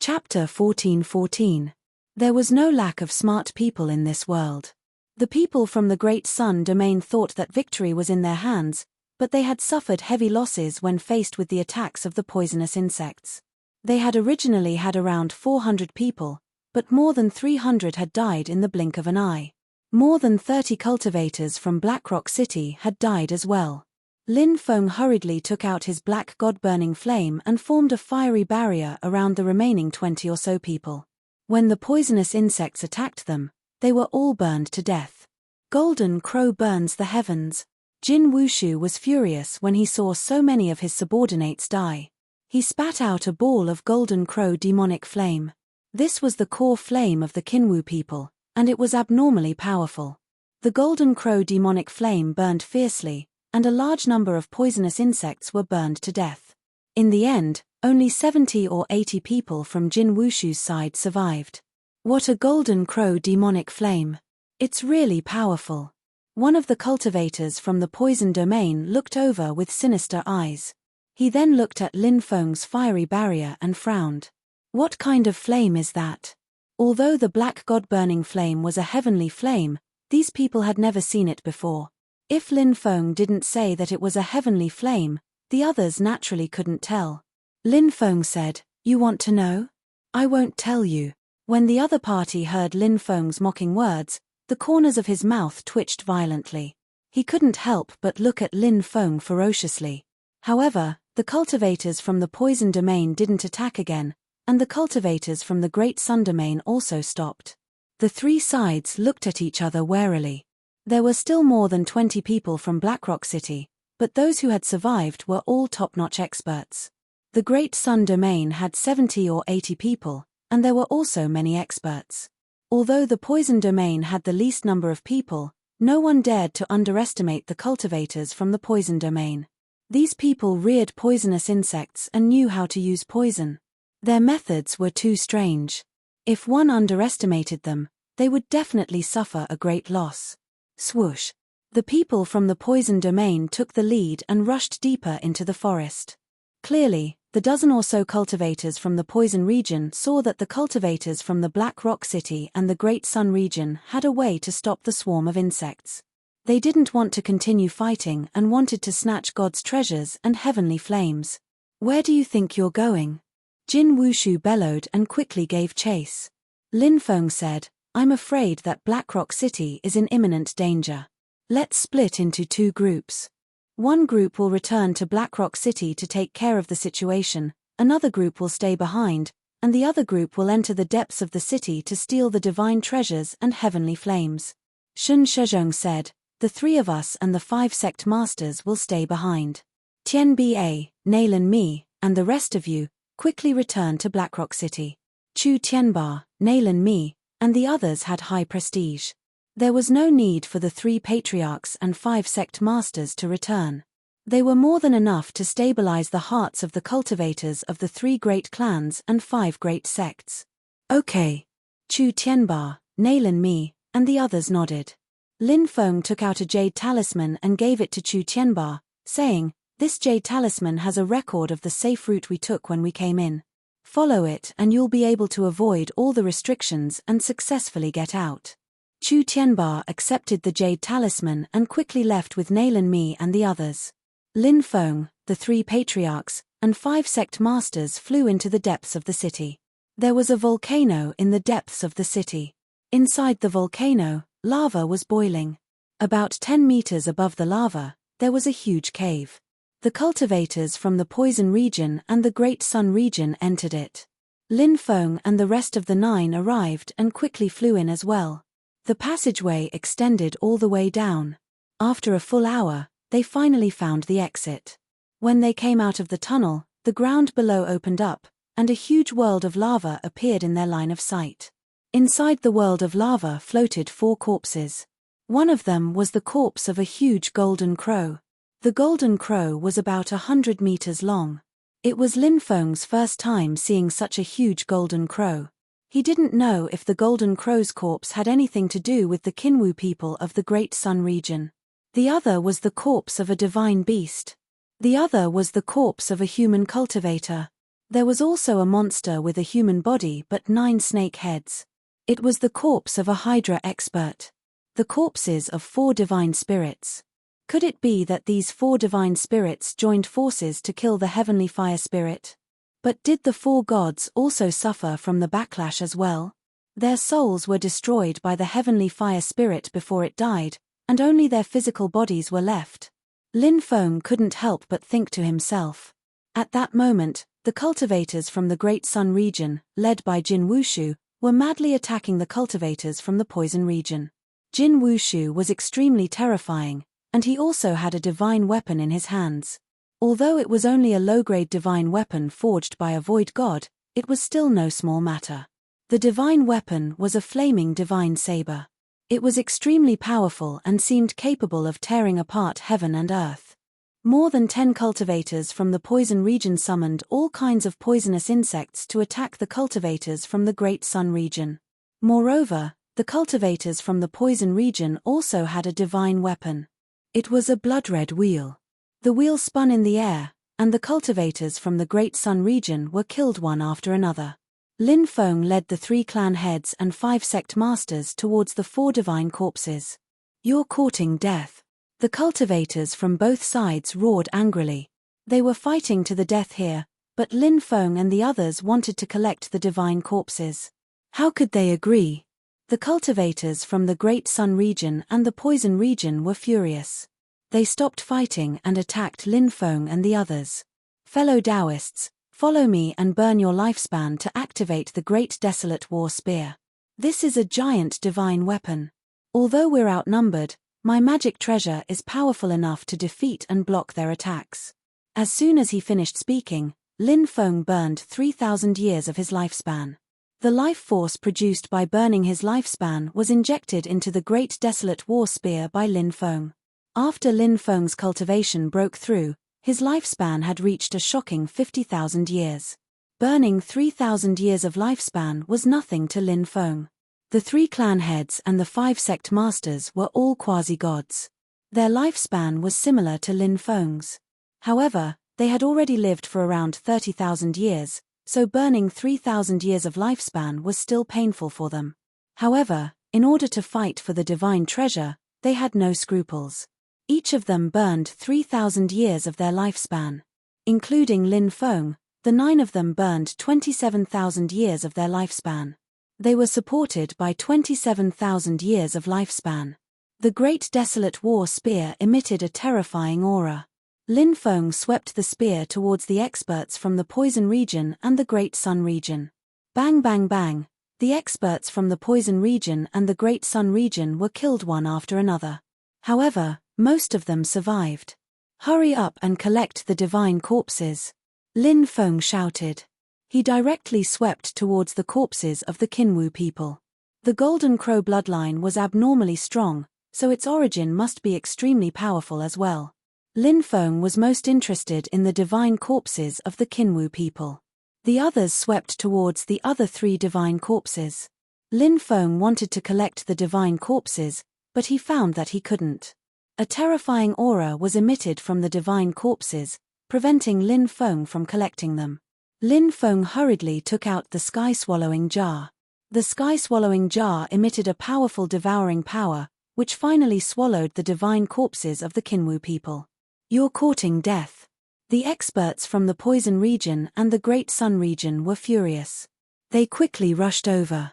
Chapter 14:14. There was no lack of smart people in this world. The people from the Great Sun domain thought that victory was in their hands, but they had suffered heavy losses when faced with the attacks of the poisonous insects. They had originally had around 400 people, but more than 300 had died in the blink of an eye. More than 30 cultivators from Blackrock City had died as well. Lin Feng hurriedly took out his black god-burning flame and formed a fiery barrier around the remaining 20 or so people. When the poisonous insects attacked them, they were all burned to death. Golden Crow burns the heavens. Jin Wushu was furious when he saw so many of his subordinates die. He spat out a ball of Golden Crow demonic flame. This was the core flame of the Kinwu people, and it was abnormally powerful. The Golden Crow demonic flame burned fiercely, and a large number of poisonous insects were burned to death. In the end, only 70 or 80 people from Jin Wushu's side survived. What a Golden Crow demonic flame! It's really powerful. One of the cultivators from the poison domain looked over with sinister eyes. He then looked at Lin Feng's fiery barrier and frowned. What kind of flame is that? Although the black god-burning flame was a heavenly flame, these people had never seen it before. If Lin Feng didn't say that it was a heavenly flame, the others naturally couldn't tell. Lin Feng said, "You want to know? I won't tell you." When the other party heard Lin Feng's mocking words, the corners of his mouth twitched violently. He couldn't help but look at Lin Feng ferociously. However, the cultivators from the poison domain didn't attack again, and the cultivators from the Great Sun domain also stopped. The three sides looked at each other warily. There were still more than 20 people from Blackrock City, but those who had survived were all top-notch experts. The Great Sun domain had 70 or 80 people, and there were also many experts. Although the poison domain had the least number of people, no one dared to underestimate the cultivators from the poison domain. These people reared poisonous insects and knew how to use poison. Their methods were too strange. If one underestimated them, they would definitely suffer a great loss. Swoosh! The people from the poison domain took the lead and rushed deeper into the forest. Clearly, the dozen or so cultivators from the poison region saw that the cultivators from the Black Rock City and the Great Sun region had a way to stop the swarm of insects. They didn't want to continue fighting and wanted to snatch God's treasures and heavenly flames. "Where do you think you're going?" Jin Wushu bellowed and quickly gave chase. Lin Feng said, "I'm afraid that Blackrock City is in imminent danger. Let's split into two groups. One group will return to Blackrock City to take care of the situation, another group will stay behind, and the other group will enter the depths of the city to steal the divine treasures and heavenly flames." Shun Shezhong said, "The three of us and the 5 sect masters will stay behind. Tian Ba, Nailan Mi, and the rest of you, quickly return to Blackrock City." Chu Tianba, Nailan Mi, and the others had high prestige. There was no need for the 3 patriarchs and 5 sect masters to return. They were more than enough to stabilize the hearts of the cultivators of the 3 great clans and 5 great sects. "Okay." Chu Tianba, Nailan Mi, and the others nodded. Lin Feng took out a jade talisman and gave it to Chu Tianba, saying, "This jade talisman has a record of the safe route we took when we came in. Follow it and you'll be able to avoid all the restrictions and successfully get out." Chu Tianba accepted the jade talisman and quickly left with Nailan Mi and the others. Lin Feng, the 3 patriarchs, and 5 sect masters flew into the depths of the city. There was a volcano in the depths of the city. Inside the volcano, lava was boiling. About 10 meters above the lava, there was a huge cave. The cultivators from the poison region and the Great Sun region entered it. Lin Feng and the rest of the 9 arrived and quickly flew in as well. The passageway extended all the way down. After a full hour, they finally found the exit. When they came out of the tunnel, the ground below opened up, and a huge world of lava appeared in their line of sight. Inside the world of lava floated 4 corpses. One of them was the corpse of a huge golden crow. The golden crow was about 100 meters long. It was Lin Feng's first time seeing such a huge golden crow. He didn't know if the golden crow's corpse had anything to do with the Kinwu people of the Great Sun region. The other was the corpse of a divine beast. The other was the corpse of a human cultivator. There was also a monster with a human body but 9 snake heads. It was the corpse of a Hydra expert. The corpses of 4 divine spirits. Could it be that these 4 divine spirits joined forces to kill the heavenly fire spirit? But did the 4 gods also suffer from the backlash as well? Their souls were destroyed by the heavenly fire spirit before it died, and only their physical bodies were left. Lin Feng couldn't help but think to himself. At that moment, the cultivators from the Great Sun region, led by Jin Wushu, were madly attacking the cultivators from the Poison region. Jin Wushu was extremely terrifying, and he also had a divine weapon in his hands. Although it was only a low-grade divine weapon forged by a void god, it was still no small matter. The divine weapon was a flaming divine saber. It was extremely powerful and seemed capable of tearing apart heaven and earth. More than 10 cultivators from the Poison region summoned all kinds of poisonous insects to attack the cultivators from the Great Sun region. Moreover, the cultivators from the Poison region also had a divine weapon. It was a blood-red wheel. The wheel spun in the air, and the cultivators from the Great Sun region were killed one after another. Lin Feng led the 3 clan heads and 5 sect masters towards the 4 divine corpses. "You're courting death." The cultivators from both sides roared angrily. They were fighting to the death here, but Lin Feng and the others wanted to collect the divine corpses. How could they agree? The cultivators from the Great Sun region and the Poison region were furious. They stopped fighting and attacked Lin Feng and the others. "Fellow Taoists, follow me and burn your lifespan to activate the Great Desolate War Spear. This is a giant divine weapon. Although we're outnumbered, my magic treasure is powerful enough to defeat and block their attacks." As soon as he finished speaking, Lin Feng burned 3,000 years of his lifespan. The life force produced by burning his lifespan was injected into the Great Desolate War Spear by Lin Feng. After Lin Feng's cultivation broke through, his lifespan had reached a shocking 50,000 years. Burning 3,000 years of lifespan was nothing to Lin Feng. The 3 clan heads and the 5 sect masters were all quasi-gods. Their lifespan was similar to Lin Feng's. However, they had already lived for around 30,000 years, so burning 3,000 years of lifespan was still painful for them. However, in order to fight for the divine treasure, they had no scruples. Each of them burned 3,000 years of their lifespan. Including Lin Feng, the 9 of them burned 27,000 years of their lifespan. They were supported by 27,000 years of lifespan. The Great Desolate War Spear emitted a terrifying aura. Lin Feng swept the spear towards the experts from the Poison region and the Great Sun region. Bang bang bang, the experts from the Poison region and the Great Sun region were killed one after another. However, most of them survived. "Hurry up and collect the divine corpses," Lin Feng shouted. He directly swept towards the corpses of the Qinwu people. The Golden Crow bloodline was abnormally strong, so its origin must be extremely powerful as well. Lin Feng was most interested in the divine corpses of the Qinwu people. The others swept towards the other 3 divine corpses. Lin Feng wanted to collect the divine corpses, but he found that he couldn't. A terrifying aura was emitted from the divine corpses, preventing Lin Feng from collecting them. Lin Feng hurriedly took out the sky-swallowing jar. The sky-swallowing jar emitted a powerful devouring power, which finally swallowed the divine corpses of the Qinwu people. "You're courting death." The experts from the Poison region and the Great Sun region were furious. They quickly rushed over.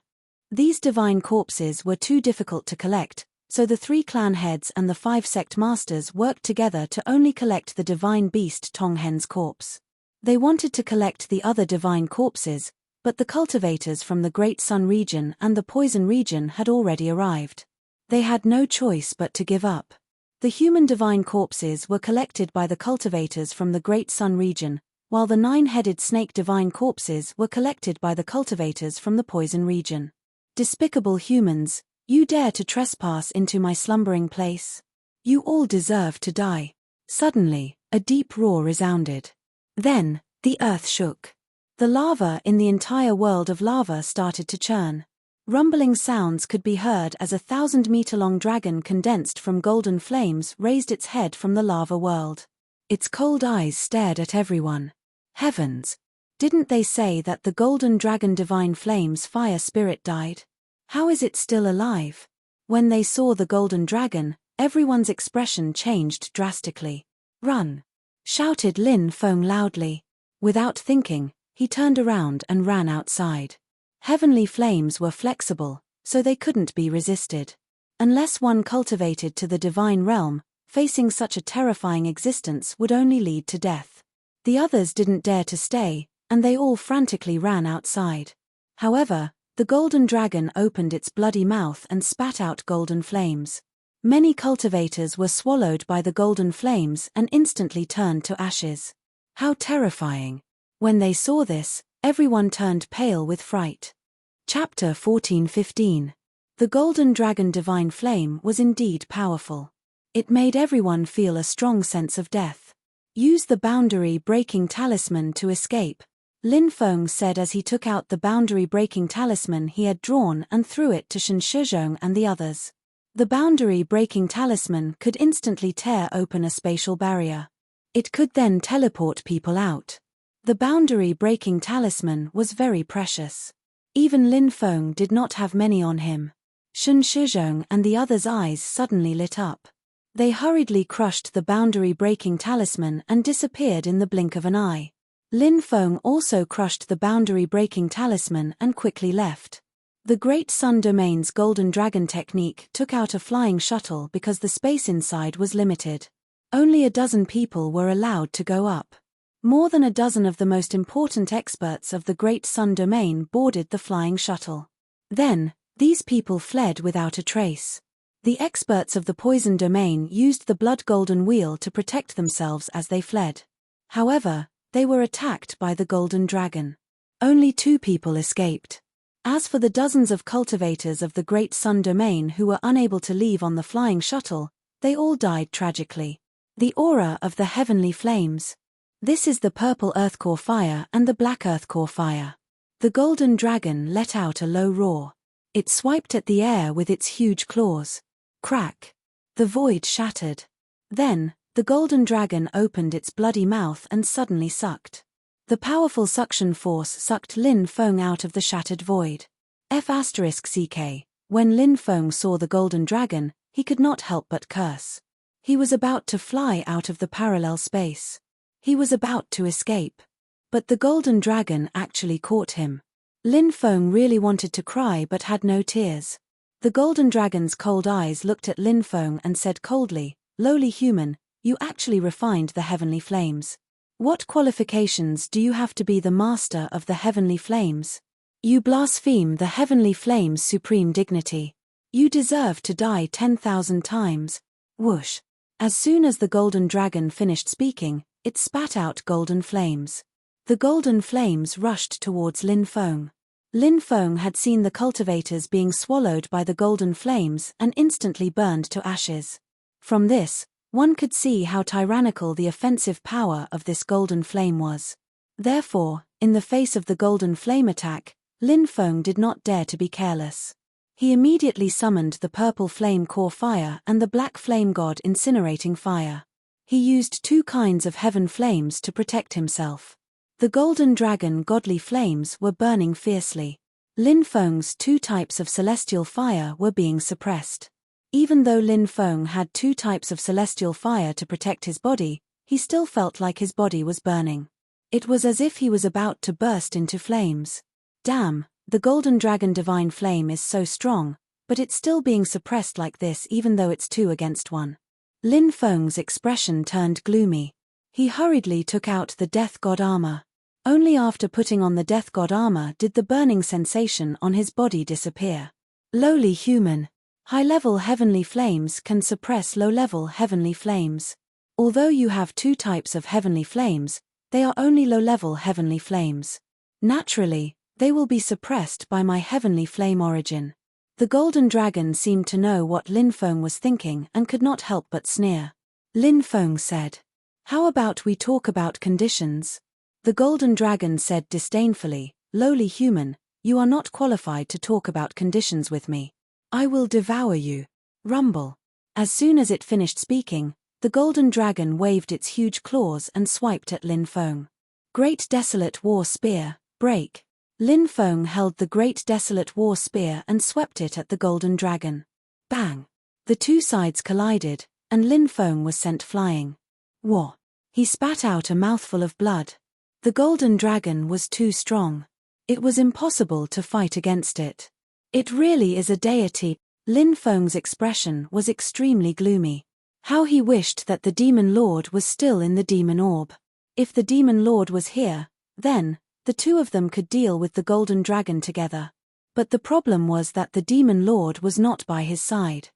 These divine corpses were too difficult to collect, so the 3 clan heads and the 5 sect masters worked together to only collect the divine beast Tonghen's corpse. They wanted to collect the other divine corpses, but the cultivators from the Great Sun region and the Poison region had already arrived. They had no choice but to give up. The human divine corpses were collected by the cultivators from the Great Sun region, while the 9-headed snake divine corpses were collected by the cultivators from the Poison region. "Despicable humans, you dare to trespass into my slumbering place? You all deserve to die." Suddenly, a deep roar resounded. Then, the earth shook. The lava in the entire world of lava started to churn. Rumbling sounds could be heard as a 1,000-meter-long dragon condensed from golden flames raised its head from the lava world. Its cold eyes stared at everyone. Heavens! Didn't they say that the golden dragon divine flame's fire spirit died? How is it still alive? When they saw the golden dragon, everyone's expression changed drastically. Run! Shouted Lin Feng loudly. Without thinking, he turned around and ran outside. Heavenly flames were flexible, so they couldn't be resisted. Unless one cultivated to the divine realm, facing such a terrifying existence would only lead to death. The others didn't dare to stay, and they all frantically ran outside. However, the golden dragon opened its bloody mouth and spat out golden flames. Many cultivators were swallowed by the golden flames and instantly turned to ashes. How terrifying! When they saw this, everyone turned pale with fright. Chapter 14-15. The golden dragon divine flame was indeed powerful. It made everyone feel a strong sense of death. Use the boundary-breaking talisman to escape, Lin Feng said as he took out the boundary-breaking talisman he had drawn and threw it to Shen Shizhong and the others. The boundary-breaking talisman could instantly tear open a spatial barrier. It could then teleport people out. The boundary-breaking talisman was very precious. Even Lin Feng did not have many on him. Shen Shizhong and the others' eyes suddenly lit up. They hurriedly crushed the boundary-breaking talisman and disappeared in the blink of an eye. Lin Feng also crushed the boundary-breaking talisman and quickly left. The Great Sun Domain's Golden Dragon technique took out a flying shuttle because the space inside was limited. Only a dozen people were allowed to go up. More than a dozen of the most important experts of the Great Sun Domain boarded the flying shuttle. Then, these people fled without a trace. The experts of the Poison Domain used the Blood Golden Wheel to protect themselves as they fled. However, they were attacked by the Golden Dragon. Only 2 people escaped. As for the dozens of cultivators of the Great Sun Domain who were unable to leave on the flying shuttle, they all died tragically. The aura of the heavenly flames. This is the purple earth core fire and the black earth core fire. The Golden Dragon let out a low roar. It swiped at the air with its huge claws. Crack! The void shattered. Then, the Golden Dragon opened its bloody mouth and suddenly sucked. The powerful suction force sucked Lin Feng out of the shattered void. F***ck. When Lin Feng saw the Golden Dragon, he could not help but curse. He was about to fly out of the parallel space. He was about to escape. But the Golden Dragon actually caught him. Lin Feng really wanted to cry but had no tears. The Golden Dragon's cold eyes looked at Lin Feng and said coldly, "Lowly human, you actually refined the heavenly flames. What qualifications do you have to be the master of the heavenly flames? You blaspheme the heavenly flame's supreme dignity. You deserve to die 10,000 times." Whoosh! As soon as the Golden Dragon finished speaking, it spat out golden flames. The golden flames rushed towards Lin Feng. Lin Feng had seen the cultivators being swallowed by the golden flames and instantly burned to ashes. From this, one could see how tyrannical the offensive power of this golden flame was. Therefore, in the face of the golden flame attack, Lin Feng did not dare to be careless. He immediately summoned the purple flame core fire and the black flame god incinerating fire. He used 2 kinds of heaven flames to protect himself. The Golden Dragon godly flames were burning fiercely. Lin Feng's 2 types of celestial fire were being suppressed. Even though Lin Feng had 2 types of celestial fire to protect his body, he still felt like his body was burning. It was as if he was about to burst into flames. Damn, the Golden Dragon divine flame is so strong, but it's still being suppressed like this even though it's 2 against 1. Lin Feng's expression turned gloomy. He hurriedly took out the Death God armor. Only after putting on the Death God armor did the burning sensation on his body disappear. Lowly human. High-level heavenly flames can suppress low-level heavenly flames. Although you have 2 types of heavenly flames, they are only low-level heavenly flames. Naturally, they will be suppressed by my heavenly flame origin. The Golden Dragon seemed to know what Lin Feng was thinking and could not help but sneer. Lin Feng said, "How about we talk about conditions?" The Golden Dragon said disdainfully, "Lowly human, you are not qualified to talk about conditions with me. I will devour you." Rumble. As soon as it finished speaking, the Golden Dragon waved its huge claws and swiped at Lin Feng. Great Desolate War Spear, break. Lin Feng held the Great Desolate War Spear and swept it at the golden dragon. Bang! The two sides collided, and Lin Feng was sent flying. Wah! He spat out a mouthful of blood. The golden dragon was too strong. It was impossible to fight against it. It really is a deity. Lin Feng's expression was extremely gloomy. How he wished that the demon lord was still in the demon orb. If the demon lord was here, then the two of them could deal with the golden dragon together. But the problem was that the demon lord was not by his side.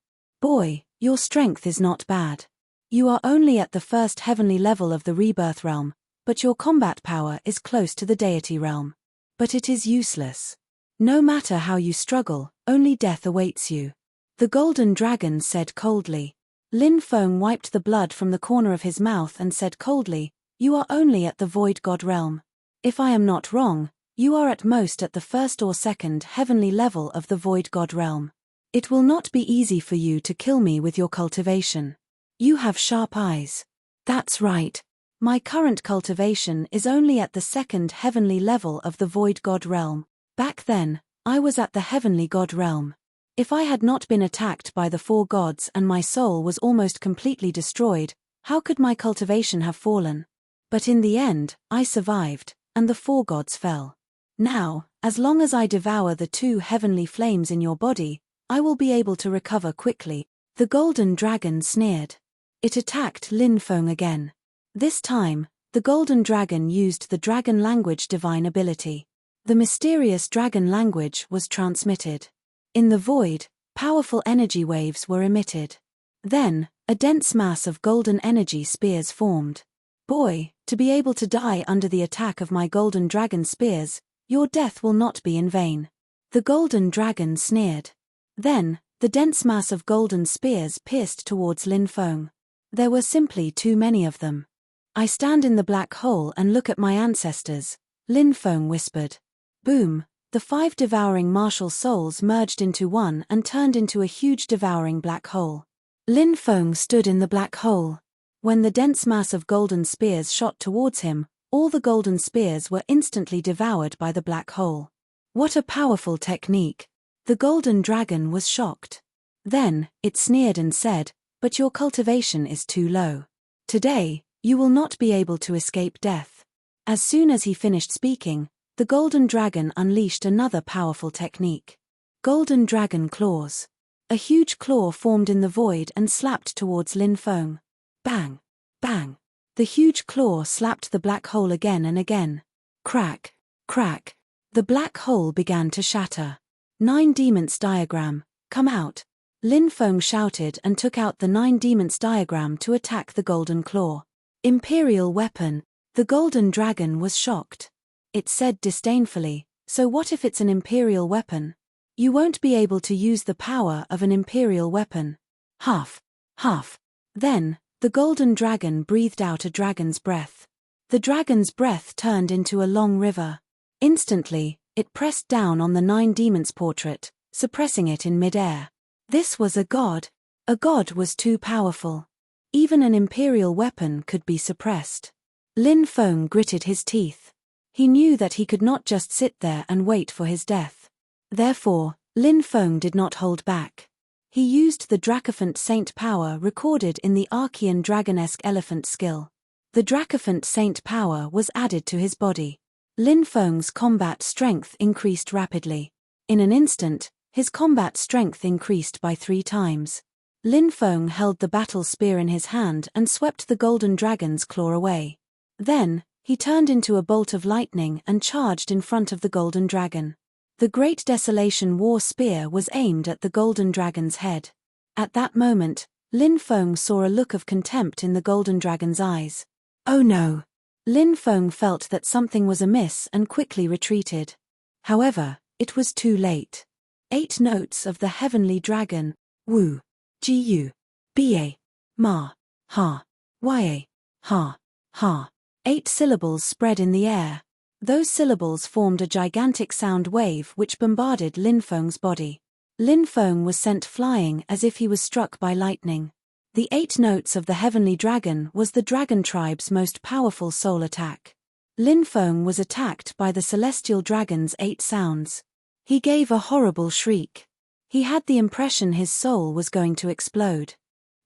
Boy, your strength is not bad. You are only at the first heavenly level of the rebirth realm, but your combat power is close to the deity realm. But it is useless. No matter how you struggle, only death awaits you. The golden dragon said coldly. Lin Feng wiped the blood from the corner of his mouth and said coldly, "You are only at the void god realm. If I am not wrong, you are at most at the first or second heavenly level of the void god realm. It will not be easy for you to kill me with your cultivation. You have sharp eyes." That's right. My current cultivation is only at the second heavenly level of the void god realm. Back then, I was at the heavenly god realm. If I had not been attacked by the four gods and my soul was almost completely destroyed, how could my cultivation have fallen? But in the end, I survived, and the four gods fell. Now, as long as I devour the two heavenly flames in your body, I will be able to recover quickly. The golden dragon sneered. It attacked Lin Feng again. This time, the golden dragon used the dragon language divine ability. The mysterious dragon language was transmitted. In the void, powerful energy waves were emitted. Then, a dense mass of golden energy spears formed. Boy, to be able to die under the attack of my golden dragon spears, your death will not be in vain. The golden dragon sneered. Then, the dense mass of golden spears pierced towards Lin Feng. There were simply too many of them. I stand in the black hole and look at my ancestors, Lin Feng whispered. Boom! The 5 devouring martial souls merged into one and turned into a huge devouring black hole. Lin Feng stood in the black hole. When the dense mass of golden spears shot towards him, all the golden spears were instantly devoured by the black hole. What a powerful technique! The golden dragon was shocked. Then, it sneered and said, "But your cultivation is too low. Today, you will not be able to escape death." As soon as he finished speaking, the golden dragon unleashed another powerful technique. Golden dragon claws. A huge claw formed in the void and slapped towards Lin Feng. Bang! Bang! The huge claw slapped the black hole again and again. Crack! Crack! The black hole began to shatter. 9 Demons diagram, come out! Lin Feng shouted and took out the 9 Demons diagram to attack the golden claw. Imperial weapon. The golden dragon was shocked. It said disdainfully, "So what if it's an imperial weapon? You won't be able to use the power of an imperial weapon." Huff! Huff! Then, the golden dragon breathed out a dragon's breath. The dragon's breath turned into a long river. Instantly, it pressed down on the 9 Demons portrait, suppressing it in mid-air. This was a god. A god was too powerful. Even an imperial weapon could be suppressed. Lin Feng gritted his teeth. He knew that he could not just sit there and wait for his death. Therefore, Lin Feng did not hold back. He used the Dracophant Saint power recorded in the Archean Dragonesque Elephant skill. The Dracophant Saint power was added to his body. Lin Feng's combat strength increased rapidly. In an instant, his combat strength increased by 3 times. Lin Feng held the battle spear in his hand and swept the golden dragon's claw away. Then, he turned into a bolt of lightning and charged in front of the golden dragon. The Great Desolation War Spear was aimed at the golden dragon's head. At that moment, Lin Feng saw a look of contempt in the golden dragon's eyes. Oh no! Lin Feng felt that something was amiss and quickly retreated. However, it was too late. 8 notes of the heavenly dragon, Wu, Gu, Ba, Ma, Ha, Ya, Ha, Ha. 8 syllables spread in the air. Those syllables formed a gigantic sound wave which bombarded Lin Feng's body. Lin Feng was sent flying as if he was struck by lightning. The 8 notes of the heavenly dragon was the dragon tribe's most powerful soul attack. Lin Feng was attacked by the celestial dragon's 8 sounds. He gave a horrible shriek. He had the impression his soul was going to explode.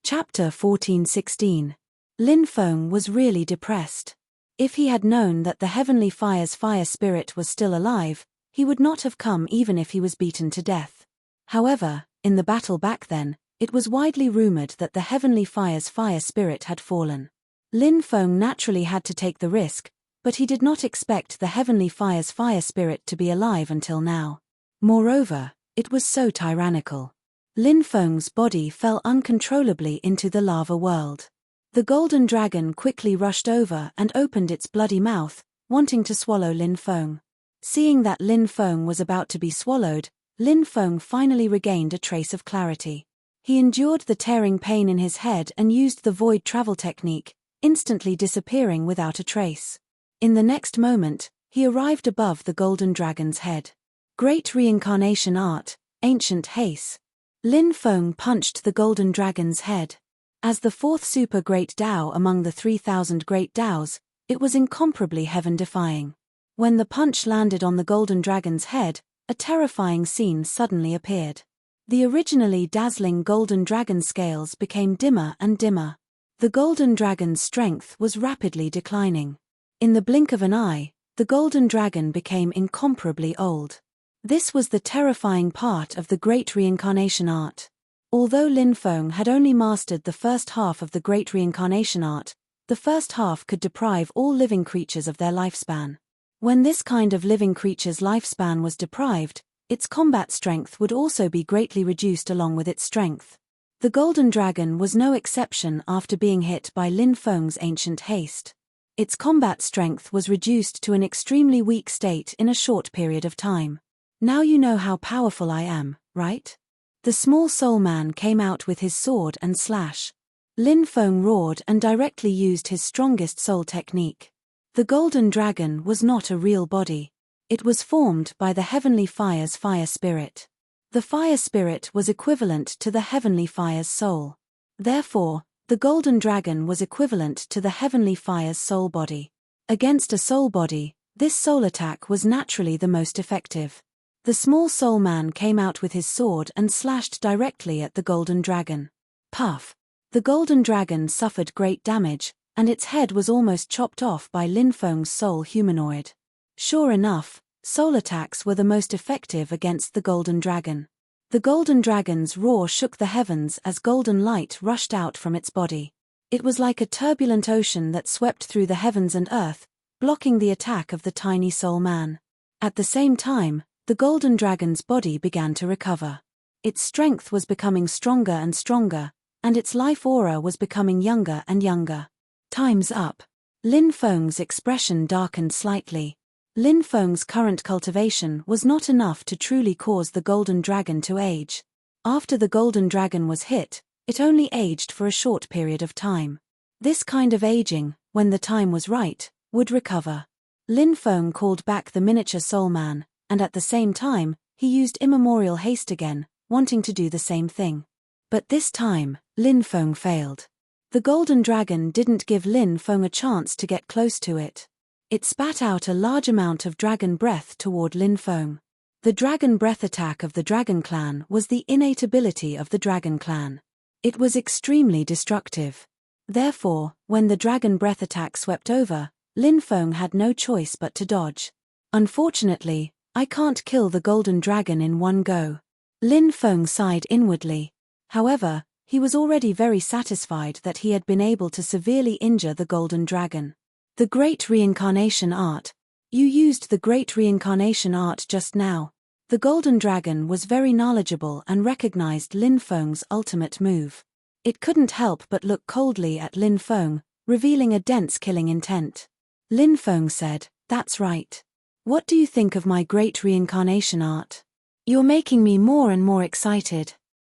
Chapter 14:16. Lin Feng was really depressed. If he had known that the Heavenly Fire's fire spirit was still alive, he would not have come even if he was beaten to death. However, in the battle back then, it was widely rumored that the Heavenly Fire's fire spirit had fallen. Lin Feng naturally had to take the risk, but he did not expect the Heavenly Fire's fire spirit to be alive until now. Moreover, it was so tyrannical. Lin Feng's body fell uncontrollably into the lava world. The golden dragon quickly rushed over and opened its bloody mouth, wanting to swallow Lin Feng. Seeing that Lin Feng was about to be swallowed, Lin Feng finally regained a trace of clarity. He endured the tearing pain in his head and used the void travel technique, instantly disappearing without a trace. In the next moment, he arrived above the golden dragon's head. Great reincarnation art, ancient haste. Lin Feng punched the golden dragon's head. As the fourth super great Tao among the 3,000 great Taos, it was incomparably heaven-defying. When the punch landed on the golden dragon's head, a terrifying scene suddenly appeared. The originally dazzling golden dragon scales became dimmer and dimmer. The golden dragon's strength was rapidly declining. In the blink of an eye, the golden dragon became incomparably old. This was the terrifying part of the great reincarnation art. Although Lin Feng had only mastered the first half of the great reincarnation art, the first half could deprive all living creatures of their lifespan. When this kind of living creature's lifespan was deprived, its combat strength would also be greatly reduced along with its strength. The golden dragon was no exception after being hit by Lin Feng's ancient haste. Its combat strength was reduced to an extremely weak state in a short period of time. Now you know how powerful I am, right? The small soul man came out with his sword and slash. Lin Feng roared and directly used his strongest soul technique. The golden dragon was not a real body. It was formed by the Heavenly Fire's fire spirit. The fire spirit was equivalent to the Heavenly Fire's soul. Therefore, the golden dragon was equivalent to the Heavenly Fire's soul body. Against a soul body, this soul attack was naturally the most effective. The small soul man came out with his sword and slashed directly at the golden dragon. Puff! The golden dragon suffered great damage, and its head was almost chopped off by Lin Feng's soul humanoid. Sure enough, soul attacks were the most effective against the golden dragon. The golden dragon's roar shook the heavens as golden light rushed out from its body. It was like a turbulent ocean that swept through the heavens and earth, blocking the attack of the tiny soul man. At the same time, the golden dragon's body began to recover. Its strength was becoming stronger and stronger, and its life aura was becoming younger and younger. Time's up. Lin Feng's expression darkened slightly. Lin Feng's current cultivation was not enough to truly cause the golden dragon to age. After the golden dragon was hit, it only aged for a short period of time. This kind of aging, when the time was right, would recover. Lin Feng called back the miniature soul man, and at the same time, he used immemorial haste again, wanting to do the same thing. But this time, Lin Feng failed. The golden dragon didn't give Lin Feng a chance to get close to it. It spat out a large amount of dragon breath toward Lin Feng. The dragon breath attack of the Dragon Clan was the innate ability of the Dragon Clan. It was extremely destructive. Therefore, when the dragon breath attack swept over, Lin Feng had no choice but to dodge. Unfortunately, I can't kill the golden dragon in one go. Lin Feng sighed inwardly. However, he was already very satisfied that he had been able to severely injure the golden dragon. The Great Reincarnation Art. You used the Great Reincarnation Art just now. The golden dragon was very knowledgeable and recognized Lin Feng's ultimate move. It couldn't help but look coldly at Lin Feng, revealing a dense killing intent. Lin Feng said, "That's right. What do you think of my Great Reincarnation Art? You're making me more and more excited.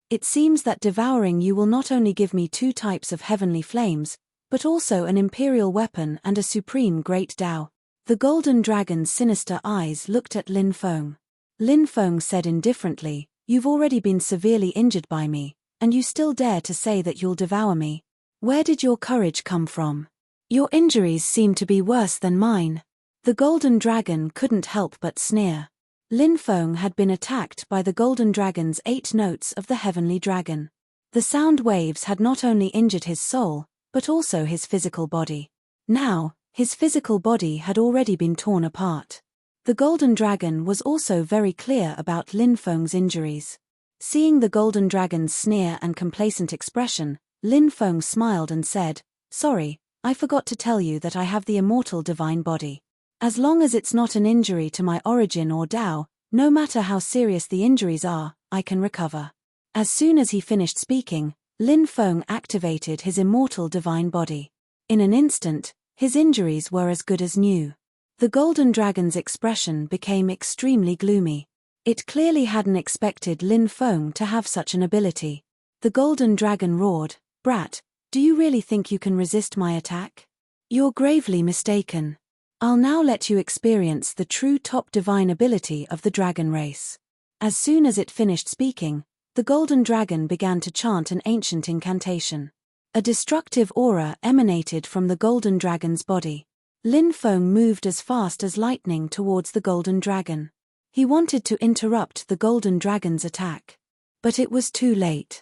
It seems that devouring you will not only give me 2 types of heavenly flames, but also an imperial weapon and a supreme great Tao." The golden dragon's sinister eyes looked at Lin Feng. Lin Feng said indifferently, "You've already been severely injured by me, and you still dare to say that you'll devour me. Where did your courage come from? Your injuries seem to be worse than mine." The golden dragon couldn't help but sneer. Lin Feng had been attacked by the golden dragon's 8 notes of the heavenly dragon. The sound waves had not only injured his soul, but also his physical body. Now, his physical body had already been torn apart. The golden dragon was also very clear about Lin Feng's injuries. Seeing the golden dragon's sneer and complacent expression, Lin Feng smiled and said, "Sorry, I forgot to tell you that I have the immortal divine body. As long as it's not an injury to my origin or Tao, no matter how serious the injuries are, I can recover." As soon as he finished speaking, Lin Feng activated his immortal divine body. In an instant, his injuries were as good as new. The golden dragon's expression became extremely gloomy. It clearly hadn't expected Lin Feng to have such an ability. The golden dragon roared, "Brat, do you really think you can resist my attack? You're gravely mistaken. I'll now let you experience the true top divine ability of the dragon race." As soon as it finished speaking, the golden dragon began to chant an ancient incantation. A destructive aura emanated from the golden dragon's body. Lin Feng moved as fast as lightning towards the golden dragon. He wanted to interrupt the golden dragon's attack. But it was too late.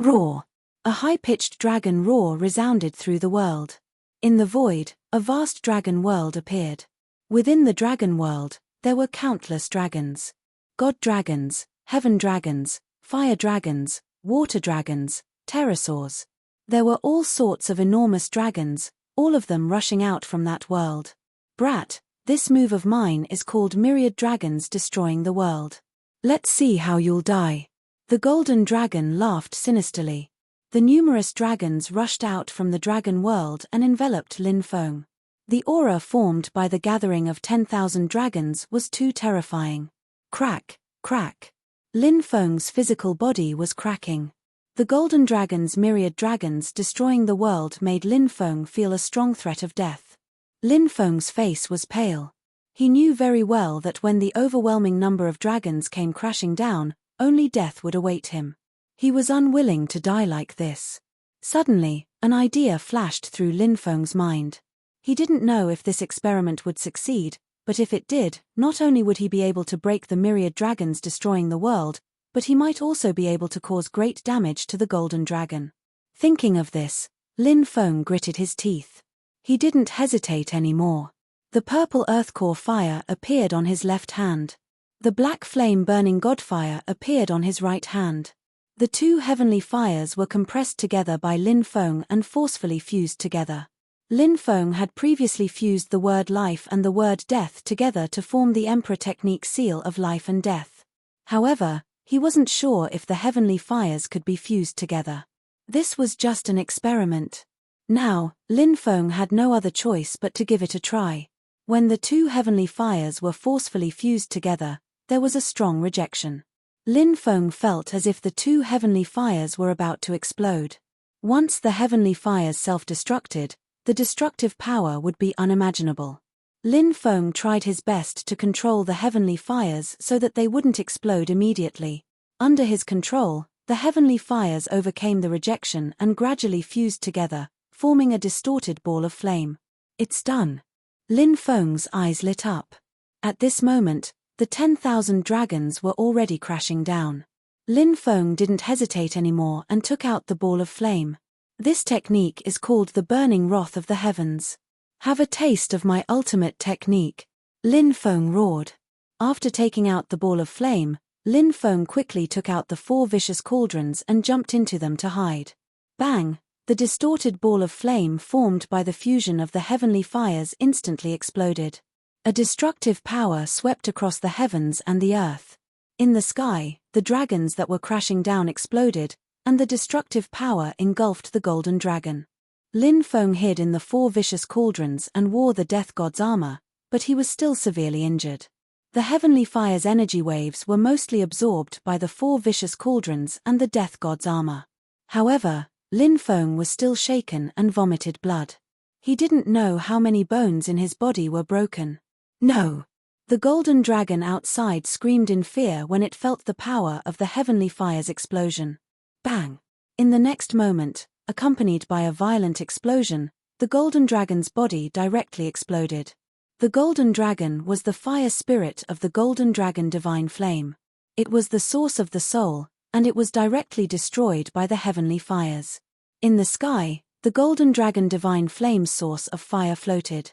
Roar! A high-pitched dragon roar resounded through the world. In the void, a vast dragon world appeared. Within the dragon world, there were countless dragons. God dragons, heaven dragons, fire dragons, water dragons, pterosaurs. There were all sorts of enormous dragons, all of them rushing out from that world. "Brat, this move of mine is called Myriad Dragons Destroying the World. Let's see how you'll die." The golden dragon laughed sinisterly. The numerous dragons rushed out from the dragon world and enveloped Lin Feng. The aura formed by the gathering of 10,000 dragons was too terrifying. Crack, crack. Lin Feng's physical body was cracking. The golden dragon's myriad dragons destroying the world made Lin Feng feel a strong threat of death. Lin Feng's face was pale. He knew very well that when the overwhelming number of dragons came crashing down, only death would await him. He was unwilling to die like this. Suddenly, an idea flashed through Lin Feng's mind. He didn't know if this experiment would succeed, but if it did, not only would he be able to break the myriad dragons destroying the world, but he might also be able to cause great damage to the golden dragon. Thinking of this, Lin Feng gritted his teeth. He didn't hesitate anymore. The purple earth core fire appeared on his left hand. The black flame burning godfire appeared on his right hand. The two heavenly fires were compressed together by Lin Feng and forcefully fused together. Lin Feng had previously fused the word life and the word death together to form the Emperor technique seal of life and death. However, he wasn't sure if the heavenly fires could be fused together. This was just an experiment. Now, Lin Feng had no other choice but to give it a try. When the two heavenly fires were forcefully fused together, there was a strong rejection. Lin Feng felt as if the two heavenly fires were about to explode. Once the heavenly fires self-destructed, the destructive power would be unimaginable. Lin Feng tried his best to control the heavenly fires so that they wouldn't explode immediately. Under his control, the heavenly fires overcame the rejection and gradually fused together, forming a distorted ball of flame. "It's done." Lin Feng's eyes lit up. At this moment, the 10,000 dragons were already crashing down. Lin Feng didn't hesitate anymore and took out the ball of flame. This technique is called the burning wrath of the heavens. "Have a taste of my ultimate technique," Lin Feng roared. After taking out the ball of flame, Lin Feng quickly took out the 4 vicious cauldrons and jumped into them to hide. Bang! The distorted ball of flame formed by the fusion of the heavenly fires instantly exploded. A destructive power swept across the heavens and the earth. In the sky, the dragons that were crashing down exploded, and the destructive power engulfed the golden dragon. Lin Feng hid in the 4 vicious cauldrons and wore the death god's armor, but he was still severely injured. The heavenly fire's energy waves were mostly absorbed by the 4 vicious cauldrons and the death god's armor. However, Lin Feng was still shaken and vomited blood. He didn't know how many bones in his body were broken. "No!" The golden dragon outside screamed in fear when it felt the power of the heavenly fire's explosion. Bang! In the next moment, accompanied by a violent explosion, the golden dragon's body directly exploded. The golden dragon was the fire spirit of the golden dragon divine flame. It was the source of the soul, and it was directly destroyed by the heavenly fires. In the sky, the golden dragon divine flame's source of fire floated.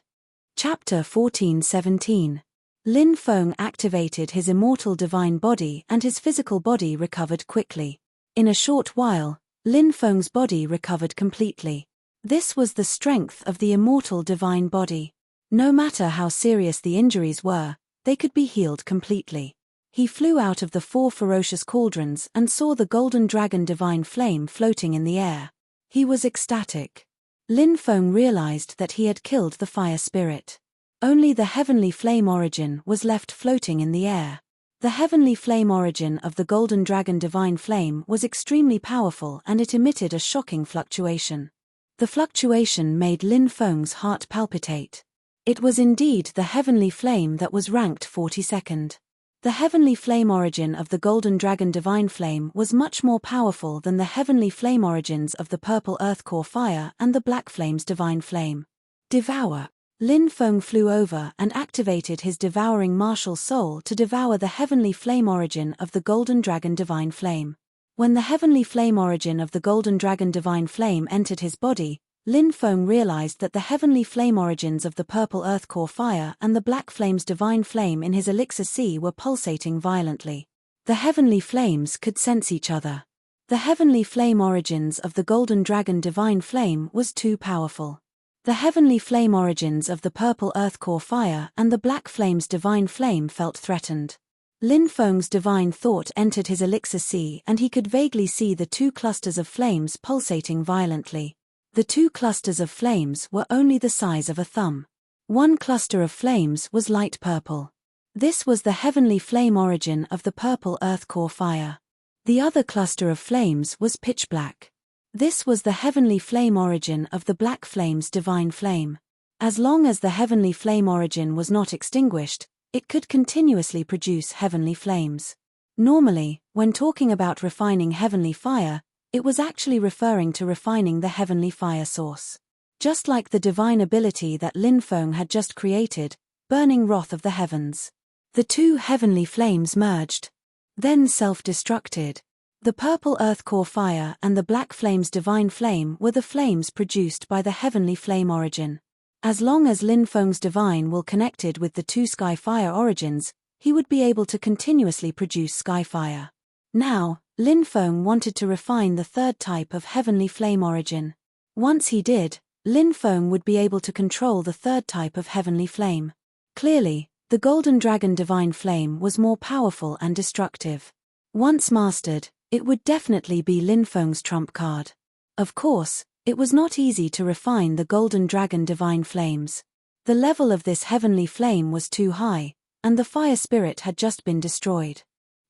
Chapter 14:17. Lin Feng activated his immortal divine body and his physical body recovered quickly. In a short while, Lin Feng's body recovered completely. This was the strength of the immortal divine body. No matter how serious the injuries were, they could be healed completely. He flew out of the 4 ferocious cauldrons and saw the golden dragon divine flame floating in the air. He was ecstatic. Lin Feng realized that he had killed the fire spirit. Only the heavenly flame origin was left floating in the air. The heavenly flame origin of the golden dragon divine flame was extremely powerful and it emitted a shocking fluctuation. The fluctuation made Lin Feng's heart palpitate. It was indeed the heavenly flame that was ranked 42nd. The heavenly flame origin of the golden dragon divine flame was much more powerful than the heavenly flame origins of the purple earth core fire and the black flame's divine flame. Devour. Lin Feng flew over and activated his devouring martial soul to devour the heavenly flame origin of the golden dragon divine flame. When the heavenly flame origin of the golden dragon divine flame entered his body, Lin Feng realized that the heavenly flame origins of the purple earth core fire and the black flame's divine flame in his elixir sea were pulsating violently. The heavenly flames could sense each other. The heavenly flame origins of the golden dragon divine flame was too powerful. The heavenly flame origins of the purple earth core fire and the black flame's divine flame felt threatened. Lin Feng's divine thought entered his elixir sea and he could vaguely see the 2 clusters of flames pulsating violently. The 2 clusters of flames were only the size of a thumb. One cluster of flames was light purple. This was the heavenly flame origin of the purple earth core fire. The other cluster of flames was pitch black. This was the heavenly flame origin of the black flame's divine flame. As long as the heavenly flame origin was not extinguished, it could continuously produce heavenly flames. Normally, when talking about refining heavenly fire, it was actually referring to refining the heavenly fire source. Just like the divine ability that Lin Feng had just created, burning wrath of the heavens. The 2 heavenly flames merged. Then self-destructed. The purple earth core fire and the black flame's divine flame were the flames produced by the heavenly flame origin. As long as Lin Feng's divine will connected with the 2 sky fire origins, he would be able to continuously produce sky fire. Now, Lin Feng wanted to refine the 3rd type of heavenly flame origin. Once he did, Lin Feng would be able to control the 3rd type of heavenly flame. Clearly, the golden dragon divine flame was more powerful and destructive. Once mastered, it would definitely be Lin Feng's trump card. Of course, it was not easy to refine the golden dragon divine flames. The level of this heavenly flame was too high, and the fire spirit had just been destroyed.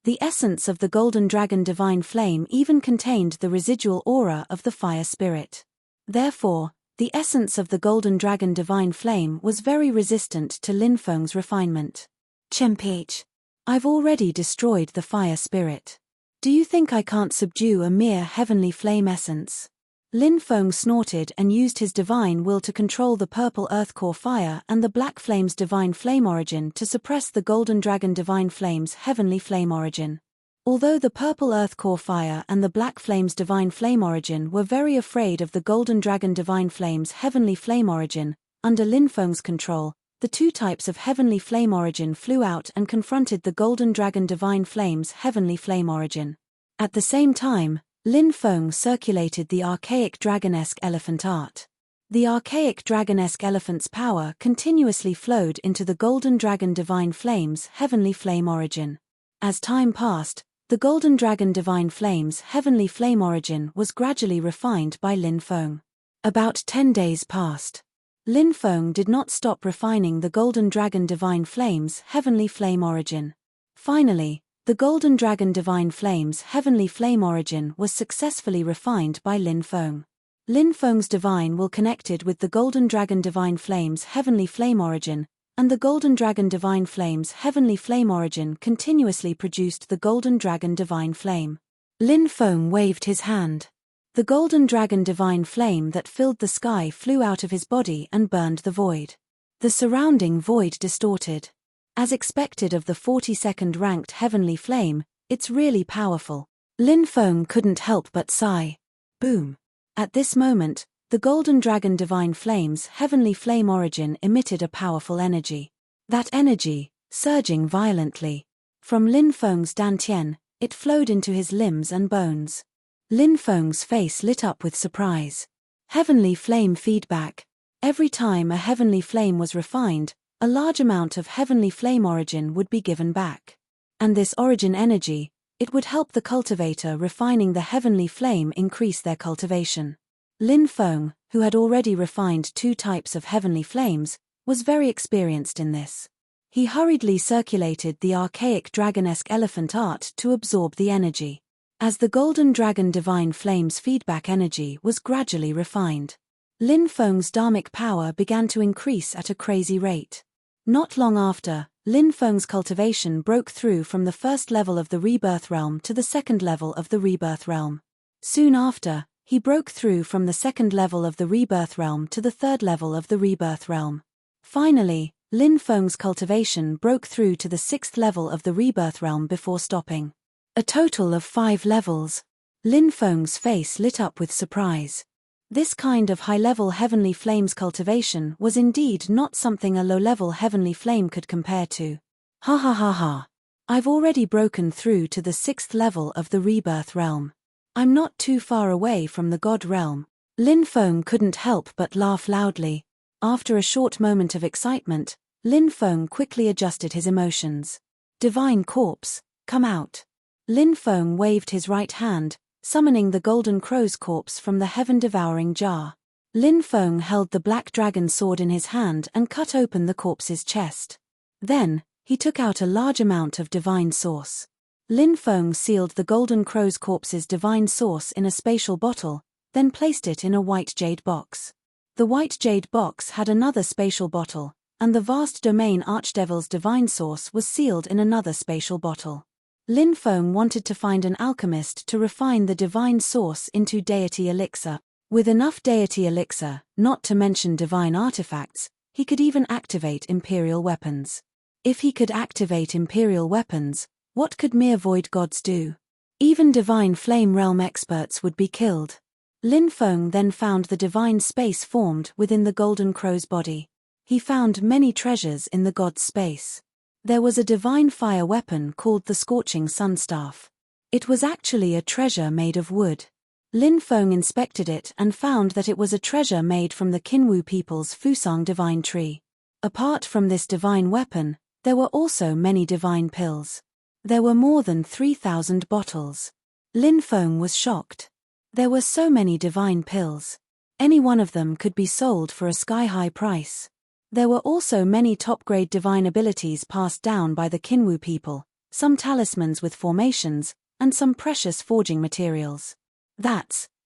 The essence of the golden dragon divine flame even contained the residual aura of the fire spirit. Therefore, the essence of the golden dragon divine flame was very resistant to Lin Feng's refinement. Chempage. I've already destroyed the fire spirit. Do you think I can't subdue a mere heavenly flame essence? Lin Feng snorted and used his divine will to control the purple earth core fire and the black flame's divine flame origin to suppress the golden dragon divine flame's heavenly flame origin. Although the purple earth core fire and the black flame's divine flame origin were very afraid of the golden dragon divine flame's heavenly flame origin, under Lin Feng's control, the 2 types of heavenly flame origin flew out and confronted the golden dragon divine flame's heavenly flame origin. At the same time, Lin Feng circulated the archaic dragonesque elephant art. The archaic dragonesque elephant's power continuously flowed into the golden dragon divine flame's heavenly flame origin. As time passed, the golden dragon divine flame's heavenly flame origin was gradually refined by Lin Feng. About 10 days passed. Lin Feng did not stop refining the golden dragon divine flame's heavenly flame origin. Finally, the golden dragon divine flame's heavenly flame origin was successfully refined by Lin Feng. Lin Feng's divine will connected with the golden dragon divine flame's heavenly flame origin, and the golden dragon divine flame's heavenly flame origin continuously produced the golden dragon divine flame. Lin Feng waved his hand. The golden dragon divine flame that filled the sky flew out of his body and burned the void. The surrounding void distorted. As expected of the 42nd ranked heavenly flame, it's really powerful. Lin Feng couldn't help but sigh. Boom. At this moment, the golden dragon divine flame's heavenly flame origin emitted a powerful energy. That energy, surging violently. From Lin Feng's dantian, it flowed into his limbs and bones. Lin Feng's face lit up with surprise. Heavenly flame feedback. Every time a heavenly flame was refined, a large amount of heavenly flame origin would be given back. And this origin energy, it would help the cultivator refining the heavenly flame increase their cultivation. Lin Feng, who had already refined 2 types of heavenly flames, was very experienced in this. He hurriedly circulated the archaic dragonesque elephant art to absorb the energy. As the golden dragon divine flame's feedback energy was gradually refined, Lin Feng's dharmic power began to increase at a crazy rate. Not long after, Lin Feng's cultivation broke through from the first level of the rebirth realm to the second level of the rebirth realm. Soon after, he broke through from the second level of the rebirth realm to the third level of the rebirth realm. Finally, Lin Feng's cultivation broke through to the 6th level of the rebirth realm before stopping. A total of 5 levels. Lin Feng's face lit up with surprise. This kind of high-level heavenly flames cultivation was indeed not something a low-level heavenly flame could compare to. Ha ha ha ha. I've already broken through to the 6th level of the rebirth realm. I'm not too far away from the god realm. Lin Feng couldn't help but laugh loudly. After a short moment of excitement, Lin Feng quickly adjusted his emotions. Divine corpse, come out. Lin Feng waved his right hand, summoning the golden crow's corpse from the heaven-devouring jar. Lin Feng held the black dragon sword in his hand and cut open the corpse's chest. Then, he took out a large amount of divine source. Lin Feng sealed the golden crow's corpse's divine source in a spatial bottle, then placed it in a white jade box. The white jade box had another spatial bottle, and the vast domain archdevil's divine source was sealed in another spatial bottle. Lin Feng wanted to find an alchemist to refine the divine source into deity elixir. With enough deity elixir, not to mention divine artifacts, he could even activate imperial weapons. If he could activate imperial weapons, what could mere void gods do? Even divine flame realm experts would be killed. Lin Feng then found the divine space formed within the golden crow's body. He found many treasures in the god's space. There was a divine fire weapon called the Scorching Sun Staff. It was actually a treasure made of wood. Lin Feng inspected it and found that it was a treasure made from the Qinwu people's Fusang divine tree. Apart from this divine weapon, there were also many divine pills. There were more than 3,000 bottles. Lin Feng was shocked. There were so many divine pills. Any one of them could be sold for a sky-high price. There were also many top-grade divine abilities passed down by the Qinwu people, some talismans with formations, and some precious forging materials.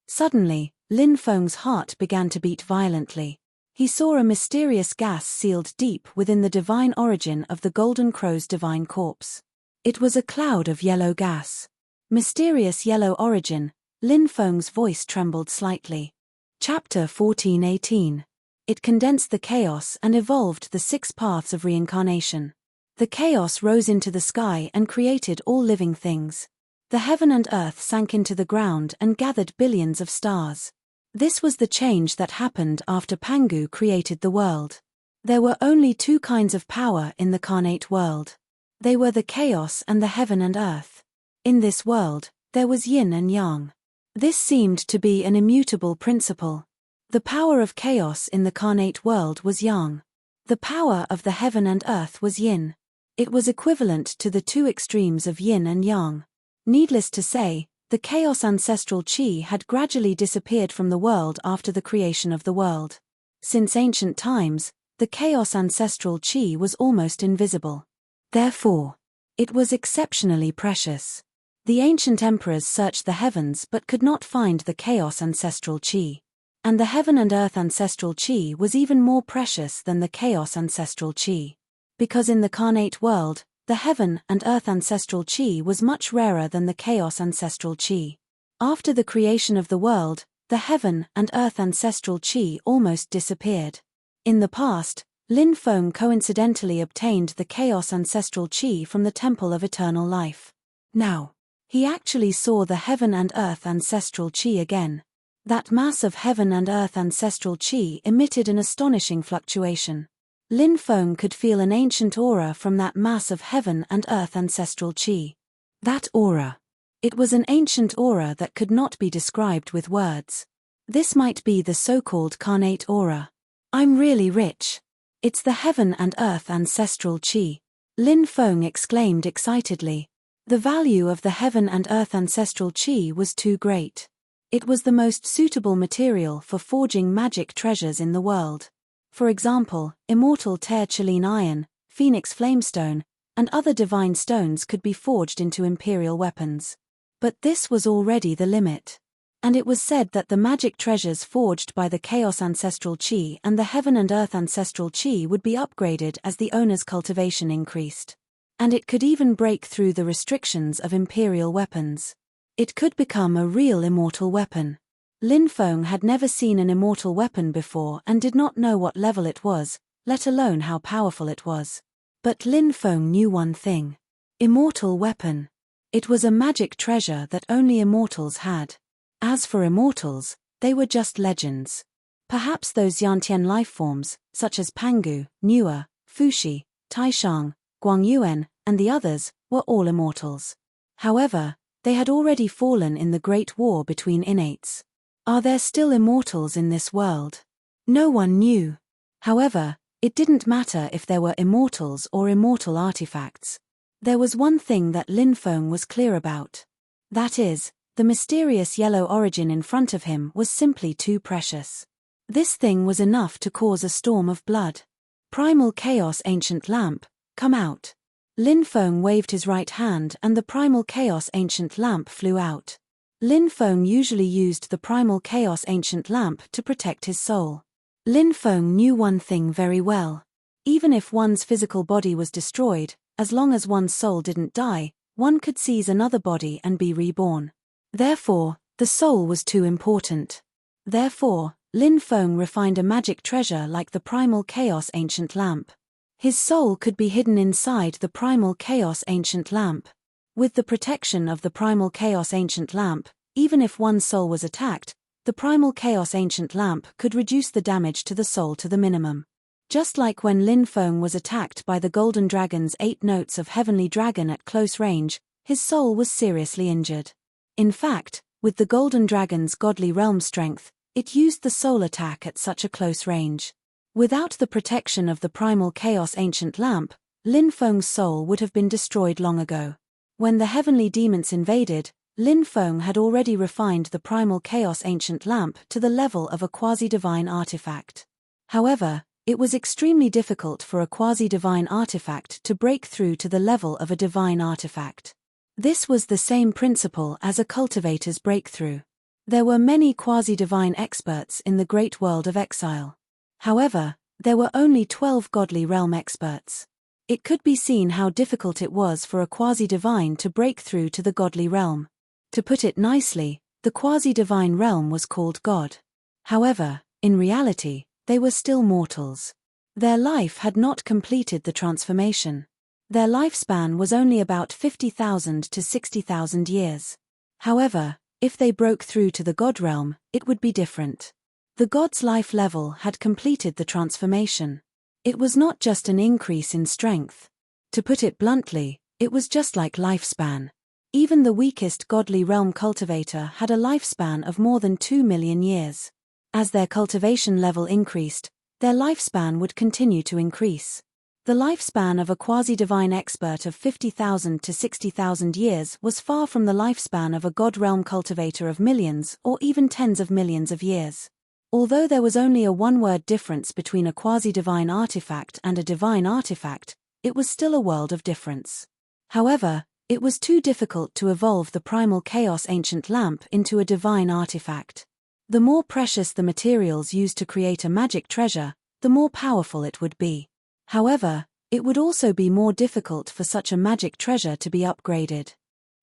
Suddenly, Lin Feng's heart began to beat violently. He saw a mysterious gas sealed deep within the divine origin of the golden crow's divine corpse. It was a cloud of yellow gas. Mysterious yellow origin. Lin Feng's voice trembled slightly. Chapter 14:18. It condensed the chaos and evolved the 6 paths of reincarnation. The chaos rose into the sky and created all living things. The heaven and earth sank into the ground and gathered billions of stars. This was the change that happened after Pangu created the world. There were only 2 kinds of power in the carnate world. They were the chaos and the heaven and earth. In this world, there was yin and yang. This seemed to be an immutable principle. The power of chaos in the carnate world was yang. The power of the heaven and earth was yin. It was equivalent to the 2 extremes of yin and yang. Needless to say, the chaos ancestral chi had gradually disappeared from the world after the creation of the world. Since ancient times, the chaos ancestral chi was almost invisible. Therefore, it was exceptionally precious. The ancient emperors searched the heavens but could not find the chaos ancestral chi. And the heaven and earth ancestral chi was even more precious than the chaos ancestral chi. Because in the carnate world, the heaven and earth ancestral chi was much rarer than the chaos ancestral chi. After the creation of the world, the heaven and earth ancestral chi almost disappeared. In the past, Lin Feng coincidentally obtained the Chaos Ancestral Qi from the Temple of Eternal Life. Now, he actually saw the Heaven and Earth Ancestral Qi again. That mass of Heaven and Earth Ancestral Qi emitted an astonishing fluctuation. Lin Feng could feel an ancient aura from that mass of Heaven and Earth Ancestral Qi. That aura. It was an ancient aura that could not be described with words. This might be the so-called carnate aura. I'm really rich. It's the Heaven and Earth Ancestral Qi. Lin Feng exclaimed excitedly. The value of the Heaven and Earth Ancestral Qi was too great. It was the most suitable material for forging magic treasures in the world. For example, immortal tertiline iron, phoenix flamestone, and other divine stones could be forged into imperial weapons. But this was already the limit. And it was said that the magic treasures forged by the Chaos Ancestral Qi and the Heaven and Earth Ancestral Qi would be upgraded as the owner's cultivation increased. And it could even break through the restrictions of imperial weapons. It could become a real immortal weapon. Lin Feng had never seen an immortal weapon before and did not know what level it was, let alone how powerful it was. But Lin Feng knew one thing. Immortal weapon. It was a magic treasure that only immortals had. As for immortals, they were just legends. Perhaps those Yantian lifeforms, such as Pangu, Nua, Fuxi, Taishang, Guangyuan, and the others, were all immortals. However, they had already fallen in the Great War between innates. Are there still immortals in this world? No one knew. However, it didn't matter if there were immortals or immortal artifacts. There was one thing that Lin Feng was clear about. That is, the mysterious yellow origin in front of him was simply too precious. This thing was enough to cause a storm of blood. Primal Chaos Ancient Lamp, come out. Lin Feng waved his right hand and the Primal Chaos Ancient Lamp flew out. Lin Feng usually used the Primal Chaos Ancient Lamp to protect his soul. Lin Feng knew one thing very well. Even if one's physical body was destroyed, as long as one's soul didn't die, one could seize another body and be reborn. Therefore, the soul was too important. Therefore, Lin Feng refined a magic treasure like the Primal Chaos Ancient Lamp. His soul could be hidden inside the Primal Chaos Ancient Lamp. With the protection of the Primal Chaos Ancient Lamp, even if one's soul was attacked, the Primal Chaos Ancient Lamp could reduce the damage to the soul to the minimum. Just like when Lin Feng was attacked by the Golden Dragon's 8 notes of Heavenly Dragon at close range, his soul was seriously injured. In fact, with the Golden Dragon's godly realm strength, it used the soul attack at such a close range. Without the protection of the Primal Chaos Ancient Lamp, Lin Feng's soul would have been destroyed long ago. When the heavenly demons invaded, Lin Feng had already refined the Primal Chaos Ancient Lamp to the level of a quasi-divine artifact. However, it was extremely difficult for a quasi-divine artifact to break through to the level of a divine artifact. This was the same principle as a cultivator's breakthrough. There were many quasi-divine experts in the great world of exile. However, there were only 12 godly realm experts. It could be seen how difficult it was for a quasi-divine to break through to the godly realm. To put it nicely, the quasi-divine realm was called God. However, in reality, they were still mortals. Their life had not completed the transformation. Their lifespan was only about 50,000 to 60,000 years. However, if they broke through to the God realm, it would be different. The God's life level had completed the transformation. It was not just an increase in strength. To put it bluntly, it was just like lifespan. Even the weakest godly realm cultivator had a lifespan of more than 2 million years. As their cultivation level increased, their lifespan would continue to increase. The lifespan of a quasi-divine expert of 50,000 to 60,000 years was far from the lifespan of a god realm cultivator of millions or even tens of millions of years. Although there was only a one-word difference between a quasi-divine artifact and a divine artifact, it was still a world of difference. However, it was too difficult to evolve the Primal Chaos Ancient Lamp into a divine artifact. The more precious the materials used to create a magic treasure, the more powerful it would be. However, it would also be more difficult for such a magic treasure to be upgraded.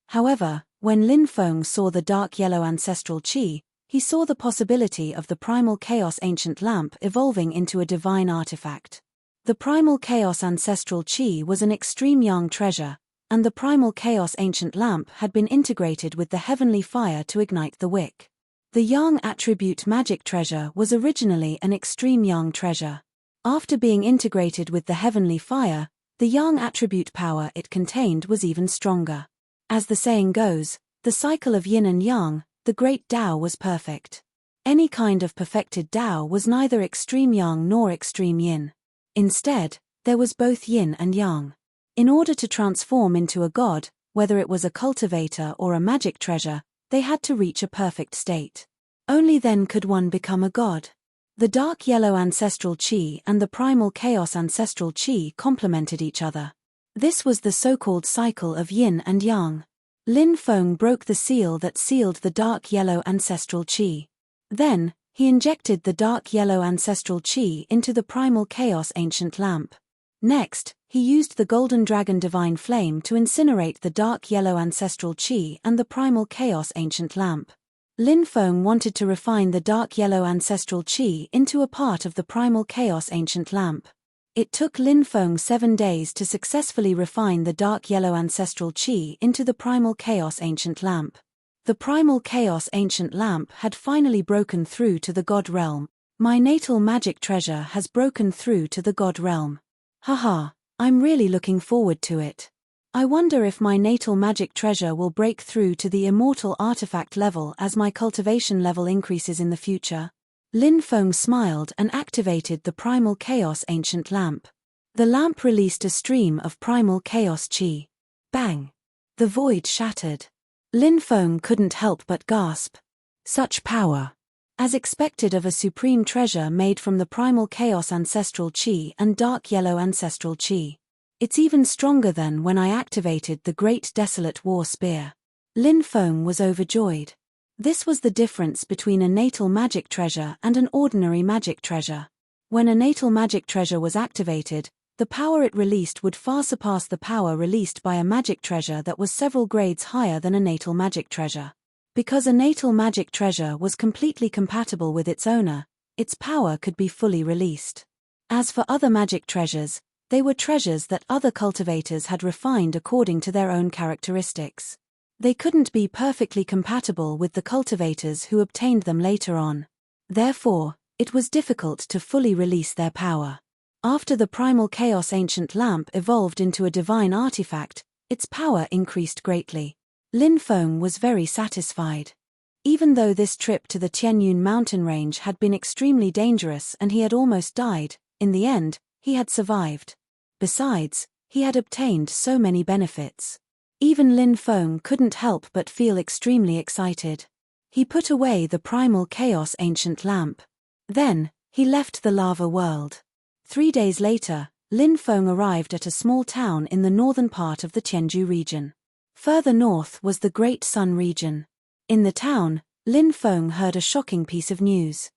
However, when Lin Feng saw the dark yellow ancestral qi, he saw the possibility of the Primal Chaos Ancient Lamp evolving into a divine artifact. The primal chaos ancestral chi was an extreme yang treasure, and the primal chaos ancient lamp had been integrated with the heavenly fire to ignite the wick. The yang attribute magic treasure was originally an extreme yang treasure. After being integrated with the heavenly fire, the yang attribute power it contained was even stronger. As the saying goes, the cycle of yin and yang, the great Tao was perfect. Any kind of perfected Tao was neither extreme yang nor extreme yin. Instead, there was both yin and yang. In order to transform into a god, whether it was a cultivator or a magic treasure, they had to reach a perfect state. Only then could one become a god. The dark yellow ancestral chi and the primal chaos ancestral chi complemented each other. This was the so-called cycle of yin and yang. Lin Feng broke the seal that sealed the dark yellow ancestral chi. Then, he injected the dark yellow ancestral chi into the primal chaos ancient lamp. Next, he used the golden dragon divine flame to incinerate the dark yellow ancestral chi and the primal chaos ancient lamp. Lin Feng wanted to refine the dark yellow ancestral chi into a part of the primal chaos ancient lamp. It took Lin Feng 7 days to successfully refine the dark yellow ancestral chi into the primal chaos ancient lamp. The primal chaos ancient lamp had finally broken through to the god realm. My natal magic treasure has broken through to the god realm. Haha, I'm really looking forward to it. I wonder if my natal magic treasure will break through to the immortal artifact level as my cultivation level increases in the future. Lin Feng smiled and activated the primal chaos ancient lamp. The lamp released a stream of primal chaos chi. Bang! The void shattered. Lin Feng couldn't help but gasp. Such power! As expected of a supreme treasure made from the primal chaos ancestral chi and dark yellow ancestral chi. It's even stronger than when I activated the Great Desolate War Spear. Lin Feng was overjoyed. This was the difference between a natal magic treasure and an ordinary magic treasure. When a natal magic treasure was activated, the power it released would far surpass the power released by a magic treasure that was several grades higher than a natal magic treasure. Because a natal magic treasure was completely compatible with its owner, its power could be fully released. As for other magic treasures, they were treasures that other cultivators had refined according to their own characteristics. They couldn't be perfectly compatible with the cultivators who obtained them later on. Therefore, it was difficult to fully release their power. After the primal chaos ancient lamp evolved into a divine artifact, its power increased greatly. Lin Feng was very satisfied. Even though this trip to the Tianyun mountain range had been extremely dangerous and he had almost died, in the end, he had survived. Besides, he had obtained so many benefits. Even Lin Feng couldn't help but feel extremely excited. He put away the primal chaos ancient lamp. Then, he left the lava world. 3 days later, Lin Feng arrived at a small town in the northern part of the Tianju region. Further north was the Great Sun region. In the town, Lin Feng heard a shocking piece of news.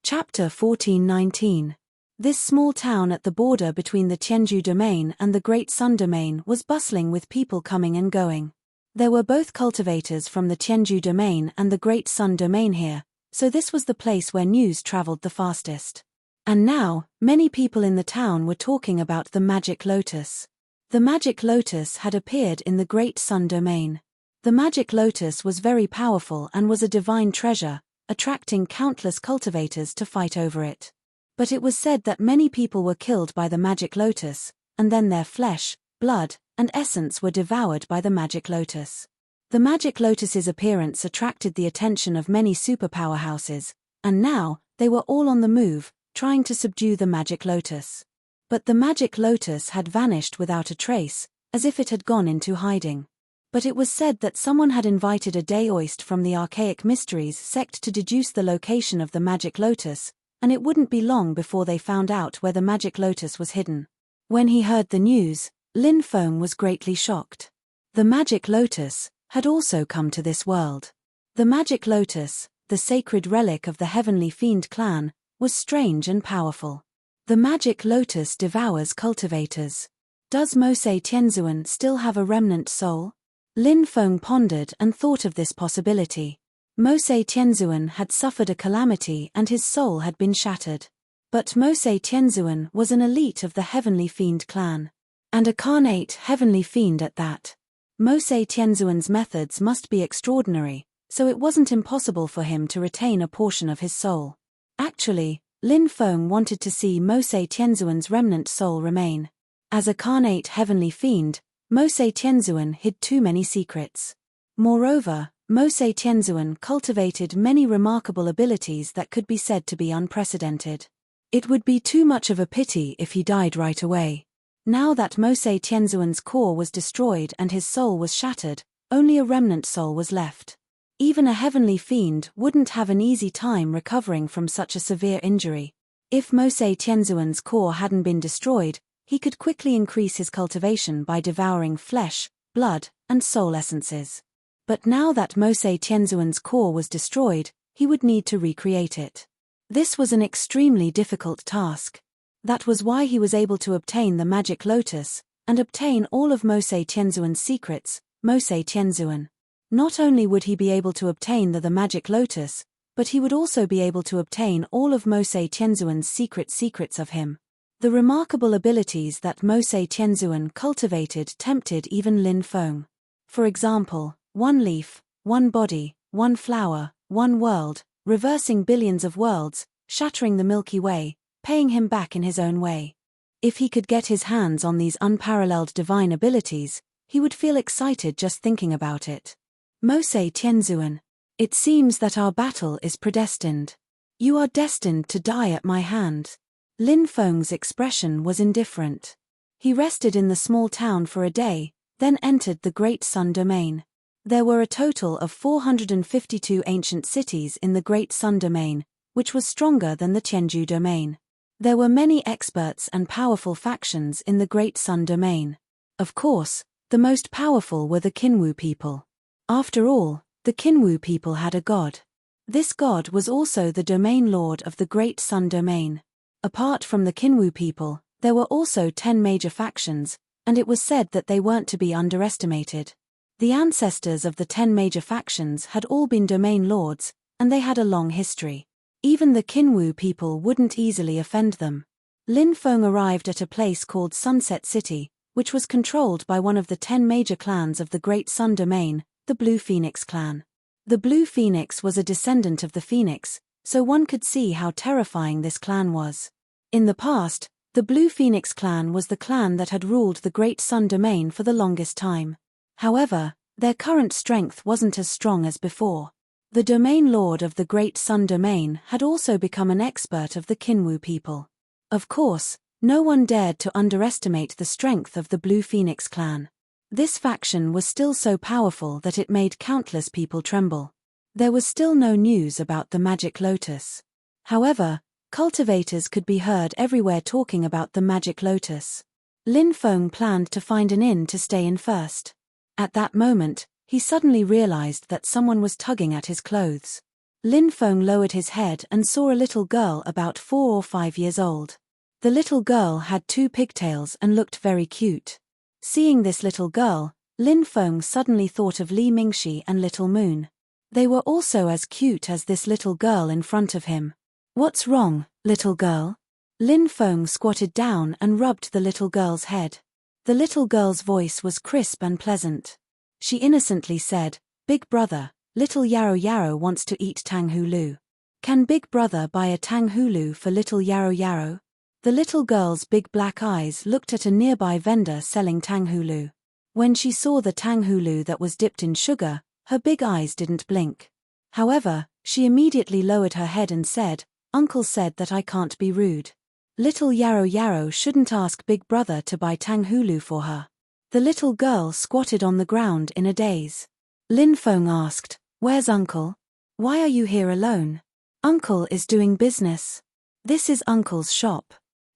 Chapter 1419. This small town at the border between the Tianju domain and the Great Sun domain was bustling with people coming and going. There were both cultivators from the Tianju domain and the Great Sun domain here, so this was the place where news traveled the fastest. And now, many people in the town were talking about the magic lotus. The magic lotus had appeared in the Great Sun domain. The magic lotus was very powerful and was a divine treasure, attracting countless cultivators to fight over it. But it was said that many people were killed by the magic lotus, and then their flesh, blood, and essence were devoured by the magic lotus. The magic lotus's appearance attracted the attention of many superpower houses, and now, they were all on the move, trying to subdue the magic lotus. But the magic lotus had vanished without a trace, as if it had gone into hiding. But it was said that someone had invited a daoist from the Archaic Mysteries sect to deduce the location of the magic lotus, and it wouldn't be long before they found out where the magic lotus was hidden. When he heard the news, Lin Feng was greatly shocked. The magic lotus had also come to this world. The magic lotus, the sacred relic of the heavenly fiend clan, was strange and powerful. The magic lotus devours cultivators. Does Mosei Tianzuan still have a remnant soul? Lin Feng pondered and thought of this possibility. Mosei Tianzuan had suffered a calamity and his soul had been shattered. But Mose Tianzuan was an elite of the Heavenly Fiend clan. And a carnate Heavenly Fiend at that. Mose Tianzuan's methods must be extraordinary, so it wasn't impossible for him to retain a portion of his soul. Actually, Lin Feng wanted to see Mose Tianzuan's remnant soul remain. As a carnate Heavenly Fiend, Mose Tianzuan hid too many secrets. Moreover, Mose Tianzuan cultivated many remarkable abilities that could be said to be unprecedented. It would be too much of a pity if he died right away. Now that Mose Tianzuan's core was destroyed and his soul was shattered, only a remnant soul was left. Even a Heavenly Fiend wouldn't have an easy time recovering from such a severe injury. If Mose Tianzuan's core hadn't been destroyed, he could quickly increase his cultivation by devouring flesh, blood, and soul essences. But now that Mose Tianzuan's core was destroyed, he would need to recreate it. This was an extremely difficult task. That was why he was able to obtain the magic lotus, and obtain all of Mose Tianzuan's secrets. Mose Tianzuan. Not only would he be able to obtain the magic lotus, but he would also be able to obtain all of Mose Tianzuan's secrets of him. The remarkable abilities that Mose Tianzuan cultivated tempted even Lin Feng. For example, one leaf, one body, one flower, one world, reversing billions of worlds, shattering the Milky Way, paying him back in his own way. If he could get his hands on these unparalleled divine abilities, he would feel excited just thinking about it. Mose Tianzuan. It seems that our battle is predestined. You are destined to die at my hand. Lin Feng's expression was indifferent. He rested in the small town for a day, then entered the Great Sun Domain. There were a total of 452 ancient cities in the Great Sun Domain, which was stronger than the Tianju Domain. There were many experts and powerful factions in the Great Sun Domain. Of course, the most powerful were the Qinwu people. After all, the Qinwu people had a god. This god was also the domain lord of the Great Sun Domain. Apart from the Qinwu people, there were also 10 major factions, and it was said that they weren't to be underestimated. The ancestors of the 10 major factions had all been domain lords, and they had a long history. Even the Qinwu people wouldn't easily offend them. Lin Feng arrived at a place called Sunset City, which was controlled by one of the 10 major clans of the Great Sun Domain, the Blue Phoenix clan. The Blue Phoenix was a descendant of the Phoenix, so one could see how terrifying this clan was. In the past, the Blue Phoenix clan was the clan that had ruled the Great Sun Domain for the longest time. However, their current strength wasn't as strong as before. The domain lord of the Great Sun Domain had also become an expert of the Qinwu people. Of course, no one dared to underestimate the strength of the Blue Phoenix clan. This faction was still so powerful that it made countless people tremble. There was still no news about the magic lotus. However, cultivators could be heard everywhere talking about the magic lotus. Lin Feng planned to find an inn to stay in first. At that moment, he suddenly realized that someone was tugging at his clothes. Lin Feng lowered his head and saw a little girl about 4 or 5 years old. The little girl had 2 pigtails and looked very cute. Seeing this little girl, Lin Feng suddenly thought of Li Mingxi and Little Moon. They were also as cute as this little girl in front of him. "What's wrong, little girl?" Lin Feng squatted down and rubbed the little girl's head. The little girl's voice was crisp and pleasant. She innocently said, "Big brother, little Yarrow Yarrow wants to eat tang hulu. Can Big brother buy a tang hulu for little Yarrow Yarrow?" The little girl's big black eyes looked at a nearby vendor selling tang hulu. When she saw the tang hulu that was dipped in sugar, her big eyes didn't blink. However, she immediately lowered her head and said, "Uncle said that I can't be rude. Little Yarrow Yarrow shouldn't ask Big brother to buy tang hulu for her." The little girl squatted on the ground in a daze. Lin Feng asked, "Where's Uncle? Why are you here alone?" "Uncle is doing business. This is Uncle's shop."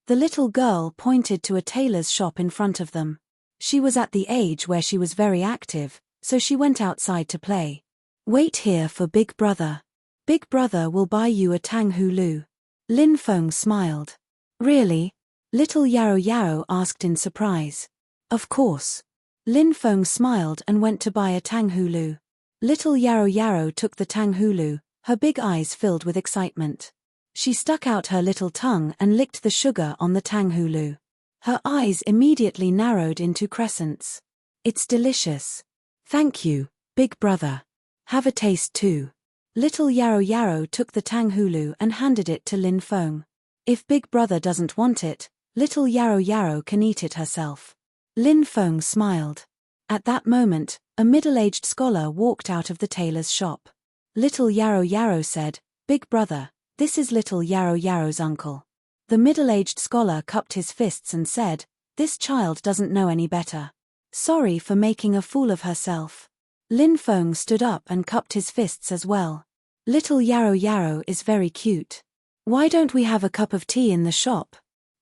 The little girl pointed to a tailor's shop in front of them. She was at the age where she was very active, so she went outside to play. "Wait here for Big brother. Big brother will buy you a tang hulu." Lin Feng smiled. "Really?" Little Yarrow Yarrow asked in surprise. "Of course." Lin Feng smiled and went to buy a tang hulu. Little Yarrow Yarrow took the tang hulu, her big eyes filled with excitement. She stuck out her little tongue and licked the sugar on the tanghulu. Her eyes immediately narrowed into crescents. It's delicious. Thank you, big brother. Have a taste too. Little Yarrow Yarrow took the tanghulu and handed it to Lin Feng. If big brother doesn't want it, little Yarrow Yarrow can eat it herself. Lin Feng smiled. At that moment, a middle-aged scholar walked out of the tailor's shop. Little Yarrow Yarrow said, "Big brother, this is little Yarrow Yarrow's uncle." The middle-aged scholar cupped his fists and said, "This child doesn't know any better. Sorry for making a fool of herself." Lin Feng stood up and cupped his fists as well. "Little Yarrow Yarrow is very cute. Why don't we have a cup of tea in the shop?"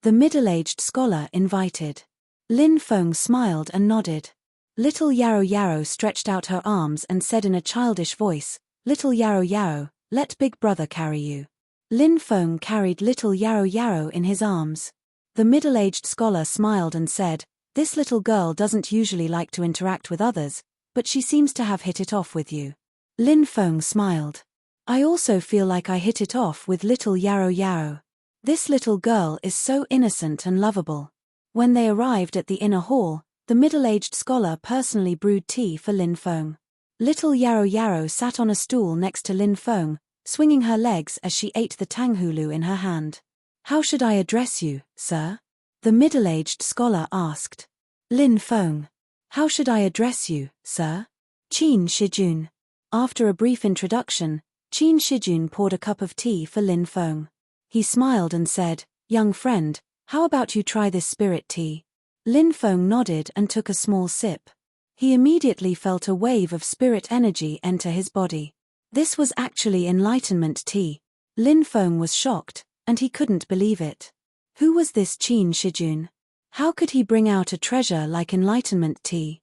The middle-aged scholar invited. Lin Feng smiled and nodded. Little Yarrow Yarrow stretched out her arms and said in a childish voice, "Little Yarrow Yarrow, let big brother carry you." Lin Feng carried little Yarrow Yarrow in his arms. The middle-aged scholar smiled and said, "This little girl doesn't usually like to interact with others, but she seems to have hit it off with you." Lin Feng smiled. "I also feel like I hit it off with little Yarrow Yarrow. This little girl is so innocent and lovable." When they arrived at the inner hall, the middle-aged scholar personally brewed tea for Lin Feng. Little Yarrow Yarrow sat on a stool next to Lin Feng, swinging her legs as she ate the tanghulu in her hand. "How should I address you, sir?" the middle-aged scholar asked. Lin Feng. "How should I address you, sir?" Qin Shijun. After a brief introduction, Qin Shijun poured a cup of tea for Lin Feng. He smiled and said, "Young friend, how about you try this spirit tea?" Lin Feng nodded and took a small sip. He immediately felt a wave of spirit energy enter his body. This was actually enlightenment tea. Lin Feng was shocked, and he couldn't believe it. Who was this Qin Shijun? How could he bring out a treasure like enlightenment tea?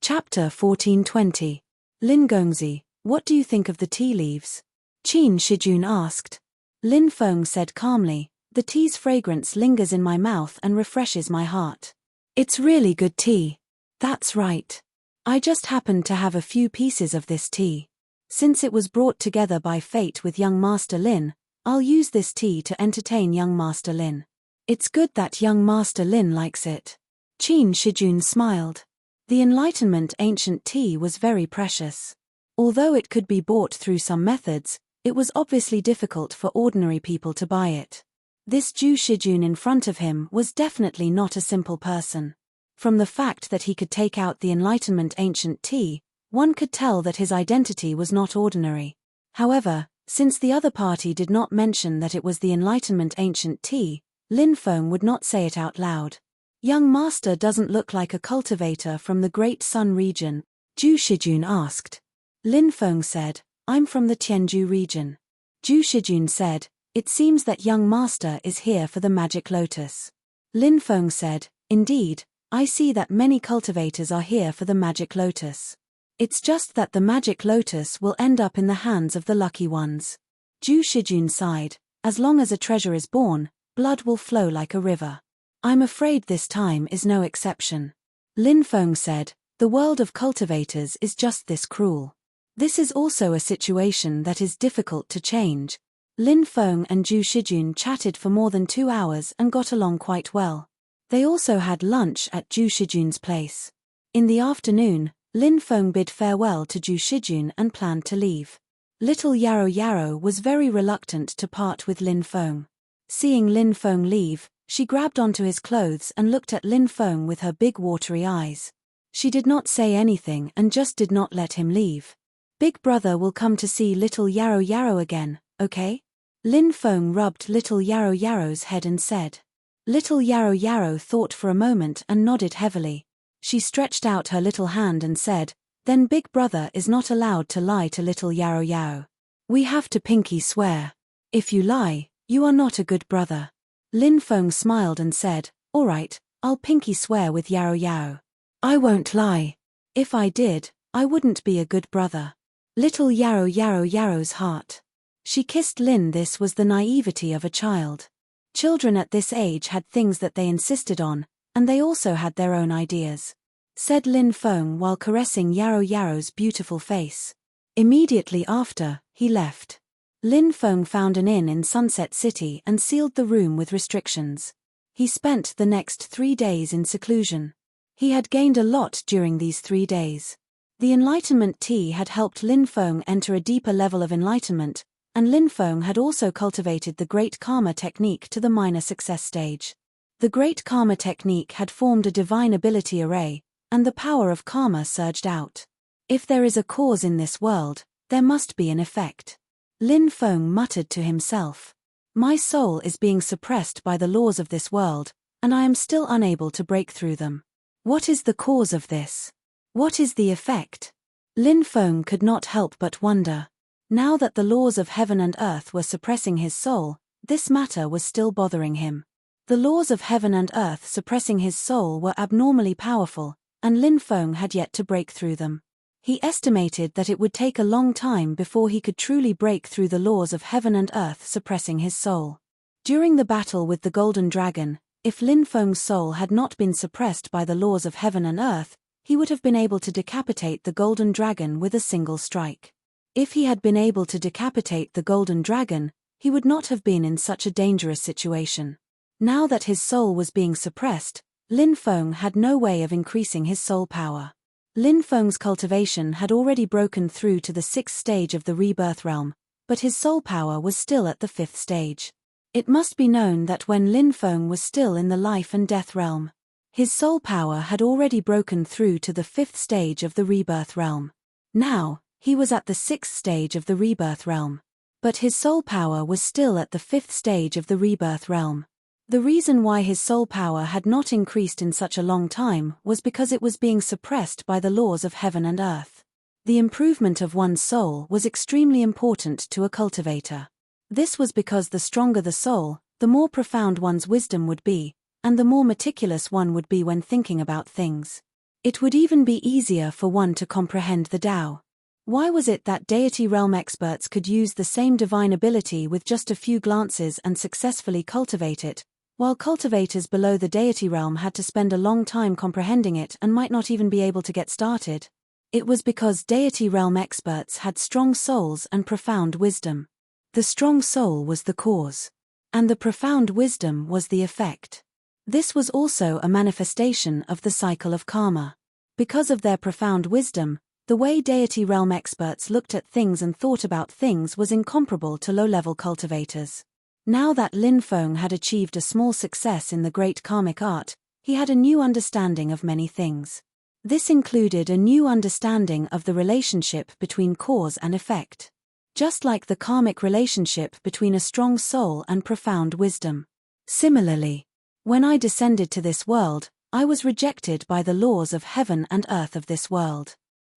Chapter 1420. Lin Gongzi, what do you think of the tea leaves? Qin Shijun asked. Lin Feng said calmly, "The tea's fragrance lingers in my mouth and refreshes my heart. It's really good tea." "That's right. I just happened to have a few pieces of this tea. Since it was brought together by fate with young Master Lin, I'll use this tea to entertain young Master Lin. It's good that young Master Lin likes it." Qin Shijun smiled. The Enlightenment ancient tea was very precious. Although it could be bought through some methods, it was obviously difficult for ordinary people to buy it. This Zhu Shijun in front of him was definitely not a simple person. From the fact that he could take out the Enlightenment ancient tea, one could tell that his identity was not ordinary. However, since the other party did not mention that it was the Enlightenment ancient tea, Lin Feng would not say it out loud. "Young master doesn't look like a cultivator from the Great Sun region," Zhu Shijun asked. Lin Feng said, "I'm from the Tianju region." Zhu Shijun said, "It seems that young master is here for the magic lotus." Lin Feng said, "Indeed, I see that many cultivators are here for the magic lotus. It's just that the magic lotus will end up in the hands of the lucky ones." Zhu Shijun sighed, "As long as a treasure is born, blood will flow like a river. I'm afraid this time is no exception." Lin Feng said, "The world of cultivators is just this cruel. This is also a situation that is difficult to change." Lin Feng and Zhu Shijun chatted for more than 2 hours and got along quite well. They also had lunch at Zhu Shijun's place. In the afternoon, Lin Feng bid farewell to Zhu Shijun and planned to leave. Little Yarrow Yarrow was very reluctant to part with Lin Feng. Seeing Lin Feng leave, she grabbed onto his clothes and looked at Lin Feng with her big watery eyes. She did not say anything and just did not let him leave. "Big brother will come to see little Yarrow Yarrow again, okay?" Lin Feng rubbed little Yarrow Yarrow's head and said. Little Yarrow Yarrow thought for a moment and nodded heavily. She stretched out her little hand and said, "Then big brother is not allowed to lie to little Yarrow Yarrow. We have to pinky swear. If you lie, you are not a good brother." Lin Feng smiled and said, "All right, I'll pinky swear with Yarrow Yarrow. I won't lie. If I did, I wouldn't be a good brother." Little Yarrow Yarrow's heart. She kissed Lin. This was the naivety of a child. Children at this age had things that they insisted on, and they also had their own ideas. Said Lin Feng while caressing Yarrow Yarrow's beautiful face. Immediately after, he left. Lin Feng found an inn in Sunset City and sealed the room with restrictions. He spent the next 3 days in seclusion. He had gained a lot during these 3 days. The enlightenment tea had helped Lin Feng enter a deeper level of enlightenment, and Lin Feng had also cultivated the Great Karma technique to the minor success stage. The Great Karma technique had formed a divine ability array, and the power of karma surged out. If there is a cause in this world, there must be an effect. Lin Feng muttered to himself. My soul is being suppressed by the laws of this world, and I am still unable to break through them. What is the cause of this? What is the effect? Lin Feng could not help but wonder. Now that the laws of heaven and earth were suppressing his soul, this matter was still bothering him. The laws of heaven and earth suppressing his soul were abnormally powerful, and Lin Feng had yet to break through them. He estimated that it would take a long time before he could truly break through the laws of heaven and earth suppressing his soul. During the battle with the Golden Dragon, if Lin Feng's soul had not been suppressed by the laws of heaven and earth, he would have been able to decapitate the Golden Dragon with a single strike. If he had been able to decapitate the Golden Dragon, he would not have been in such a dangerous situation. Now that his soul was being suppressed, Lin Feng had no way of increasing his soul power. Lin Feng's cultivation had already broken through to the 6th stage of the rebirth realm, but his soul power was still at the 5th stage. It must be known that when Lin Feng was still in the life and death realm, his soul power had already broken through to the 5th stage of the rebirth realm. Now, he was at the 6th stage of the rebirth realm. But his soul power was still at the 5th stage of the rebirth realm. The reason why his soul power had not increased in such a long time was because it was being suppressed by the laws of heaven and earth. The improvement of one's soul was extremely important to a cultivator. This was because the stronger the soul, the more profound one's wisdom would be, and the more meticulous one would be when thinking about things. It would even be easier for one to comprehend the Tao. Why was it that deity realm experts could use the same divine ability with just a few glances and successfully cultivate it, while cultivators below the deity realm had to spend a long time comprehending it and might not even be able to get started? It was because deity realm experts had strong souls and profound wisdom. The strong soul was the cause, and the profound wisdom was the effect. This was also a manifestation of the cycle of karma. Because of their profound wisdom, the way deity realm experts looked at things and thought about things was incomparable to low-level cultivators. Now that Lin Feng had achieved a small success in the great karmic art, he had a new understanding of many things. This included a new understanding of the relationship between cause and effect. Just like the karmic relationship between a strong soul and profound wisdom. Similarly, when I descended to this world, I was rejected by the laws of heaven and earth of this world.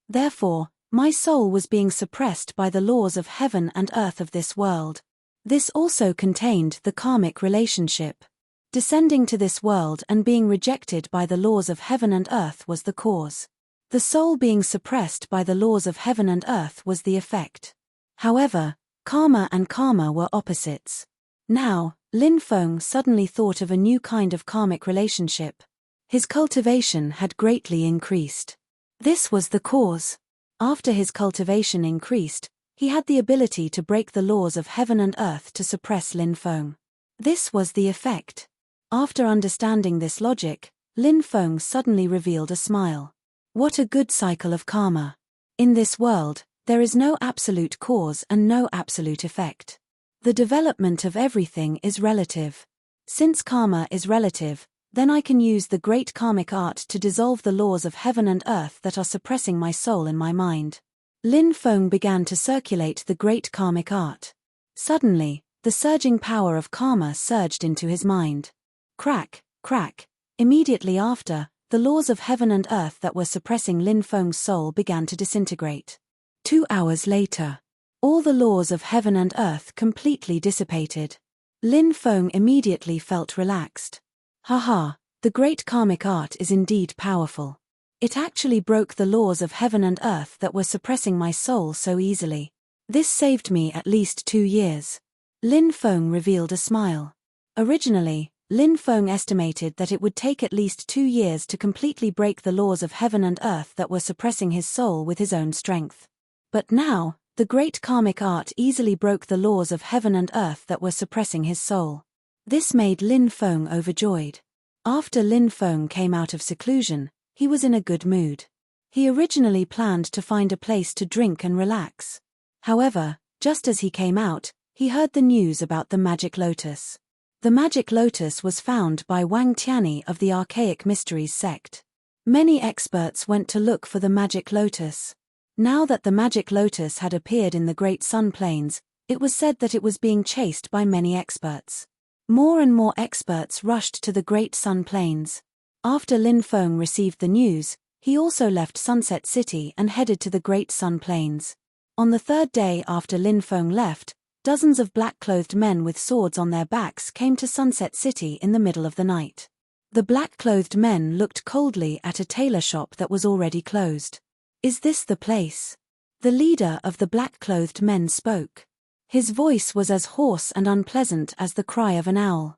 Therefore, my soul was being suppressed by the laws of heaven and earth of this world. This also contained the karmic relationship. Descending to this world and being rejected by the laws of heaven and earth was the cause. The soul being suppressed by the laws of heaven and earth was the effect. However, karma and karma were opposites. Now, Lin Feng suddenly thought of a new kind of karmic relationship. His cultivation had greatly increased. This was the cause. After his cultivation increased, he had the ability to break the laws of heaven and earth to suppress Lin Feng. This was the effect. After understanding this logic, Lin Feng suddenly revealed a smile. What a good cycle of karma. In this world, there is no absolute cause and no absolute effect. The development of everything is relative. Since karma is relative, then I can use the great karmic art to dissolve the laws of heaven and earth that are suppressing my soul and my mind. Lin Feng began to circulate the great karmic art. Suddenly, the surging power of karma surged into his mind. Crack, crack. Immediately after, the laws of heaven and earth that were suppressing Lin Feng's soul began to disintegrate. 2 hours later, all the laws of heaven and earth completely dissipated. Lin Feng immediately felt relaxed. Haha, the great karmic art is indeed powerful. It actually broke the laws of heaven and earth that were suppressing my soul so easily. This saved me at least 2 years. Lin Feng revealed a smile. Originally, Lin Feng estimated that it would take at least 2 years to completely break the laws of heaven and earth that were suppressing his soul with his own strength. But now, The great karmic art easily broke the laws of heaven and earth that were suppressing his soul. This made Lin Feng overjoyed. After Lin Feng came out of seclusion, he was in a good mood. He originally planned to find a place to drink and relax. However, just as he came out, he heard the news about the magic lotus. The magic lotus was found by Wang Tianyi of the Archaic Mysteries sect. Many experts went to look for the magic lotus. Now that the magic lotus had appeared in the Great Sun Plains, it was said that it was being chased by many experts. More and more experts rushed to the Great Sun Plains. After Lin Feng received the news, he also left Sunset City and headed to the Great Sun Plains. On the third day after Lin Feng left, dozens of black-clothed men with swords on their backs came to Sunset City in the middle of the night. The black-clothed men looked coldly at a tailor shop that was already closed. "Is this the place?" The leader of the black-clothed men spoke. His voice was as hoarse and unpleasant as the cry of an owl.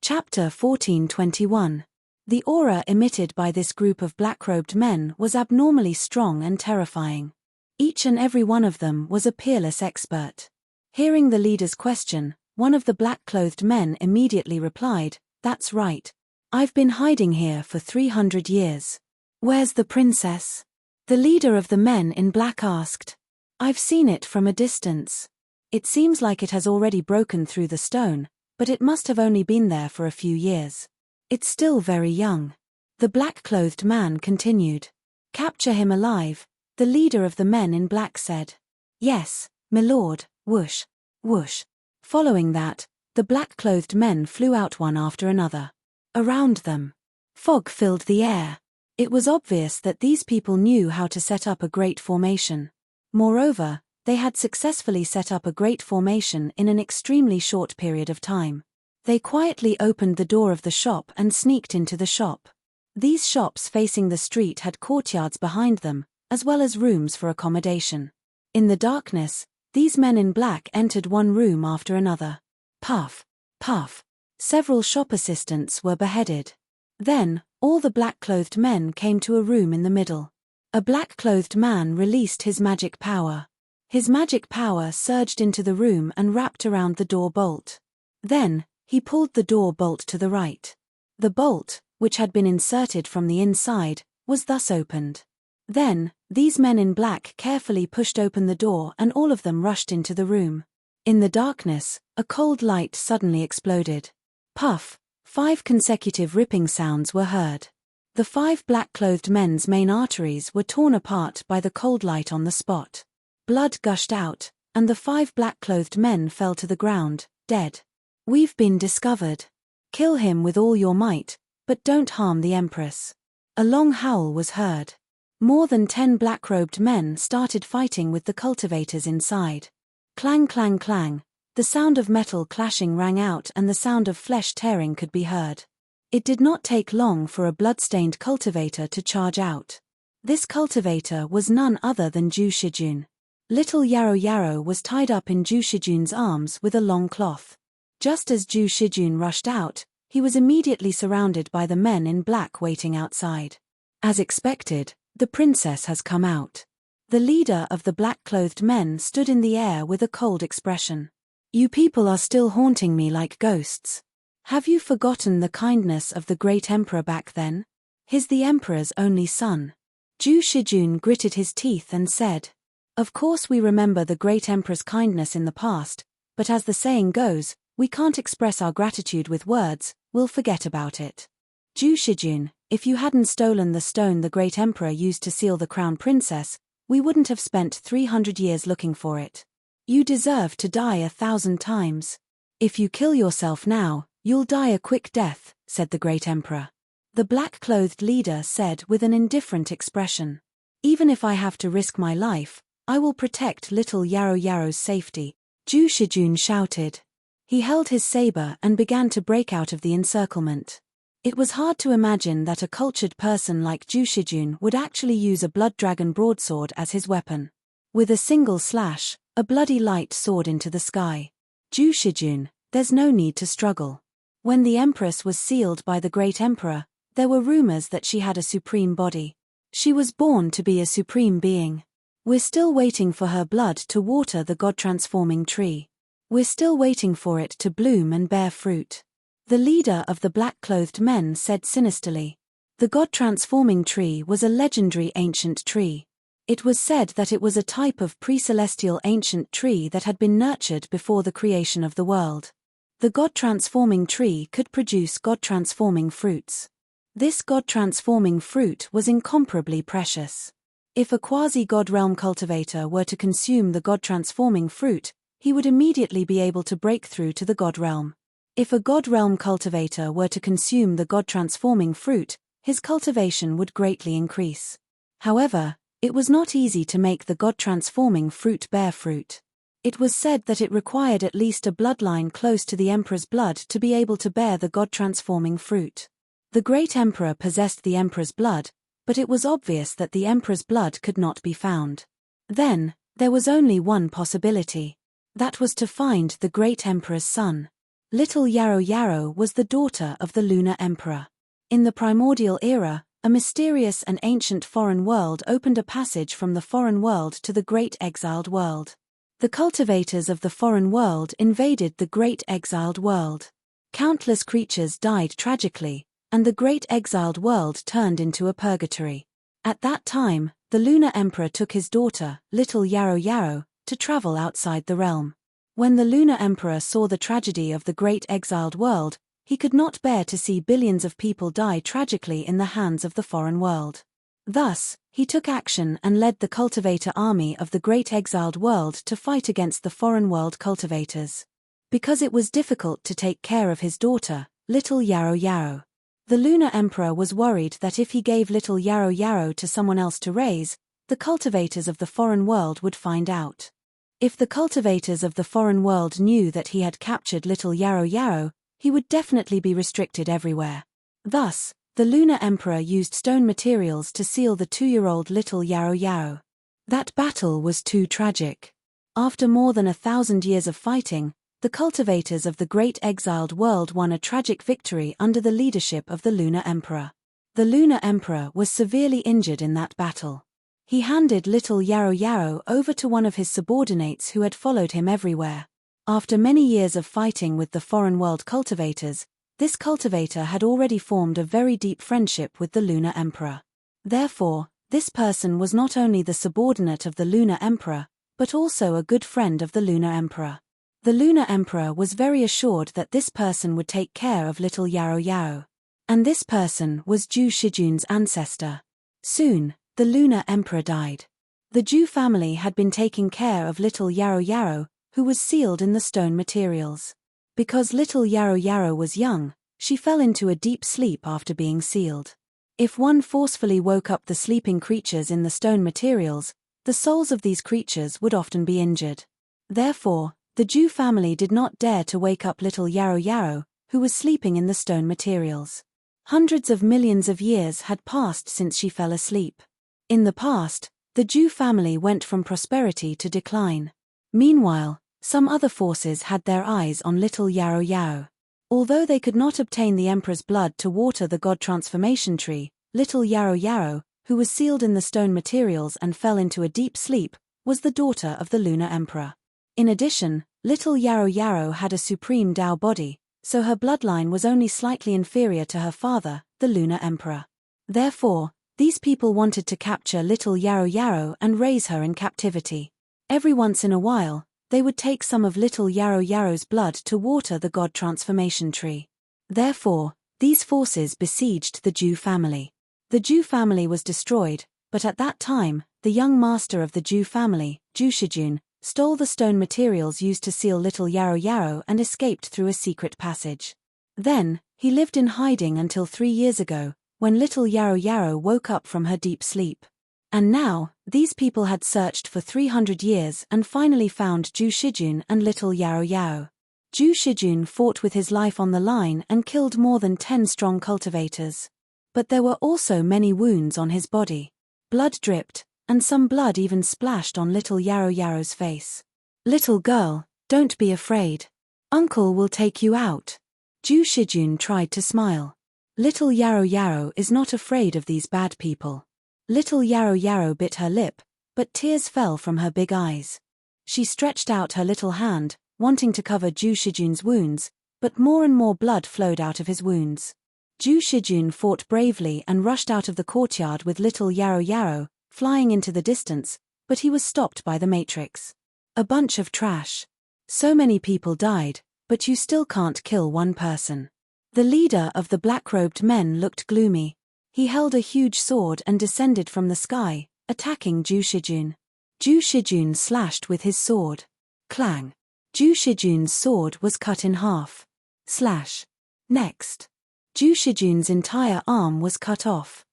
Chapter 14:21. The aura emitted by this group of black-robed men was abnormally strong and terrifying. Each and every one of them was a peerless expert. Hearing the leader's question, one of the black-clothed men immediately replied, "That's right. I've been hiding here for 300 years. Where's the princess?" The leader of the men in black asked. "I've seen it from a distance. It seems like it has already broken through the stone, but it must have only been there for a few years. It's still very young." The black-clothed man continued. "Capture him alive," the leader of the men in black said. "Yes, my lord." Whoosh, whoosh. Following that, the black-clothed men flew out one after another. Around them, fog filled the air. It was obvious that these people knew how to set up a great formation. Moreover, they had successfully set up a great formation in an extremely short period of time. They quietly opened the door of the shop and sneaked into the shop. These shops facing the street had courtyards behind them, as well as rooms for accommodation. In the darkness, these men in black entered one room after another. Puff, puff. Several shop assistants were beheaded. Then, all the black-clothed men came to a room in the middle. A black-clothed man released his magic power. His magic power surged into the room and wrapped around the door bolt. Then, he pulled the door bolt to the right. The bolt, which had been inserted from the inside, was thus opened. Then, these men in black carefully pushed open the door and all of them rushed into the room. In the darkness, a cold light suddenly exploded. Puff, 5 consecutive ripping sounds were heard. The 5 black-clothed men's main arteries were torn apart by the cold light on the spot. Blood gushed out, and the 5 black-clothed men fell to the ground, dead. "We've been discovered. Kill him with all your might, but don't harm the Empress." A long howl was heard. More than 10 black-robed men started fighting with the cultivators inside. Clang, clang, clang. The sound of metal clashing rang out and the sound of flesh tearing could be heard. It did not take long for a blood-stained cultivator to charge out. This cultivator was none other than Zhu Shijun. Little Yarrow Yarrow was tied up in Zhu Shijun's arms with a long cloth. Just as Zhu Shijun rushed out, he was immediately surrounded by the men in black waiting outside. As expected, the princess has come out. The leader of the black-clothed men stood in the air with a cold expression. "You people are still haunting me like ghosts. Have you forgotten the kindness of the great emperor back then? He's the emperor's only son." Zhu Shijun gritted his teeth and said, "Of course we remember the great emperor's kindness in the past, but as the saying goes, we can't express our gratitude with words, we'll forget about it. Zhu Shijun, if you hadn't stolen the stone the great emperor used to seal the crown princess, we wouldn't have spent 300 years looking for it. You deserve to die 1,000 times. If you kill yourself now, you'll die a quick death," said the great emperor. The black-clothed leader said with an indifferent expression, "Even if I have to risk my life, I will protect little Yarrow Yarrow's safety," Zhu Shijun shouted. He held his saber and began to break out of the encirclement. It was hard to imagine that a cultured person like Zhu Shijun would actually use a blood dragon broadsword as his weapon. With a single slash, a bloody light soared into the sky. "Zhu Shijun, there's no need to struggle. When the Empress was sealed by the great emperor, there were rumors that she had a supreme body. She was born to be a supreme being. We're still waiting for her blood to water the God-transforming tree. We're still waiting for it to bloom and bear fruit. The leader of the black-clothed men said sinisterly. The God-transforming tree was a legendary ancient tree. It was said that it was a type of pre-celestial ancient tree that had been nurtured before the creation of the world. The God-transforming tree could produce God-transforming fruits. This God-transforming fruit was incomparably precious. If a quasi-God realm cultivator were to consume the God-transforming fruit, he would immediately be able to break through to the God realm. If a God realm cultivator were to consume the God-transforming fruit, his cultivation would greatly increase. However, it was not easy to make the God-transforming fruit bear fruit. It was said that it required at least a bloodline close to the emperor's blood to be able to bear the God-transforming fruit. The great emperor possessed the emperor's blood, but it was obvious that the emperor's blood could not be found. Then, there was only one possibility. That was to find the great emperor's son. Little Yarrow Yarrow was the daughter of the lunar emperor. In the primordial era, a mysterious and ancient foreign world opened a passage from the foreign world to the great exiled world. The cultivators of the foreign world invaded the great exiled world. Countless creatures died tragically, and the great exiled world turned into a purgatory. At that time, the lunar emperor took his daughter, Little Yarrow Yarrow, to travel outside the realm. When the lunar emperor saw the tragedy of the great exiled world, he could not bear to see billions of people die tragically in the hands of the foreign world. Thus, he took action and led the cultivator army of the great exiled world to fight against the foreign world cultivators. Because it was difficult to take care of his daughter, Little Yarrow Yarrow, the lunar emperor was worried that if he gave Little Yarrow Yarrow to someone else to raise, the cultivators of the foreign world would find out. If the cultivators of the foreign world knew that he had captured Little Yarrow Yarrow, he would definitely be restricted everywhere. Thus, the lunar emperor used stone materials to seal the 2-year-old Little Yarrow Yarrow. That battle was too tragic. After more than 1,000 years of fighting, the cultivators of the great exiled world won a tragic victory under the leadership of the lunar emperor. The lunar emperor was severely injured in that battle. He handed Little Yarrow Yarrow over to one of his subordinates who had followed him everywhere. After many years of fighting with the foreign world cultivators, this cultivator had already formed a very deep friendship with the lunar emperor. Therefore, this person was not only the subordinate of the lunar emperor, but also a good friend of the lunar emperor. The lunar emperor was very assured that this person would take care of Little Yarrow Yarrow. And this person was Zhu Shijun's ancestor. Soon, the lunar emperor died. The Zhu family had been taking care of Little Yarrow Yarrow, who was sealed in the stone materials. Because Little Yarrow Yarrow was young, she fell into a deep sleep after being sealed. If one forcefully woke up the sleeping creatures in the stone materials, the souls of these creatures would often be injured. Therefore, the Zhu family did not dare to wake up Little Yarrow Yarrow, who was sleeping in the stone materials. Hundreds of millions of years had passed since she fell asleep. In the past, the Zhu family went from prosperity to decline. Meanwhile, some other forces had their eyes on Little Yarrow Yarrow. Although they could not obtain the emperor's blood to water the god transformation tree, Little Yarrow Yarrow, who was sealed in the stone materials and fell into a deep sleep, was the daughter of the lunar emperor. In addition, Little Yarrow Yarrow had a supreme Tao body, so her bloodline was only slightly inferior to her father, the lunar emperor. Therefore, these people wanted to capture Little Yarrow Yarrow and raise her in captivity. Every once in a while, they would take some of Little Yarrow Yarrow's blood to water the god transformation tree. Therefore, these forces besieged the Zhu family. The Zhu family was destroyed, but at that time, the young master of the Zhu family, Zhu Shijun, stole the stone materials used to seal Little Yarrow Yarrow and escaped through a secret passage. Then, he lived in hiding until 3 years ago, when Little Yarrow Yarrow woke up from her deep sleep. And now, these people had searched for 300 years and finally found Zhu Shijun and Little Yarrow Yarrow. Zhu Shijun fought with his life on the line and killed more than 10 strong cultivators. But there were also many wounds on his body. Blood dripped, and some blood even splashed on Little Yarrow Yarrow's face. "Little girl, don't be afraid. Uncle will take you out." Zhu Shijun tried to smile. Little Yarrow Yarrow is not afraid of these bad people. Little Yarrow Yarrow bit her lip, but tears fell from her big eyes. She stretched out her little hand, wanting to cover Ju Shijun's wounds, but more and more blood flowed out of his wounds. Ju Shijun fought bravely and rushed out of the courtyard with little Yarrow Yarrow, flying into the distance, but he was stopped by the Matrix. A bunch of trash. So many people died, but you still can't kill one person. The leader of the black-robed men looked gloomy. He held a huge sword and descended from the sky, attacking Ju Shijun. Ju Shijun slashed with his sword. Clang. Ju Shijun's sword was cut in half. Slash. Next. Ju Shijun's entire arm was cut off.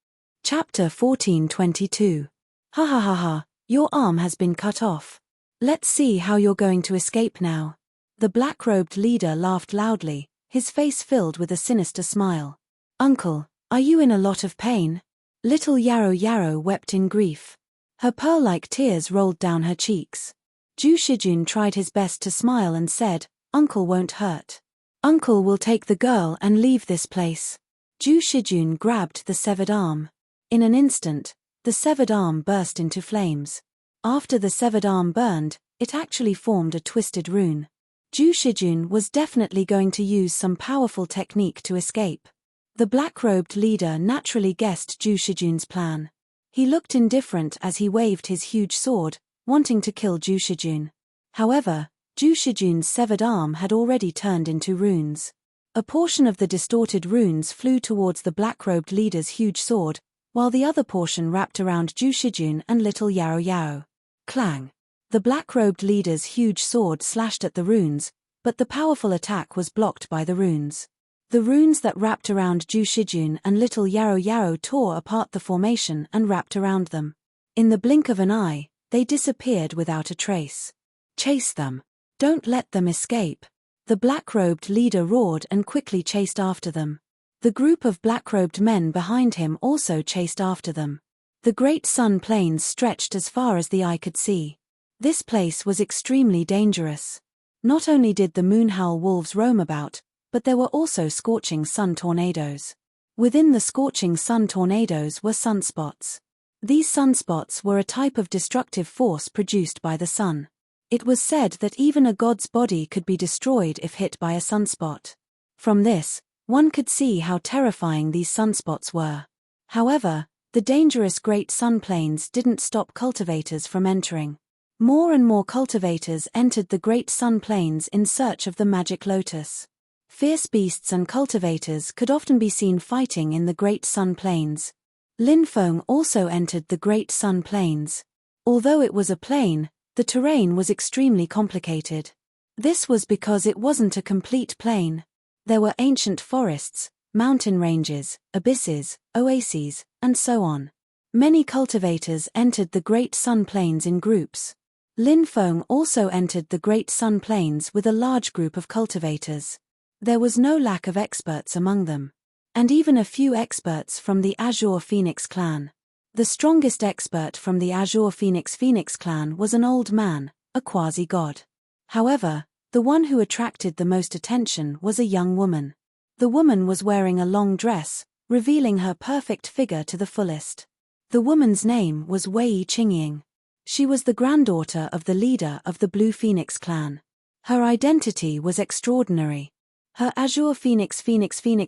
Chapter 14:22. Ha ha ha ha, your arm has been cut off. Let's see how you're going to escape now. The black-robed leader laughed loudly, his face filled with a sinister smile. Uncle, are you in a lot of pain? Little Yarrow Yarrow wept in grief. Her pearl-like tears rolled down her cheeks. Ju Shijun tried his best to smile and said, Uncle won't hurt. Uncle will take the girl and leave this place. Ju Shijun grabbed the severed arm. In an instant, the severed arm burst into flames. After the severed arm burned, it actually formed a twisted rune. Ju Shijun was definitely going to use some powerful technique to escape. The black-robed leader naturally guessed Ju Shijun's plan. He looked indifferent as he waved his huge sword, wanting to kill Ju Shijun. However, Ju Shijun's severed arm had already turned into runes. A portion of the distorted runes flew towards the black-robed leader's huge sword, while the other portion wrapped around Ju Shijun and little Yarrow Yarrow. Clang. The black-robed leader's huge sword slashed at the runes, but the powerful attack was blocked by the runes. The runes that wrapped around Ju Shijun and little Yarrow Yarrow tore apart the formation and wrapped around them. In the blink of an eye, they disappeared without a trace. Chase them. Don't let them escape. The black-robed leader roared and quickly chased after them. The group of black-robed men behind him also chased after them. The great sun plains stretched as far as the eye could see. This place was extremely dangerous. Not only did the moonhowl wolves roam about, but there were also scorching sun tornadoes. Within the scorching sun tornadoes were sunspots. These sunspots were a type of destructive force produced by the sun. It was said that even a god's body could be destroyed if hit by a sunspot. From this, one could see how terrifying these sunspots were. However, the dangerous great sun plains didn't stop cultivators from entering. More and more cultivators entered the great sun plains in search of the magic lotus. Fierce beasts and cultivators could often be seen fighting in the great sun plains. Lin Feng also entered the great sun plains. Although it was a plain, the terrain was extremely complicated. This was because it wasn't a complete plain. There were ancient forests, mountain ranges, abysses, oases, and so on. Many cultivators entered the Great Sun Plains in groups. Lin Feng also entered the Great Sun Plains with a large group of cultivators. There was no lack of experts among them. And even a few experts from the Azure Phoenix clan. The strongest expert from the Azure Phoenix clan was an old man, a quasi-god. However, the one who attracted the most attention was a young woman. The woman was wearing a long dress, revealing her perfect figure to the fullest. The woman's name was Wei Qingying. She was the granddaughter of the leader of the Blue Phoenix clan. Her identity was extraordinary. Her Azure Phoenix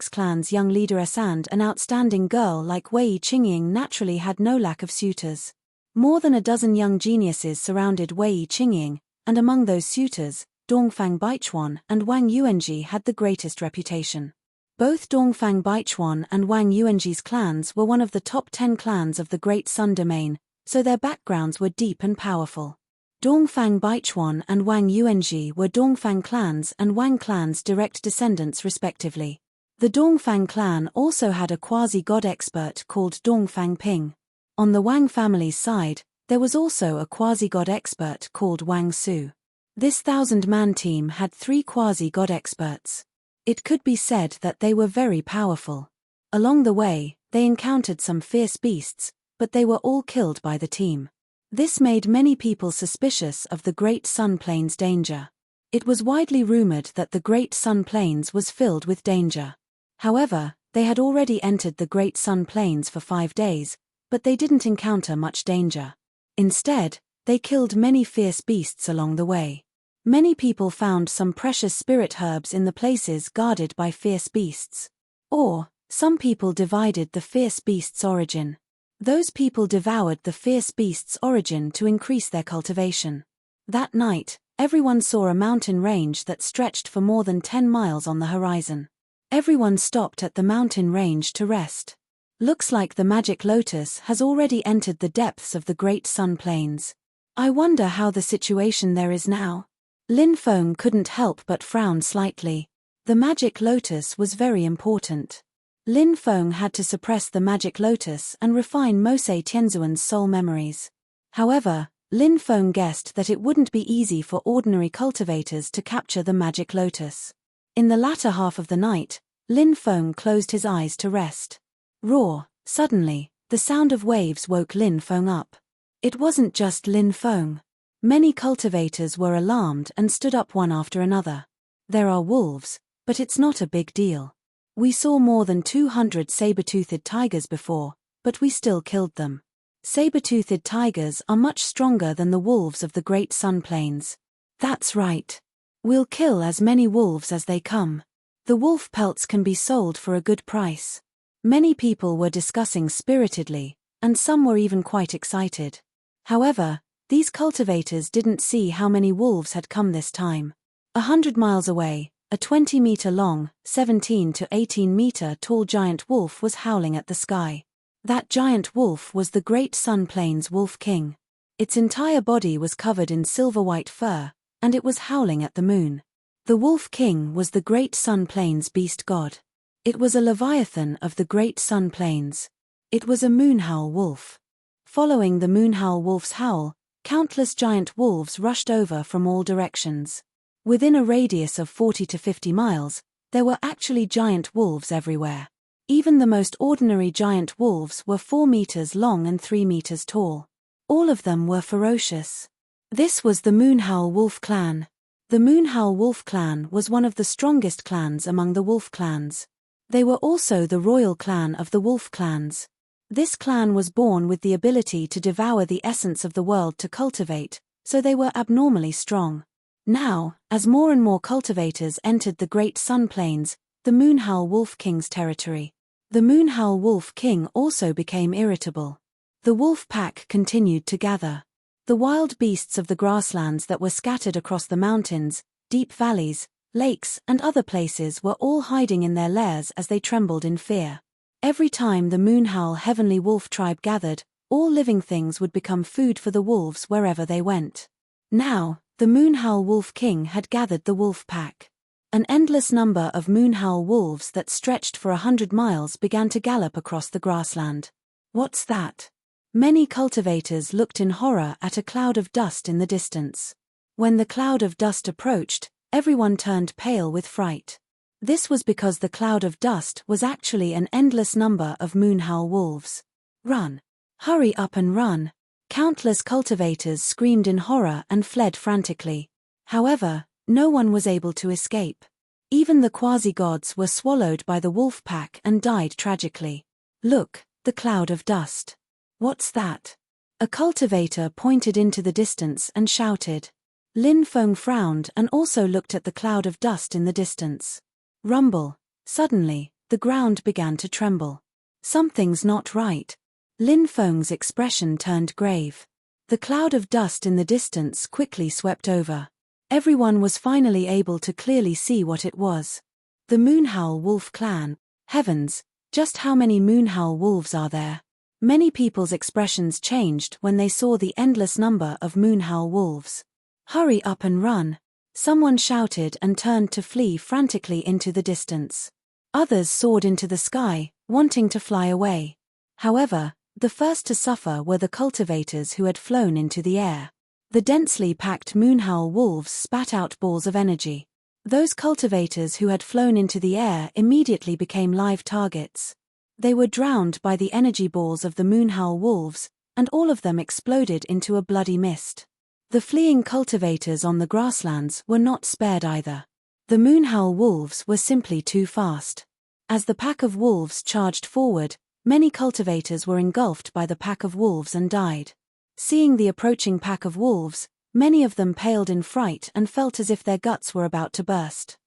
clan's young leaderess and an outstanding girl like Wei Qingying naturally had no lack of suitors. More than a dozen young geniuses surrounded Wei Qingying, and among those suitors, Dongfang Baichuan and Wang Yuanji had the greatest reputation. Both Dongfang Baichuan and Wang Yuanji's clans were one of the top 10 clans of the Great Sun Domain, so their backgrounds were deep and powerful. Dongfang Baichuan and Wang Yuanji were Dongfang clans and Wang clan's direct descendants respectively. The Dongfang clan also had a quasi-god expert called Dongfang Ping. On the Wang family's side, there was also a quasi-god expert called Wang Su. This 1,000-man team had 3 quasi-god experts. It could be said that they were very powerful. Along the way, they encountered some fierce beasts, but they were all killed by the team. This made many people suspicious of the Great Sun Plains danger. It was widely rumored that the Great Sun Plains was filled with danger. However, they had already entered the Great Sun Plains for 5 days, but they didn't encounter much danger. Instead, they killed many fierce beasts along the way. Many people found some precious spirit herbs in the places guarded by fierce beasts. Or, some people divided the fierce beast's origin. Those people devoured the fierce beast's origin to increase their cultivation. That night, everyone saw a mountain range that stretched for more than 10 miles on the horizon. Everyone stopped at the mountain range to rest. Looks like the magic lotus has already entered the depths of the Great Sun Plains. I wonder how the situation there is now. Lin Feng couldn't help but frown slightly. The magic lotus was very important. Lin Feng had to suppress the magic lotus and refine Mose Tianzuan's soul memories. However, Lin Feng guessed that it wouldn't be easy for ordinary cultivators to capture the magic lotus. In the latter half of the night, Lin Feng closed his eyes to rest. Roar! Suddenly, the sound of waves woke Lin Feng up. It wasn't just Lin Feng. Many cultivators were alarmed and stood up one after another. There are wolves, but it's not a big deal. We saw more than 200 saber-toothed tigers before, but we still killed them. Saber-toothed tigers are much stronger than the wolves of the Great Sun Plains. That's right. We'll kill as many wolves as they come. The wolf pelts can be sold for a good price. Many people were discussing spiritedly, and some were even quite excited. However, these cultivators didn't see how many wolves had come this time. 100 miles away, a 20-meter-long, 17 to 18-meter-tall giant wolf was howling at the sky. That giant wolf was the Great Sun Plains Wolf King. Its entire body was covered in silver-white fur, and it was howling at the moon. The Wolf King was the Great Sun Plains beast god. It was a leviathan of the Great Sun Plains. It was a moonhowl wolf. Following the moonhowl wolf's howl, countless giant wolves rushed over from all directions. Within a radius of 40 to 50 miles, there were actually giant wolves everywhere. Even the most ordinary giant wolves were 4 meters long and 3 meters tall. All of them were ferocious. This was the Moonhowl Wolf Clan. The Moonhowl Wolf Clan was one of the strongest clans among the wolf clans. They were also the royal clan of the wolf clans. This clan was born with the ability to devour the essence of the world to cultivate, so they were abnormally strong. Now, as more and more cultivators entered the Great Sun Plains, the Moonhowl Wolf King's territory, the Moonhowl Wolf King also became irritable. The wolf pack continued to gather. The wild beasts of the grasslands that were scattered across the mountains, deep valleys, lakes, and other places were all hiding in their lairs as they trembled in fear. Every time the Moonhowl Heavenly Wolf tribe gathered, all living things would become food for the wolves wherever they went. Now, the Moonhowl Wolf King had gathered the wolf pack. An endless number of Moonhowl wolves that stretched for 100 miles began to gallop across the grassland. What's that? Many cultivators looked in horror at a cloud of dust in the distance. When the cloud of dust approached, everyone turned pale with fright. This was because the cloud of dust was actually an endless number of Moonhowl wolves. Run! Hurry up and run! Countless cultivators screamed in horror and fled frantically. However, no one was able to escape. Even the quasi-gods were swallowed by the wolf pack and died tragically. Look, the cloud of dust. What's that? A cultivator pointed into the distance and shouted. Lin Feng frowned and also looked at the cloud of dust in the distance. Rumble. Suddenly, the ground began to tremble. Something's not right. Lin Feng's expression turned grave. The cloud of dust in the distance quickly swept over. Everyone was finally able to clearly see what it was. The Moonhowl Wolf Clan. Heavens, just how many Moonhowl wolves are there? Many people's expressions changed when they saw the endless number of Moonhowl wolves. Hurry up and run! Someone shouted and turned to flee frantically into the distance. Others soared into the sky, wanting to fly away. However, the first to suffer were the cultivators who had flown into the air. The densely packed Moonhowl wolves spat out balls of energy. Those cultivators who had flown into the air immediately became live targets. They were drowned by the energy balls of the Moonhowl wolves, and all of them exploded into a bloody mist. The fleeing cultivators on the grasslands were not spared either. The Moonhowl wolves were simply too fast. As the pack of wolves charged forward, many cultivators were engulfed by the pack of wolves and died. Seeing the approaching pack of wolves, many of them paled in fright and felt as if their guts were about to burst.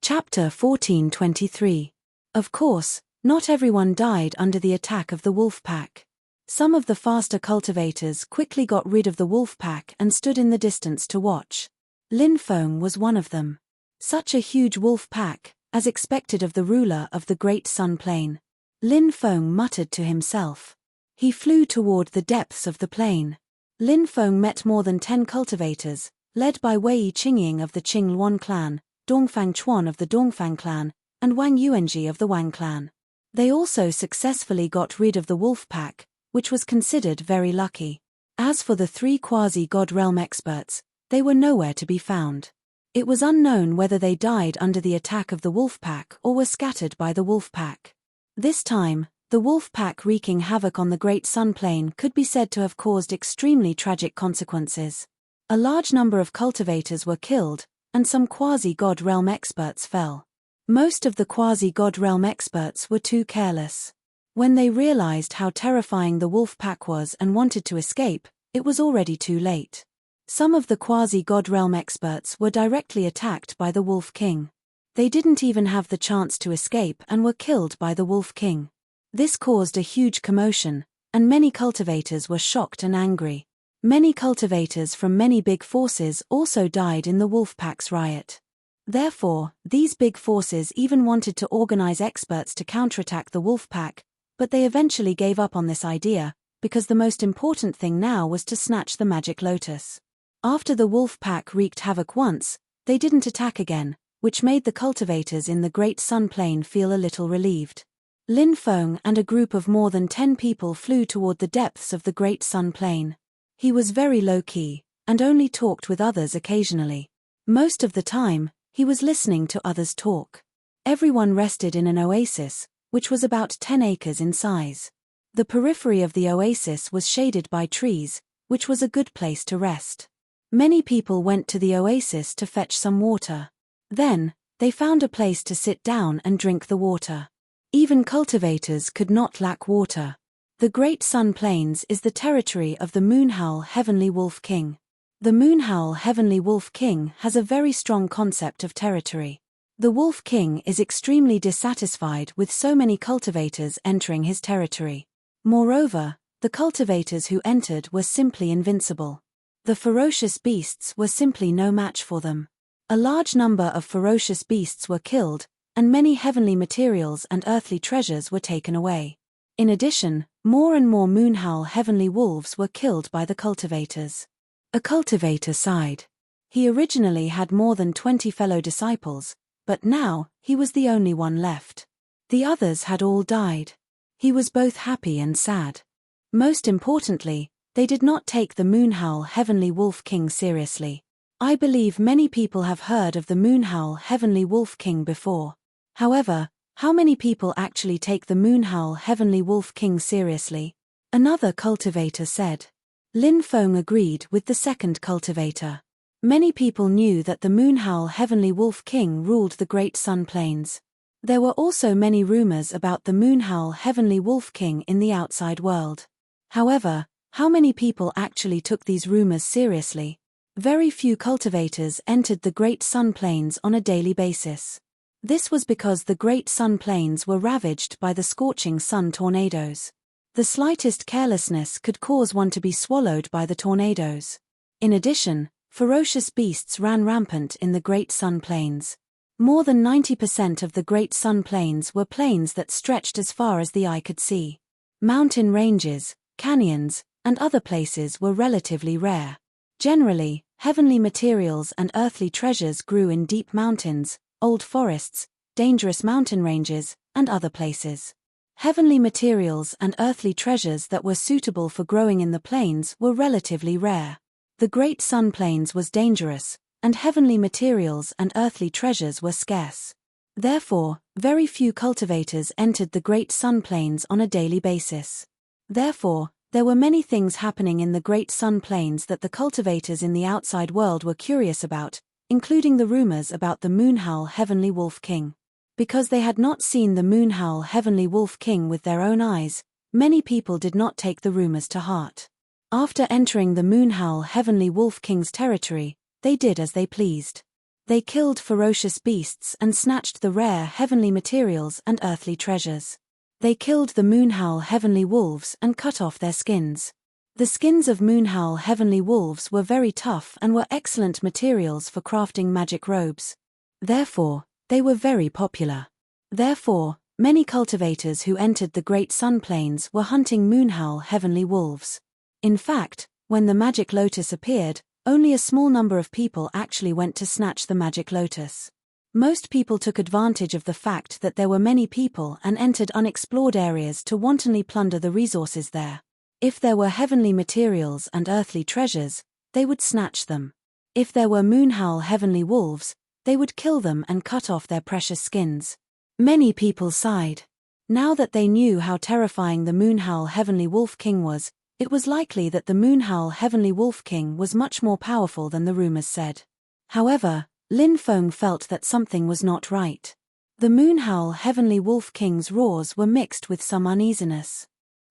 Chapter 14:23. Of course, not everyone died under the attack of the wolf pack. Some of the faster cultivators quickly got rid of the wolf pack and stood in the distance to watch. Lin Feng was one of them. Such a huge wolf pack, as expected of the ruler of the Great Sun Plain. Lin Feng muttered to himself. He flew toward the depths of the plain. Lin Feng met more than 10 cultivators, led by Wei Qingying of the Qing Luan clan, Dongfang Chuan of the Dongfang clan, and Wang Yuanji of the Wang clan. They also successfully got rid of the wolf pack, which was considered very lucky. As for the 3 quasi-god realm experts, they were nowhere to be found. It was unknown whether they died under the attack of the wolf pack or were scattered by the wolf pack. This time, the wolf pack wreaking havoc on the Great Sun Plain could be said to have caused extremely tragic consequences. A large number of cultivators were killed, and some quasi-god realm experts fell. Most of the quasi-god realm experts were too careless. When they realized how terrifying the wolf pack was and wanted to escape, it was already too late. Some of the quasi-god realm experts were directly attacked by the Wolf King. They didn't even have the chance to escape and were killed by the Wolf King. This caused a huge commotion, and many cultivators were shocked and angry. Many cultivators from many big forces also died in the wolf pack's riot. Therefore, these big forces even wanted to organize experts to counterattack the wolf pack, but they eventually gave up on this idea, because the most important thing now was to snatch the magic lotus. After the wolf pack wreaked havoc once, they didn't attack again, which made the cultivators in the Great Sun Plain feel a little relieved. Lin Feng and a group of more than 10 people flew toward the depths of the Great Sun Plain. He was very low-key, and only talked with others occasionally. Most of the time, he was listening to others talk. Everyone rested in an oasis, which was about 10 acres in size. The periphery of the oasis was shaded by trees, which was a good place to rest. Many people went to the oasis to fetch some water. Then, they found a place to sit down and drink the water. Even cultivators could not lack water. The Great Sun Plains is the territory of the Moonhowl Heavenly Wolf King. The Moonhowl Heavenly Wolf King has a very strong concept of territory. The Wolf King is extremely dissatisfied with so many cultivators entering his territory. Moreover, the cultivators who entered were simply invincible. The ferocious beasts were simply no match for them. A large number of ferocious beasts were killed, and many heavenly materials and earthly treasures were taken away. In addition, more and more Moonhowl heavenly wolves were killed by the cultivators. A cultivator sighed. He originally had more than 20 fellow disciples, but now, he was the only one left. The others had all died. He was both happy and sad. Most importantly, they did not take the Moonhowl Heavenly Wolf King seriously. I believe many people have heard of the Moonhowl Heavenly Wolf King before. However, how many people actually take the Moonhowl Heavenly Wolf King seriously? Another cultivator said. Lin Feng agreed with the second cultivator. Many people knew that the Moonhowl Heavenly Wolf King ruled the Great Sun Plains. There were also many rumors about the Moonhowl Heavenly Wolf King in the outside world. However, how many people actually took these rumors seriously? Very few cultivators entered the Great Sun Plains on a daily basis. This was because the Great Sun Plains were ravaged by the scorching sun tornadoes. The slightest carelessness could cause one to be swallowed by the tornadoes. In addition, ferocious beasts ran rampant in the Great Sun Plains. More than 90% of the Great Sun Plains were plains that stretched as far as the eye could see. Mountain ranges, canyons, and other places were relatively rare. Generally, heavenly materials and earthly treasures grew in deep mountains, old forests, dangerous mountain ranges, and other places. Heavenly materials and earthly treasures that were suitable for growing in the plains were relatively rare. The Great Sun Plains was dangerous, and heavenly materials and earthly treasures were scarce. Therefore, very few cultivators entered the Great Sun Plains on a daily basis. Therefore, there were many things happening in the Great Sun Plains that the cultivators in the outside world were curious about, including the rumors about the Moonhowl Heavenly Wolf King. Because they had not seen the Moonhowl Heavenly Wolf King with their own eyes, many people did not take the rumors to heart. After entering the Moonhowl Heavenly Wolf King's territory, they did as they pleased. They killed ferocious beasts and snatched the rare heavenly materials and earthly treasures. They killed the Moonhowl Heavenly Wolves and cut off their skins. The skins of Moonhowl Heavenly Wolves were very tough and were excellent materials for crafting magic robes. Therefore, they were very popular. Therefore, many cultivators who entered the Great Sun Plains were hunting Moonhowl Heavenly Wolves. In fact, when the magic lotus appeared, only a small number of people actually went to snatch the magic lotus. Most people took advantage of the fact that there were many people and entered unexplored areas to wantonly plunder the resources there. If there were heavenly materials and earthly treasures, they would snatch them. If there were Moonhowl Heavenly Wolves, they would kill them and cut off their precious skins. Many people sighed. Now that they knew how terrifying the Moonhowl Heavenly Wolf King was, it was likely that the Moonhowl Heavenly Wolf King was much more powerful than the rumors said. However, Lin Feng felt that something was not right. The Moonhowl Heavenly Wolf King's roars were mixed with some uneasiness.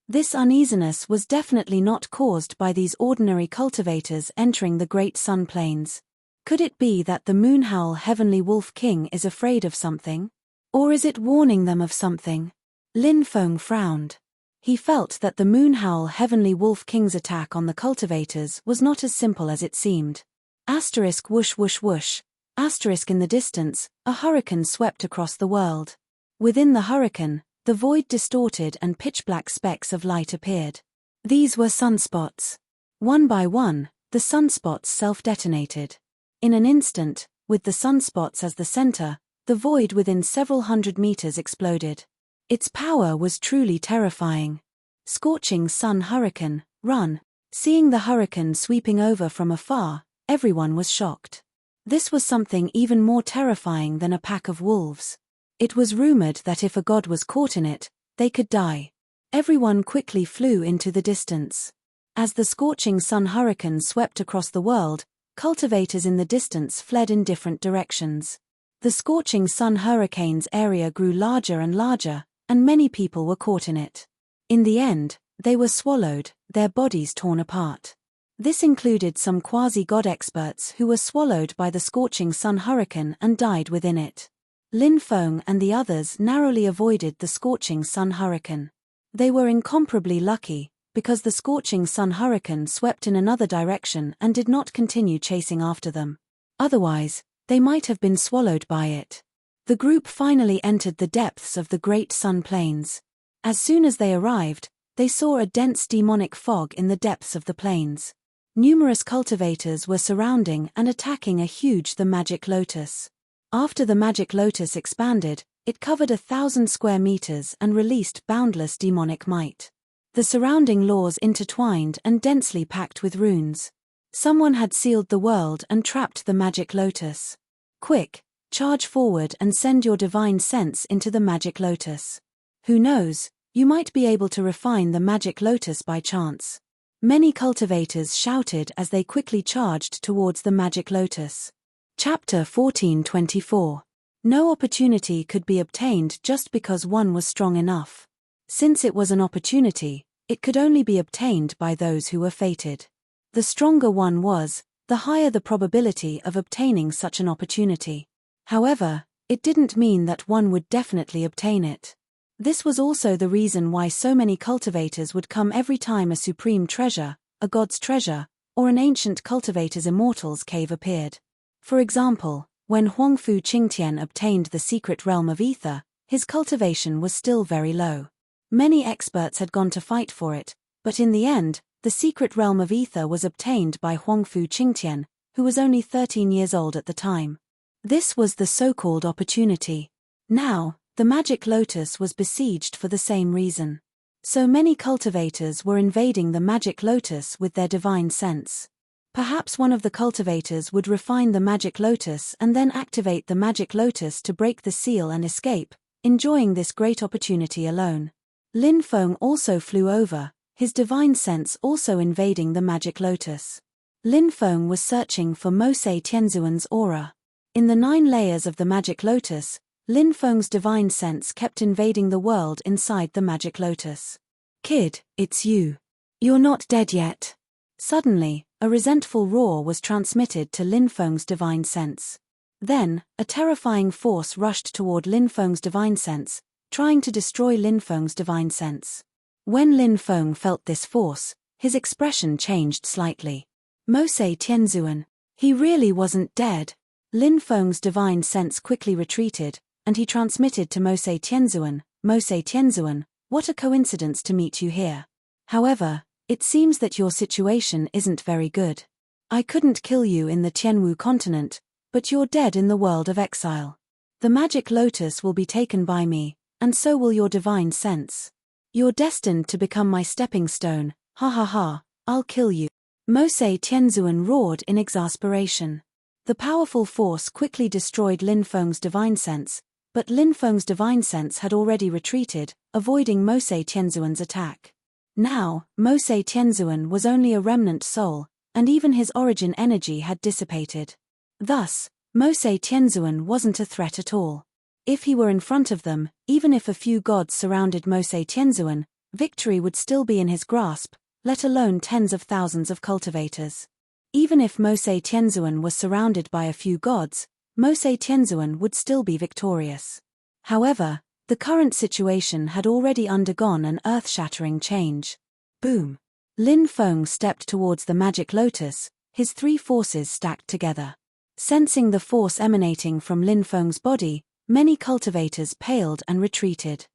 This uneasiness was definitely not caused by these ordinary cultivators entering the Great Sun Plains. Could it be that the Moonhowl Heavenly Wolf King is afraid of something? Or is it warning them of something? Lin Feng frowned. He felt that the Moonhowl Heavenly Wolf King's attack on the cultivators was not as simple as it seemed. Asterisk whoosh whoosh whoosh. Asterisk in the distance, a hurricane swept across the world. Within the hurricane, the void distorted and pitch-black specks of light appeared. These were sunspots. One by one, the sunspots self-detonated. In an instant, with the sunspots as the center, the void within several hundred meters exploded. Its power was truly terrifying. Scorching sun hurricane, run. Seeing the hurricane sweeping over from afar, everyone was shocked. This was something even more terrifying than a pack of wolves. It was rumored that if a god was caught in it, they could die. Everyone quickly flew into the distance. As the scorching sun hurricane swept across the world, cultivators in the distance fled in different directions. The scorching sun hurricane's area grew larger and larger, and many people were caught in it. In the end, they were swallowed, their bodies torn apart. This included some quasi-god experts who were swallowed by the scorching sun hurricane and died within it. Lin Feng and the others narrowly avoided the scorching sun hurricane. They were incomparably lucky, because the scorching sun hurricane swept in another direction and did not continue chasing after them. Otherwise, they might have been swallowed by it. The group finally entered the depths of the Great Sun Plains. As soon as they arrived, they saw a dense demonic fog in the depths of the plains. Numerous cultivators were surrounding and attacking the magic lotus. After the magic lotus expanded, it covered 1,000 square meters and released boundless demonic might. The surrounding laws intertwined and densely packed with runes. Someone had sealed the world and trapped the magic lotus. Quick, charge forward and send your divine sense into the magic lotus. Who knows, you might be able to refine the magic lotus by chance. Many cultivators shouted as they quickly charged towards the magic lotus. Chapter 14:24. No opportunity could be obtained just because one was strong enough. Since it was an opportunity, it could only be obtained by those who were fated. The stronger one was, the higher the probability of obtaining such an opportunity. However, it didn't mean that one would definitely obtain it. This was also the reason why so many cultivators would come every time a supreme treasure, a god's treasure, or an ancient cultivator's immortal's cave appeared. For example, when Huangfu Qingtian obtained the secret realm of ether, his cultivation was still very low. Many experts had gone to fight for it, but in the end, the secret realm of ether was obtained by Huangfu Qingtian, who was only 13 years old at the time. This was the so-called opportunity. Now, the magic lotus was besieged for the same reason. So many cultivators were invading the magic lotus with their divine sense. Perhaps one of the cultivators would refine the magic lotus and then activate the magic lotus to break the seal and escape, enjoying this great opportunity alone. Lin Feng also flew over, his divine sense also invading the magic lotus. Lin Feng was searching for Mosei Tianzuan's aura. In the 9 layers of the magic lotus, Lin Feng's divine sense kept invading the world inside the magic lotus. Kid, it's you. You're not dead yet. Suddenly, a resentful roar was transmitted to Lin Feng's divine sense. Then, a terrifying force rushed toward Lin Feng's divine sense, trying to destroy Lin Feng's divine sense. When Lin Feng felt this force, his expression changed slightly. Mosei Tianzuan. He really wasn't dead. Lin Feng's divine sense quickly retreated, and he transmitted to Mosei Tianzuan, what a coincidence to meet you here. However, it seems that your situation isn't very good. I couldn't kill you in the Tianwu continent, but you're dead in the world of exile. The magic lotus will be taken by me, and so will your divine sense. You're destined to become my stepping stone, ha ha ha, I'll kill you. Mosei Tianzuan roared in exasperation. The powerful force quickly destroyed Lin Feng's divine sense, but Lin Feng's divine sense had already retreated, avoiding Mosei Tianzuan's attack. Now, Mosei Tianzuan was only a remnant soul, and even his origin energy had dissipated. Thus, Mosei Tianzuan wasn't a threat at all. If he were in front of them, even if a few gods surrounded Mosei Tianzuan, victory would still be in his grasp, let alone tens of thousands of cultivators. Even if Mosei Tianzuan was surrounded by a few gods, Mosei Tianzuan would still be victorious. However, the current situation had already undergone an earth-shattering change. Boom! Lin Feng stepped towards the magic lotus, his three forces stacked together. Sensing the force emanating from Lin Feng's body, many cultivators paled and retreated.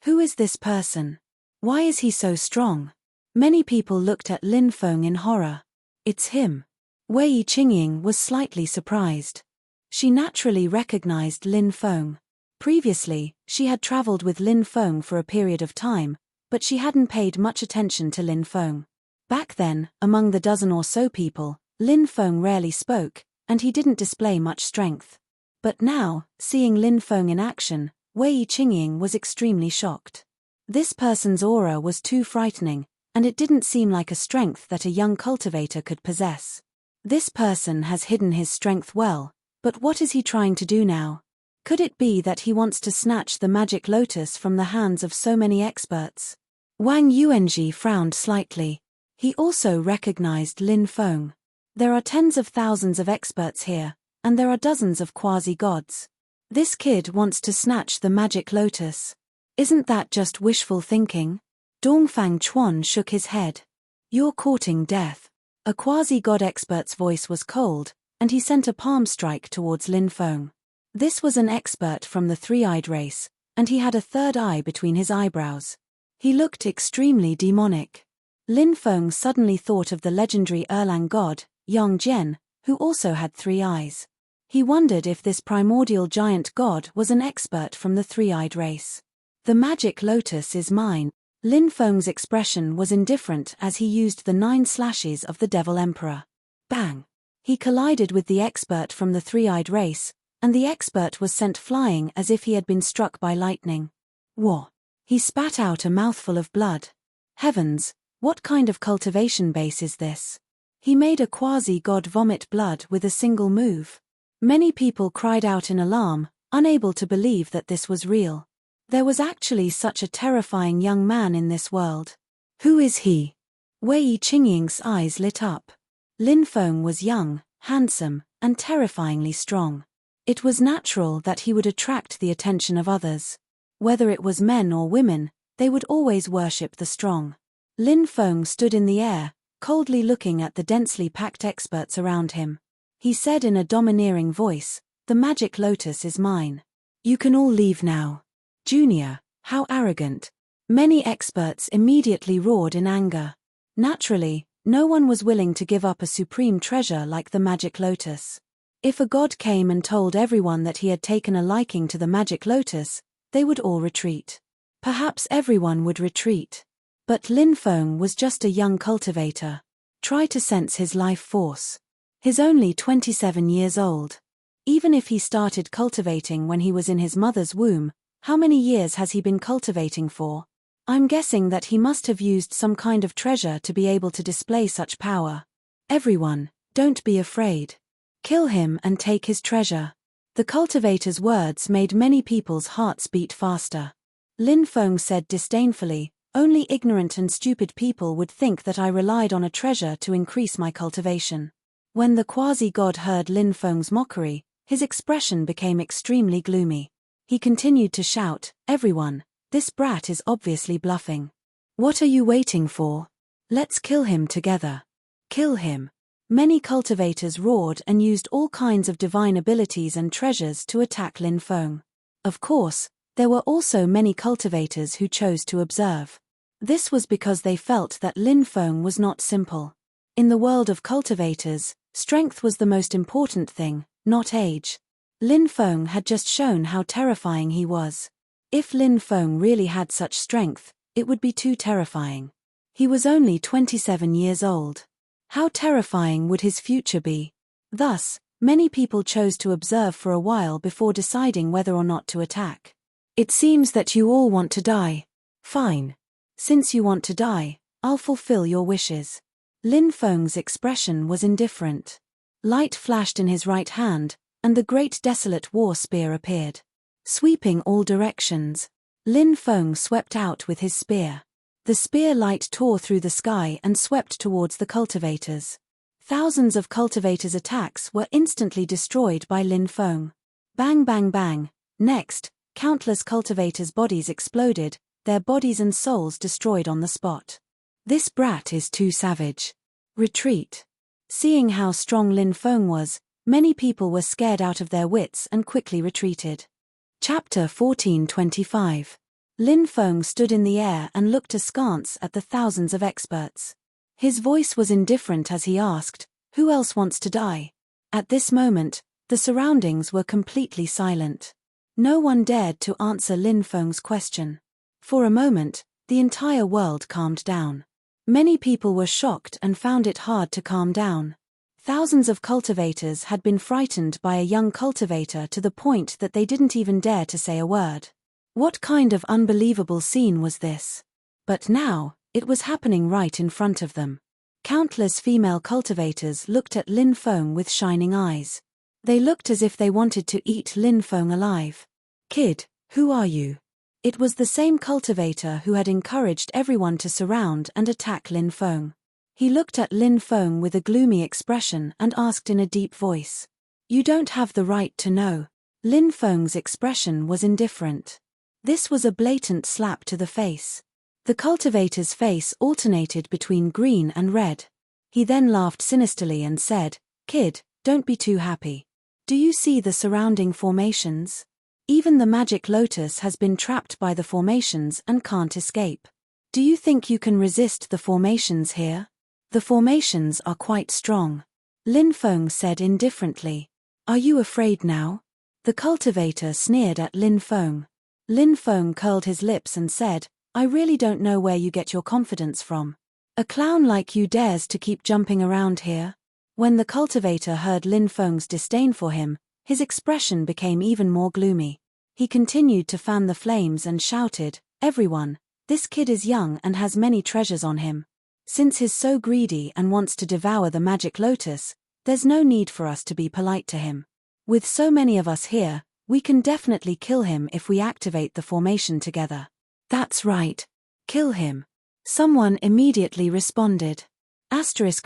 Who is this person? Why is he so strong? Many people looked at Lin Feng in horror. It's him. Wei Qingying was slightly surprised. She naturally recognized Lin Feng. Previously, she had traveled with Lin Feng for a period of time, but she hadn't paid much attention to Lin Feng. Back then, among the dozen or so people, Lin Feng rarely spoke, and he didn't display much strength. But now, seeing Lin Feng in action, Wei Qingying was extremely shocked. This person's aura was too frightening, and it didn't seem like a strength that a young cultivator could possess. This person has hidden his strength well, but what is he trying to do now? Could it be that he wants to snatch the magic lotus from the hands of so many experts? Wang Yuanji frowned slightly. He also recognized Lin Feng. There are tens of thousands of experts here, and there are dozens of quasi-gods. This kid wants to snatch the magic lotus. Isn't that just wishful thinking? Dongfang Chuan shook his head. You're courting death. A quasi-god expert's voice was cold, and he sent a palm strike towards Lin Feng. This was an expert from the three-eyed race, and he had a third eye between his eyebrows. He looked extremely demonic. Lin Feng suddenly thought of the legendary Erlang god, Yang Jian, who also had three eyes. He wondered if this primordial giant god was an expert from the three-eyed race. The magic lotus is mine. Lin Feng's expression was indifferent as he used the 9 slashes of the Devil Emperor. Bang! He collided with the expert from the three-eyed race, and the expert was sent flying as if he had been struck by lightning. Whoa! He spat out a mouthful of blood. Heavens, what kind of cultivation base is this? He made a quasi-god vomit blood with a single move. Many people cried out in alarm, unable to believe that this was real. There was actually such a terrifying young man in this world. Who is he? Wei Qingying's eyes lit up. Lin Feng was young, handsome, and terrifyingly strong. It was natural that he would attract the attention of others. Whether it was men or women, they would always worship the strong. Lin Feng stood in the air, coldly looking at the densely packed experts around him. He said in a domineering voice, "The magic lotus is mine. You can all leave now." Junior, how arrogant. Many experts immediately roared in anger. Naturally, no one was willing to give up a supreme treasure like the magic lotus. If a god came and told everyone that he had taken a liking to the magic lotus, they would all retreat. Perhaps everyone would retreat. But Lin Feng was just a young cultivator. Try to sense his life force. He's only 27 years old. Even if he started cultivating when he was in his mother's womb, how many years has he been cultivating for? I'm guessing that he must have used some kind of treasure to be able to display such power. Everyone, don't be afraid. Kill him and take his treasure. The cultivator's words made many people's hearts beat faster. Lin Feng said disdainfully, Only ignorant and stupid people would think that I relied on a treasure to increase my cultivation. When the quasi-god heard Lin Feng's mockery, his expression became extremely gloomy. He continued to shout, "Everyone, this brat is obviously bluffing. What are you waiting for? Let's kill him together. Kill him." Many cultivators roared and used all kinds of divine abilities and treasures to attack Lin Feng. Of course, there were also many cultivators who chose to observe. This was because they felt that Lin Feng was not simple. In the world of cultivators, strength was the most important thing, not age. Lin Feng had just shown how terrifying he was. If Lin Feng really had such strength, it would be too terrifying. He was only 27 years old. How terrifying would his future be? Thus, many people chose to observe for a while before deciding whether or not to attack. It seems that you all want to die. Fine. Since you want to die, I'll fulfill your wishes. Lin Feng's expression was indifferent. Light flashed in his right hand, and the great desolate war spear appeared. Sweeping all directions, Lin Feng swept out with his spear. The spear light tore through the sky and swept towards the cultivators. Thousands of cultivators' attacks were instantly destroyed by Lin Feng. Bang bang bang. Next, countless cultivators' bodies exploded, their bodies and souls destroyed on the spot. This brat is too savage. Retreat. Seeing how strong Lin Feng was, many people were scared out of their wits and quickly retreated. Chapter 14:25. Lin Feng stood in the air and looked askance at the thousands of experts. His voice was indifferent as he asked, "Who else wants to die?" At this moment, the surroundings were completely silent. No one dared to answer Lin Feng's question. For a moment, the entire world calmed down. Many people were shocked and found it hard to calm down. Thousands of cultivators had been frightened by a young cultivator to the point that they didn't even dare to say a word. What kind of unbelievable scene was this? But now, it was happening right in front of them. Countless female cultivators looked at Lin Feng with shining eyes. They looked as if they wanted to eat Lin Feng alive. "Kid, who are you?" It was the same cultivator who had encouraged everyone to surround and attack Lin Feng. He looked at Lin Feng with a gloomy expression and asked in a deep voice, "You don't have the right to know." Lin Feng's expression was indifferent. This was a blatant slap to the face. The cultivator's face alternated between green and red. He then laughed sinisterly and said, "Kid, don't be too happy. Do you see the surrounding formations? Even the magic lotus has been trapped by the formations and can't escape. Do you think you can resist the formations here? The formations are quite strong." Lin Feng said indifferently, "Are you afraid now?" The cultivator sneered at Lin Feng. Lin Feng curled his lips and said, "I really don't know where you get your confidence from. A clown like you dares to keep jumping around here?" When the cultivator heard Lin Feng's disdain for him, his expression became even more gloomy. He continued to fan the flames and shouted, "Everyone, this kid is young and has many treasures on him. Since he's so greedy and wants to devour the magic lotus, there's no need for us to be polite to him. With so many of us here, we can definitely kill him if we activate the formation together." "That's right. Kill him." Someone immediately responded.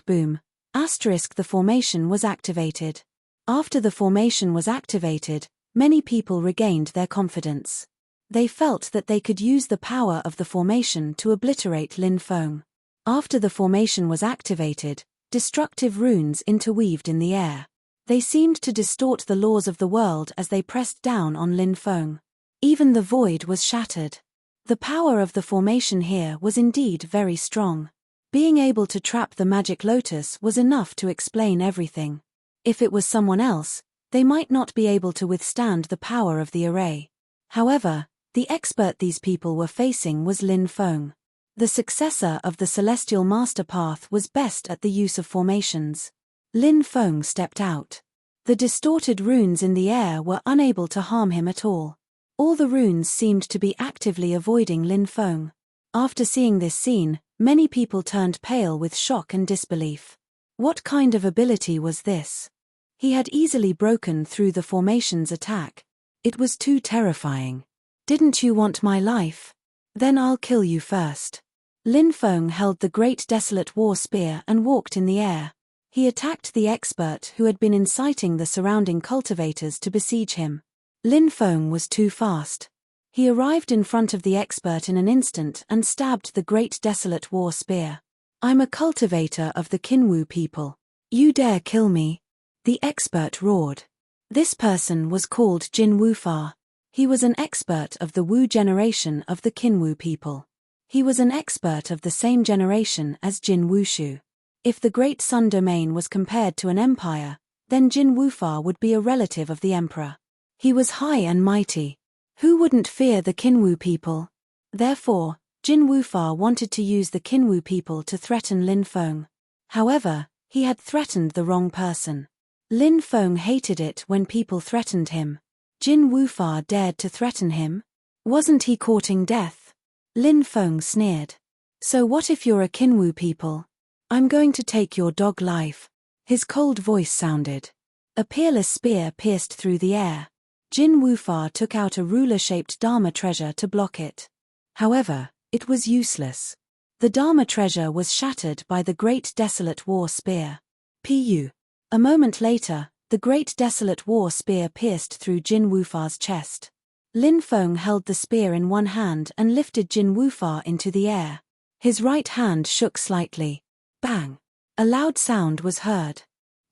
Boom. The formation was activated. After the formation was activated, many people regained their confidence. They felt that they could use the power of the formation to obliterate Lin Feng. After the formation was activated, destructive runes interweaved in the air. They seemed to distort the laws of the world as they pressed down on Lin Feng. Even the void was shattered. The power of the formation here was indeed very strong. Being able to trap the magic lotus was enough to explain everything. If it was someone else, they might not be able to withstand the power of the array. However, the expert these people were facing was Lin Feng. The successor of the celestial master path was best at the use of formations. Lin Feng stepped out. The distorted runes in the air were unable to harm him at all. All the runes seemed to be actively avoiding Lin Feng. After seeing this scene, many people turned pale with shock and disbelief. What kind of ability was this? He had easily broken through the formation's attack. It was too terrifying. "Didn't you want my life?" Then I'll kill you first. Lin Feng held the great desolate war spear and walked in the air. He attacked the expert who had been inciting the surrounding cultivators to besiege him. Lin Feng was too fast. He arrived in front of the expert in an instant and stabbed the great desolate war spear. I'm a cultivator of the Qinwu people. You dare kill me? The expert roared. This person was jin Jin Wufa. He was an expert of the Wu generation of the Qinwu people. He was an expert of the same generation as Jin Wushu. If the Great Sun domain was compared to an empire, then Jin Wufa would be a relative of the emperor. He was high and mighty. Who wouldn't fear the Qinwu people? Therefore, Jin Wufa wanted to use the Qinwu people to threaten Lin Feng. However, he had threatened the wrong person. Lin Feng hated it when people threatened him. Jin Wufa dared to threaten him? Wasn't he courting death? Lin Feng sneered. So what if you're a Qinwu people? I'm going to take your dog life. His cold voice sounded. A peerless spear pierced through the air. Jin Wufa took out a ruler-shaped Dharma treasure to block it. However, it was useless. The Dharma treasure was shattered by the great desolate war spear. Pu. A moment later, the great desolate war spear pierced through Jin Wufa's chest. Lin Feng held the spear in one hand and lifted Jin Wufa into the air. His right hand shook slightly. Bang! A loud sound was heard.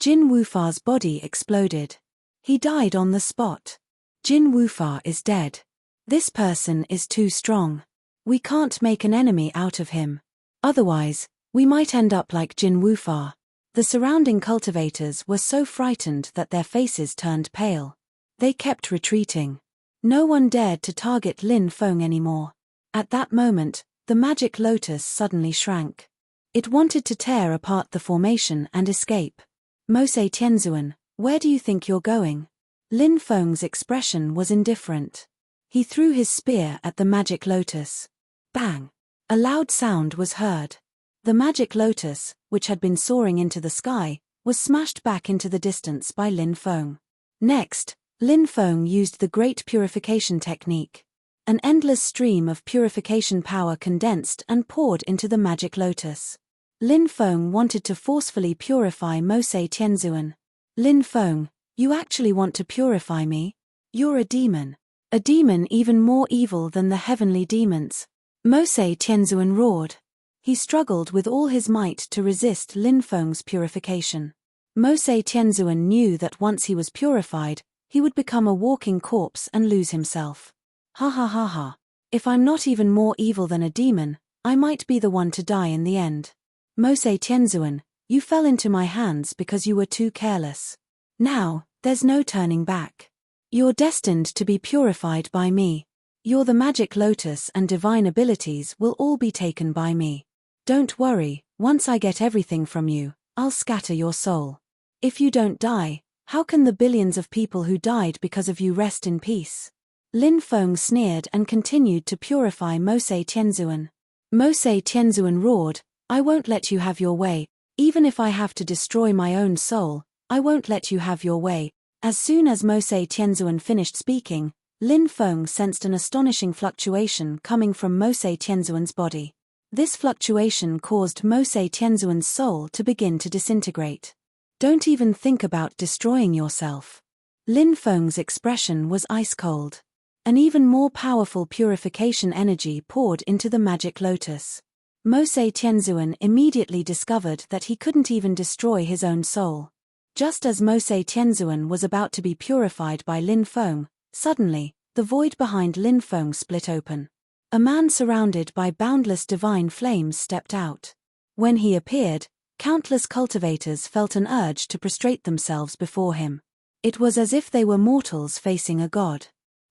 Jin Wufa's body exploded. He died on the spot. Jin Wufa is dead. This person is too strong. We can't make an enemy out of him. Otherwise, we might end up like Jin Wufa. The surrounding cultivators were so frightened that their faces turned pale. They kept retreating. No one dared to target Lin Feng anymore. At that moment, the magic lotus suddenly shrank. It wanted to tear apart the formation and escape. Mosei Tianzuan, where do you think you're going? Lin Feng's expression was indifferent. He threw his spear at the magic lotus. Bang! A loud sound was heard. The magic lotus, which had been soaring into the sky, was smashed back into the distance by Lin Feng. Next, Lin Feng used the great purification technique. An endless stream of purification power condensed and poured into the magic lotus. Lin Feng wanted to forcefully purify Mosei Tianzuan. Lin Feng, you actually want to purify me? You're a demon. A demon even more evil than the heavenly demons. Mosei Tianzuan roared. He struggled with all his might to resist Lin Feng's purification. Mosei Tianzuan knew that once he was purified, he would become a walking corpse and lose himself. Ha ha ha ha. If I'm not even more evil than a demon, I might be the one to die in the end. Mosei Tianzuan, you fell into my hands because you were too careless. Now, there's no turning back. You're destined to be purified by me. You're the magic lotus and divine abilities will all be taken by me. Don't worry, once I get everything from you, I'll scatter your soul. If you don't die, how can the billions of people who died because of you rest in peace? Lin Feng sneered and continued to purify Mosei Tianzuan. Mosei Tianzuan roared, I won't let you have your way, even if I have to destroy my own soul, I won't let you have your way. As soon as Mosei Tianzuan finished speaking, Lin Feng sensed an astonishing fluctuation coming from Mosei Tianzuan's body. This fluctuation caused Mosei Tianzuan's soul to begin to disintegrate. Don't even think about destroying yourself. Lin Feng's expression was ice-cold. An even more powerful purification energy poured into the magic lotus. Mosei Tianzuan immediately discovered that he couldn't even destroy his own soul. Just as Mosei Tianzuan was about to be purified by Lin Feng, suddenly, the void behind Lin Feng split open. A man surrounded by boundless divine flames stepped out. When he appeared, countless cultivators felt an urge to prostrate themselves before him. It was as if they were mortals facing a god.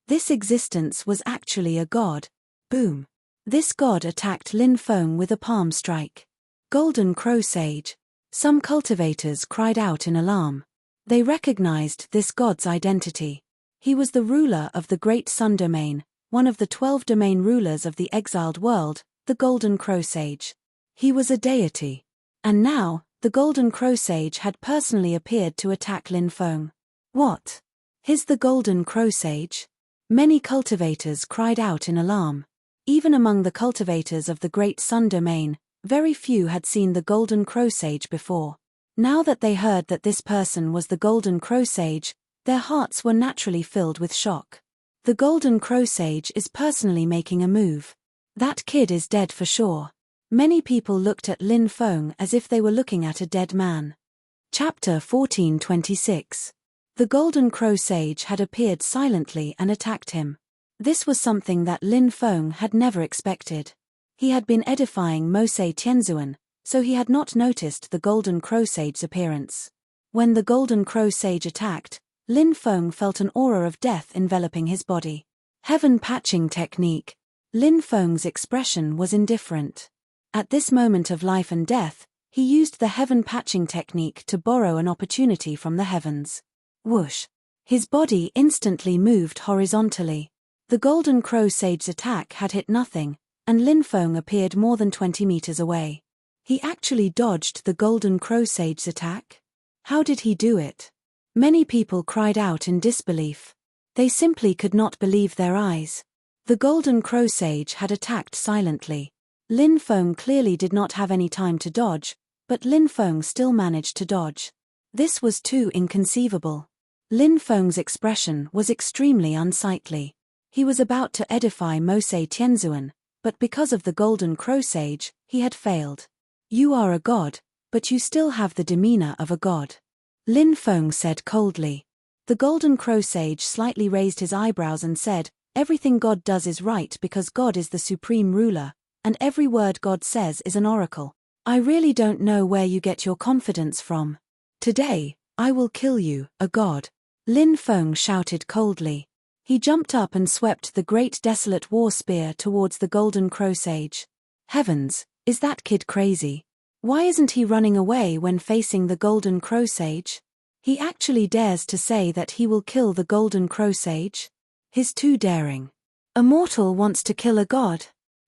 This existence was actually a god. Boom! This god attacked Lin Feng with a palm strike. Golden Crow Sage. Some cultivators cried out in alarm. They recognized this god's identity. He was the ruler of the Great Sun Domain, one of the 12 domain rulers of the exiled world, the Golden Crow Sage. He was a deity. And now, the Golden Crow Sage had personally appeared to attack Lin Feng. What? He's the Golden Crow Sage? Many cultivators cried out in alarm. Even among the cultivators of the Great Sun domain, very few had seen the Golden Crow Sage before. Now that they heard that this person was the Golden Crow Sage, their hearts were naturally filled with shock. The Golden Crow Sage is personally making a move. That kid is dead for sure. Many people looked at Lin Feng as if they were looking at a dead man. Chapter 14:26. The Golden Crow Sage had appeared silently and attacked him. This was something that Lin Feng had never expected. He had been edifying Mosei Tianzuan, so he had not noticed the Golden Crow Sage's appearance. When the Golden Crow Sage attacked, Lin Feng felt an aura of death enveloping his body. Heaven patching technique. Lin Feng's expression was indifferent. At this moment of life and death, he used the heaven patching technique to borrow an opportunity from the heavens. Whoosh! His body instantly moved horizontally. The Golden Crow Sage's attack had hit nothing, and Lin Feng appeared more than 20 meters away. He actually dodged the Golden Crow Sage's attack? How did he do it? Many people cried out in disbelief. They simply could not believe their eyes. The Golden Crow Sage had attacked silently. Lin Feng clearly did not have any time to dodge, but Lin Feng still managed to dodge. This was too inconceivable. Lin Feng's expression was extremely unsightly. He was about to edify Mosei Tianzuan, but because of the Golden Crow Sage, he had failed. You are a god, but you still have the demeanor of a god. Lin Feng said coldly. The Golden Crow Sage slightly raised his eyebrows and said, "Everything God does is right because God is the supreme ruler, and every word God says is an oracle. I really don't know where you get your confidence from. Today, I will kill you, a god." Lin Feng shouted coldly. He jumped up and swept the great desolate war spear towards the Golden Crow Sage. Heavens, is that kid crazy? Why isn't he running away when facing the Golden Crow Sage? He actually dares to say that he will kill the Golden Crow Sage? He's too daring. A mortal wants to kill a god?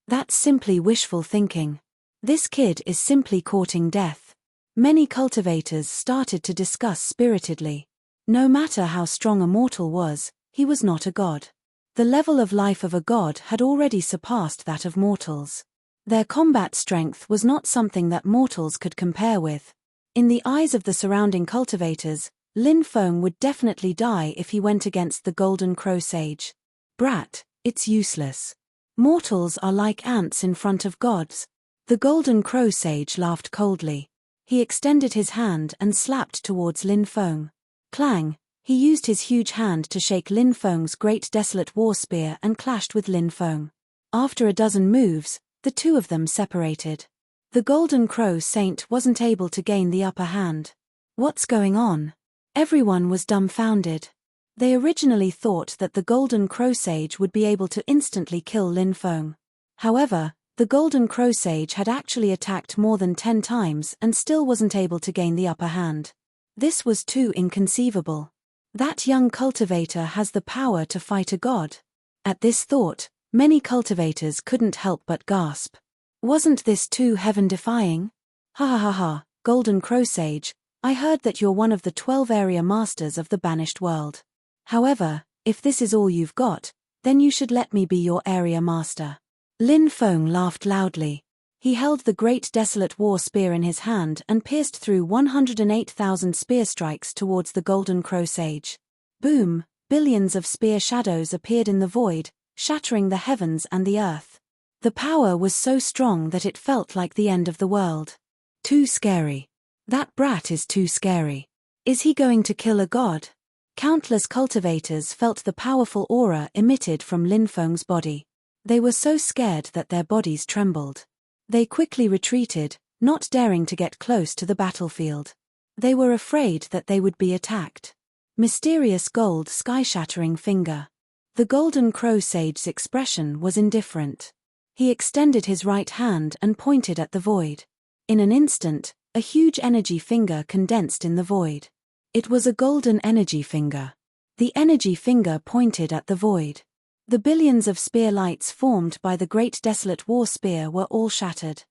That's simply wishful thinking. This kid is simply courting death. Many cultivators started to discuss spiritedly. No matter how strong a mortal was, he was not a god. The level of life of a god had already surpassed that of mortals. Their combat strength was not something that mortals could compare with. In the eyes of the surrounding cultivators, Lin Feng would definitely die if he went against the Golden Crow Sage. Brat, it's useless. Mortals are like ants in front of gods. The Golden Crow Sage laughed coldly. He extended his hand and slapped towards Lin Feng. Clang! He used his huge hand to shake Lin Feng's great desolate war spear and clashed with Lin Feng. After a dozen moves, the two of them separated. The Golden Crow Saint wasn't able to gain the upper hand. What's going on? Everyone was dumbfounded. They originally thought that the Golden Crow Sage would be able to instantly kill Lin Feng. However, the Golden Crow Sage had actually attacked more than 10 times and still wasn't able to gain the upper hand. This was too inconceivable. That young cultivator has the power to fight a god. At this thought, many cultivators couldn't help but gasp. Wasn't this too heaven-defying? Ha ha ha ha, Golden Crow Sage, I heard that you're one of the 12 area masters of the banished world. However, if this is all you've got, then you should let me be your area master. Lin Feng laughed loudly. He held the great desolate war spear in his hand and pierced through 108,000 spear strikes towards the Golden Crow Sage. Boom! Billions of spear shadows appeared in the void, shattering the heavens and the earth. The power was so strong that it felt like the end of the world. Too scary. That brat is too scary. Is he going to kill a god? Countless cultivators felt the powerful aura emitted from Lin Feng's body. They were so scared that their bodies trembled. They quickly retreated, not daring to get close to the battlefield. They were afraid that they would be attacked. Mysterious gold sky-shattering finger. The Golden Crow Sage's expression was indifferent. He extended his right hand and pointed at the void. In an instant, a huge energy finger condensed in the void. It was a golden energy finger. The energy finger pointed at the void. The billions of spear lights formed by the great desolate war spear were all shattered.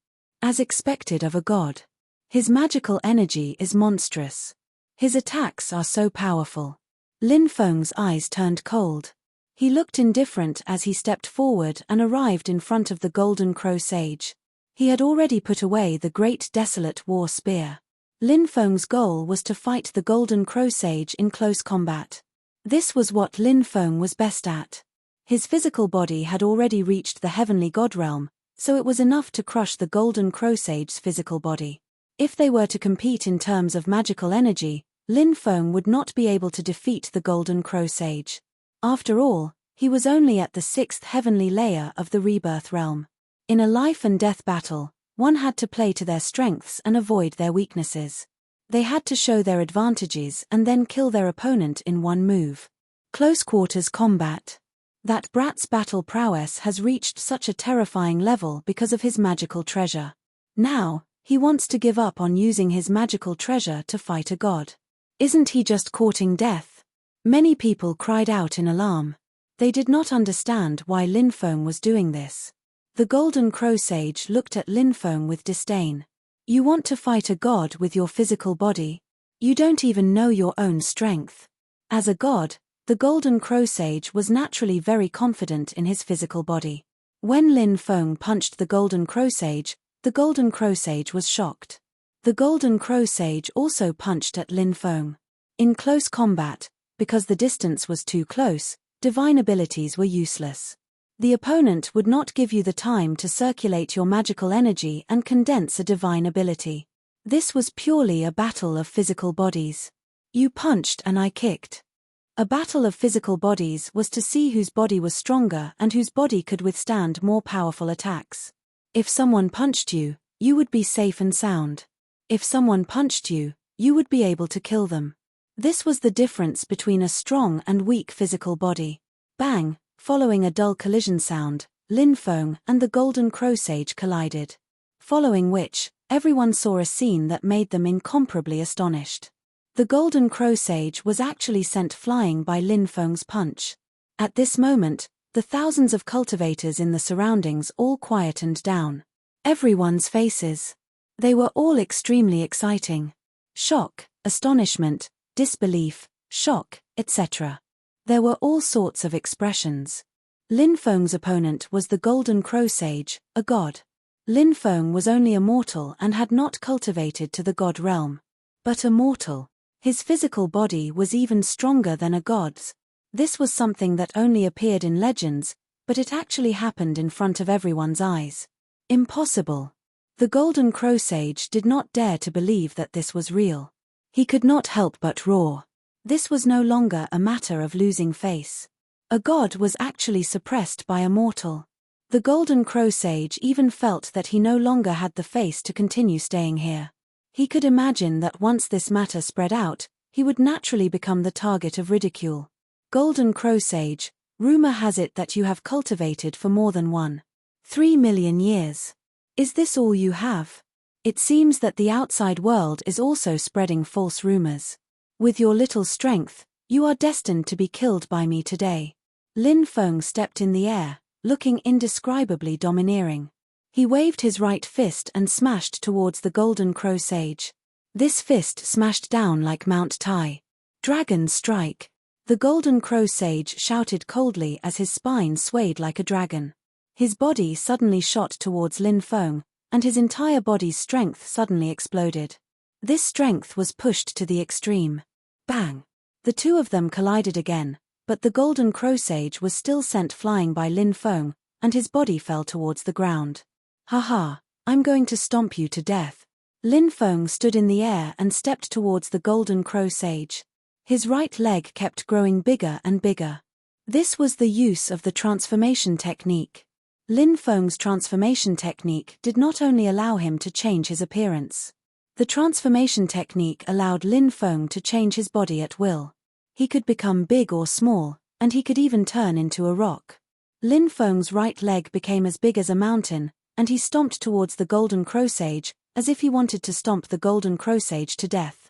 As expected of a god. His magical energy is monstrous. His attacks are so powerful. Lin Feng's eyes turned cold. He looked indifferent as he stepped forward and arrived in front of the Golden Crow Sage. He had already put away the great desolate war spear. Lin Feng's goal was to fight the Golden Crow Sage in close combat. This was what Lin Feng was best at. His physical body had already reached the heavenly god realm, so it was enough to crush the Golden Crow Sage's physical body. If they were to compete in terms of magical energy, Lin Feng would not be able to defeat the Golden Crow Sage. After all, he was only at the 6th heavenly layer of the rebirth realm. In a life-and-death battle, one had to play to their strengths and avoid their weaknesses. They had to show their advantages and then kill their opponent in one move. Close-quarters combat. That brat's battle prowess has reached such a terrifying level because of his magical treasure. Now, he wants to give up on using his magical treasure to fight a god. Isn't he just courting death? Many people cried out in alarm. They did not understand why Lin Feng was doing this. The Golden Crow Sage looked at Lin Feng with disdain. You want to fight a god with your physical body? You don't even know your own strength. As a god, the Golden Crow Sage was naturally very confident in his physical body. When Lin Feng punched the Golden Crow Sage was shocked. The Golden Crow Sage also punched at Lin Feng. In close combat, because the distance was too close, divine abilities were useless. The opponent would not give you the time to circulate your magical energy and condense a divine ability. This was purely a battle of physical bodies. You punched and I kicked. A battle of physical bodies was to see whose body was stronger and whose body could withstand more powerful attacks. If someone punched you, you would be safe and sound. If someone punched you, you would be able to kill them. This was the difference between a strong and weak physical body. Bang! Following a dull collision sound, Lin Feng and the Golden Crow Sage collided. Following which, everyone saw a scene that made them incomparably astonished. The Golden Crow Sage was actually sent flying by Lin Feng's punch. At this moment, the thousands of cultivators in the surroundings all quietened down. Everyone's faces. They were all extremely exciting. Shock, astonishment, disbelief, shock, etc. There were all sorts of expressions. Lin Feng's opponent was the Golden Crow Sage, a god. Lin Feng was only a mortal and had not cultivated to the god realm. But a mortal. His physical body was even stronger than a god's. This was something that only appeared in legends, but it actually happened in front of everyone's eyes. Impossible. The Golden Crow Sage did not dare to believe that this was real. He could not help but roar. This was no longer a matter of losing face. A god was actually suppressed by a mortal. The Golden Crow Sage even felt that he no longer had the face to continue staying here. He could imagine that once this matter spread out, he would naturally become the target of ridicule. Golden Crow Sage, rumor has it that you have cultivated for more than 1.3 million years. Is this all you have? It seems that the outside world is also spreading false rumors. With your little strength, you are destined to be killed by me today. Lin Feng stepped in the air, looking indescribably domineering. He waved his right fist and smashed towards the Golden Crow Sage. This fist smashed down like Mount Tai. Dragon strike. The Golden Crow Sage shouted coldly as his spine swayed like a dragon. His body suddenly shot towards Lin Feng, and his entire body's strength suddenly exploded. This strength was pushed to the extreme. Bang! The two of them collided again, but the Golden Crow Sage was still sent flying by Lin Feng, and his body fell towards the ground. Haha, I'm going to stomp you to death. Lin Feng stood in the air and stepped towards the Golden Crow Sage. His right leg kept growing bigger and bigger. This was the use of the transformation technique. Lin Feng's transformation technique did not only allow him to change his appearance. The transformation technique allowed Lin Feng to change his body at will. He could become big or small, and he could even turn into a rock. Lin Feng's right leg became as big as a mountain, and he stomped towards the Golden Crow Sage, as if he wanted to stomp the Golden Crow Sage to death.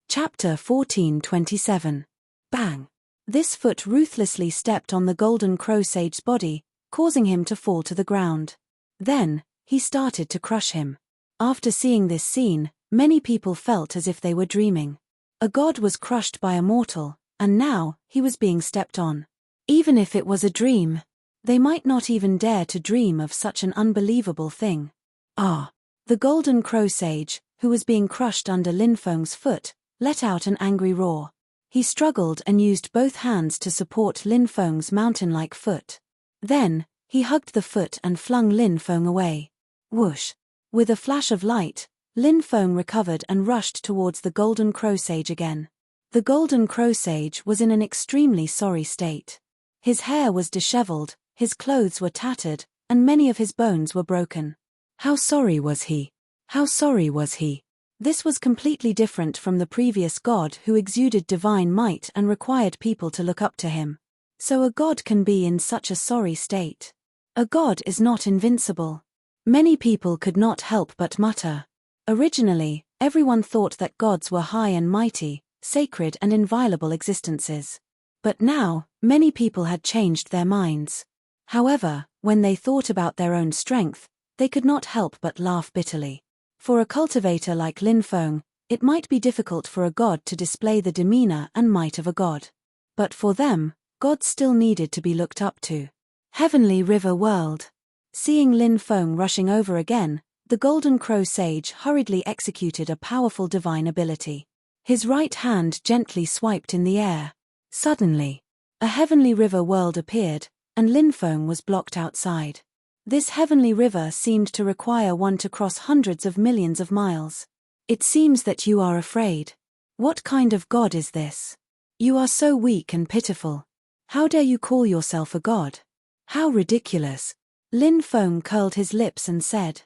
Chapter 14:27. Bang! This foot ruthlessly stepped on the Golden Crow Sage's body, causing him to fall to the ground. Then, he started to crush him. After seeing this scene, many people felt as if they were dreaming. A god was crushed by a mortal, and now, he was being stepped on. Even if it was a dream, they might not even dare to dream of such an unbelievable thing. Ah! The Golden Crow Sage, who was being crushed under Lin Feng's foot, let out an angry roar. He struggled and used both hands to support Lin Feng's mountain-like foot. Then, he hugged the foot and flung Lin Feng away. Whoosh! With a flash of light, Lin Feng recovered and rushed towards the Golden Crow Sage again. The Golden Crow Sage was in an extremely sorry state. His hair was disheveled, his clothes were tattered, and many of his bones were broken. How sorry was he? How sorry was he? This was completely different from the previous god who exuded divine might and required people to look up to him. So a god can be in such a sorry state. A god is not invincible. Many people could not help but mutter. Originally, everyone thought that gods were high and mighty, sacred and inviolable existences. But now, many people had changed their minds. However, when they thought about their own strength, they could not help but laugh bitterly. For a cultivator like Lin Feng, it might be difficult for a god to display the demeanor and might of a god. But for them, gods still needed to be looked up to. Heavenly River World. Seeing Lin Feng rushing over again, the Golden Crow Sage hurriedly executed a powerful divine ability. His right hand gently swiped in the air. Suddenly, a heavenly river world appeared, and Lin Feng was blocked outside. This heavenly river seemed to require one to cross hundreds of millions of miles. It seems that you are afraid. What kind of god is this? You are so weak and pitiful. How dare you call yourself a god? How ridiculous. Lin Feng curled his lips and said.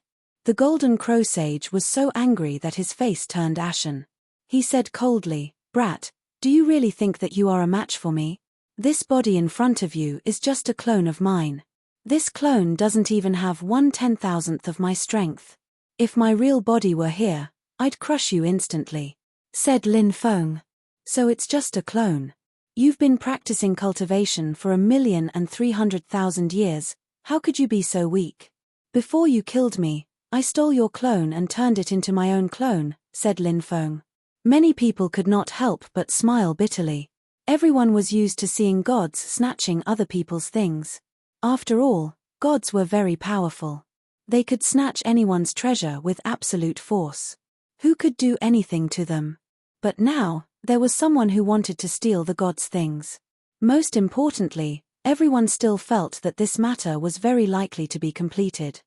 The Golden Crow Sage was so angry that his face turned ashen. He said coldly, "Brat, do you really think that you are a match for me? This body in front of you is just a clone of mine. This clone doesn't even have 1/10,000th of my strength. If my real body were here, I'd crush you instantly," said Lin Feng. So it's just a clone. You've been practicing cultivation for 1,300,000 years, how could you be so weak? Before you killed me, I stole your clone and turned it into my own clone, said Lin Feng. Many people could not help but smile bitterly. Everyone was used to seeing gods snatching other people's things. After all, gods were very powerful. They could snatch anyone's treasure with absolute force. Who could do anything to them? But now, there was someone who wanted to steal the gods' things. Most importantly, everyone still felt that this matter was very likely to be completed.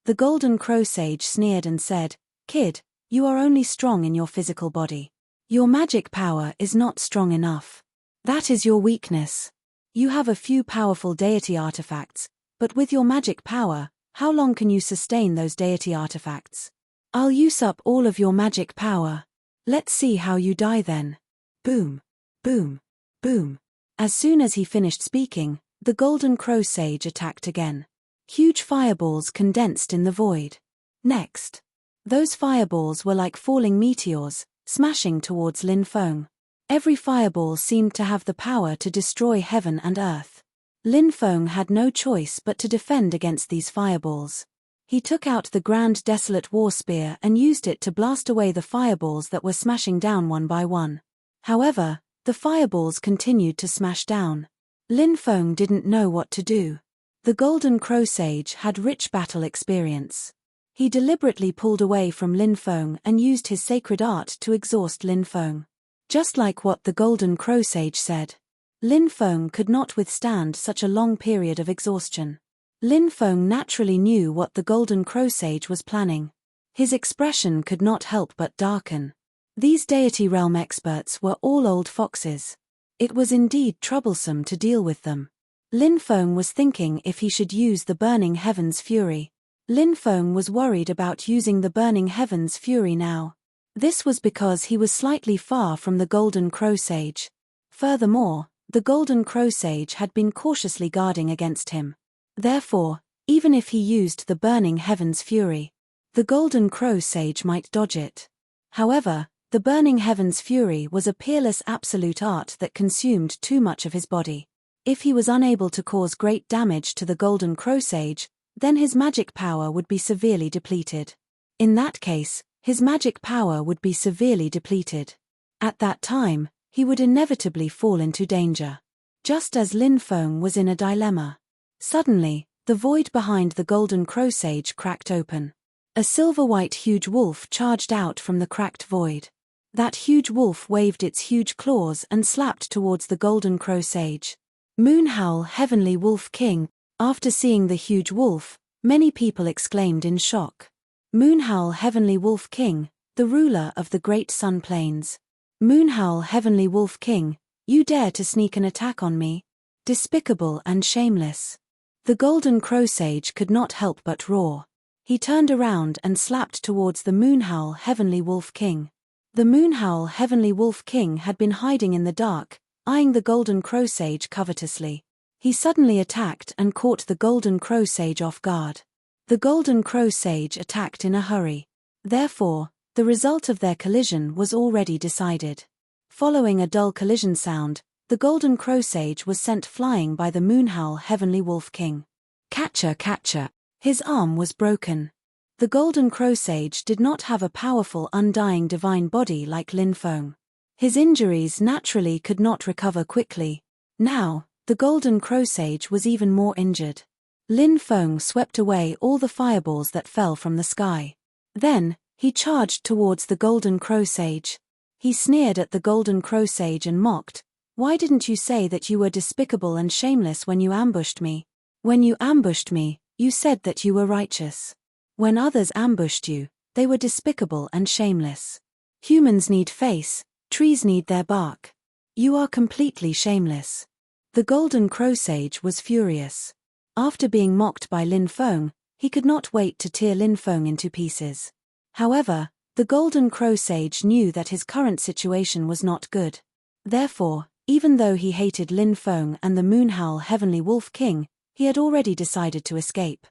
The Golden Crow Sage sneered and said, "Kid, you are only strong in your physical body. Your magic power is not strong enough. That is your weakness. You have a few powerful deity artifacts, but with your magic power, how long can you sustain those deity artifacts? I'll use up all of your magic power. Let's see how you die then." Boom, boom, boom. As soon as he finished speaking, the Golden Crow Sage attacked again. Huge fireballs condensed in the void. Next, those fireballs were like falling meteors, smashing towards Lin Feng. Every fireball seemed to have the power to destroy heaven and earth. Lin Feng had no choice but to defend against these fireballs. He took out the Grand Desolate War Spear and used it to blast away the fireballs that were smashing down one by one. However, the fireballs continued to smash down. Lin Feng didn't know what to do. The Golden Crow Sage had rich battle experience. He deliberately pulled away from Lin Feng and used his sacred art to exhaust Lin Feng. Just like what the Golden Crow Sage said. Lin Feng could not withstand such a long period of exhaustion. Lin Feng naturally knew what the Golden Crow Sage was planning. His expression could not help but darken. These deity realm experts were all old foxes. It was indeed troublesome to deal with them. Lin Feng was thinking if he should use the Burning Heaven's Fury. Lin Feng was worried about using the Burning Heaven's Fury now. This was because he was slightly far from the Golden Crow Sage. Furthermore, the Golden Crow Sage had been cautiously guarding against him. Therefore, even if he used the Burning Heaven's Fury, the Golden Crow Sage might dodge it. However, the Burning Heaven's Fury was a peerless absolute art that consumed too much of his body. If he was unable to cause great damage to the Golden Crow Sage, then his magic power would be severely depleted. In that case, his magic power would be severely depleted. At that time, he would inevitably fall into danger. just as Lin Feng was in a dilemma. Suddenly, the void behind the golden crow sage cracked open. A silver-white huge wolf charged out from the cracked void. That huge wolf waved its huge claws and slapped towards the golden crow sage. Moonhowl, Heavenly Wolf King. After seeing the huge wolf, many people exclaimed in shock. Moonhowl, Heavenly Wolf King, the ruler of the Great Sun Plains. Moonhowl, Heavenly Wolf King, you dare to sneak an attack on me? Despicable and shameless. The golden crow sage could not help but roar. He turned around and slapped towards the Moonhowl, Heavenly Wolf King. The Moonhowl, Heavenly Wolf King had been hiding in the dark, eyeing the golden crow sage covetously. He suddenly attacked and caught the golden crow sage off guard. The golden crow sage attacked in a hurry. Therefore, the result of their collision was already decided. Following a dull collision sound, the golden crow sage was sent flying by the Moonhowl, Heavenly Wolf King. Catcher, catcher. His arm was broken. The golden crow sage did not have a powerful undying divine body like Lin Feng. His injuries naturally could not recover quickly. Now, the golden crow sage was even more injured. Lin Feng swept away all the fireballs that fell from the sky. Then, he charged towards the golden crow sage. He sneered at the golden crow sage and mocked, "Why didn't you say that you were despicable and shameless when you ambushed me? When you ambushed me, you said that you were righteous. When others ambushed you, they were despicable and shameless. Humans need face, trees need their bark. You are completely shameless." The golden crow sage was furious. After being mocked by Lin Feng, he could not wait to tear Lin Feng into pieces. However, the golden crow sage knew that his current situation was not good. Therefore, even though he hated Lin Feng and the Moonhowl, Heavenly Wolf King, he had already decided to escape.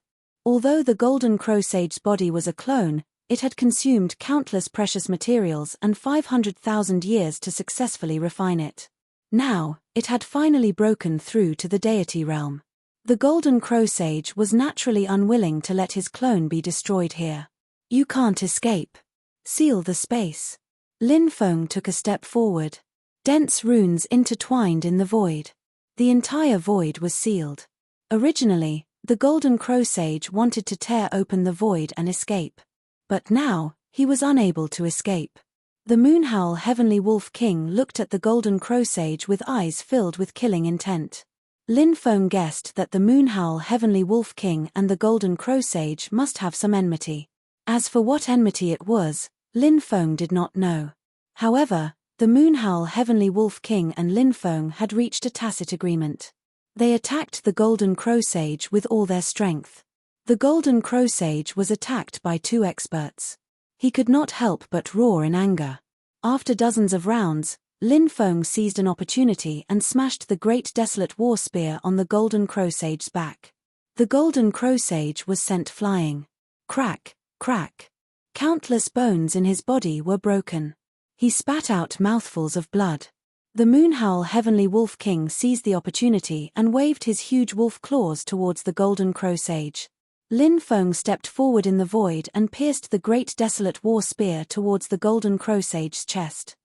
Although the golden crow sage's body was a clone, it had consumed countless precious materials and 500,000 years to successfully refine it. Now, it had finally broken through to the deity realm. The golden crow sage was naturally unwilling to let his clone be destroyed here. "You can't escape. Seal the space." Lin Feng took a step forward. Dense runes intertwined in the void. The entire void was sealed. Originally, the golden crow sage wanted to tear open the void and escape. But now, he was unable to escape. The Moonhowl, Heavenly Wolf King looked at the golden crow sage with eyes filled with killing intent. Lin Feng guessed that the Moonhowl, Heavenly Wolf King and the golden crow sage must have some enmity. As for what enmity it was, Lin Feng did not know. However, the Moonhowl, Heavenly Wolf King and Lin Feng had reached a tacit agreement. They attacked the golden crow sage with all their strength. The golden crow sage was attacked by two experts. He could not help but roar in anger. After dozens of rounds, Lin Feng seized an opportunity and smashed the great desolate war spear on the golden crow sage's back. The golden crow sage was sent flying. Crack, crack. Countless bones in his body were broken. He spat out mouthfuls of blood. The Moonhowl, Heavenly Wolf King seized the opportunity and waved his huge wolf claws towards the golden crow sage. Lin Feng stepped forward in the void and pierced the great desolate war spear towards the golden crow sage's chest.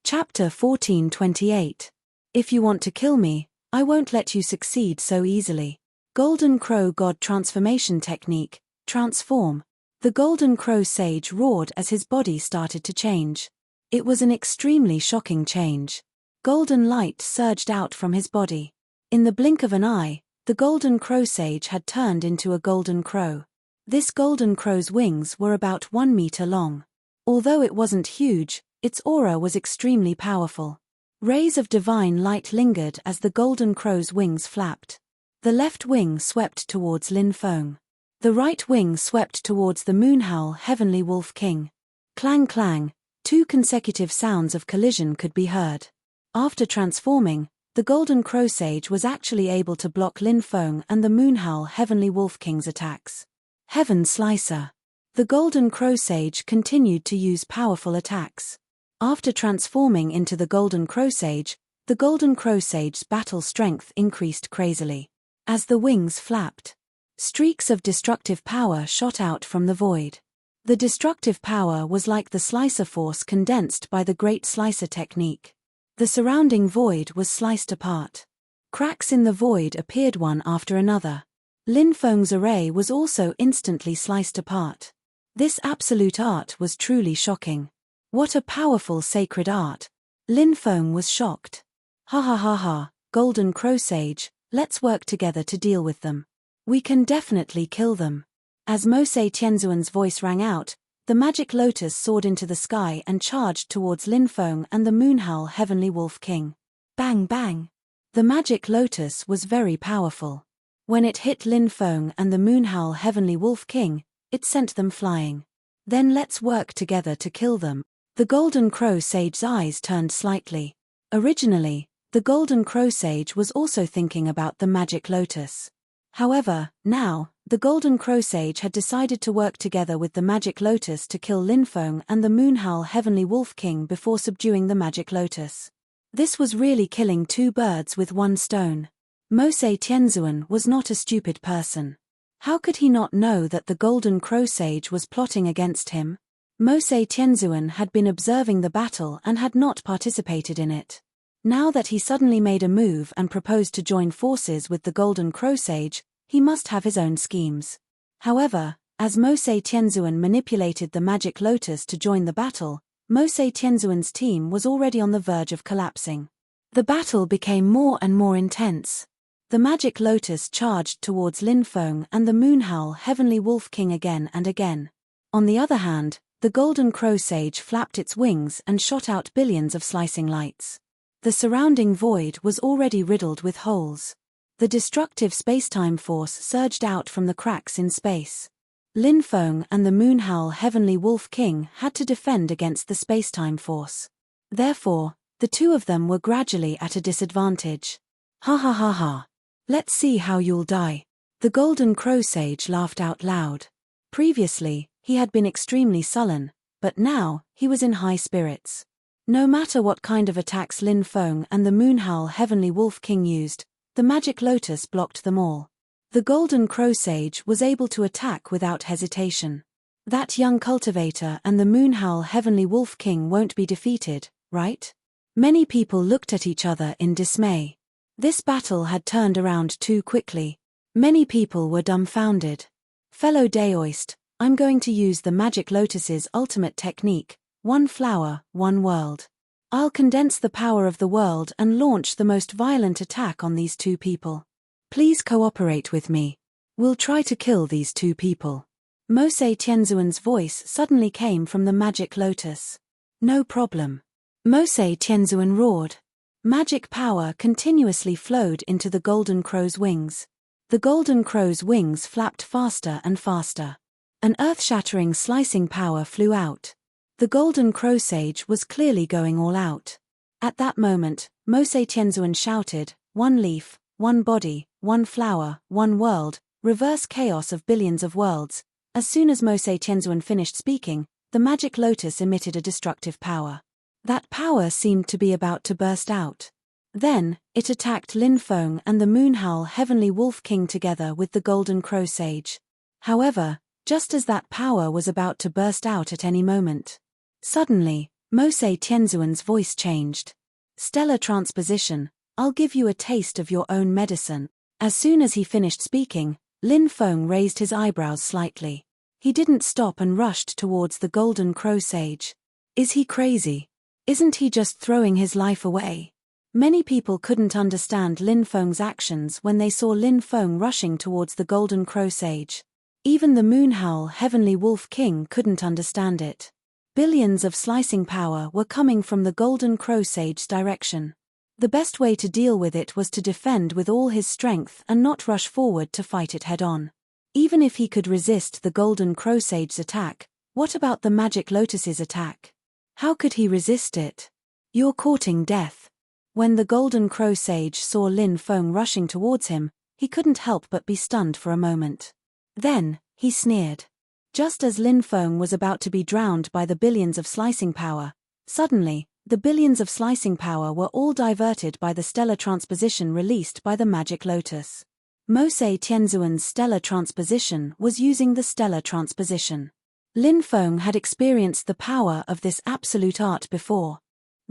Chapter 14:28. If you want to kill me, I won't let you succeed so easily. Golden Crow God Transformation Technique, Transform. The golden crow sage roared as his body started to change. It was an extremely shocking change. Golden light surged out from his body. In the blink of an eye, the golden crow sage had turned into a golden crow. This golden crow's wings were about 1 meter long. Although it wasn't huge, its aura was extremely powerful. Rays of divine light lingered as the golden crow's wings flapped. The left wing swept towards Lin Feng. The right wing swept towards the Moonhowl, Heavenly Wolf King. Clang clang, 2 consecutive sounds of collision could be heard. After transforming, the golden crow sage was actually able to block Lin Feng and the Moonhowl, Heavenly Wolf King's attacks. Heaven Slicer. The golden crow sage continued to use powerful attacks. After transforming into the golden crow sage's battle strength increased crazily. As the wings flapped, streaks of destructive power shot out from the void. The destructive power was like the slicer force condensed by the Great Slicer technique. The surrounding void was sliced apart. Cracks in the void appeared one after another. Lin Feng's array was also instantly sliced apart. This absolute art was truly shocking. What a powerful sacred art. Lin Feng was shocked. Ha ha ha ha, Golden Crow Sage, let's work together to deal with them. We can definitely kill them. As Mosei Tianzuan's voice rang out, the magic lotus soared into the sky and charged towards Lin Feng and the Moonhowl Heavenly Wolf King. Bang bang! The magic lotus was very powerful. When it hit Lin Feng and the Moonhowl Heavenly Wolf King, it sent them flying. Then let's work together to kill them. The Golden Crow Sage's eyes turned slightly. Originally, the Golden Crow Sage was also thinking about the magic lotus. However, now, the Golden Crow Sage had decided to work together with the magic lotus to kill Lin Feng and the Moonhowl Heavenly Wolf King before subduing the magic lotus. This was really killing two birds with one stone. Mosei Tianzuan was not a stupid person. How could he not know that the Golden Crow Sage was plotting against him? Mosei Tianzuan had been observing the battle and had not participated in it. Now that he suddenly made a move and proposed to join forces with the Golden Crow Sage, he must have his own schemes. However, as Mosei Tianzuan manipulated the magic lotus to join the battle, Mosei Tianzuan's team was already on the verge of collapsing. The battle became more and more intense. The magic lotus charged towards Lin Feng and the Moonhowl Heavenly Wolf King again and again. On the other hand, the Golden Crow Sage flapped its wings and shot out billions of slicing lights. The surrounding void was already riddled with holes. The destructive spacetime force surged out from the cracks in space. Lin Feng and the Moonhowl Heavenly Wolf King had to defend against the spacetime force. Therefore, the two of them were gradually at a disadvantage. Ha ha ha ha. Let's see how you'll die. The Golden Crow Sage laughed out loud. Previously, he had been extremely sullen, but now, he was in high spirits. No matter what kind of attacks Lin Feng and the Moonhowl Heavenly Wolf King used, the magic lotus blocked them all. The Golden Crow Sage was able to attack without hesitation. That young cultivator and the Moonhowl Heavenly Wolf King won't be defeated, right? Many people looked at each other in dismay. This battle had turned around too quickly. Many people were dumbfounded. Fellow Daoist, I'm going to use the Magic Lotus's ultimate technique, one flower, one world. I'll condense the power of the world and launch the most violent attack on these two people. Please cooperate with me. We'll try to kill these two people. Mosei Tianzuan's voice suddenly came from the Magic Lotus. No problem. Mosei Tianzuan roared. Magic power continuously flowed into the Golden Crow's wings. The Golden Crow's wings flapped faster and faster. An earth-shattering slicing power flew out. The Golden Crow Sage was clearly going all out. At that moment, Mosei Tianzuan shouted, "One leaf, one body, one flower, one world, reverse chaos of billions of worlds." As soon as Mosei Tianzuan finished speaking, the magic lotus emitted a destructive power. That power seemed to be about to burst out. Then, it attacked Lin Feng and the Moonhowl Heavenly Wolf King together with the Golden Crow Sage. However, just as that power was about to burst out at any moment, suddenly, Mosei Tianzuan's voice changed. "Stellar transposition, I'll give you a taste of your own medicine." As soon as he finished speaking, Lin Feng raised his eyebrows slightly. He didn't stop and rushed towards the Golden Crow Sage. Is he crazy? Isn't he just throwing his life away? Many people couldn't understand Lin Feng's actions when they saw Lin Feng rushing towards the Golden Crow Sage. Even the Moonhowl Heavenly Wolf King couldn't understand it. Billions of slicing power were coming from the Golden Crow Sage's direction. The best way to deal with it was to defend with all his strength and not rush forward to fight it head-on. Even if he could resist the Golden Crow Sage's attack, what about the Magic Lotus's attack? How could he resist it? You're courting death. When the Golden Crow Sage saw Lin Feng rushing towards him, he couldn't help but be stunned for a moment. Then, he sneered. Just as Lin Feng was about to be drowned by the billions of slicing power, suddenly, the billions of slicing power were all diverted by the stellar transposition released by the Magic Lotus. Mosei Tianzuan's stellar transposition was using the stellar transposition. Lin Feng had experienced the power of this absolute art before.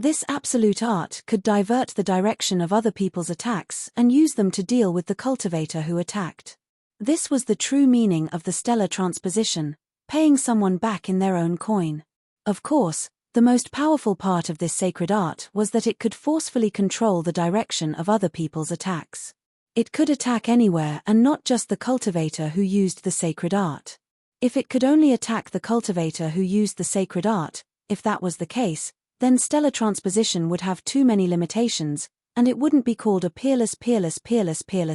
This absolute art could divert the direction of other people's attacks and use them to deal with the cultivator who attacked. This was the true meaning of the stellar transposition, paying someone back in their own coin. Of course, the most powerful part of this sacred art was that it could forcefully control the direction of other people's attacks. It could attack anywhere and not just the cultivator who used the sacred art. If it could only attack the cultivator who used the sacred art, if that was the case, then stellar transposition would have too many limitations, and it wouldn't be called a peerless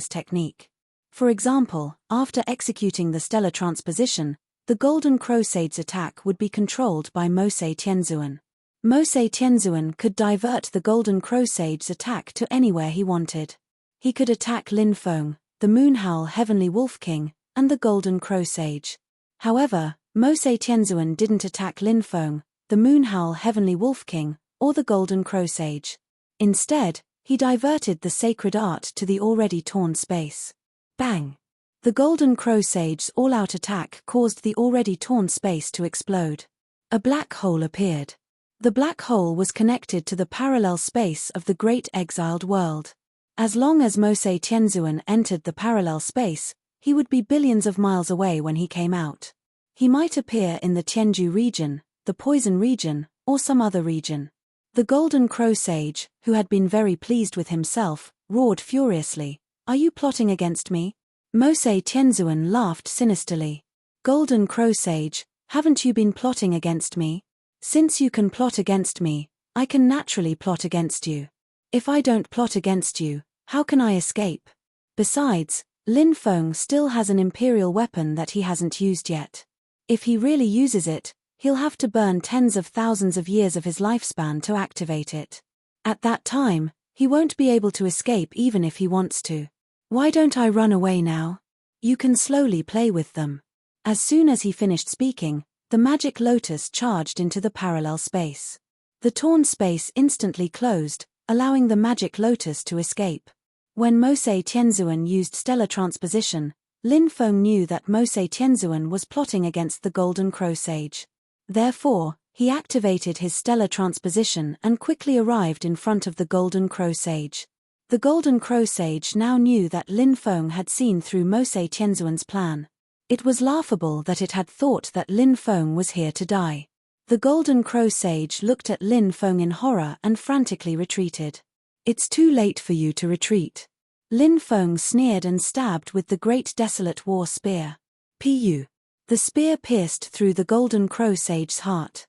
technique. For example, after executing the stellar transposition, the Golden Crosade's attack would be controlled by Mosei Tianzuan. Mosei Tianzuan could divert the Golden Crosade's attack to anywhere he wanted. He could attack Lin Feng, the Moonhowl Heavenly Wolf King, and the Golden Crosage. However, Mosei Tianzuan didn't attack Lin Feng, the Moonhowl Heavenly Wolf King, or the Golden Crosage. Instead, he diverted the sacred art to the already torn space. Bang! The Golden Crosage's all-out attack caused the already torn space to explode. A black hole appeared. The black hole was connected to the parallel space of the Great Exiled World. As long as Mosei Tianzuan entered the parallel space, he would be billions of miles away when he came out. He might appear in the Tianju region, the Poison region, or some other region. The Golden Crosage, who had been very pleased with himself, roared furiously, "Are you plotting against me?" Mosei Tianzuan laughed sinisterly. "Golden Crosage, haven't you been plotting against me? Since you can plot against me, I can naturally plot against you. If I don't plot against you, how can I escape? Besides, Lin Feng still has an imperial weapon that he hasn't used yet. If he really uses it, he'll have to burn tens of thousands of years of his lifespan to activate it. At that time, he won't be able to escape even if he wants to. Why don't I run away now? You can slowly play with them." As soon as he finished speaking, the magic lotus charged into the parallel space. The torn space instantly closed, allowing the magic lotus to escape. When Mosei Tianzuan used stellar transposition, Lin Feng knew that Mosei Tianzuan was plotting against the Golden Crosage. Therefore, he activated his stellar transposition and quickly arrived in front of the Golden Crosage. The Golden Crosage now knew that Lin Feng had seen through Mosei Tianzuan's plan. It was laughable that it had thought that Lin Feng was here to die. The Golden Crosage looked at Lin Feng in horror and frantically retreated. "It's too late for you to retreat." Lin Feng sneered and stabbed with the Great Desolate War Spear. Pu. The spear pierced through the Golden Crosage's heart.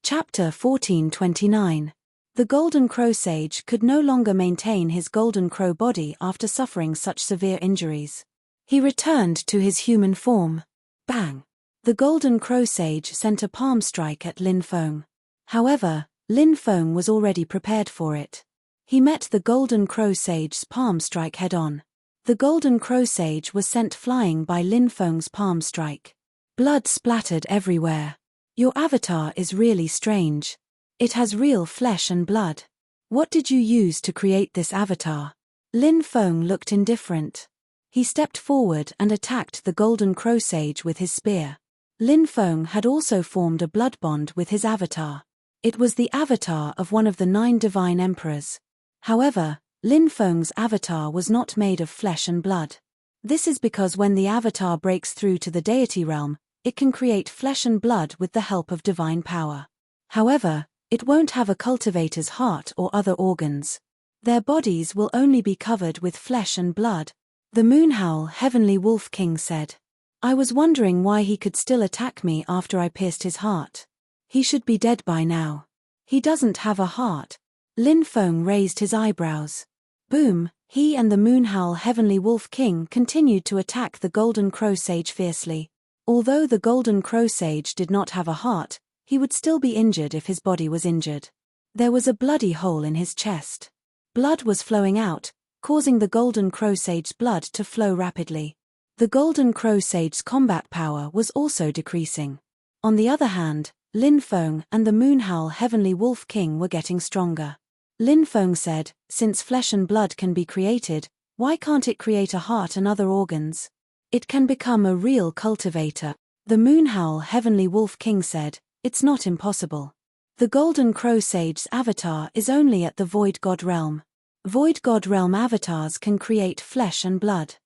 Chapter 1429. The Golden Crosage could no longer maintain his Golden Crow body after suffering such severe injuries. He returned to his human form. Bang! The Golden Crosage sent a palm strike at Lin Feng. However, Lin Feng was already prepared for it. He met the Golden Crosage's palm strike head-on. The Golden Crosage was sent flying by Lin Feng's palm strike. Blood splattered everywhere. "Your avatar is really strange. It has real flesh and blood. What did you use to create this avatar?" Lin Feng looked indifferent. He stepped forward and attacked the Golden Crosage with his spear. Lin Feng had also formed a blood bond with his avatar. It was the avatar of one of the 9 divine emperors. However, Lin Feng's avatar was not made of flesh and blood. This is because when the avatar breaks through to the deity realm, it can create flesh and blood with the help of divine power. However, it won't have a cultivator's heart or other organs. Their bodies will only be covered with flesh and blood. The Moonhowl Heavenly Wolf King said, "I was wondering why he could still attack me after I pierced his heart. He should be dead by now. He doesn't have a heart." Lin Feng raised his eyebrows. Boom! He and the Moonhowl Heavenly Wolf King continued to attack the Golden Crosage fiercely. Although the Golden Crosage did not have a heart, he would still be injured if his body was injured. There was a bloody hole in his chest. Blood was flowing out, causing the Golden Crosage's blood to flow rapidly. The Golden Crosage's combat power was also decreasing. On the other hand, Lin Feng and the Moonhowl Heavenly Wolf King were getting stronger. Lin Feng said, "Since flesh and blood can be created, why can't it create a heart and other organs? It can become a real cultivator." The Moonhowl Heavenly Wolf King said, "It's not impossible." The Golden Crow Sage's avatar is only at the Void God realm. Void God realm avatars can create flesh and blood.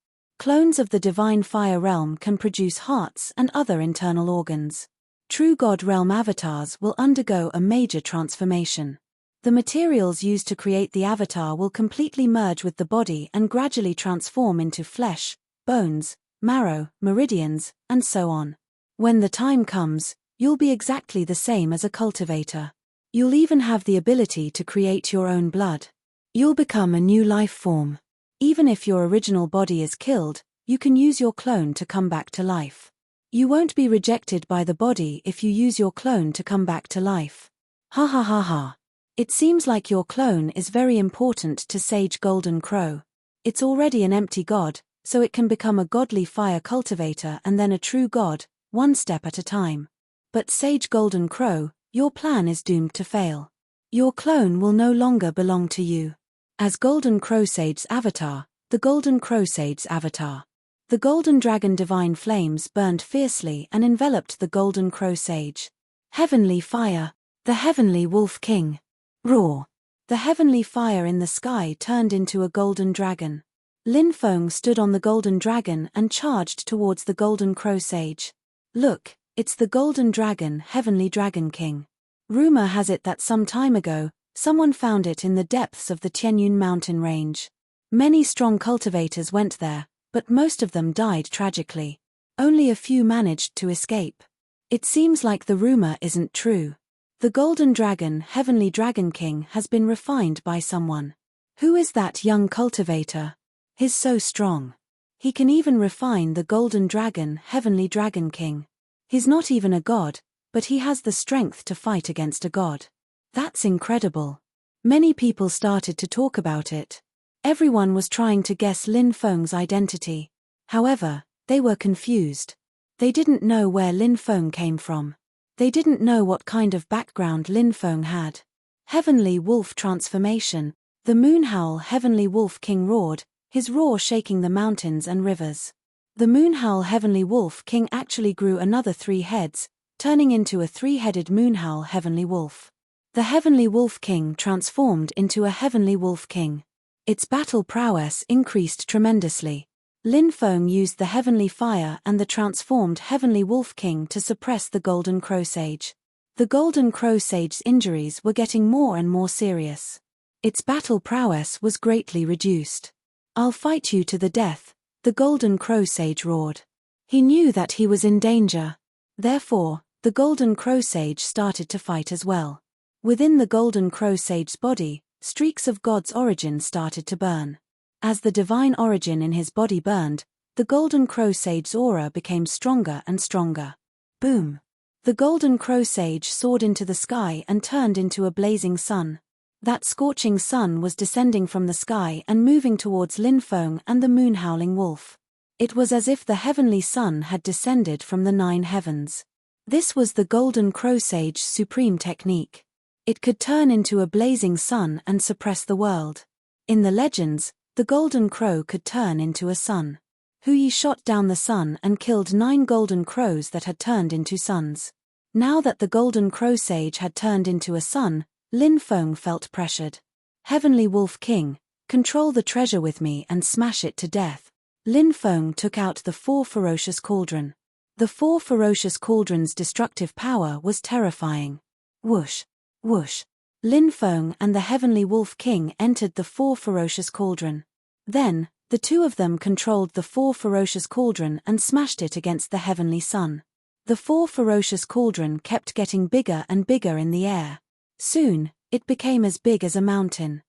Clones of the Divine Fire realm can produce hearts and other internal organs. True God realm avatars will undergo a major transformation. The materials used to create the avatar will completely merge with the body and gradually transform into flesh, bones, marrow, meridians, and so on. When the time comes, you'll be exactly the same as a cultivator. You'll even have the ability to create your own blood. You'll become a new life form. Even if your original body is killed, you can use your clone to come back to life. You won't be rejected by the body if you use your clone to come back to life. Ha ha ha ha. It seems like your clone is very important to Sage Golden Crow. It's already an empty god, so it can become a godly fire cultivator and then a true god, one step at a time. But Sage Golden Crow, your plan is doomed to fail. Your clone will no longer belong to you. As Golden Crow Sage's avatar, the Golden Crow Sage's avatar. The Golden Dragon Divine Flames burned fiercely and enveloped the Golden Crow Sage. Heavenly Fire, the Heavenly Wolf King. Roar. The heavenly fire in the sky turned into a golden dragon. Lin Feng stood on the golden dragon and charged towards the Golden Crow Sage. Look, it's the Golden Dragon, Heavenly Dragon King. Rumor has it that some time ago, someone found it in the depths of the Tianyun mountain range. Many strong cultivators went there, but most of them died tragically. Only a few managed to escape. It seems like the rumor isn't true. The Golden Dragon, Heavenly Dragon King, has been refined by someone. Who is that young cultivator? He's so strong. He can even refine the Golden Dragon, Heavenly Dragon King. He's not even a god, but he has the strength to fight against a god. That's incredible. Many people started to talk about it. Everyone was trying to guess Lin Feng's identity. However, they were confused. They didn't know where Lin Feng came from. They didn't know what kind of background Lin Feng had. Heavenly Wolf Transformation. The Moonhowl Heavenly Wolf King roared, his roar shaking the mountains and rivers. The Moonhowl Heavenly Wolf King actually grew another 3 heads, turning into a 3-headed Moonhowl Heavenly Wolf. The Heavenly Wolf King transformed into a Heavenly Wolf King. Its battle prowess increased tremendously. Lin Feng used the Heavenly Fire and the transformed Heavenly Wolf King to suppress the Golden Crow Sage. The Golden Crow Sage's injuries were getting more and more serious. Its battle prowess was greatly reduced. "I'll fight you to the death," the Golden Crow Sage roared. He knew that he was in danger. Therefore, the Golden Crow Sage started to fight as well. Within the Golden Crow Sage's body, streaks of God's origin started to burn. As the divine origin in his body burned, the Golden Crow Sage's aura became stronger and stronger. Boom! The Golden Crow Sage soared into the sky and turned into a blazing sun. That scorching sun was descending from the sky and moving towards Lin Feng and the moon-howling wolf. It was as if the heavenly sun had descended from the 9 heavens. This was the Golden Crow Sage's supreme technique. It could turn into a blazing sun and suppress the world. In the legends, the Golden Crow could turn into a sun. Huyi shot down the sun and killed 9 golden crows that had turned into suns. Now that the Golden Crow Sage had turned into a sun, Lin Feng felt pressured. "Heavenly Wolf King, control the treasure with me and smash it to death." Lin Feng took out the 4 ferocious cauldron. The 4 ferocious cauldron's destructive power was terrifying. Whoosh! Whoosh! Lin Feng and the Heavenly Wolf King entered the 4 ferocious cauldron. Then, the 2 of them controlled the 4 ferocious cauldron and smashed it against the heavenly sun. The 4 ferocious cauldron kept getting bigger and bigger in the air. Soon, it became as big as a mountain.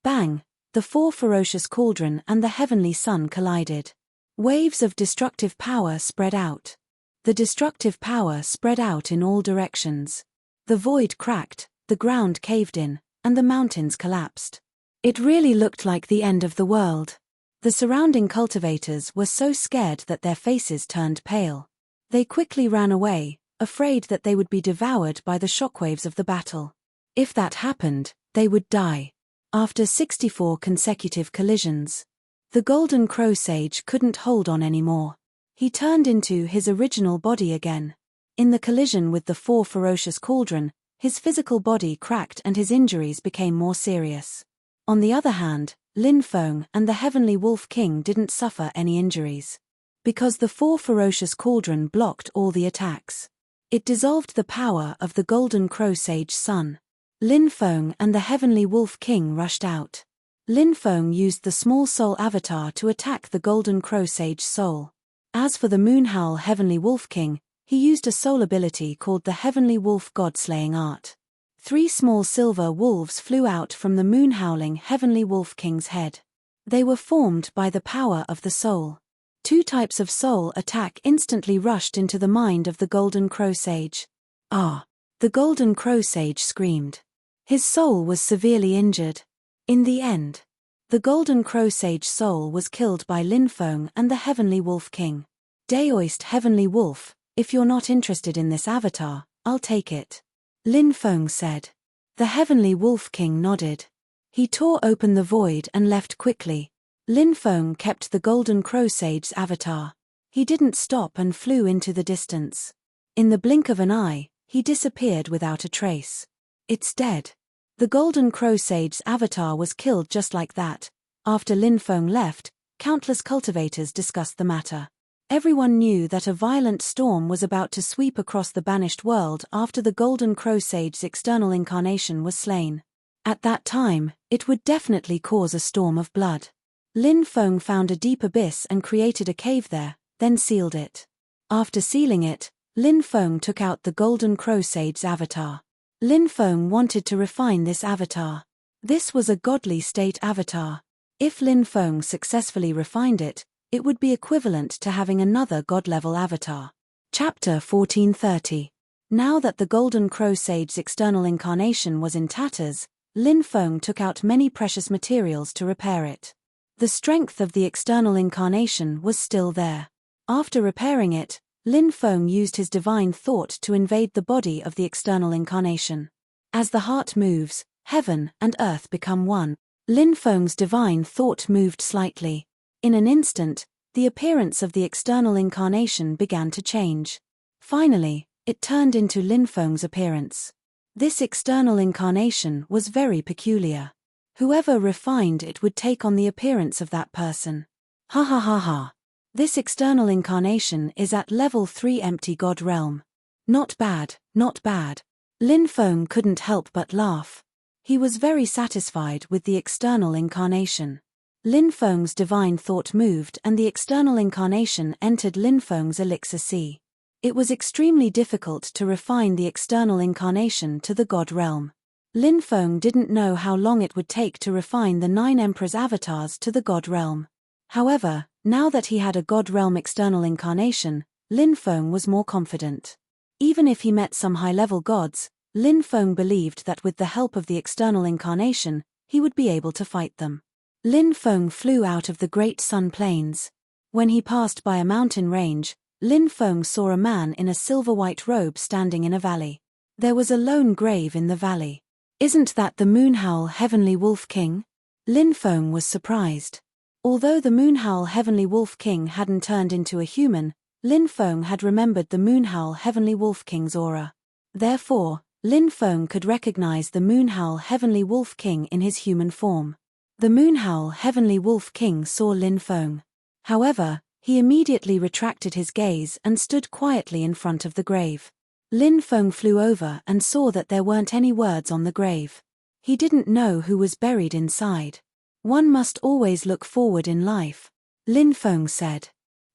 Bang! The 4 ferocious cauldron and the heavenly sun collided. Waves of destructive power spread out. The destructive power spread out in all directions. The void cracked, the ground caved in, and the mountains collapsed. It really looked like the end of the world. The surrounding cultivators were so scared that their faces turned pale. They quickly ran away, afraid that they would be devoured by the shockwaves of the battle. If that happened, they would die. After 64 consecutive collisions, the Golden Crow Sage couldn't hold on anymore. He turned into his original body again. In the collision with the 4 ferocious cauldron, His physical body cracked and his injuries became more serious. On the other hand, Lin Feng and the Heavenly Wolf King didn't suffer any injuries. Because the 4 ferocious cauldron blocked all the attacks. It dissolved the power of the Golden Crow Sage Sun. Lin Feng and the Heavenly Wolf King rushed out. Lin Feng used the small soul avatar to attack the Golden Crow Sage Soul. As for the Moonhowl Heavenly Wolf King, he used a soul ability called the Heavenly Wolf God-Slaying Art. 3 small silver wolves flew out from the moon-howling Heavenly Wolf King's head. They were formed by the power of the soul. 2 types of soul attack instantly rushed into the mind of the Golden Crow Sage. Ah! The Golden Crow Sage screamed. His soul was severely injured. In the end, the Golden Crow Sage soul was killed by Lin Feng and the Heavenly Wolf King. Daoist Heavenly Wolf, if you're not interested in this avatar, I'll take it. Lin Feng said. The Heavenly Wolf King nodded. He tore open the void and left quickly. Lin Feng kept the Golden Crow Sage's avatar. He didn't stop and flew into the distance. In the blink of an eye, he disappeared without a trace. It's dead. The Golden Crow Sage's avatar was killed just like that. After Lin Feng left, countless cultivators discussed the matter. Everyone knew that a violent storm was about to sweep across the banished world after the Golden Crow Sage's external incarnation was slain. At that time, it would definitely cause a storm of blood. Lin Feng found a deep abyss and created a cave there, then sealed it. After sealing it, Lin Feng took out the Golden Crow Sage's avatar. Lin Feng wanted to refine this avatar. This was a godly state avatar. If Lin Feng successfully refined it, it would be equivalent to having another god-level avatar. Chapter 1430. Now that the Golden Crow Sage's external incarnation was in tatters, Lin Feng took out many precious materials to repair it. The strength of the external incarnation was still there. After repairing it, Lin Feng used his divine thought to invade the body of the external incarnation. As the heart moves, heaven and earth become one. Lin Feng's divine thought moved slightly. In an instant, the appearance of the external incarnation began to change. Finally, it turned into Lin Feng's appearance. This external incarnation was very peculiar. Whoever refined it would take on the appearance of that person. Ha ha ha ha. This external incarnation is at level 3 empty god realm. Not bad, not bad. Lin Feng couldn't help but laugh. He was very satisfied with the external incarnation. Lin Feng's divine thought moved and the external incarnation entered Lin Feng's elixir sea. It was extremely difficult to refine the external incarnation to the god realm. Lin Feng didn't know how long it would take to refine the 9 emperors' avatars to the god realm. However, now that he had a god realm external incarnation, Lin Feng was more confident. Even if he met some high-level gods, Lin Feng believed that with the help of the external incarnation, he would be able to fight them. Lin Feng flew out of the Great Sun Plains. When he passed by a mountain range, Lin Feng saw a man in a silver-white robe standing in a valley. There was a lone grave in the valley. Isn't that the Moonhowl Heavenly Wolf King? Lin Feng was surprised. Although the Moonhowl Heavenly Wolf King hadn't turned into a human, Lin Feng had remembered the Moonhowl Heavenly Wolf King's aura. Therefore, Lin Feng could recognize the Moonhowl Heavenly Wolf King in his human form. The Moonhowl Heavenly Wolf King saw Lin Feng. However, he immediately retracted his gaze and stood quietly in front of the grave. Lin Feng flew over and saw that there weren't any words on the grave. He didn't know who was buried inside. One must always look forward in life, Lin Feng said.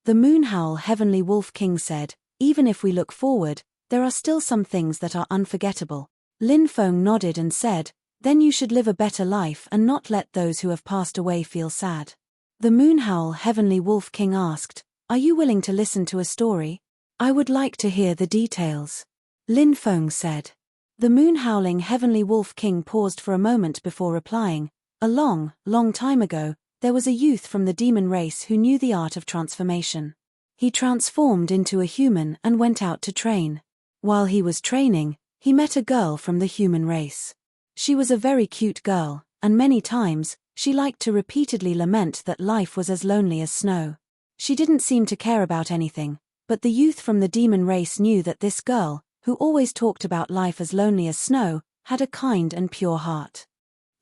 The Moonhowl Heavenly Wolf King said, even if we look forward, there are still some things that are unforgettable. Lin Feng nodded and said, then you should live a better life and not let those who have passed away feel sad. The Moonhowl Heavenly Wolf King asked, are you willing to listen to a story? I would like to hear the details. Lin Feng said. The Moonhowling Heavenly Wolf King paused for a moment before replying, a long, long time ago, there was a youth from the demon race who knew the art of transformation. He transformed into a human and went out to train. While he was training, he met a girl from the human race. She was a very cute girl, and many times, she liked to repeatedly lament that life was as lonely as snow. She didn't seem to care about anything, but the youth from the demon race knew that this girl, who always talked about life as lonely as snow, had a kind and pure heart.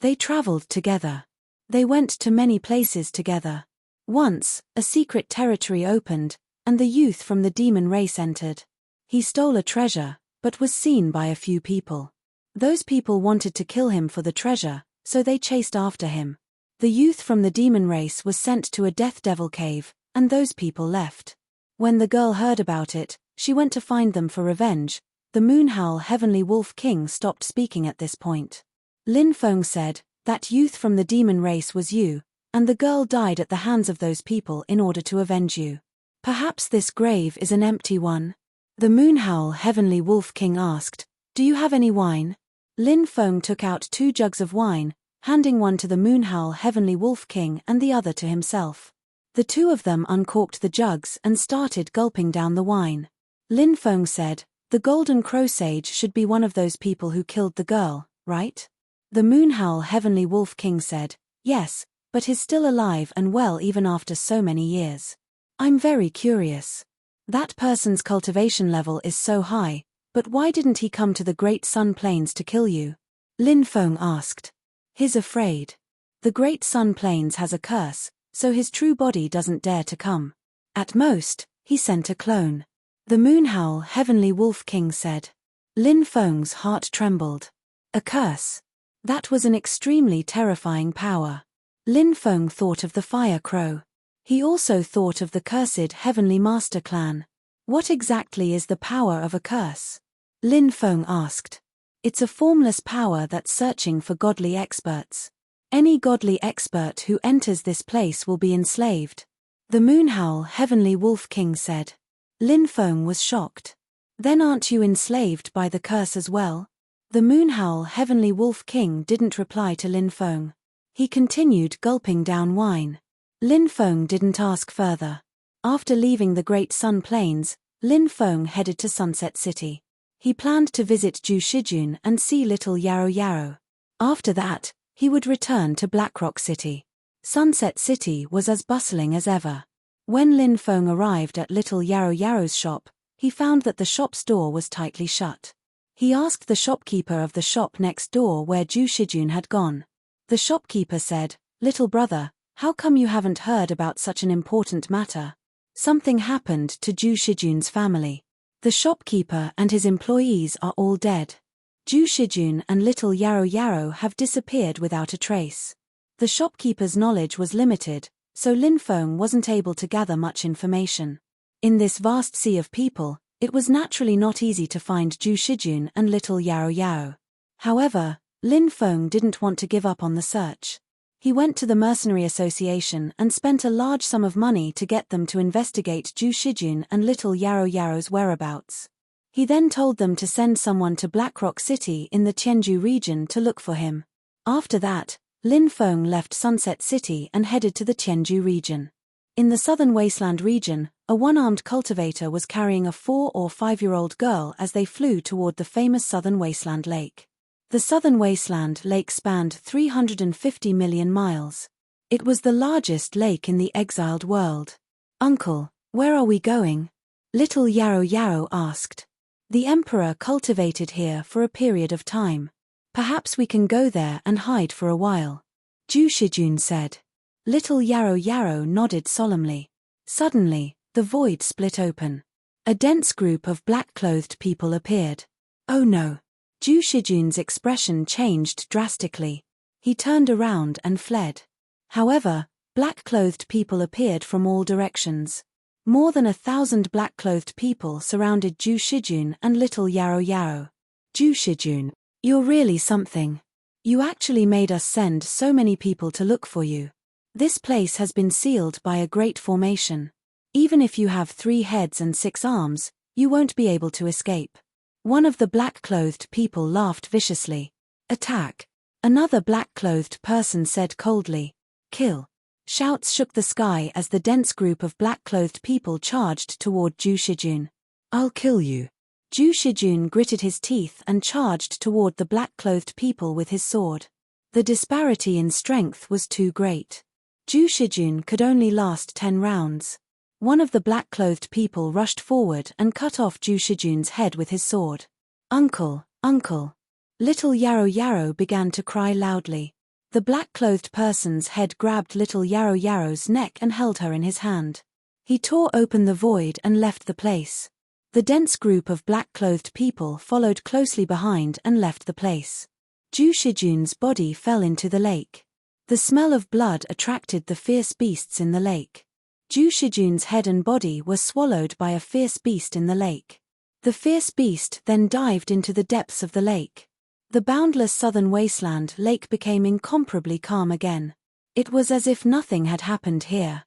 They traveled together. They went to many places together. Once, a secret territory opened, and the youth from the demon race entered. He stole a treasure, but was seen by a few people. Those people wanted to kill him for the treasure, so they chased after him. The youth from the demon race was sent to a death devil cave, and those people left. When the girl heard about it, she went to find them for revenge. The Moonhowl Heavenly Wolf King stopped speaking at this point. Lin Feng said, "That youth from the demon race was you, and the girl died at the hands of those people in order to avenge you. Perhaps this grave is an empty one?" The Moonhowl Heavenly Wolf King asked, "Do you have any wine?" Lin Feng took out 2 jugs of wine, handing one to the Moonhowl Heavenly Wolf King and the other to himself. The 2 of them uncorked the jugs and started gulping down the wine. Lin Feng said, "The Golden Crow Sage should be one of those people who killed the girl, right?" The Moonhowl Heavenly Wolf King said, "Yes, but he's still alive and well even after so many years. I'm very curious. That person's cultivation level is so high, but why didn't he come to the Great Sun Plains to kill you?" Lin Feng asked. "He's afraid. The Great Sun Plains has a curse, so his true body doesn't dare to come. At most, he sent a clone." The Moonhowl Heavenly Wolf King said. Lin Feng's heart trembled. A curse. That was an extremely terrifying power. Lin Feng thought of the Fire Crow. He also thought of the cursed Heavenly Master Clan. What exactly is the power of a curse? Lin Feng asked. It's a formless power that's searching for godly experts. Any godly expert who enters this place will be enslaved. The Moonhowl Heavenly Wolf King said. Lin Feng was shocked. Then aren't you enslaved by the curse as well? The Moonhowl Heavenly Wolf King didn't reply to Lin Feng. He continued gulping down wine. Lin Feng didn't ask further. After leaving the Great Sun Plains, Lin Feng headed to Sunset City. He planned to visit Ju Shijun and see Little Yarrow Yarrow. After that, he would return to Blackrock City. Sunset City was as bustling as ever. When Lin Feng arrived at Little Yarrow Yarrow's shop, he found that the shop's door was tightly shut. He asked the shopkeeper of the shop next door where Ju Shijun had gone. The shopkeeper said, "Little brother, how come you haven't heard about such an important matter? Something happened to Ju Shijun's family. The shopkeeper and his employees are all dead. Ju Shijun and Little Yarrow Yarrow have disappeared without a trace." The shopkeeper's knowledge was limited, so Lin Feng wasn't able to gather much information. In this vast sea of people, it was naturally not easy to find Ju Shijun and Little Yarrow Yarrow. However, Lin Feng didn't want to give up on the search. He went to the Mercenary Association and spent a large sum of money to get them to investigate Ju Shijun and Little Yarrow Yarrow's whereabouts. He then told them to send someone to Blackrock City in the Tianju region to look for him. After that, Lin Feng left Sunset City and headed to the Tianju region. In the Southern Wasteland region, a one-armed cultivator was carrying a 4 or 5-year-old girl as they flew toward the famous Southern Wasteland Lake. The Southern Wasteland Lake spanned 350 million miles. It was the largest lake in the exiled world. "Uncle, where are we going?" Little Yarrow Yarrow asked. "The Emperor cultivated here for a period of time. Perhaps we can go there and hide for a while," Ju Shijun said. Little Yarrow Yarrow nodded solemnly. Suddenly, the void split open. A dense group of black-clothed people appeared. "Oh no!" Ju Shijun's expression changed drastically. He turned around and fled. However, black-clothed people appeared from all directions. More than 1,000 black-clothed people surrounded Ju Shijun and Little Yarrow Yarrow. "Ju Shijun, you're really something. You actually made us send so many people to look for you. This place has been sealed by a great formation. Even if you have 3 heads and 6 arms, you won't be able to escape." One of the black-clothed people laughed viciously. "Attack!" Another black-clothed person said coldly. "Kill!" Shouts shook the sky as the dense group of black-clothed people charged toward Ju Shijun. "I'll kill you." Ju Shijun gritted his teeth and charged toward the black-clothed people with his sword. The disparity in strength was too great. Ju Shijun could only last 10 rounds. One of the black-clothed people rushed forward and cut off Zhu Shijun's head with his sword. "Uncle, uncle!" Little Yarrow Yarrow began to cry loudly. The black-clothed person's head grabbed little Yarrow Yarrow's neck and held her in his hand. He tore open the void and left the place. The dense group of black-clothed people followed closely behind and left the place. Zhu Shijun's body fell into the lake. The smell of blood attracted the fierce beasts in the lake. Zhu Shijun's head and body were swallowed by a fierce beast in the lake. The fierce beast then dived into the depths of the lake. The boundless southern wasteland lake became incomparably calm again. It was as if nothing had happened here.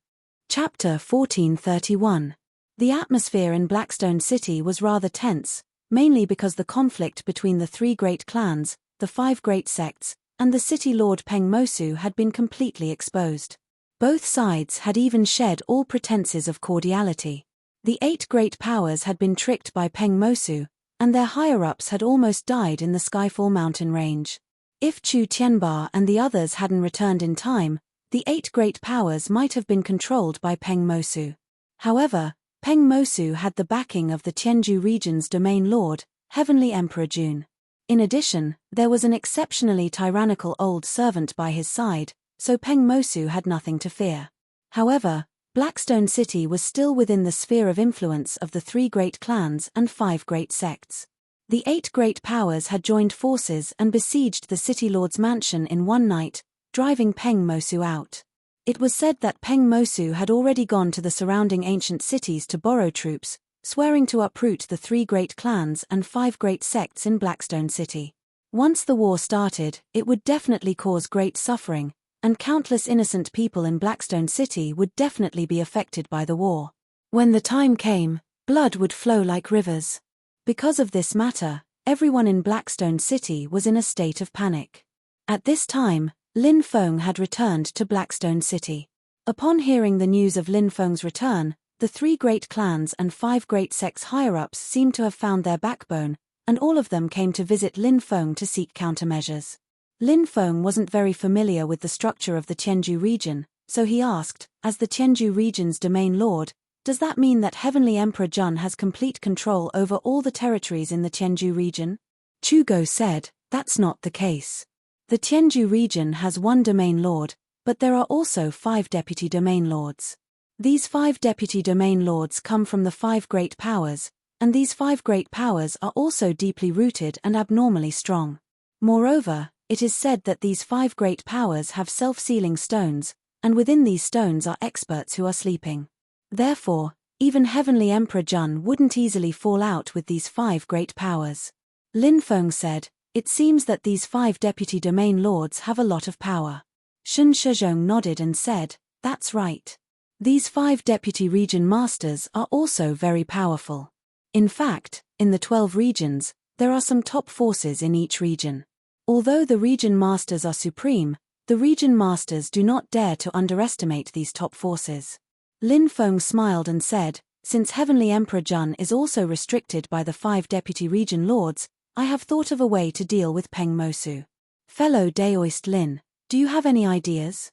Chapter 1431. The atmosphere in Blackstone City was rather tense, mainly because the conflict between the three great clans, the five great sects, and the city lord Peng Mosu had been completely exposed. Both sides had even shed all pretenses of cordiality. The 8 great powers had been tricked by Peng Mosu, and their higher-ups had almost died in the Skyfall mountain range. If Chu Tianba and the others hadn't returned in time, the 8 great powers might have been controlled by Peng Mosu. However, Peng Mosu had the backing of the Tianju region's domain lord, Heavenly Emperor Jun. In addition, there was an exceptionally tyrannical old servant by his side, so Peng Mosu had nothing to fear. However, Blackstone City was still within the sphere of influence of the 3 great clans and 5 great sects. The 8 great powers had joined forces and besieged the city lord's mansion in one night, driving Peng Mosu out. It was said that Peng Mosu had already gone to the surrounding ancient cities to borrow troops, swearing to uproot the 3 great clans and 5 great sects in Blackstone City. Once the war started, it would definitely cause great suffering, and countless innocent people in Blackstone City would definitely be affected by the war. When the time came, blood would flow like rivers. Because of this matter, everyone in Blackstone City was in a state of panic. At this time, Lin Feng had returned to Blackstone City. Upon hearing the news of Lin Feng's return, the 3 great clans and 5 great sects higher-ups seemed to have found their backbone, and all of them came to visit Lin Feng to seek countermeasures. Lin Feng wasn't very familiar with the structure of the Tianju region, so he asked, as the Tianju region's domain lord, "Does that mean that Heavenly Emperor Jun has complete control over all the territories in the Tianju region?" Chu Go said, "That's not the case. The Tianju region has 1 domain lord, but there are also 5 deputy domain lords. These 5 deputy domain lords come from the 5 great powers, and these 5 great powers are also deeply rooted and abnormally strong. Moreover, it is said that these 5 great powers have self-sealing stones, and within these stones are experts who are sleeping. Therefore, even Heavenly Emperor Jun wouldn't easily fall out with these 5 great powers." Lin Feng said, "It seems that these 5 deputy domain lords have a lot of power." Shen Shizhong nodded and said, "That's right. These 5 deputy region masters are also very powerful. In fact, in the 12 regions, there are some top forces in each region. Although the region masters are supreme, the region masters do not dare to underestimate these top forces." Lin Feng smiled and said, "Since Heavenly Emperor Jun is also restricted by the 5 deputy region lords, I have thought of a way to deal with Peng Mosu. Fellow Daoist Lin, do you have any ideas?"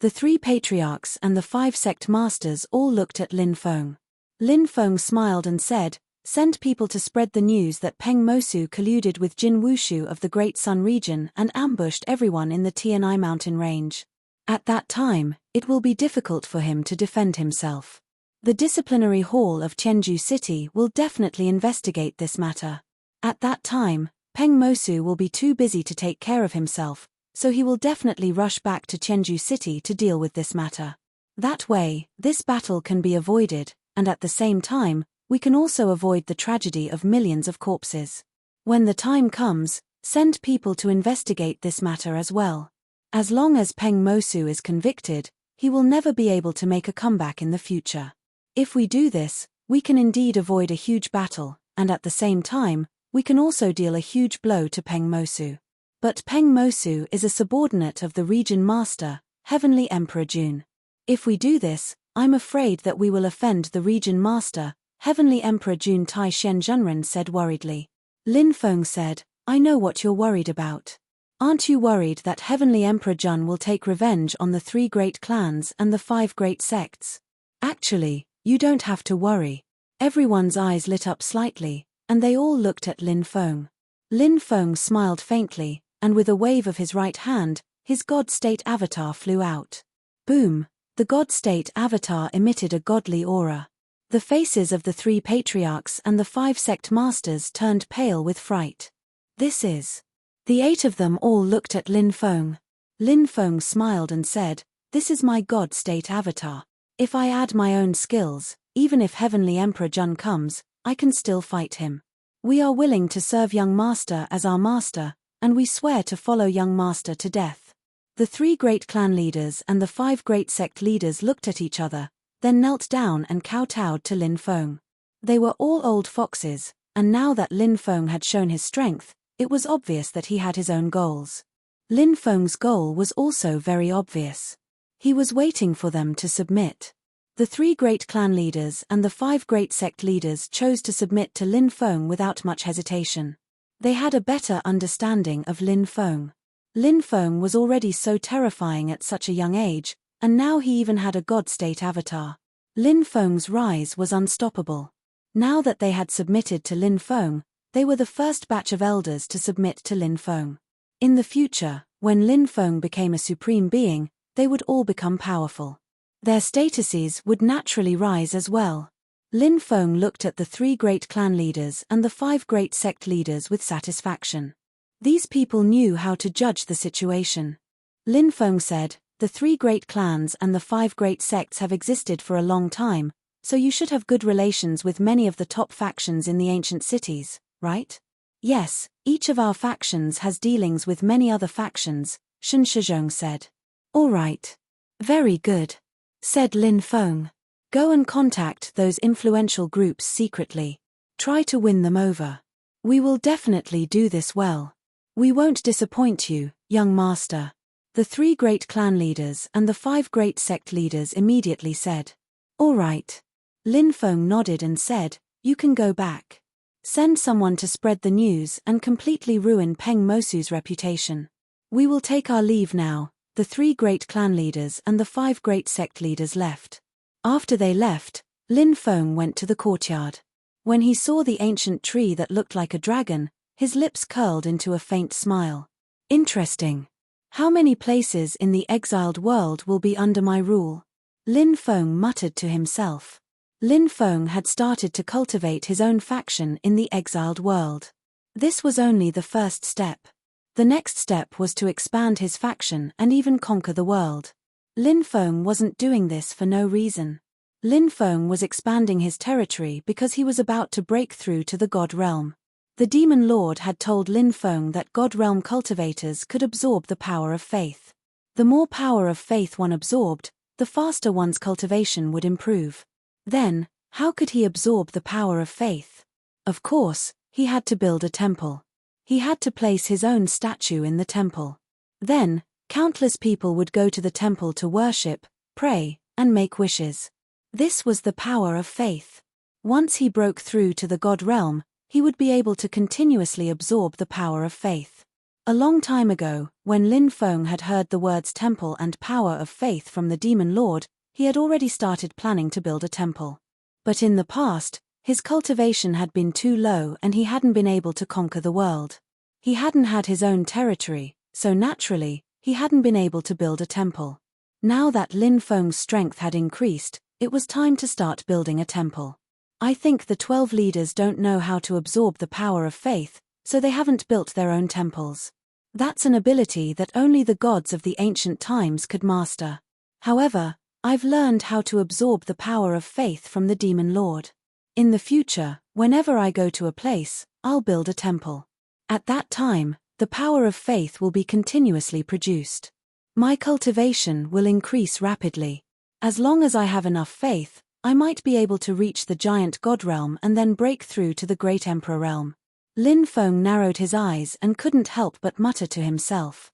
The 3 patriarchs and the 5 sect masters all looked at Lin Feng. Lin Feng smiled and said, "Send people to spread the news that Peng Mosu colluded with Jin Wushu of the Great Sun region and ambushed everyone in the Tianai mountain range. At that time, it will be difficult for him to defend himself. The disciplinary hall of Tianju City will definitely investigate this matter. At that time, Peng Mosu will be too busy to take care of himself, so he will definitely rush back to Tianju City to deal with this matter. That way, this battle can be avoided, and at the same time, we can also avoid the tragedy of millions of corpses. When the time comes, send people to investigate this matter as well. As long as Peng Mosu is convicted, he will never be able to make a comeback in the future. If we do this, we can indeed avoid a huge battle, and at the same time, we can also deal a huge blow to Peng Mosu. But Peng Mosu is a subordinate of the region master, Heavenly Emperor Jun. If we do this, I'm afraid that we will offend the region master, Heavenly Emperor Jun." Tai Shen Zhenren said worriedly. Lin Feng said, "I know what you're worried about. Aren't you worried that Heavenly Emperor Jun will take revenge on the 3 great clans and the 5 great sects? Actually, You don't have to worry. Everyone's eyes lit up slightly, and they all looked at Lin Feng. Lin Feng smiled faintly, and with a wave of his right hand, his God State avatar flew out. Boom! The God State avatar emitted a godly aura. The faces of the 3 patriarchs and the 5 sect masters turned pale with fright. This is. The 8 of them all looked at Lin Feng. Lin Feng smiled and said, "This is my God State avatar. If I add my own skills, even if Heavenly Emperor Jun comes, I can still fight him. We are willing to serve young master as our master, and we swear to follow young master to death." The 3 great clan leaders and the 5 great sect leaders looked at each other, then knelt down and kowtowed to Lin Feng. They were all old foxes, and now that Lin Feng had shown his strength, it was obvious that he had his own goals. Lin Feng's goal was also very obvious. He was waiting for them to submit. The 3 great clan leaders and the 5 great sect leaders chose to submit to Lin Feng without much hesitation. They had a better understanding of Lin Feng. Lin Feng was already so terrifying at such a young age, and now he even had a God State avatar. Lin Feng's rise was unstoppable. Now that they had submitted to Lin Feng, they were the first batch of elders to submit to Lin Feng. In the future, when Lin Feng became a supreme being, they would all become powerful. Their statuses would naturally rise as well. Lin Feng looked at the 3 great clan leaders and the 5 great sect leaders with satisfaction. These people knew how to judge the situation. Lin Feng said, "The 3 great clans and the 5 great sects have existed for a long time, so you should have good relations with many of the top factions in the ancient cities, right?" "Yes, each of our factions has dealings with many other factions," Shen Shizhong said. "All right. Very good," said Lin Feng. "Go and contact those influential groups secretly. Try to win them over. We will definitely do this well. We won't disappoint you, young master." The 3 great clan leaders and the 5 great sect leaders immediately said, "All right." Lin Feng nodded and said, "You can go back. Send someone to spread the news and completely ruin Peng Mosu's reputation. We will take our leave now." The 3 great clan leaders and the 5 great sect leaders left. After they left, Lin Feng went to the courtyard. When he saw the ancient tree that looked like a dragon, his lips curled into a faint smile. "Interesting. How many places in the exiled world will be under my rule?" Lin Feng muttered to himself. Lin Feng had started to cultivate his own faction in the exiled world. This was only the first step. The next step was to expand his faction and even conquer the world. Lin Feng wasn't doing this for no reason. Lin Feng was expanding his territory because he was about to break through to the God Realm. The Demon Lord had told Lin Feng that God Realm cultivators could absorb the power of faith. The more power of faith one absorbed, the faster one's cultivation would improve. Then, how could he absorb the power of faith? Of course, he had to build a temple. He had to place his own statue in the temple. Then, countless people would go to the temple to worship, pray, and make wishes. This was the power of faith. Once he broke through to the God Realm, he would be able to continuously absorb the power of faith. A long time ago, when Lin Feng had heard the words temple and power of faith from the Demon Lord, he had already started planning to build a temple. But in the past, his cultivation had been too low and he hadn't been able to conquer the world. He hadn't had his own territory, so naturally, he hadn't been able to build a temple. Now that Lin Feng's strength had increased, it was time to start building a temple. I think the 12 leaders don't know how to absorb the power of faith, so they haven't built their own temples. That's an ability that only the gods of the ancient times could master. However, I've learned how to absorb the power of faith from the Demon Lord. In the future, whenever I go to a place, I'll build a temple. At that time, the power of faith will be continuously produced. My cultivation will increase rapidly. As long as I have enough faith, I might be able to reach the giant God realm and then break through to the great Emperor realm. Lin Feng narrowed his eyes and couldn't help but mutter to himself.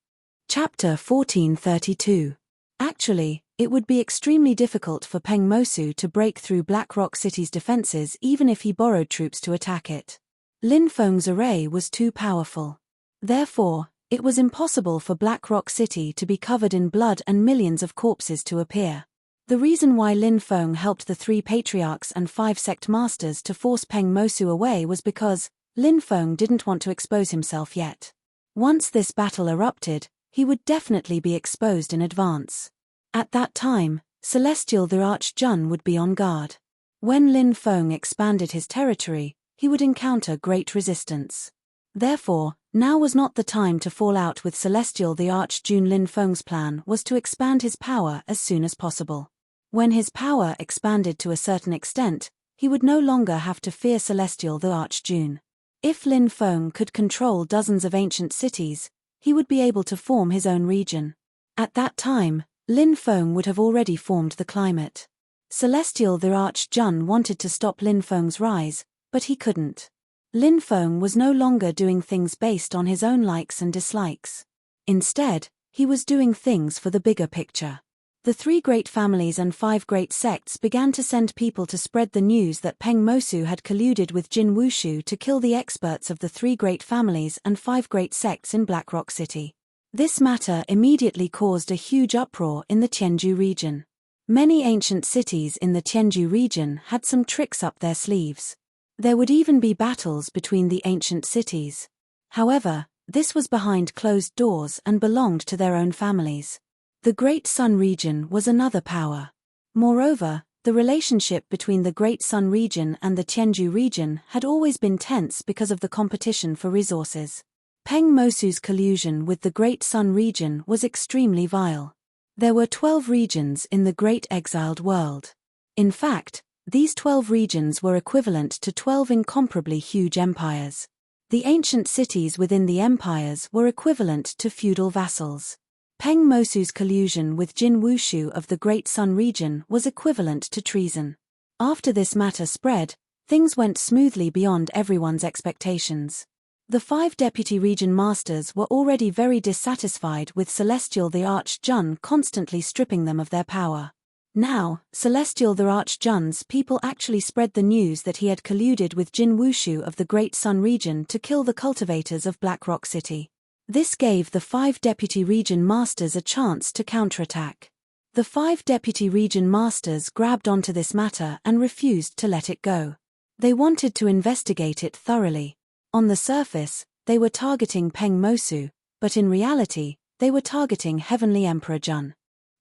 Chapter 1432. Actually, it would be extremely difficult for Peng Mosu to break through Black Rock City's defenses even if he borrowed troops to attack it. Lin Feng's array was too powerful. Therefore, it was impossible for Black Rock City to be covered in blood and millions of corpses to appear. The reason why Lin Feng helped the 3 patriarchs and 5 sect masters to force Peng Mosu away was because Lin Feng didn't want to expose himself yet. Once this battle erupted, he would definitely be exposed in advance. At that time, Celestial the Archjun would be on guard. When Lin Feng expanded his territory, he would encounter great resistance. Therefore, now was not the time to fall out with Celestial the Archjun. Lin Feng's plan was to expand his power as soon as possible. When his power expanded to a certain extent, he would no longer have to fear Celestial the Archjun. If Lin Feng could control dozens of ancient cities, he would be able to form his own region. At that time, Lin Feng would have already formed the climate. Celestial the Archjun wanted to stop Lin Feng's rise, but he couldn't. Lin Feng was no longer doing things based on his own likes and dislikes. Instead, he was doing things for the bigger picture. The 3 great families and 5 great sects began to send people to spread the news that Peng Mosu had colluded with Jin Wushu to kill the experts of the 3 great families and 5 great sects in Blackrock City. This matter immediately caused a huge uproar in the Tianju region. Many ancient cities in the Tianju region had some tricks up their sleeves. There would even be battles between the ancient cities. However, this was behind closed doors and belonged to their own families. The Great Sun region was another power. Moreover, the relationship between the Great Sun region and the Tianju region had always been tense because of the competition for resources. Peng Mosu's collusion with the Great Sun region was extremely vile. There were 12 regions in the Great Exiled World. In fact, these 12 regions were equivalent to 12 incomparably huge empires. The ancient cities within the empires were equivalent to feudal vassals. Peng Mosu's collusion with Jin Wushu of the Great Sun region was equivalent to treason. After this matter spread, things went smoothly beyond everyone's expectations. The 5 deputy region masters were already very dissatisfied with Celestial the Archjun constantly stripping them of their power. Now, Celestial the Archjun's people actually spread the news that he had colluded with Jin Wushu of the Great Sun region to kill the cultivators of Blackrock City. This gave the 5 deputy region masters a chance to counterattack. The 5 deputy region masters grabbed onto this matter and refused to let it go. They wanted to investigate it thoroughly. On the surface, they were targeting Peng Mosu, but in reality, they were targeting Heavenly Emperor Jun.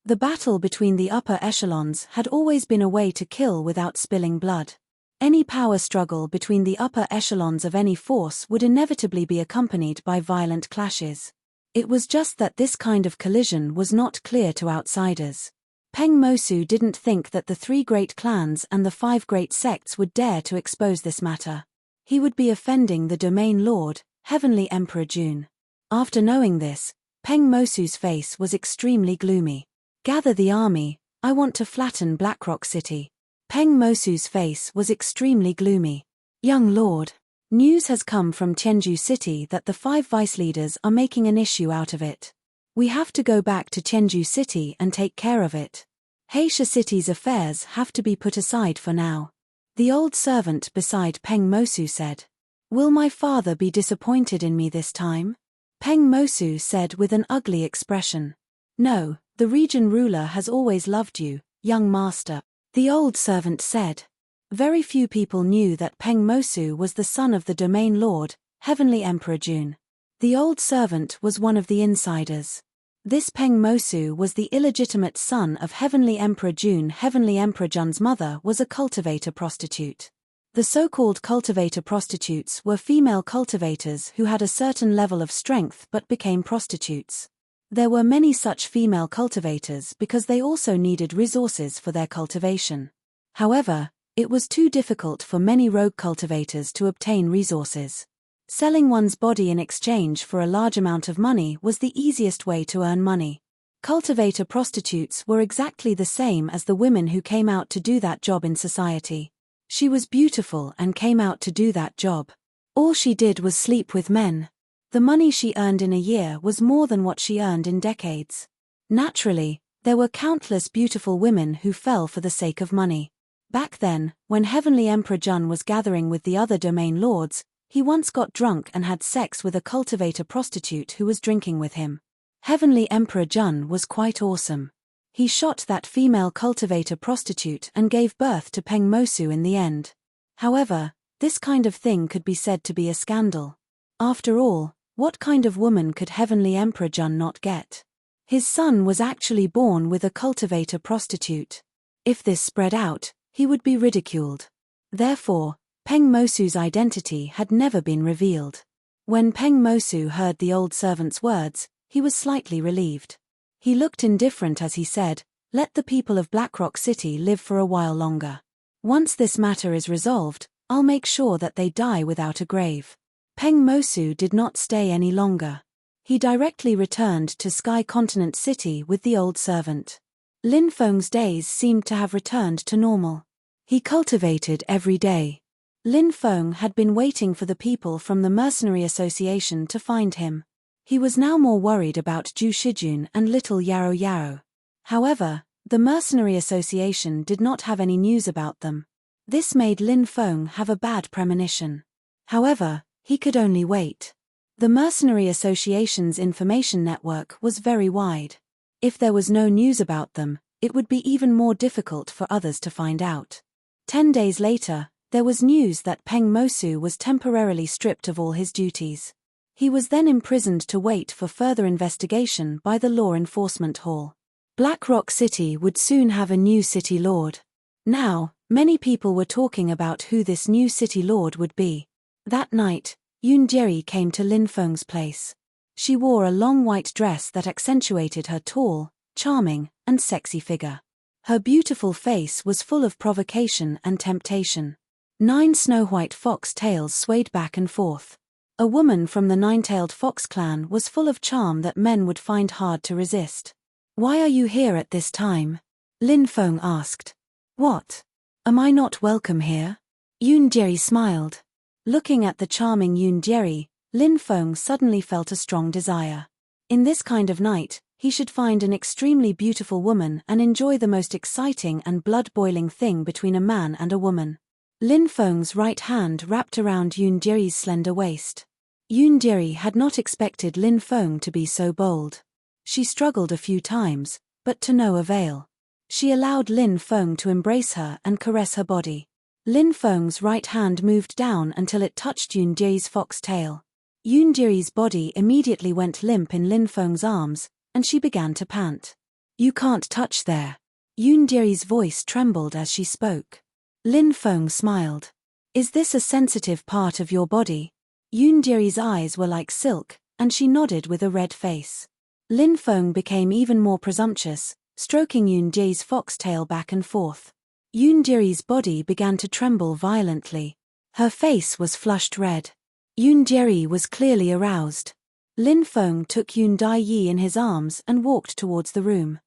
The battle between the upper echelons had always been a way to kill without spilling blood. Any power struggle between the upper echelons of any force would inevitably be accompanied by violent clashes. It was just that this kind of collision was not clear to outsiders. Peng Mosu didn't think that the 3 great clans and the 5 great sects would dare to expose this matter. He would be offending the domain lord, Heavenly Emperor Jun. After knowing this, Peng Mosu's face was extremely gloomy. Gather the army, I want to flatten Blackrock City. Peng Mosu's face was extremely gloomy. Young lord, news has come from Tianju City that the 5 vice leaders are making an issue out of it. We have to go back to Tianju City and take care of it. Heisha City's affairs have to be put aside for now. The old servant beside Peng Mosu said. Will my father be disappointed in me this time? Peng Mosu said with an ugly expression. No, the region ruler has always loved you, young master. The old servant said. Very few people knew that Peng Mosu was the son of the domain lord, Heavenly Emperor Jun. The old servant was one of the insiders. This Peng Mosu was the illegitimate son of Heavenly Emperor Jun. Heavenly Emperor Jun's mother was a cultivator prostitute. The so-called cultivator prostitutes were female cultivators who had a certain level of strength but became prostitutes. There were many such female cultivators because they also needed resources for their cultivation. However, it was too difficult for many rogue cultivators to obtain resources. Selling one's body in exchange for a large amount of money was the easiest way to earn money. Cultivator prostitutes were exactly the same as the women who came out to do that job in society. She was beautiful and came out to do that job. All she did was sleep with men. The money she earned in a year was more than what she earned in decades. Naturally, there were countless beautiful women who fell for the sake of money. Back then, when Heavenly Emperor Jun was gathering with the other domain lords, he once got drunk and had sex with a cultivator prostitute who was drinking with him. Heavenly Emperor Jun was quite awesome. He shot that female cultivator prostitute and gave birth to Peng Mosu in the end. However, this kind of thing could be said to be a scandal. After all, what kind of woman could Heavenly Emperor Jun not get? His son was actually born with a cultivator prostitute. If this spread out, he would be ridiculed. Therefore, Peng Mosu's identity had never been revealed. When Peng Mosu heard the old servant's words, he was slightly relieved. He looked indifferent as he said, "Let the people of Blackrock City live for a while longer. Once this matter is resolved, I'll make sure that they die without a grave." Peng Mosu did not stay any longer. He directly returned to Sky Continent City with the old servant. Lin Feng's days seemed to have returned to normal. He cultivated every day. Lin Feng had been waiting for the people from the Mercenary Association to find him. He was now more worried about Ju Shijun and little Yarrow Yarrow. However, the Mercenary Association did not have any news about them. This made Lin Feng have a bad premonition. However, he could only wait. The Mercenary Association's information network was very wide. If there was no news about them, it would be even more difficult for others to find out. 10 days later, there was news that Peng Mosu was temporarily stripped of all his duties. He was then imprisoned to wait for further investigation by the Law Enforcement Hall. Blackrock City would soon have a new city lord. Now, many people were talking about who this new city lord would be. That night, Yoon Jerry came to Lin Feng's place. She wore a long white dress that accentuated her tall, charming, and sexy figure. Her beautiful face was full of provocation and temptation. 9 snow-white fox tails swayed back and forth. A woman from the 9-tailed fox clan was full of charm that men would find hard to resist. "Why are you here at this time?" Lin Feng asked. "What? Am I not welcome here?" Yoon Jerry smiled. Looking at the charming Yoon Jerry, Lin Feng suddenly felt a strong desire. In this kind of night, he should find an extremely beautiful woman and enjoy the most exciting and blood-boiling thing between a man and a woman. Lin Feng's right hand wrapped around Yoon Jerry's slender waist. Yoon Jerry had not expected Lin Feng to be so bold. She struggled a few times, but to no avail. She allowed Lin Feng to embrace her and caress her body. Lin Feng's right hand moved down until it touched Yoon Jerry's fox tail. Yoon Jerry's body immediately went limp in Lin Feng's arms, and she began to pant. "You can't touch there." Yoon Jerry's voice trembled as she spoke. Lin Feng smiled. "Is this a sensitive part of your body?" Yoon Jerry's eyes were like silk, and she nodded with a red face. Lin Feng became even more presumptuous, stroking Yoon Jerry's foxtail back and forth. Yoon Jerry's body began to tremble violently. Her face was flushed red. Yoon Jerry was clearly aroused. Lin Feng took Yoon Dai Yi in his arms and walked towards the room.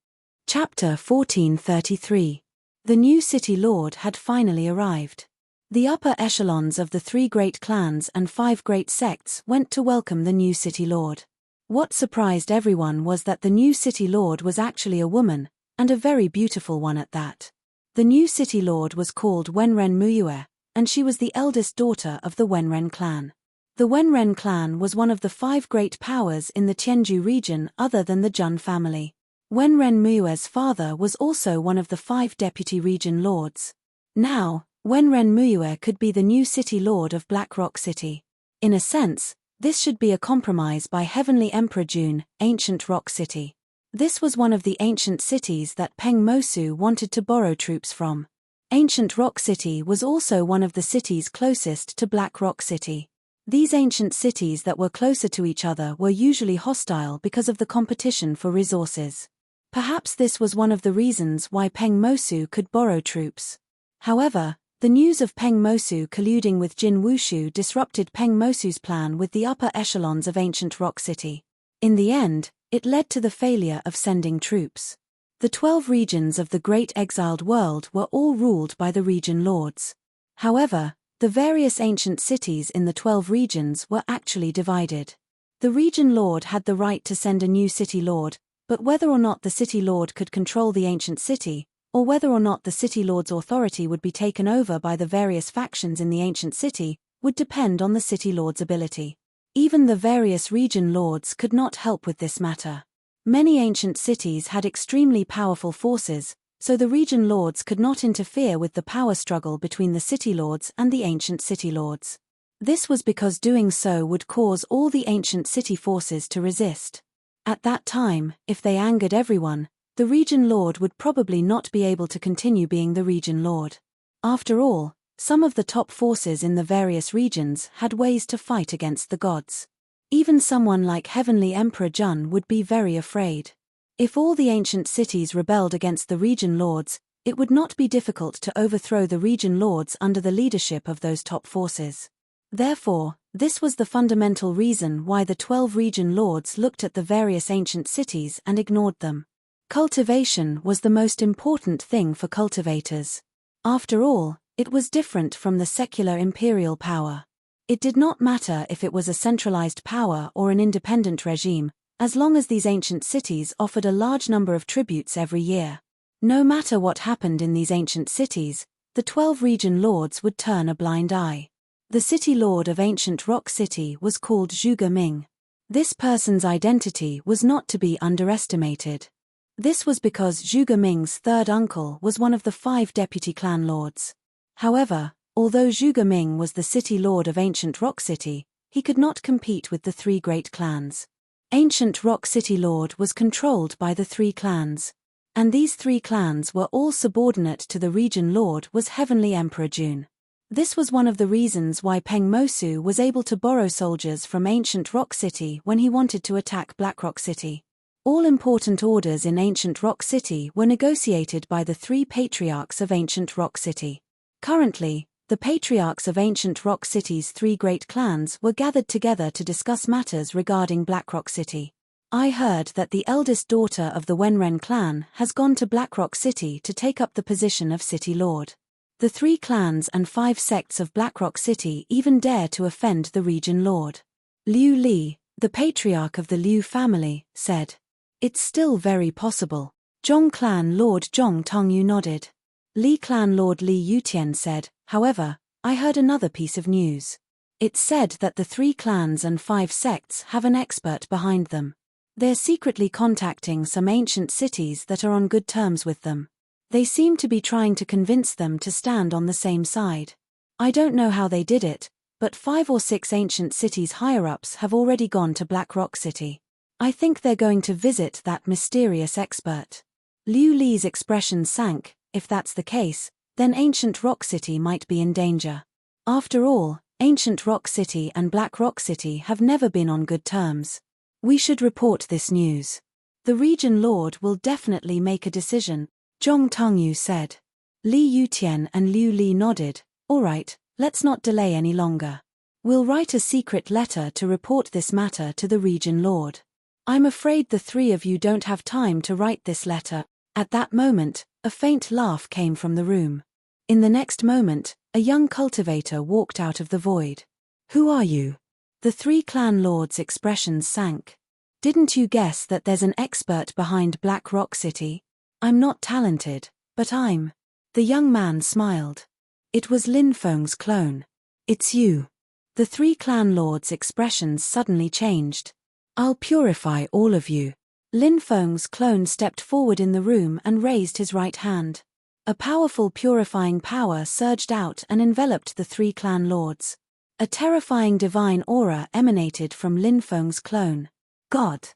Chapter 1433. The new city lord had finally arrived. The upper echelons of the 3 great clans and 5 great sects went to welcome the new city lord. What surprised everyone was that the new city lord was actually a woman, and a very beautiful one at that. The new city lord was called Wenren Muyue, and she was the eldest daughter of the Wenren clan. The Wenren clan was one of the 5 great powers in the Tianju region other than the Jun family. Wenren Muyue's father was also one of the 5 deputy region lords. Now, Wenren Muyue could be the new city lord of Blackrock City. In a sense, this should be a compromise by Heavenly Emperor Jun, Ancient Rock City. This was one of the ancient cities that Peng Mosu wanted to borrow troops from. Ancient Rock City was also one of the cities closest to Blackrock City. These ancient cities that were closer to each other were usually hostile because of the competition for resources. Perhaps this was one of the reasons why Peng Mosu could borrow troops. However, the news of Peng Mosu colluding with Jin Wushu disrupted Peng Mosu's plan with the upper echelons of Ancient Rock City. In the end, it led to the failure of sending troops. The 12 regions of the Great Exiled World were all ruled by the region lords. However, the various ancient cities in the 12 regions were actually divided. The region lord had the right to send a new city lord, but whether or not the city lord could control the ancient city, or whether or not the city lord's authority would be taken over by the various factions in the ancient city, would depend on the city lord's ability. Even the various region lords could not help with this matter. Many ancient cities had extremely powerful forces, so the region lords could not interfere with the power struggle between the city lords and the ancient city lords. This was because doing so would cause all the ancient city forces to resist. At that time, if they angered everyone, the region lord would probably not be able to continue being the region lord. After all, some of the top forces in the various regions had ways to fight against the gods. Even someone like Heavenly Emperor Jun would be very afraid. If all the ancient cities rebelled against the region lords, it would not be difficult to overthrow the region lords under the leadership of those top forces. Therefore, this was the fundamental reason why the 12 region lords looked at the various ancient cities and ignored them. Cultivation was the most important thing for cultivators. After all, it was different from the secular imperial power. It did not matter if it was a centralized power or an independent regime, as long as these ancient cities offered a large number of tributes every year. No matter what happened in these ancient cities, the 12 region lords would turn a blind eye. The city lord of ancient Rock City was called Zhuge Ming. This person's identity was not to be underestimated. This was because Zhuge Ming's third uncle was one of the 5 deputy clan lords. However, although Zhuge Ming was the city lord of ancient Rock City, he could not compete with the 3 great clans. Ancient Rock City Lord was controlled by the 3 clans. And these 3 clans were all subordinate to the region lord was Heavenly Emperor Jun. This was one of the reasons why Peng Mosu was able to borrow soldiers from ancient Rock City when he wanted to attack Blackrock City. All important orders in ancient Rock City were negotiated by the 3 patriarchs of ancient Rock City. Currently, the patriarchs of ancient Rock City's 3 great clans were gathered together to discuss matters regarding Blackrock City. I heard that the eldest daughter of the Wenren clan has gone to Blackrock City to take up the position of city lord. The 3 clans and 5 sects of Blackrock City even dare to offend the region lord. Liu Li, the patriarch of the Liu family, said, "It's still very possible." Zhong clan Lord Zhong Tongyu nodded. Li clan Lord Li Yutian said, "However, I heard another piece of news. It's said that the 3 clans and 5 sects have an expert behind them. They're secretly contacting some ancient cities that are on good terms with them. They seem to be trying to convince them to stand on the same side. I don't know how they did it, but 5 or 6 ancient cities higher-ups have already gone to Black Rock City. I think they're going to visit that mysterious expert." Liu Li's expression sank. If that's the case, then ancient Rock City might be in danger. After all, ancient Rock City and Black Rock City have never been on good terms. We should report this news. The region lord will definitely make a decision, Zhong Tongyu said. Li Yutian and Liu Li nodded. All right, let's not delay any longer. We'll write a secret letter to report this matter to the region lord. I'm afraid the 3 of you don't have time to write this letter. At that moment, a faint laugh came from the room. In the next moment, a young cultivator walked out of the void. "Who are you?" The 3 clan lords' expressions sank. "Didn't you guess that there's an expert behind Black Rock City? I'm not talented, but I'm..." The young man smiled. It was Lin Feng's clone. "It's you." The 3 clan lords' expressions suddenly changed. "I'll purify all of you." Lin Feng's clone stepped forward in the room and raised his right hand. A powerful purifying power surged out and enveloped the 3 clan lords. A terrifying divine aura emanated from Lin Feng's clone. "God.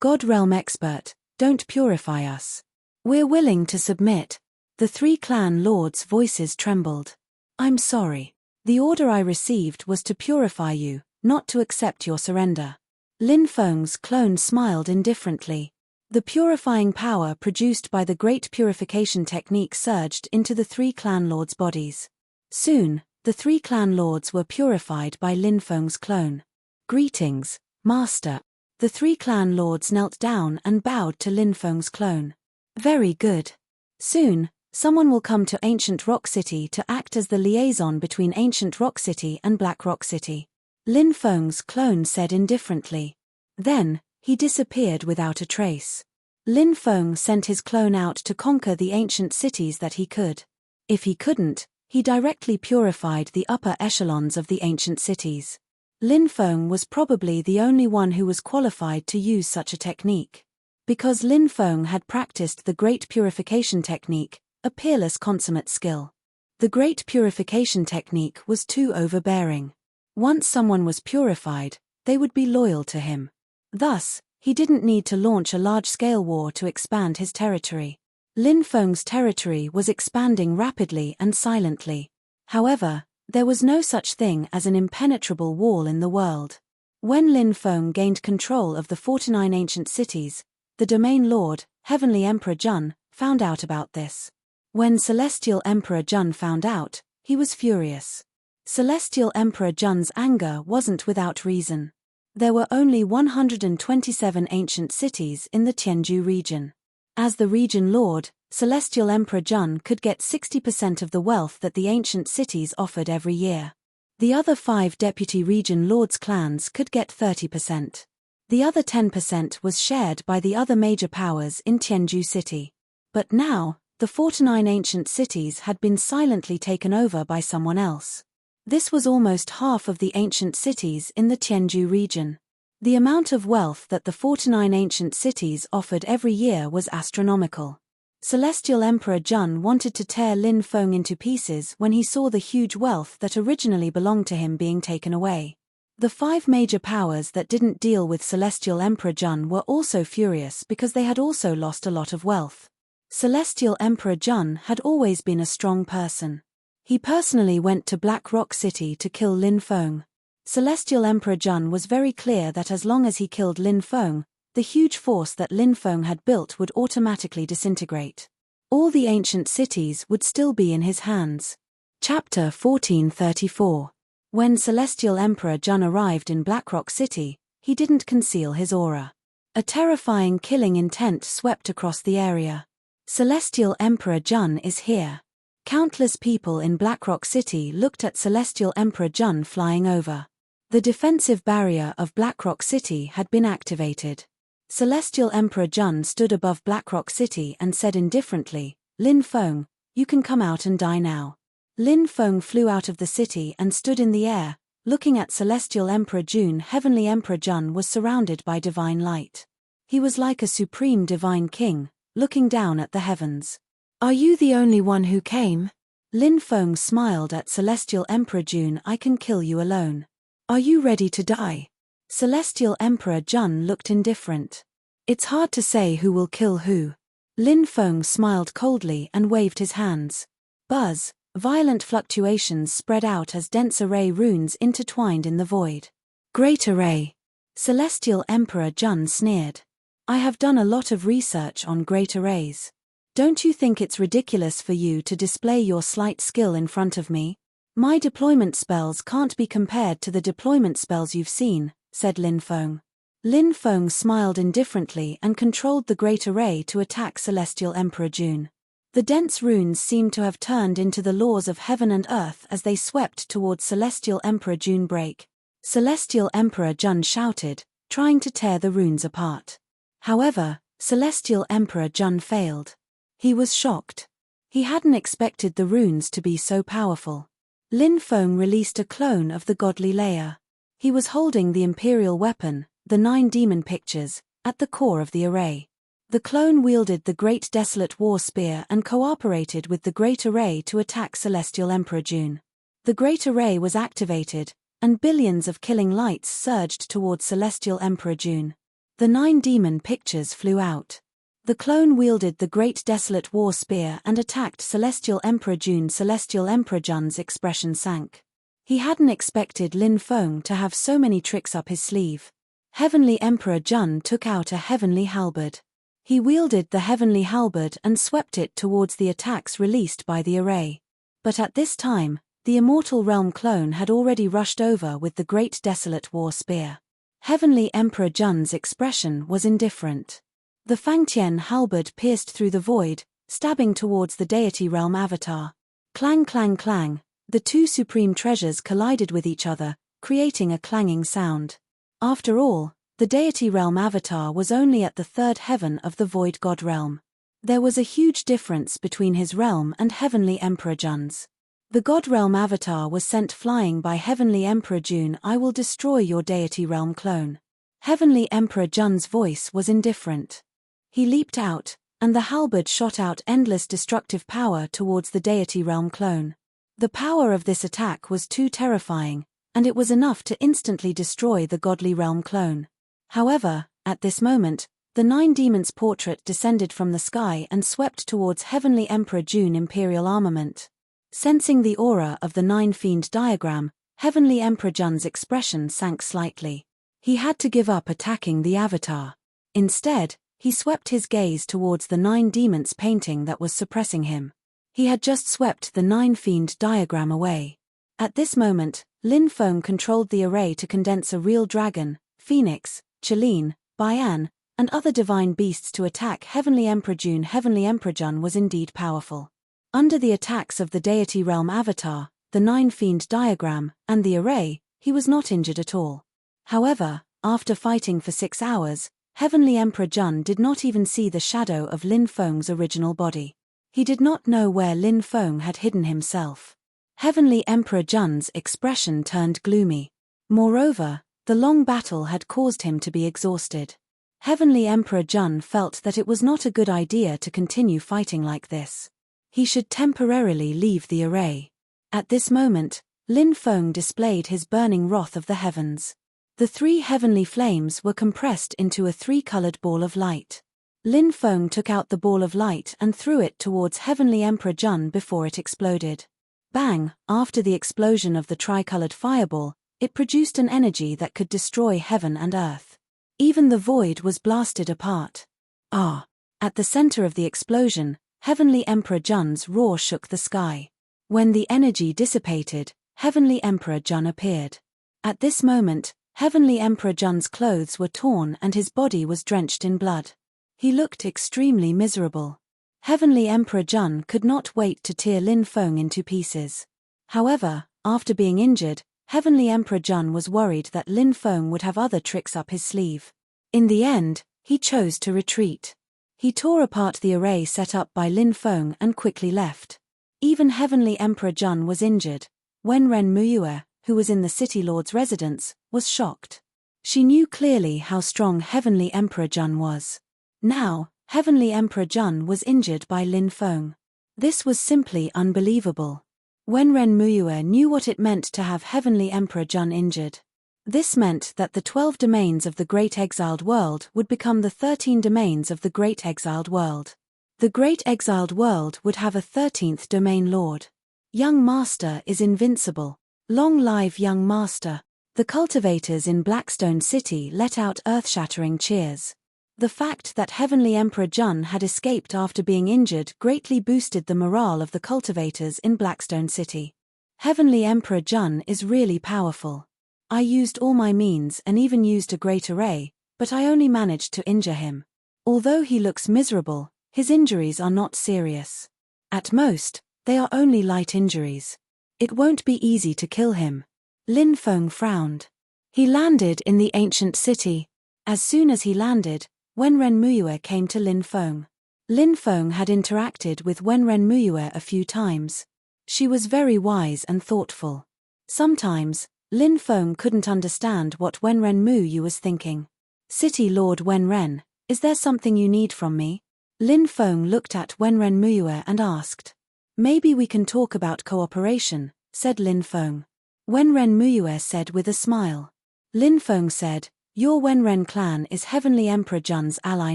God Realm Expert, don't purify us. We're willing to submit." The 3 clan lords' voices trembled. "I'm sorry. The order I received was to purify you, not to accept your surrender." Lin Feng's clone smiled indifferently. The purifying power produced by the Great Purification Technique surged into the 3 clan lords' bodies. Soon, the 3 clan lords were purified by Lin Feng's clone. "Greetings, Master." The 3 clan lords knelt down and bowed to Lin Feng's clone. "Very good. Soon, someone will come to Ancient Rock City to act as the liaison between Ancient Rock City and Black Rock City," Lin Feng's clone said indifferently. Then, he disappeared without a trace. Lin Feng sent his clone out to conquer the ancient cities that he could. If he couldn't, he directly purified the upper echelons of the ancient cities. Lin Feng was probably the only one who was qualified to use such a technique. Because Lin Feng had practiced the Great Purification Technique, a peerless consummate skill. The Great Purification Technique was too overbearing. Once someone was purified, they would be loyal to him. Thus, he didn't need to launch a large-scale war to expand his territory. Lin Feng's territory was expanding rapidly and silently. However, there was no such thing as an impenetrable wall in the world. When Lin Feng gained control of the 49 ancient cities, the Domain Lord, Heavenly Emperor Jun, found out about this. When Celestial Emperor Jun found out, he was furious. Celestial Emperor Jun's anger wasn't without reason. There were only 127 ancient cities in the Tianju region. As the region lord, Celestial Emperor Jun could get 60% of the wealth that the ancient cities offered every year. The other 5 deputy region lords' clans could get 30%. The other 10% was shared by the other major powers in Tianju City. But now, the 49 ancient cities had been silently taken over by someone else. This was almost half of the ancient cities in the Tianju region. The amount of wealth that the 49 ancient cities offered every year was astronomical. Celestial Emperor Jun wanted to tear Lin Feng into pieces when he saw the huge wealth that originally belonged to him being taken away. The 5 major powers that didn't deal with Celestial Emperor Jun were also furious because they had also lost a lot of wealth. Celestial Emperor Jun had always been a strong person. He personally went to Black Rock City to kill Lin Feng. Celestial Emperor Jun was very clear that as long as he killed Lin Feng, the huge force that Lin Feng had built would automatically disintegrate. All the ancient cities would still be in his hands. Chapter 1434. When Celestial Emperor Jun arrived in Blackrock City, he didn't conceal his aura. A terrifying killing intent swept across the area. Celestial Emperor Jun is here. Countless people in Blackrock City looked at Celestial Emperor Jun flying over. The defensive barrier of Blackrock City had been activated. Celestial Emperor Jun stood above Blackrock City and said indifferently, "Lin Feng, you can come out and die now." Lin Feng flew out of the city and stood in the air, looking at Celestial Emperor Jun. Heavenly Emperor Jun was surrounded by divine light. He was like a supreme divine king, looking down at the heavens. "Are you the only one who came?" Lin Feng smiled at Celestial Emperor Jun. "I can kill you alone. Are you ready to die?" Celestial Emperor Jun looked indifferent. "It's hard to say who will kill who." Lin Feng smiled coldly and waved his hands. Buzz, violent fluctuations spread out as dense array runes intertwined in the void. "Great array." Celestial Emperor Jun sneered. "I have done a lot of research on great arrays. Don't you think it's ridiculous for you to display your slight skill in front of me? My deployment spells can't be compared to the deployment spells you've seen," said Lin Feng. Lin Feng smiled indifferently and controlled the great array to attack Celestial Emperor Jun. The dense runes seemed to have turned into the laws of heaven and earth as they swept towards Celestial Emperor Jun. "Break!" Celestial Emperor Jun shouted, trying to tear the runes apart. However, Celestial Emperor Jun failed. He was shocked. He hadn't expected the runes to be so powerful. Lin Feng released a clone of the godly layer. He was holding the imperial weapon, the 9 demon pictures, at the core of the array. The clone wielded the Great Desolate War Spear and cooperated with the Great Array to attack Celestial Emperor Jun. The Great Array was activated, and billions of killing lights surged towards Celestial Emperor Jun. The 9 demon pictures flew out. The clone wielded the Great Desolate War Spear and attacked Celestial Emperor Jun. Celestial Emperor Jun's expression sank. He hadn't expected Lin Feng to have so many tricks up his sleeve. Heavenly Emperor Jun took out a heavenly halberd. He wielded the heavenly halberd and swept it towards the attacks released by the array. But at this time, the Immortal Realm clone had already rushed over with the Great Desolate War Spear. Heavenly Emperor Jun's expression was indifferent. The Fangtian halberd pierced through the void, stabbing towards the Deity Realm avatar. Clang clang clang, the 2 supreme treasures collided with each other, creating a clanging sound. After all, the Deity Realm avatar was only at the 3rd heaven of the Void God Realm. There was a huge difference between his realm and Heavenly Emperor Jun's. The God Realm avatar was sent flying by Heavenly Emperor Jun. "I will destroy your Deity Realm clone." Heavenly Emperor Jun's voice was indifferent. He leaped out, and the halberd shot out endless destructive power towards the deity realm clone. The power of this attack was too terrifying, and it was enough to instantly destroy the godly realm clone. However, at this moment, the 9 demons' portrait descended from the sky and swept towards Heavenly Emperor June Imperial armament. Sensing the aura of the 9 fiend diagram, Heavenly Emperor Jun's expression sank slightly. He had to give up attacking the avatar. Instead, he swept his gaze towards the 9 demons painting that was suppressing him. He had just swept the 9 fiend diagram away. At this moment, Lin Feng controlled the array to condense a real dragon, phoenix, Chileen, Bayan, and other divine beasts to attack Heavenly Emperor June. Heavenly Emperor Jun was indeed powerful. Under the attacks of the deity realm avatar, the 9 fiend diagram, and the array, he was not injured at all. However, after fighting for 6 hours, Heavenly Emperor Jun did not even see the shadow of Lin Feng's original body. He did not know where Lin Feng had hidden himself. Heavenly Emperor Jun's expression turned gloomy. Moreover, the long battle had caused him to be exhausted. Heavenly Emperor Jun felt that it was not a good idea to continue fighting like this. He should temporarily leave the array. At this moment, Lin Feng displayed his burning wrath of the heavens. The 3 heavenly flames were compressed into a 3-colored ball of light. Lin Feng took out the ball of light and threw it towards Heavenly Emperor Jun before it exploded. Bang! After the explosion of the tricolored fireball, it produced an energy that could destroy heaven and earth. Even the void was blasted apart. Ah! At the center of the explosion, Heavenly Emperor Jun's roar shook the sky. When the energy dissipated, Heavenly Emperor Jun appeared. At this moment, Heavenly Emperor Jun's clothes were torn and his body was drenched in blood. He looked extremely miserable. Heavenly Emperor Jun could not wait to tear Lin Feng into pieces. However, after being injured, Heavenly Emperor Jun was worried that Lin Feng would have other tricks up his sleeve. In the end, he chose to retreat. He tore apart the array set up by Lin Feng and quickly left. Even Heavenly Emperor Jun was injured. Wenren Muyue, who was in the City Lord's residence, was shocked. She knew clearly how strong Heavenly Emperor Jun was. Now, Heavenly Emperor Jun was injured by Lin Feng. This was simply unbelievable. Wenren Muyue knew what it meant to have Heavenly Emperor Jun injured. This meant that the 12 domains of the Great Exiled World would become the 13 domains of the Great Exiled World. The Great Exiled World would have a 13th domain lord. Young Master is invincible. Long live Young Master. The cultivators in Blackstone City let out earth-shattering cheers. The fact that Heavenly Emperor Jun had escaped after being injured greatly boosted the morale of the cultivators in Blackstone City. Heavenly Emperor Jun is really powerful. I used all my means and even used a great array, but I only managed to injure him. Although he looks miserable, his injuries are not serious. At most, they are only light injuries. It won't be easy to kill him. Lin Feng frowned. He landed in the ancient city. As soon as he landed, Wenren Muyue came to Lin Feng. Lin Feng had interacted with Wenren Muyue a few times. She was very wise and thoughtful. Sometimes, Lin Feng couldn't understand what Wenren Muyue was thinking. City Lord Wenren, is there something you need from me? Lin Feng looked at Wenren Muyue and asked. Maybe we can talk about cooperation, said Lin Feng. Wenren Muyue said with a smile. Lin Feng said, your Wenren clan is Heavenly Emperor Jun's ally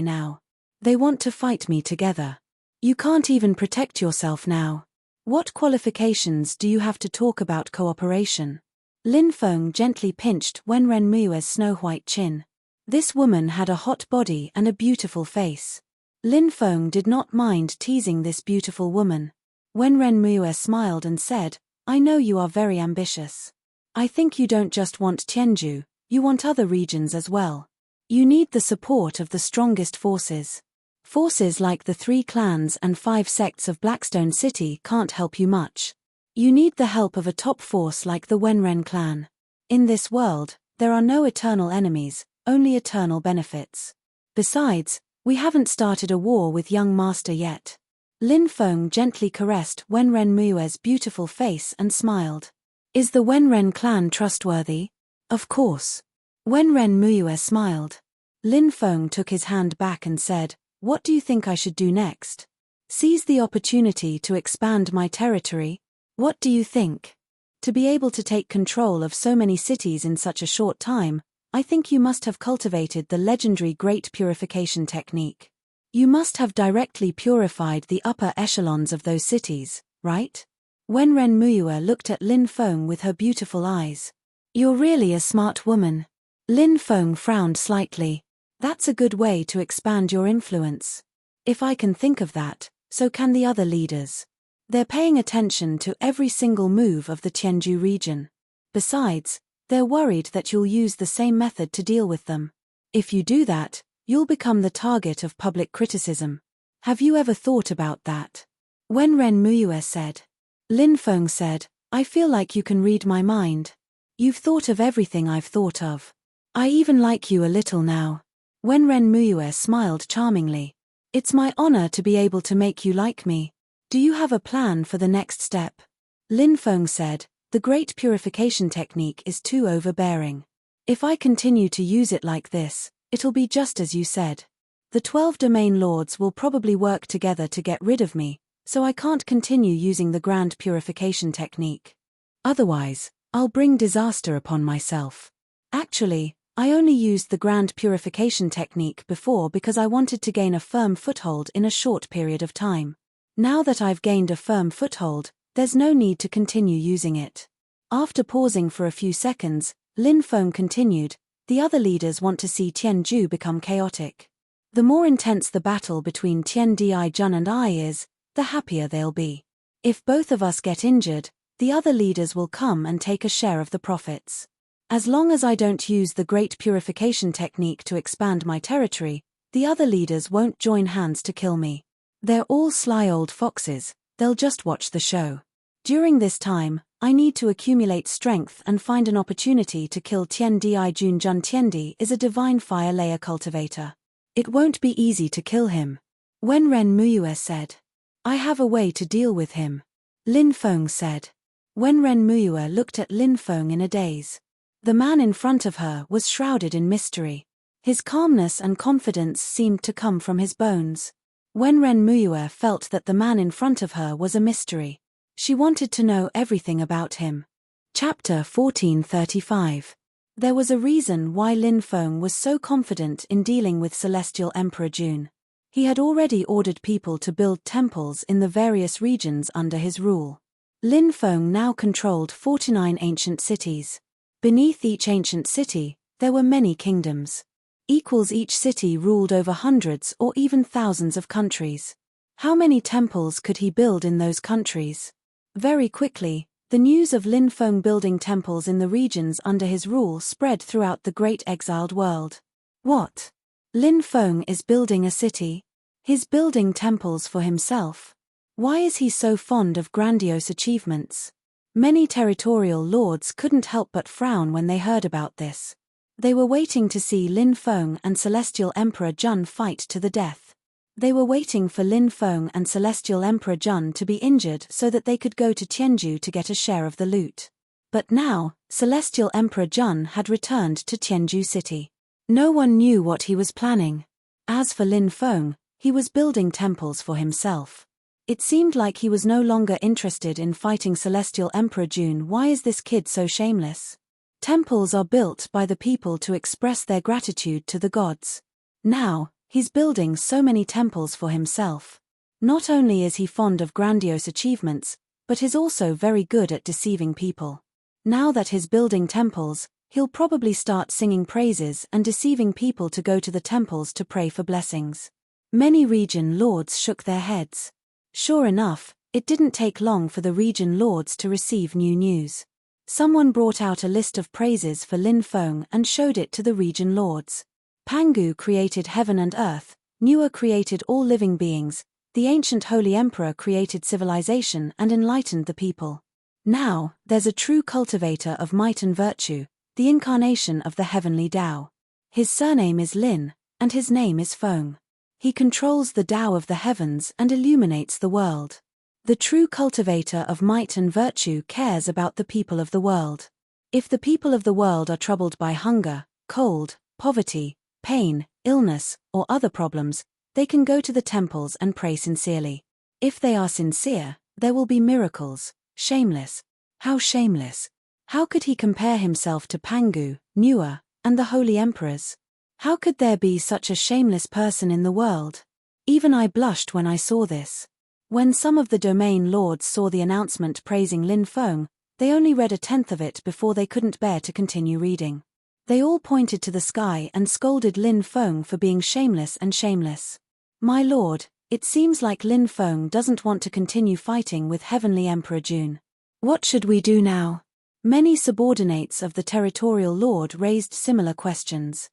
now. They want to fight me together. You can't even protect yourself now. What qualifications do you have to talk about cooperation? Lin Feng gently pinched Wenren Muyue's snow-white chin. This woman had a hot body and a beautiful face. Lin Feng did not mind teasing this beautiful woman. Wenren Muyue smiled and said, I know you are very ambitious. I think you don't just want Tianju. You want other regions as well. You need the support of the strongest forces. Forces like the 3 clans and 5 sects of Blackstone City can't help you much. You need the help of a top force like the Wenren clan. In this world, there are no eternal enemies, only eternal benefits. Besides, we haven't started a war with Young Master yet. Lin Feng gently caressed Wenren Muyue's beautiful face and smiled. Is the Wenren clan trustworthy? Of course. Wenren Muyue smiled. Lin Feng took his hand back and said, What do you think I should do next? Seize the opportunity to expand my territory? What do you think? To be able to take control of so many cities in such a short time, I think you must have cultivated the legendary Great Purification technique. You must have directly purified the upper echelons of those cities, right? Wenren Muyue looked at Lin Feng with her beautiful eyes. You're really a smart woman. Lin Feng frowned slightly. That's a good way to expand your influence. If I can think of that, so can the other leaders. They're paying attention to every single move of the Tianju region. Besides, they're worried that you'll use the same method to deal with them. If you do that, you'll become the target of public criticism. Have you ever thought about that? Wenren Muyue said. Lin Feng said, I feel like you can read my mind. You've thought of everything I've thought of. I even like you a little now. Wenren Muyue smiled charmingly. It's my honor to be able to make you like me. Do you have a plan for the next step? Lin Feng said, the Great Purification technique is too overbearing. If I continue to use it like this, it'll be just as you said. The 12 domain lords will probably work together to get rid of me, so I can't continue using the Grand Purification technique. Otherwise, I'll bring disaster upon myself. Actually, I only used the Grand Purification technique before because I wanted to gain a firm foothold in a short period of time. Now that I've gained a firm foothold, there's no need to continue using it. After pausing for a few seconds, Lin Feng continued, the other leaders want to see Tianju become chaotic. The more intense the battle between Tian Di Jun and I is, the happier they'll be. If both of us get injured, the other leaders will come and take a share of the profits. As long as I don't use the Great Purification technique to expand my territory, the other leaders won't join hands to kill me. They're all sly old foxes, they'll just watch the show. During this time, I need to accumulate strength and find an opportunity to kill Tian Di Jun. Tiendi is a divine fire layer cultivator. It won't be easy to kill him. Wenren Muyue said. I have a way to deal with him. Lin Feng said. Wenren Muyue looked at Lin Feng in a daze. The man in front of her was shrouded in mystery. His calmness and confidence seemed to come from his bones. Wenren Muyue felt that the man in front of her was a mystery. She wanted to know everything about him. Chapter 1435. There was a reason why Lin Feng was so confident in dealing with Celestial Emperor Jun. He had already ordered people to build temples in the various regions under his rule. Lin Feng now controlled 49 ancient cities. Beneath each ancient city, there were many kingdoms. Each city ruled over hundreds or even thousands of countries. How many temples could he build in those countries? Very quickly, the news of Lin Feng building temples in the regions under his rule spread throughout the great exiled world. What? Lin Feng is building a city? He's building temples for himself. Why is he so fond of grandiose achievements? Many territorial lords couldn't help but frown when they heard about this. They were waiting to see Lin Feng and Celestial Emperor Jun fight to the death. They were waiting for Lin Feng and Celestial Emperor Jun to be injured so that they could go to Tianju to get a share of the loot. But now, Celestial Emperor Jun had returned to Tianju City. No one knew what he was planning. As for Lin Feng, he was building temples for himself. It seemed like he was no longer interested in fighting Celestial Emperor Jun. Why is this kid so shameless? Temples are built by the people to express their gratitude to the gods. Now, he's building so many temples for himself. Not only is he fond of grandiose achievements, but he's also very good at deceiving people. Now that he's building temples, he'll probably start singing praises and deceiving people to go to the temples to pray for blessings. Many region lords shook their heads. Sure enough, it didn't take long for the region lords to receive new news. Someone brought out a list of praises for Lin Feng and showed it to the region lords. Pangu created heaven and earth, Nuer created all living beings, the ancient holy emperor created civilization and enlightened the people. Now, there's a true cultivator of might and virtue, the incarnation of the heavenly Tao. His surname is Lin, and his name is Feng. He controls the Tao of the heavens and illuminates the world. The true cultivator of might and virtue cares about the people of the world. If the people of the world are troubled by hunger, cold, poverty, pain, illness, or other problems, They can go to the temples and pray sincerely. If they are sincere, there will be miracles. Shameless. How shameless. How could he compare himself to Pangu, Nua, and the holy emperors? How could there be such a shameless person in the world? Even I blushed when I saw this. When some of the domain lords saw the announcement praising Lin Feng, they only read a tenth of it before they couldn't bear to continue reading. They all pointed to the sky and scolded Lin Feng for being shameless and shameless. My lord, it seems like Lin Feng doesn't want to continue fighting with Heavenly Emperor Jun. What should we do now? Many subordinates of the territorial lord raised similar questions.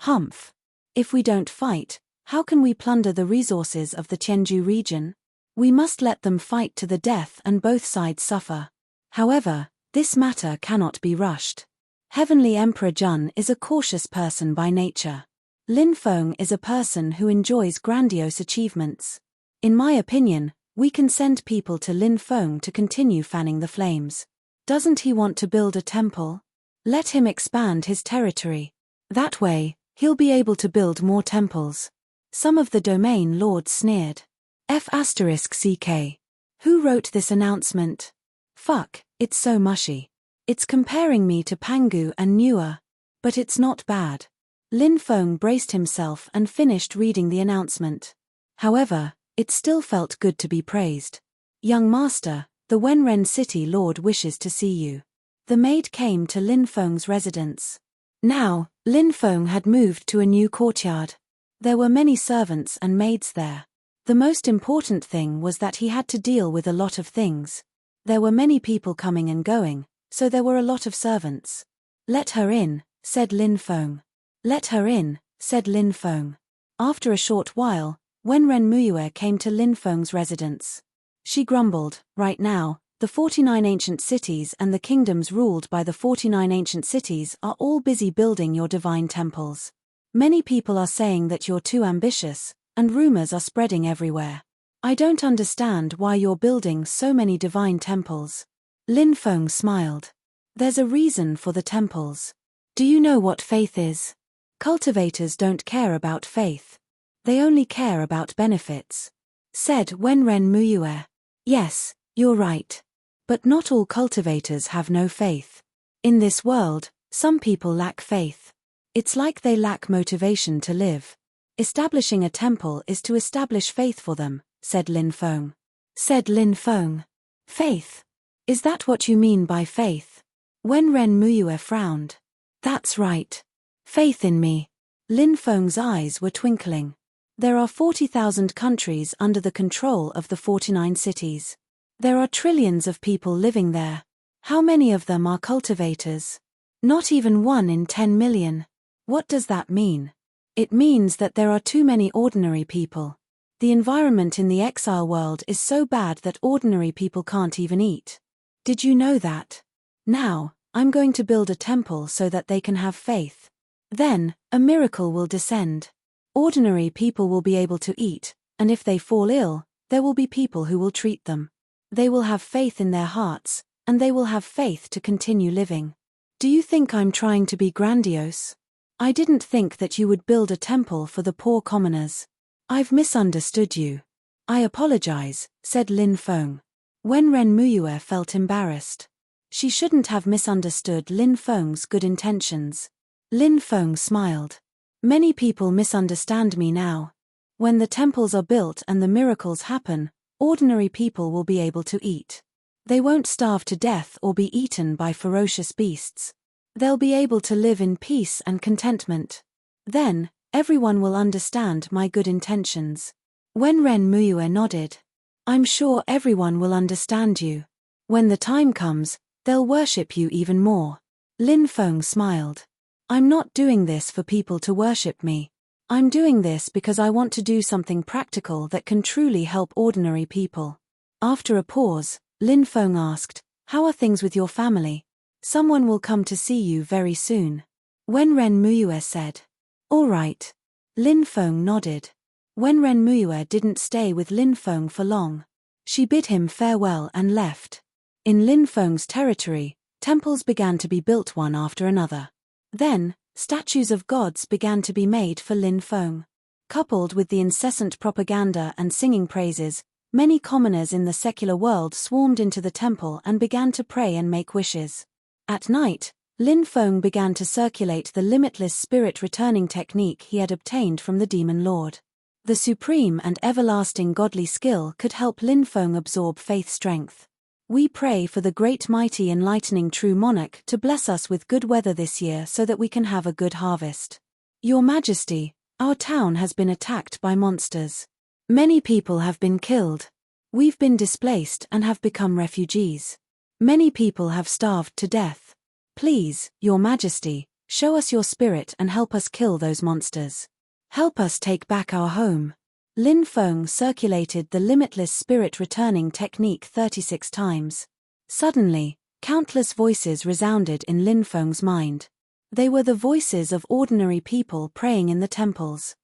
Humph. If we don't fight, how can we plunder the resources of the Tianju region? We must let them fight to the death and both sides suffer. However, this matter cannot be rushed. Heavenly Emperor Jun is a cautious person by nature. Lin Feng is a person who enjoys grandiose achievements. In my opinion, we can send people to Lin Feng to continue fanning the flames. Doesn't he want to build a temple? Let him expand his territory. That way, he'll be able to build more temples. Some of the domain lords sneered. F***CK. Who wrote this announcement? Fuck, it's so mushy. It's comparing me to Pangu and Nua. But it's not bad. Lin Feng braced himself and finished reading the announcement. However, it still felt good to be praised. Young master, the Wenren city lord wishes to see you. The maid came to Lin Feng's residence. Now, Lin Feng had moved to a new courtyard. There were many servants and maids there. The most important thing was that he had to deal with a lot of things. There were many people coming and going, so there were a lot of servants. Let her in, said Lin Feng. Let her in, said Lin Feng. After a short while, Wenren Muyue came to Lin Feng's residence. She grumbled, right now, the 49 ancient cities and the kingdoms ruled by the 49 ancient cities are all busy building your divine temples. Many people are saying that you're too ambitious, and rumors are spreading everywhere. I don't understand why you're building so many divine temples. Lin Feng smiled. There's a reason for the temples. Do you know what faith is? Cultivators don't care about faith. They only care about benefits. Said Wenren Muyue. Yes, you're right. But not all cultivators have no faith. In this world, some people lack faith. It's like they lack motivation to live. Establishing a temple is to establish faith for them, said Lin Feng. Said Lin Feng. Faith? Is that what you mean by faith? Wenren Muyue frowned. That's right. Faith in me. Lin Feng's eyes were twinkling. There are 40,000 countries under the control of the 49 cities. There are trillions of people living there. How many of them are cultivators? Not even 1 in 10 million. What does that mean? It means that there are too many ordinary people. The environment in the exile world is so bad that ordinary people can't even eat. Did you know that? Now, I'm going to build a temple so that they can have faith. Then, a miracle will descend. Ordinary people will be able to eat, and if they fall ill, there will be people who will treat them. They will have faith in their hearts, and they will have faith to continue living. Do you think I'm trying to be grandiose? I didn't think that you would build a temple for the poor commoners. I've misunderstood you. I apologize, said Lin Feng. Wenren Muyue felt embarrassed. She shouldn't have misunderstood Lin Feng's good intentions. Lin Feng smiled. Many people misunderstand me now. When the temples are built and the miracles happen, ordinary people will be able to eat. They won't starve to death or be eaten by ferocious beasts. They'll be able to live in peace and contentment. Then, everyone will understand my good intentions. Wenren Muyue nodded. I'm sure everyone will understand you. When the time comes, they'll worship you even more. Lin Feng smiled. I'm not doing this for people to worship me. I'm doing this because I want to do something practical that can truly help ordinary people. After a pause, Lin Feng asked, how are things with your family? Someone will come to see you very soon. Wenren Muyue said. All right. Lin Feng nodded. Wenren Muyue didn't stay with Lin Feng for long. She bid him farewell and left. In Lin Feng's territory, temples began to be built one after another. Then, statues of gods began to be made for Lin Feng. Coupled with the incessant propaganda and singing praises, many commoners in the secular world swarmed into the temple and began to pray and make wishes. At night, Lin Feng began to circulate the limitless spirit returning technique he had obtained from the demon lord. The supreme and everlasting godly skill could help Lin Feng absorb faith strength. We pray for the great mighty enlightening true monarch to bless us with good weather this year so that we can have a good harvest. Your Majesty, our town has been attacked by monsters. Many people have been killed. We've been displaced and have become refugees. Many people have starved to death. Please, Your Majesty, show us your spirit and help us kill those monsters. Help us take back our home. Lin Feng circulated the limitless spirit returning technique 36 times. Suddenly, countless voices resounded in Lin Feng's mind. They were the voices of ordinary people praying in the temples.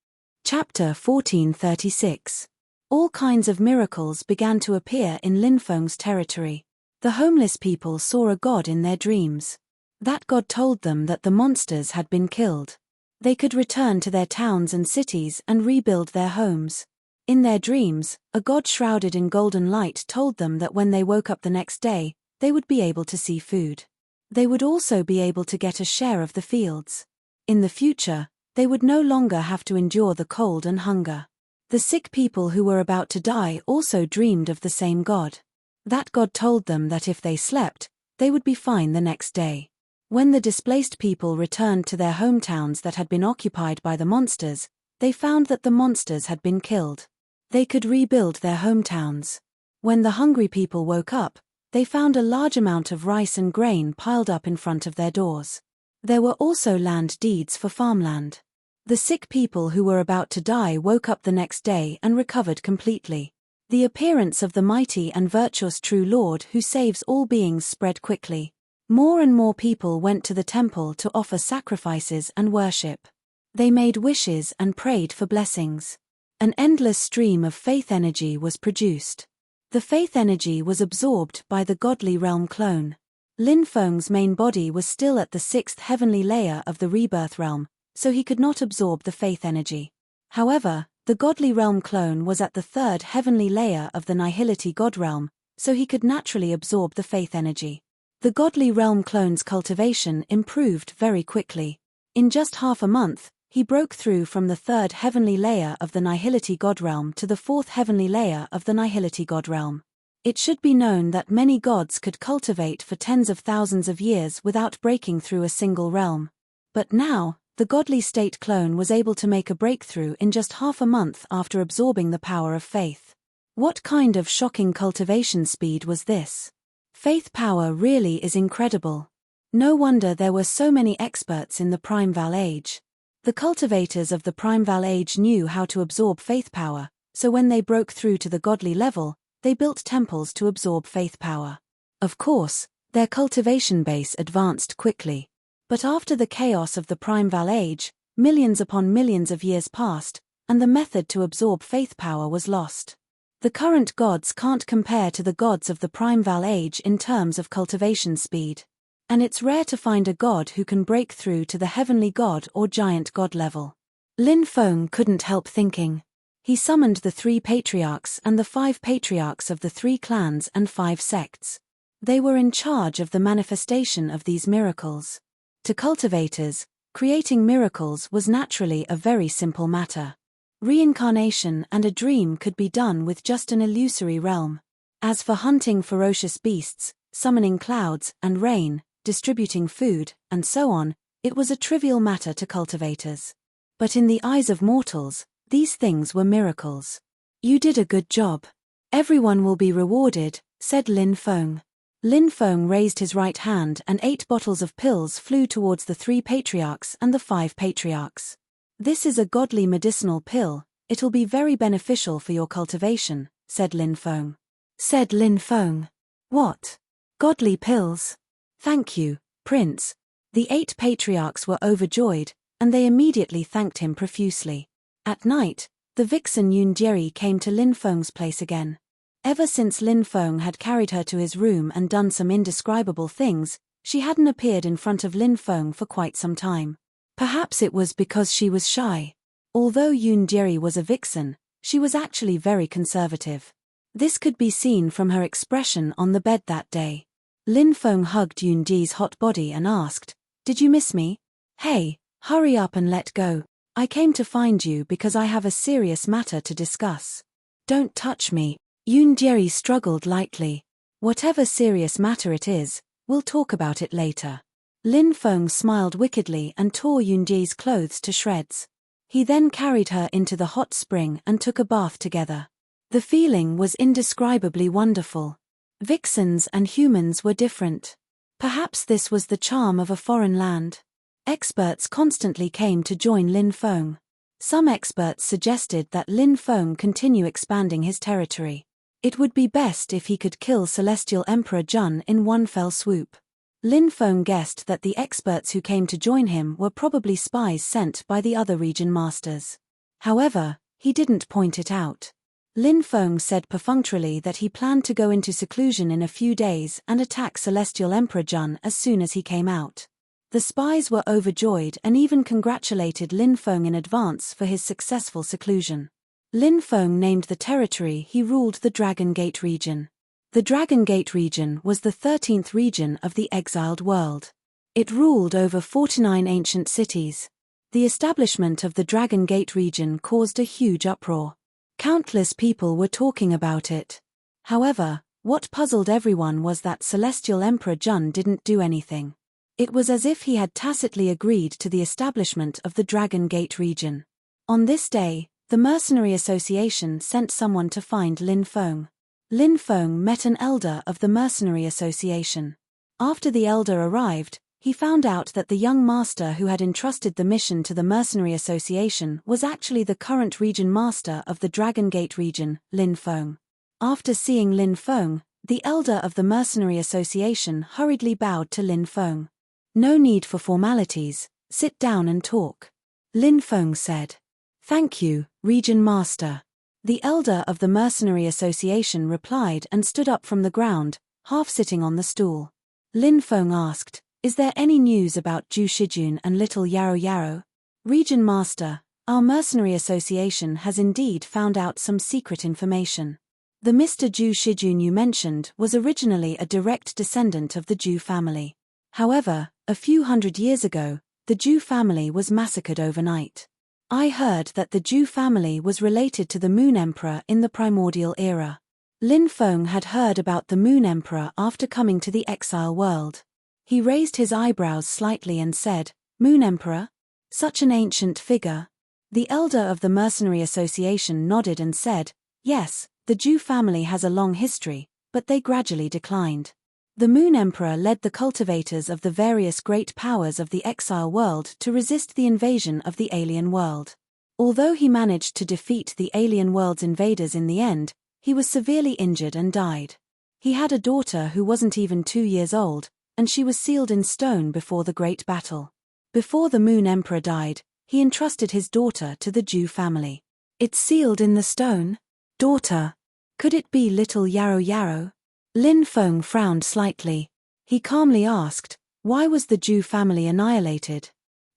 Chapter 1436. All kinds of miracles began to appear in Lin Feng's territory. The homeless people saw a god in their dreams. That god told them that the monsters had been killed. They could return to their towns and cities and rebuild their homes. In their dreams, a god shrouded in golden light told them that when they woke up the next day, they would be able to see food. They would also be able to get a share of the fields. In the future, they would no longer have to endure the cold and hunger. The sick people who were about to die also dreamed of the same god. That god told them that if they slept, they would be fine the next day. When the displaced people returned to their hometowns that had been occupied by the monsters, they found that the monsters had been killed. They could rebuild their hometowns. When the hungry people woke up, they found a large amount of rice and grain piled up in front of their doors. There were also land deeds for farmland. The sick people who were about to die woke up the next day and recovered completely. The appearance of the mighty and virtuous true Lord who saves all beings spread quickly. More and more people went to the temple to offer sacrifices and worship. They made wishes and prayed for blessings. An endless stream of faith energy was produced. The faith energy was absorbed by the godly realm clone. Lin Feng's main body was still at the 6th heavenly layer of the rebirth realm, so he could not absorb the faith energy. However, the godly realm clone was at the 3rd heavenly layer of the nihility god realm, so he could naturally absorb the faith energy. The godly realm clone's cultivation improved very quickly. In just half a month, he broke through from the 3rd heavenly layer of the nihility god realm to the 4th heavenly layer of the nihility god realm. It should be known that many gods could cultivate for tens of thousands of years without breaking through a single realm. But now, the godly state clone was able to make a breakthrough in just half a month after absorbing the power of faith. What kind of shocking cultivation speed was this? Faith power really is incredible. No wonder there were so many experts in the Primordial age. The cultivators of the Primordial age knew how to absorb faith power, so when they broke through to the godly level, they built temples to absorb faith power. Of course, their cultivation base advanced quickly. But after the chaos of the Primordial age, millions upon millions of years passed, and the method to absorb faith power was lost. The current gods can't compare to the gods of the Primordial age in terms of cultivation speed. And it's rare to find a god who can break through to the heavenly god or giant god level. Lin Feng couldn't help thinking. He summoned the 3 patriarchs and the 5 patriarchs of the 3 clans and 5 sects. They were in charge of the manifestation of these miracles. To cultivators, creating miracles was naturally a very simple matter. Reincarnation and a dream could be done with just an illusory realm. As for hunting ferocious beasts, summoning clouds and rain, distributing food, and so on, it was a trivial matter to cultivators. But in the eyes of mortals, these things were miracles. You did a good job. Everyone will be rewarded, said Lin Feng. Lin Feng raised his right hand and 8 bottles of pills flew towards the 3 patriarchs and the 5 patriarchs. This is a godly medicinal pill, it'll be very beneficial for your cultivation, said Lin Feng. Said Lin Feng. What? Godly pills? Thank you, Prince. The 8 patriarchs were overjoyed, and they immediately thanked him profusely. At night, the vixen Yun Jeri came to Lin Feng's place again. Ever since Lin Feng had carried her to his room and done some indescribable things, she hadn't appeared in front of Lin Feng for quite some time. Perhaps it was because she was shy. Although Yoon was a vixen, she was actually very conservative. This could be seen from her expression on the bed that day. Lin Feng hugged Yoon's hot body and asked, "Did you miss me? Hey, hurry up and let go. I came to find you because I have a serious matter to discuss." "Don't touch me." Yoon struggled lightly. "Whatever serious matter it is, we'll talk about it later." Lin Feng smiled wickedly and tore Yoon's clothes to shreds. He then carried her into the hot spring and took a bath together. The feeling was indescribably wonderful. Vixens and humans were different. Perhaps this was the charm of a foreign land. Experts constantly came to join Lin Feng. Some experts suggested that Lin Feng continue expanding his territory. It would be best if he could kill Celestial Emperor Jun in one fell swoop. Lin Feng guessed that the experts who came to join him were probably spies sent by the other region masters. However, he didn't point it out. Lin Feng said perfunctorily that he planned to go into seclusion in a few days and attack Celestial Emperor Jun as soon as he came out. The spies were overjoyed and even congratulated Lin Feng in advance for his successful seclusion. Lin Feng named the territory he ruled the Dragon Gate region. The Dragon Gate region was the 13th region of the exiled world. It ruled over 49 ancient cities. The establishment of the Dragon Gate region caused a huge uproar. Countless people were talking about it. However, what puzzled everyone was that Celestial Emperor Jun didn't do anything. It was as if he had tacitly agreed to the establishment of the Dragon Gate region. On this day, the Mercenary Association sent someone to find Lin Feng. Lin Feng met an elder of the Mercenary Association. After the elder arrived, he found out that the young master who had entrusted the mission to the Mercenary Association was actually the current region master of the Dragon Gate region, Lin Feng. After seeing Lin Feng, the elder of the Mercenary Association hurriedly bowed to Lin Feng. "No need for formalities, sit down and talk," Lin Feng said. "Thank you, Region Master." The elder of the Mercenary Association replied and stood up from the ground, half sitting on the stool. Lin Feng asked, "Is there any news about Zhu Shijun and little Yarrow? Region Master, our Mercenary Association has indeed found out some secret information. The Mr. Zhu Shijun you mentioned was originally a direct descendant of the Zhu family. However, a few hundred years ago, the Zhu family was massacred overnight. I heard that the Zhu family was related to the Moon Emperor in the Primordial era." Lin Feng had heard about the Moon Emperor after coming to the exile world. He raised his eyebrows slightly and said, "Moon Emperor? Such an ancient figure?" The elder of the Mercenary Association nodded and said, "Yes, the Zhu family has a long history, but they gradually declined. The Moon Emperor led the cultivators of the various great powers of the exile world to resist the invasion of the alien world. Although he managed to defeat the alien world's invaders in the end, he was severely injured and died. He had a daughter who wasn't even 2 years old, and she was sealed in stone before the great battle. Before the Moon Emperor died, he entrusted his daughter to the Zhu family." "It's sealed in the stone? Daughter? Could it be little Yarrow?" Lin Feng frowned slightly. He calmly asked, "Why was the Zhu family annihilated?"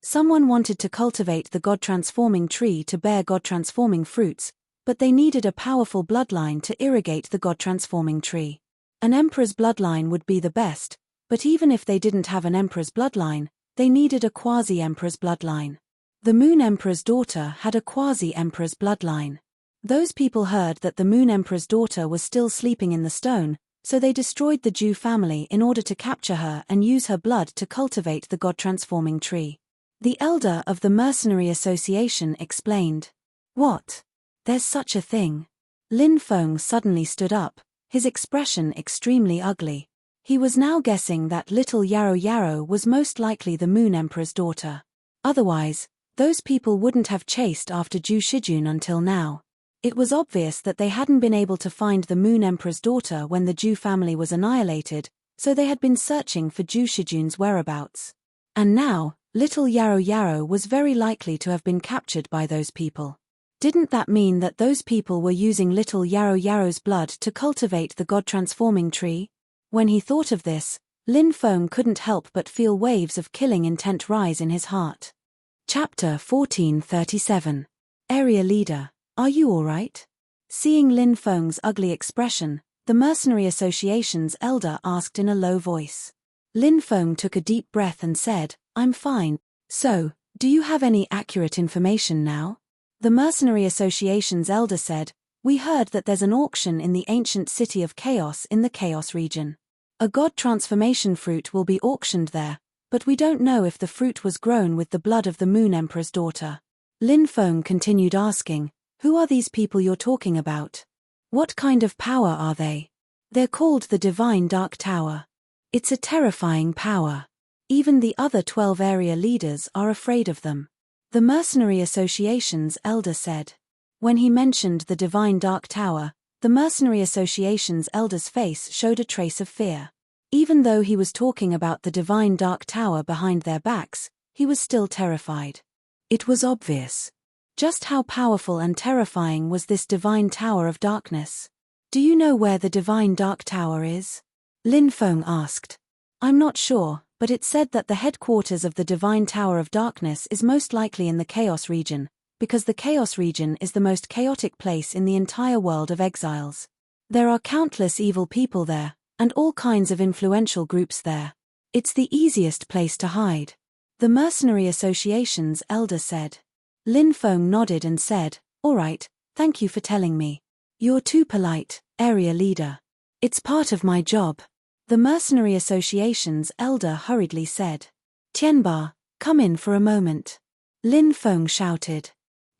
"Someone wanted to cultivate the God-transforming tree to bear God-transforming fruits, but they needed a powerful bloodline to irrigate the God-transforming tree. An emperor's bloodline would be the best, but even if they didn't have an emperor's bloodline, they needed a quasi-emperor's bloodline. The Moon Emperor's daughter had a quasi-emperor's bloodline. Those people heard that the Moon Emperor's daughter was still sleeping in the stone, so they destroyed the Zhu family in order to capture her and use her blood to cultivate the God-transforming tree." The elder of the Mercenary Association explained. "What? There's such a thing?" Lin Feng suddenly stood up, his expression extremely ugly. He was now guessing that little Yarrow was most likely the Moon Emperor's daughter. Otherwise, those people wouldn't have chased after Zhu Shijun until now. It was obvious that they hadn't been able to find the Moon Emperor's daughter when the Zhu family was annihilated, so they had been searching for Zhu Shijun's whereabouts. And now, little Yarrow was very likely to have been captured by those people. Didn't that mean that those people were using little Yarrow's blood to cultivate the God-transforming tree? When he thought of this, Lin Feng couldn't help but feel waves of killing intent rise in his heart. Chapter 1437. Area leader, are you alright? Seeing Lin Feng's ugly expression, the Mercenary Association's elder asked in a low voice. Lin Feng took a deep breath and said, I'm fine. So, do you have any accurate information now? The Mercenary Association's elder said, we heard that there's an auction in the ancient city of Chaos in the Chaos region. A god transformation fruit will be auctioned there, but we don't know if the fruit was grown with the blood of the Moon Emperor's daughter. Lin Feng continued asking, who are these people you're talking about? What kind of power are they? They're called the Divine Dark Tower. It's a terrifying power. Even the other 12 area leaders are afraid of them. The Mercenary Association's elder said. When he mentioned the Divine Dark Tower, the Mercenary Association's elder's face showed a trace of fear. Even though he was talking about the Divine Dark Tower behind their backs, he was still terrified. It was obvious. Just how powerful and terrifying was this Divine Tower of Darkness? Do you know where the Divine Dark Tower is? Lin Feng asked. I'm not sure, but it said that the headquarters of the Divine Tower of Darkness is most likely in the Chaos region, because the Chaos region is the most chaotic place in the entire world of exiles. There are countless evil people there, and all kinds of influential groups there. It's the easiest place to hide. The Mercenary Association's elder said. Lin Feng nodded and said, all right, thank you for telling me. You're too polite, area leader. It's part of my job. The Mercenary Association's elder hurriedly said. Tianba, come in for a moment. Lin Feng shouted.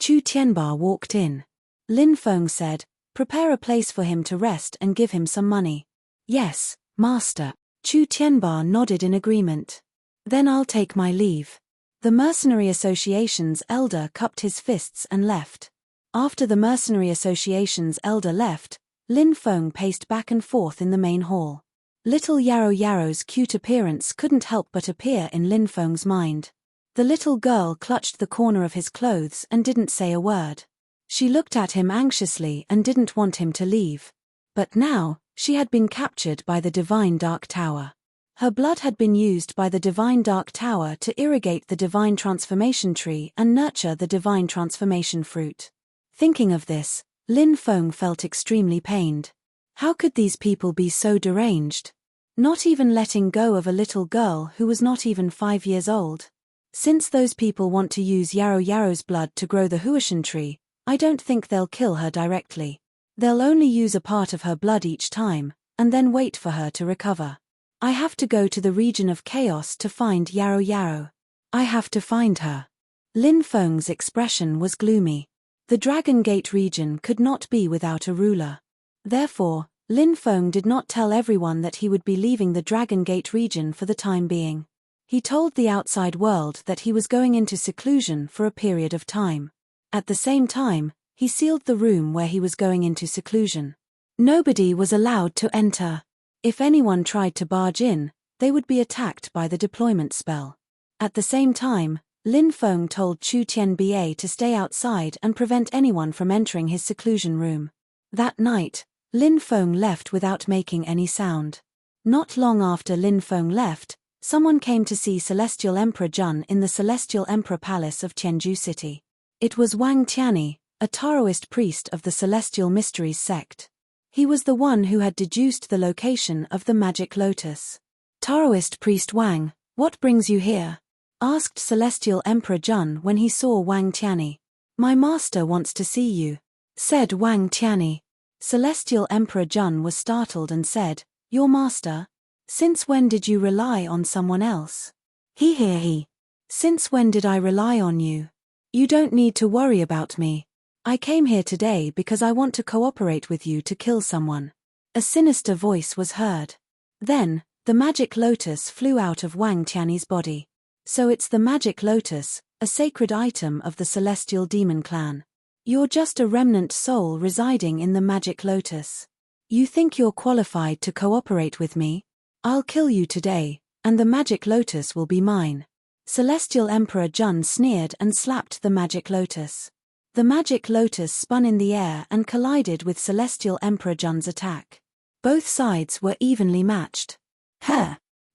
Chu Tianba walked in. Lin Feng said, prepare a place for him to rest and give him some money. Yes, master. Chu Tianba nodded in agreement. Then I'll take my leave. The Mercenary Association's elder cupped his fists and left. After the Mercenary Association's elder left, Lin Feng paced back and forth in the main hall. Little Yarrow Yarrow's cute appearance couldn't help but appear in Lin Feng's mind. The little girl clutched the corner of his clothes and didn't say a word. She looked at him anxiously and didn't want him to leave. But now, she had been captured by the Divine Dark Tower. Her blood had been used by the Divine Dark Tower to irrigate the Divine Transformation Tree and nurture the Divine Transformation Fruit. Thinking of this, Lin Feng felt extremely pained. How could these people be so deranged? Not even letting go of a little girl who was not even 5 years old. Since those people want to use Yarrow Yarrow's blood to grow the Huashan tree, I don't think they'll kill her directly. They'll only use a part of her blood each time, and then wait for her to recover. I have to go to the region of chaos to find Yarrow Yarrow. I have to find her. Lin Feng's expression was gloomy. The Dragon Gate region could not be without a ruler. Therefore, Lin Feng did not tell everyone that he would be leaving the Dragon Gate region for the time being. He told the outside world that he was going into seclusion for a period of time. At the same time, he sealed the room where he was going into seclusion. Nobody was allowed to enter. If anyone tried to barge in, they would be attacked by the deployment spell. At the same time, Lin Feng told Chu Tianba to stay outside and prevent anyone from entering his seclusion room. That night, Lin Feng left without making any sound. Not long after Lin Feng left, someone came to see Celestial Emperor Jun in the Celestial Emperor Palace of Tianju City. It was Wang Tianyi, a Taoist priest of the Celestial Mysteries sect. He was the one who had deduced the location of the Magic Lotus. Taoist priest Wang, what brings you here? Asked Celestial Emperor Jun when he saw Wang Tianyi. My master wants to see you, said Wang Tianyi. Celestial Emperor Jun was startled and said, your master? Since when did you rely on someone else? He. Since when did I rely on you? You don't need to worry about me. I came here today because I want to cooperate with you to kill someone. A sinister voice was heard. Then, the magic lotus flew out of Wang Tianyi's body. So it's the magic lotus, a sacred item of the celestial demon clan. You're just a remnant soul residing in the magic lotus. You think you're qualified to cooperate with me? I'll kill you today, and the magic lotus will be mine. Celestial Emperor Jun sneered and slapped the magic lotus. The magic lotus spun in the air and collided with Celestial Emperor Jun's attack. Both sides were evenly matched.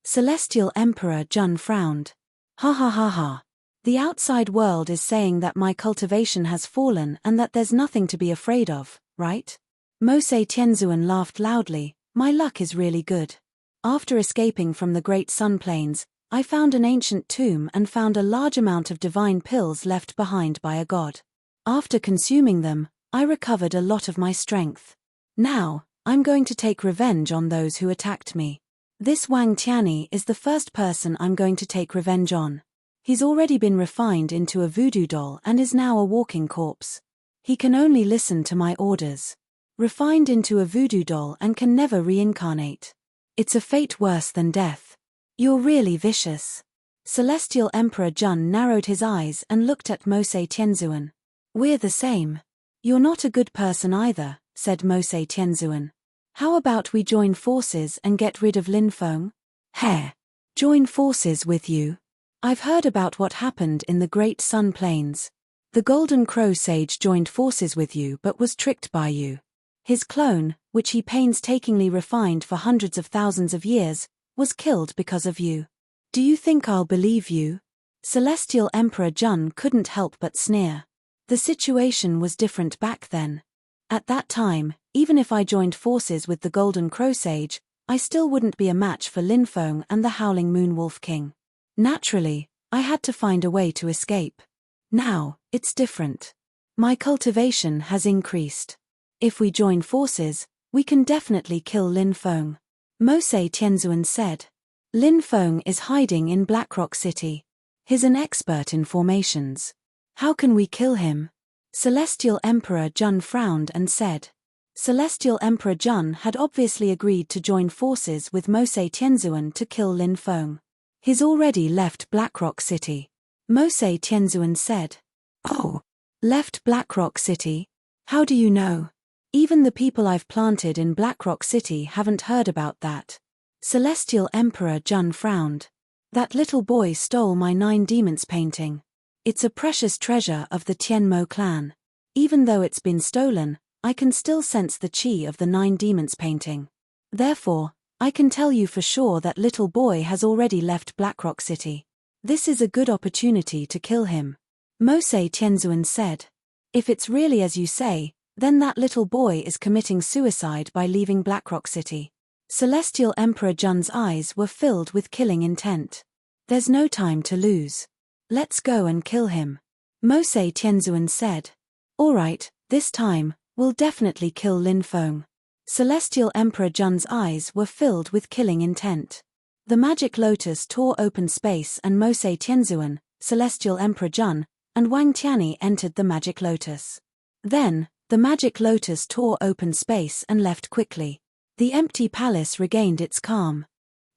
Celestial Emperor Jun frowned. Ha ha ha ha. The outside world is saying that my cultivation has fallen and that there's nothing to be afraid of, right? Mose Tianzuan laughed loudly. My luck is really good. After escaping from the Great Sun Plains, I found an ancient tomb and found a large amount of divine pills left behind by a god. After consuming them, I recovered a lot of my strength. Now, I'm going to take revenge on those who attacked me. This Wang Tianyi is the first person I'm going to take revenge on. He's already been refined into a voodoo doll and is now a walking corpse. He can only listen to my orders. Refined into a voodoo doll and can never reincarnate. It's a fate worse than death. You're really vicious. Celestial Emperor Jun narrowed his eyes and looked at Mose Tianzuan. We're the same. You're not a good person either, said Mose Tianzuan. How about we join forces and get rid of Lin Feng? Heh. Join forces with you? I've heard about what happened in the Great Sun Plains. The Golden Crow Sage joined forces with you but was tricked by you. His clone, which he painstakingly refined for hundreds of thousands of years, was killed because of you. Do you think I'll believe you? Celestial Emperor Jun couldn't help but sneer. The situation was different back then. At that time, even if I joined forces with the Golden Crow Sage, I still wouldn't be a match for Lin Feng and the Howling Moon Wolf King. Naturally, I had to find a way to escape. Now, it's different. My cultivation has increased. If we join forces, we can definitely kill Lin Feng. Mose Tianzuan said. Lin Feng is hiding in Blackrock City. He's an expert in formations. How can we kill him? Celestial Emperor Jun frowned and said. Celestial Emperor Jun had obviously agreed to join forces with Mose Tianzuan to kill Lin Feng. He's already left Blackrock City. Mose Tianzuan said. Oh, left Blackrock City? How do you know? Even the people I've planted in Blackrock City haven't heard about that. Celestial Emperor Jun frowned. That little boy stole my 9 Demons painting. It's a precious treasure of the Tianmo clan. Even though it's been stolen, I can still sense the chi of the 9 Demons painting. Therefore, I can tell you for sure that little boy has already left Blackrock City. This is a good opportunity to kill him. Mose Tianzuan said. If it's really as you say, then that little boy is committing suicide by leaving Blackrock City. Celestial Emperor Jun's eyes were filled with killing intent. There's no time to lose. Let's go and kill him. Mose Tianzuan said. Alright, this time, we'll definitely kill Lin Feng. Celestial Emperor Jun's eyes were filled with killing intent. The magic lotus tore open space and Mose Tianzuan, Celestial Emperor Jun, and Wang Tianyi entered the magic lotus. Then, the magic lotus tore open space and left quickly. The empty palace regained its calm.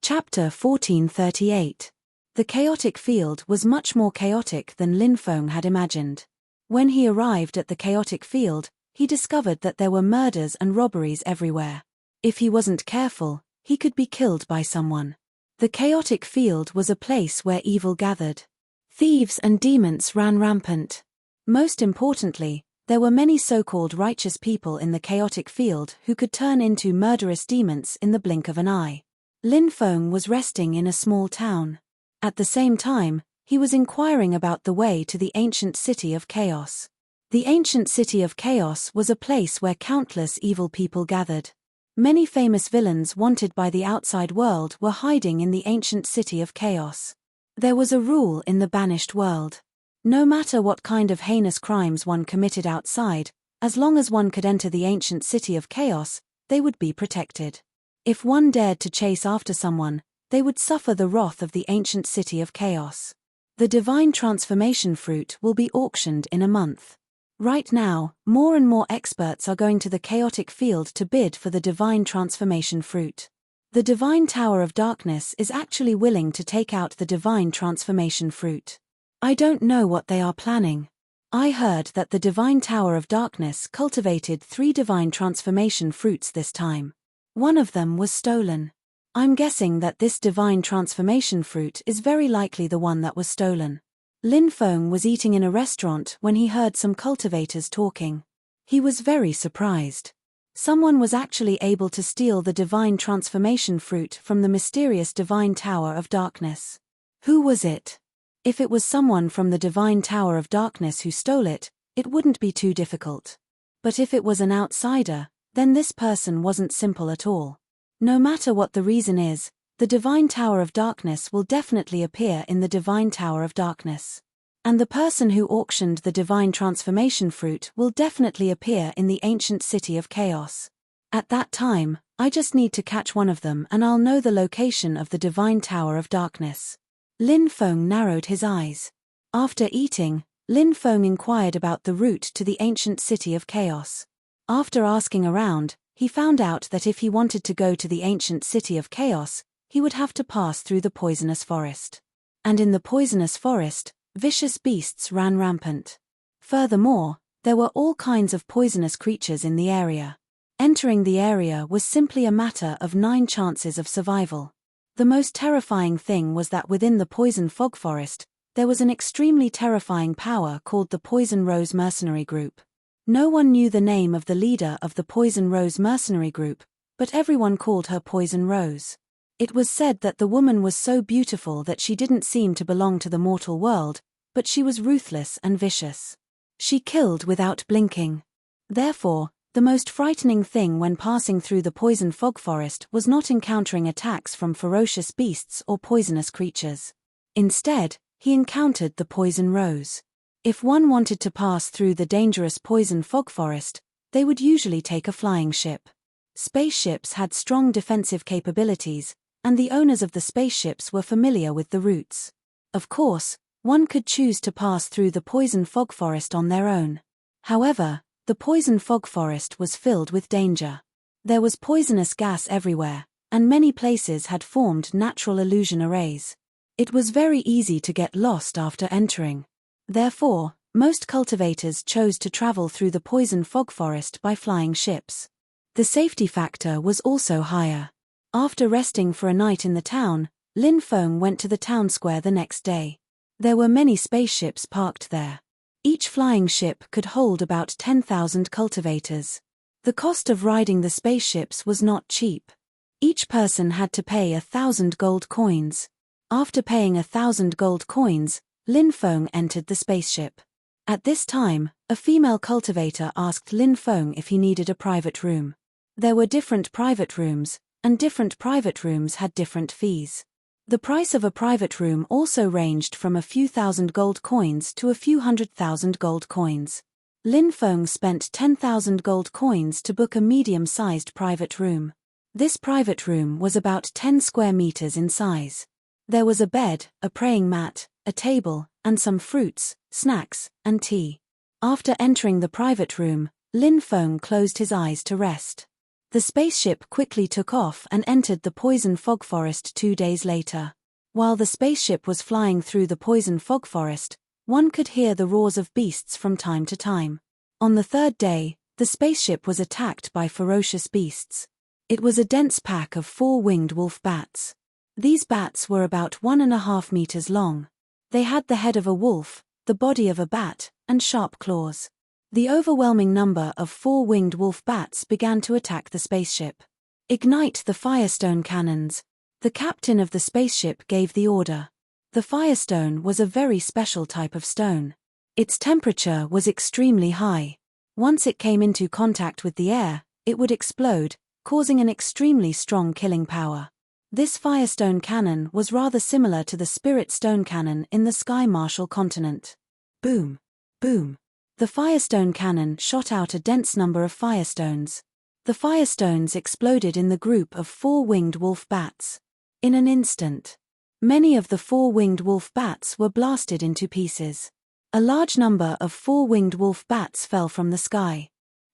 Chapter 1438. The chaotic field was much more chaotic than Lin Feng had imagined. When he arrived at the chaotic field, he discovered that there were murders and robberies everywhere. If he wasn't careful, he could be killed by someone. The chaotic field was a place where evil gathered. Thieves and demons ran rampant. Most importantly, there were many so-called righteous people in the chaotic field who could turn into murderous demons in the blink of an eye. Lin Feng was resting in a small town. At the same time, he was inquiring about the way to the ancient city of chaos. The ancient city of chaos was a place where countless evil people gathered. Many famous villains wanted by the outside world were hiding in the ancient city of chaos. There was a rule in the banished world. No matter what kind of heinous crimes one committed outside, as long as one could enter the ancient city of chaos, they would be protected. If one dared to chase after someone, they would suffer the wrath of the ancient city of chaos. The divine transformation fruit will be auctioned in a month. Right now, more and more experts are going to the chaotic field to bid for the divine transformation fruit. The divine tower of darkness is actually willing to take out the divine transformation fruit. I don't know what they are planning. I heard that the divine tower of darkness cultivated 3 divine transformation fruits this time. One of them was stolen. I'm guessing that this divine transformation fruit is very likely the one that was stolen. Lin Feng was eating in a restaurant when he heard some cultivators talking. He was very surprised. Someone was actually able to steal the divine transformation fruit from the mysterious divine tower of darkness. Who was it? If it was someone from the Divine Tower of Darkness who stole it, it wouldn't be too difficult. But if it was an outsider, then this person wasn't simple at all. No matter what the reason is, the Divine Tower of Darkness will definitely appear in the Divine Tower of Darkness. And the person who auctioned the Divine Transformation Fruit will definitely appear in the ancient city of Chaos. At that time, I just need to catch one of them and I'll know the location of the Divine Tower of Darkness. Lin Feng narrowed his eyes. After eating, Lin Feng inquired about the route to the ancient city of Chaos. After asking around, he found out that if he wanted to go to the ancient city of Chaos, he would have to pass through the poisonous forest. And in the poisonous forest, vicious beasts ran rampant. Furthermore, there were all kinds of poisonous creatures in the area. Entering the area was simply a matter of 9 chances of survival. The most terrifying thing was that within the poison fog forest, there was an extremely terrifying power called the Poison Rose Mercenary Group. No one knew the name of the leader of the Poison Rose Mercenary Group, but everyone called her Poison Rose. It was said that the woman was so beautiful that she didn't seem to belong to the mortal world, but she was ruthless and vicious. She killed without blinking. Therefore, the most frightening thing when passing through the poison fog forest was not encountering attacks from ferocious beasts or poisonous creatures. Instead, he encountered the Poison Rose. If one wanted to pass through the dangerous poison fog forest, they would usually take a flying ship. Spaceships had strong defensive capabilities, and the owners of the spaceships were familiar with the routes. Of course, one could choose to pass through the poison fog forest on their own. However, the poison fog forest was filled with danger. There was poisonous gas everywhere, and many places had formed natural illusion arrays. It was very easy to get lost after entering. Therefore, most cultivators chose to travel through the poison fog forest by flying ships. The safety factor was also higher. After resting for a night in the town, Lin Feng went to the town square the next day. There were many spaceships parked there. Each flying ship could hold about 10,000 cultivators. The cost of riding the spaceships was not cheap. Each person had to pay 1,000 gold coins. After paying 1,000 gold coins, Lin Feng entered the spaceship. At this time, a female cultivator asked Lin Feng if he needed a private room. There were different private rooms, and different private rooms had different fees. The price of a private room also ranged from a few thousand gold coins to a few 100,000 gold coins. Lin Feng spent 10,000 gold coins to book a medium-sized private room. This private room was about 10 square meters in size. There was a bed, a praying mat, a table, and some fruits, snacks, and tea. After entering the private room, Lin Feng closed his eyes to rest. The spaceship quickly took off and entered the poison fog forest 2 days later. While the spaceship was flying through the poison fog forest, one could hear the roars of beasts from time to time. On the 3rd day, the spaceship was attacked by ferocious beasts. It was a dense pack of 4-winged wolf bats. These bats were about 1.5 meters long. They had the head of a wolf, the body of a bat, and sharp claws. The overwhelming number of 4-winged wolf bats began to attack the spaceship. Ignite the firestone cannons. The captain of the spaceship gave the order. The firestone was a very special type of stone. Its temperature was extremely high. Once it came into contact with the air, it would explode, causing an extremely strong killing power. This firestone cannon was rather similar to the spirit stone cannon in the Sky Marshal continent. Boom! Boom! The firestone cannon shot out a dense number of firestones. The firestones exploded in the group of 4-winged wolf bats. In an instant, many of the 4-winged wolf bats were blasted into pieces. A large number of 4-winged wolf bats fell from the sky.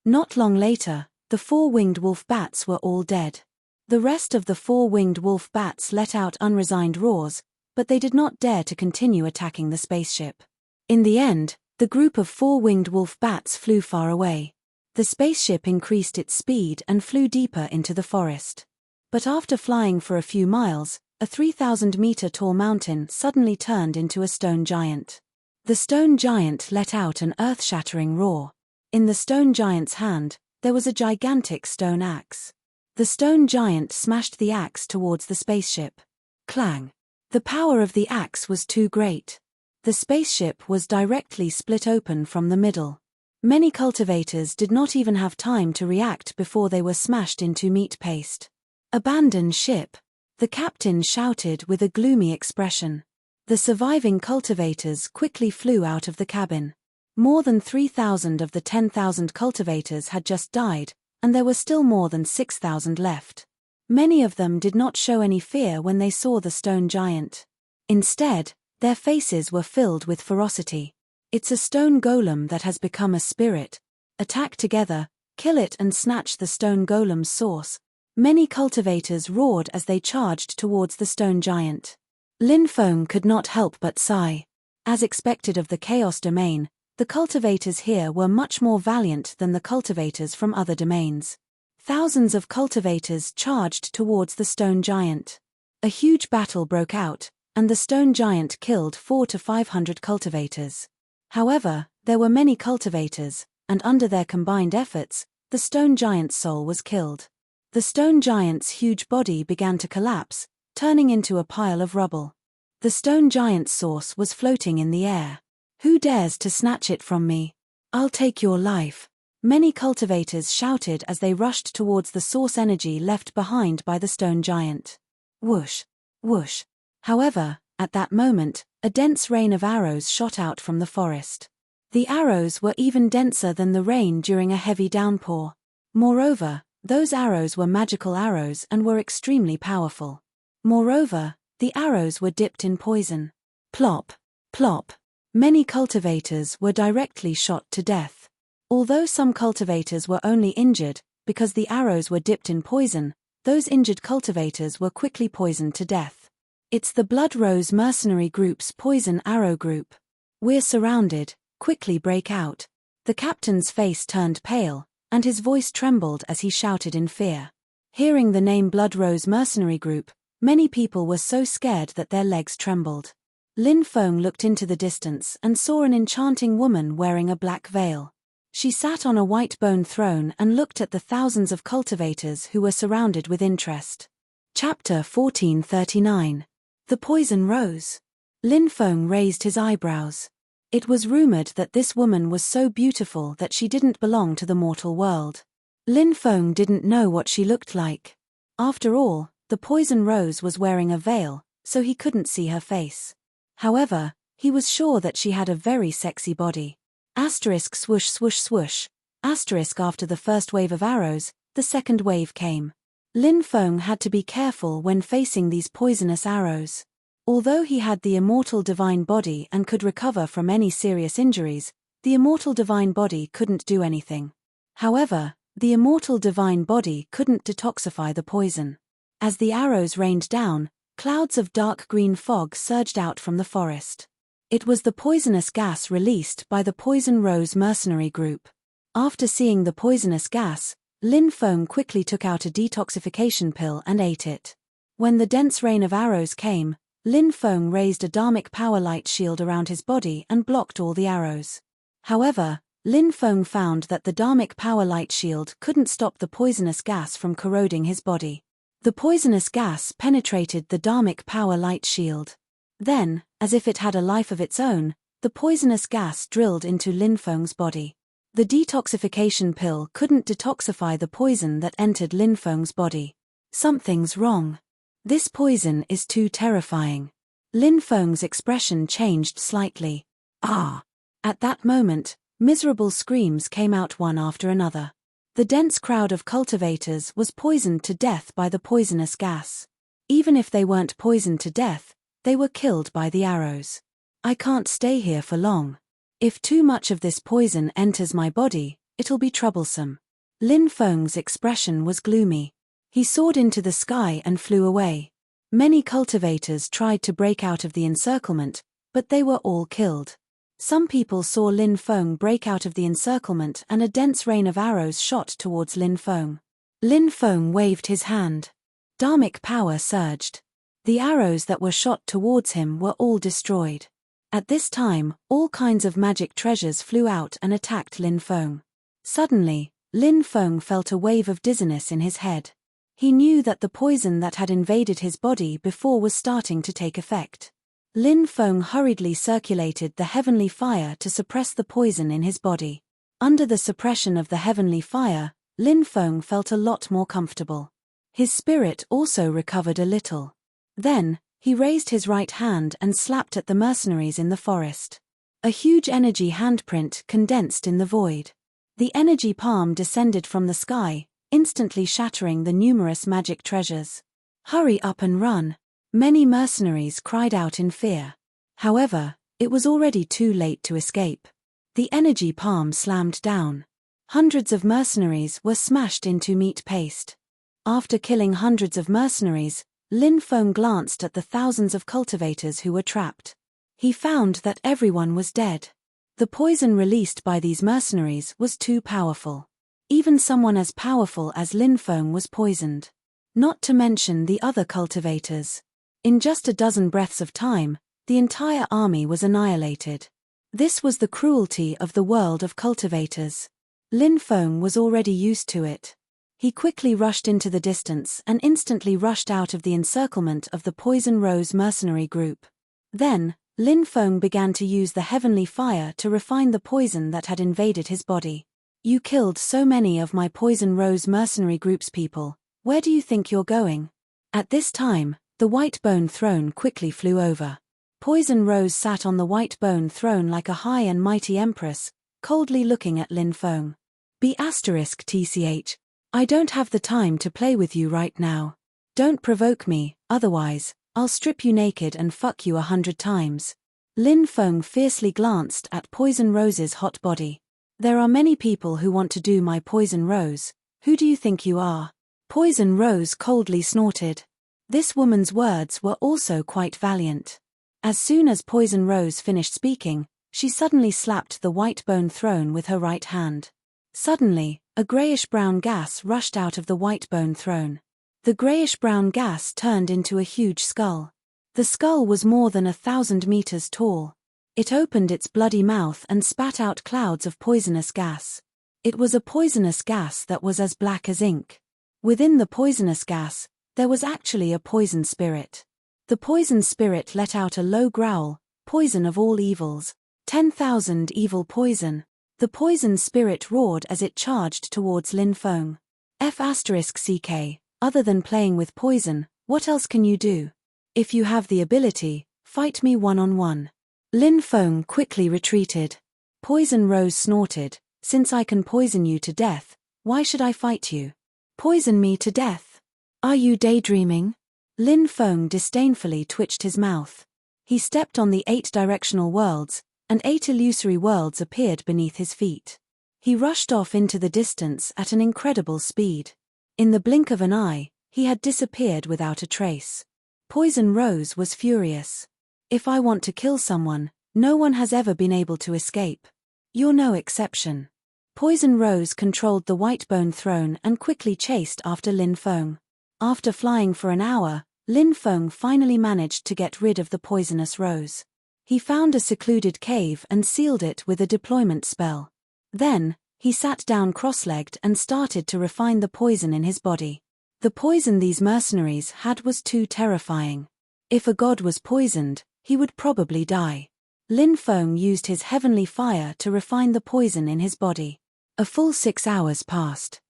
Not long later, the 4-winged wolf bats were all dead. The rest of the 4-winged wolf bats let out unresigned roars, but they did not dare to continue attacking the spaceship. In the end, the group of 4-winged wolf bats flew far away. The spaceship increased its speed and flew deeper into the forest. But after flying for a few miles, a 3,000-meter tall mountain suddenly turned into a stone giant. The stone giant let out an earth-shattering roar. In the stone giant's hand, there was a gigantic stone axe. The stone giant smashed the axe towards the spaceship. Clang! The power of the axe was too great. The spaceship was directly split open from the middle. Many cultivators did not even have time to react before they were smashed into meat paste. "Abandon ship," the captain shouted with a gloomy expression. The surviving cultivators quickly flew out of the cabin. More than 3,000 of the 10,000 cultivators had just died, and there were still more than 6,000 left. Many of them did not show any fear when they saw the stone giant. Instead, their faces were filled with ferocity. "It's a stone golem that has become a spirit. Attack together, kill it and snatch the stone golem's source." Many cultivators roared as they charged towards the stone giant. Lin Feng could not help but sigh. As expected of the Chaos Domain, the cultivators here were much more valiant than the cultivators from other domains. Thousands of cultivators charged towards the stone giant. A huge battle broke out, and the stone giant killed 400 to 500 cultivators. However, there were many cultivators, and under their combined efforts, the stone giant's soul was killed. The stone giant's huge body began to collapse, turning into a pile of rubble. The stone giant's source was floating in the air. "Who dares to snatch it from me? I'll take your life." Many cultivators shouted as they rushed towards the source energy left behind by the stone giant. Whoosh! Whoosh! However, at that moment, a dense rain of arrows shot out from the forest. The arrows were even denser than the rain during a heavy downpour. Moreover, those arrows were magical arrows and were extremely powerful. Moreover, the arrows were dipped in poison. Plop! Plop! Many cultivators were directly shot to death. Although some cultivators were only injured, because the arrows were dipped in poison, those injured cultivators were quickly poisoned to death. "It's the Blood Rose Mercenary Group's Poison Arrow Group. We're surrounded, quickly break out." The captain's face turned pale, and his voice trembled as he shouted in fear. Hearing the name Blood Rose Mercenary Group, many people were so scared that their legs trembled. Lin Feng looked into the distance and saw an enchanting woman wearing a black veil. She sat on a white bone throne and looked at the thousands of cultivators who were surrounded with interest. Chapter 1439. The Poison Rose. Lin Feng raised his eyebrows. It was rumored that this woman was so beautiful that she didn't belong to the mortal world. Lin Feng didn't know what she looked like. After all, the Poison Rose was wearing a veil, so he couldn't see her face. However, he was sure that she had a very sexy body. Asterisk swoosh swoosh swoosh. Asterisk after the first wave of arrows, the second wave came. Lin Feng had to be careful when facing these poisonous arrows. Although he had the immortal divine body and could recover from any serious injuries, the immortal divine body couldn't do anything. However, the immortal divine body couldn't detoxify the poison. As the arrows rained down, clouds of dark green fog surged out from the forest. It was the poisonous gas released by the Poison Rose Mercenary Group. After seeing the poisonous gas, Lin Feng quickly took out a detoxification pill and ate it. When the dense rain of arrows came, Lin Feng raised a dharmic power light shield around his body and blocked all the arrows. However, Lin Feng found that the dharmic power light shield couldn't stop the poisonous gas from corroding his body. The poisonous gas penetrated the dharmic power light shield. Then, as if it had a life of its own, the poisonous gas drilled into Lin Feng's body. The detoxification pill couldn't detoxify the poison that entered Lin Feng's body. Something's wrong. This poison is too terrifying. Lin Feng's expression changed slightly. Ah! At that moment, miserable screams came out one after another. The dense crowd of cultivators was poisoned to death by the poisonous gas. Even if they weren't poisoned to death, they were killed by the arrows. "I can't stay here for long. If too much of this poison enters my body, it'll be troublesome." Lin Feng's expression was gloomy. He soared into the sky and flew away. Many cultivators tried to break out of the encirclement, but they were all killed. Some people saw Lin Feng break out of the encirclement and a dense rain of arrows shot towards Lin Feng. Lin Feng waved his hand. Dharmic power surged. The arrows that were shot towards him were all destroyed. At this time, all kinds of magic treasures flew out and attacked Lin Feng. Suddenly, Lin Feng felt a wave of dizziness in his head. He knew that the poison that had invaded his body before was starting to take effect. Lin Feng hurriedly circulated the heavenly fire to suppress the poison in his body. Under the suppression of the heavenly fire, Lin Feng felt a lot more comfortable. His spirit also recovered a little. Then, he raised his right hand and slapped at the mercenaries in the forest. A huge energy handprint condensed in the void. The energy palm descended from the sky, instantly shattering the numerous magic treasures. "Hurry up and run!" Many mercenaries cried out in fear. However, it was already too late to escape. The energy palm slammed down. Hundreds of mercenaries were smashed into meat paste. After killing hundreds of mercenaries, Lin Feng glanced at the thousands of cultivators who were trapped. He found that everyone was dead. The poison released by these mercenaries was too powerful. Even someone as powerful as Lin Feng was poisoned. Not to mention the other cultivators. In just a dozen breaths of time, the entire army was annihilated. This was the cruelty of the world of cultivators. Lin Feng was already used to it. He quickly rushed into the distance and instantly rushed out of the encirclement of the Poison Rose mercenary group. Then, Lin Feng began to use the heavenly fire to refine the poison that had invaded his body. "You killed so many of my Poison Rose mercenary group's people. Where do you think you're going?" At this time, the white bone throne quickly flew over. Poison Rose sat on the white bone throne like a high and mighty empress, coldly looking at Lin Feng. "TCH. I don't have the time to play with you right now. Don't provoke me, otherwise, I'll strip you naked and fuck you 100 times. Lin Feng fiercely glanced at Poison Rose's hot body. "There are many people who want to do my Poison Rose. Who do you think you are?" Poison Rose coldly snorted. This woman's words were also quite valiant. As soon as Poison Rose finished speaking, she suddenly slapped the white bone throne with her right hand. Suddenly, a grayish-brown gas rushed out of the white bone throne. The grayish-brown gas turned into a huge skull. The skull was more than 1,000 meters tall. It opened its bloody mouth and spat out clouds of poisonous gas. It was a poisonous gas that was as black as ink. Within the poisonous gas, there was actually a poison spirit. The poison spirit let out a low growl, "Poison of all evils. 10,000 evil poison." The poison spirit roared as it charged towards Lin Feng. F***CK, other than playing with poison, what else can you do? If you have the ability, fight me one-on-one. Lin Feng quickly retreated. Poison Rose snorted, "Since I can poison you to death, why should I fight you? Poison me to death? Are you daydreaming?" Lin Feng disdainfully twitched his mouth. He stepped on the 8 directional worlds, and 8 illusory worlds appeared beneath his feet. He rushed off into the distance at an incredible speed. In the blink of an eye, he had disappeared without a trace. Poison Rose was furious. "If I want to kill someone, no one has ever been able to escape. You're no exception." Poison Rose controlled the white bone throne and quickly chased after Lin Feng. After flying for an hour, Lin Feng finally managed to get rid of the poisonous rose. He found a secluded cave and sealed it with a deployment spell. Then, he sat down cross-legged and started to refine the poison in his body. The poison these mercenaries had was too terrifying. If a god was poisoned, he would probably die. Lin Feng used his heavenly fire to refine the poison in his body. A full 6 hours passed.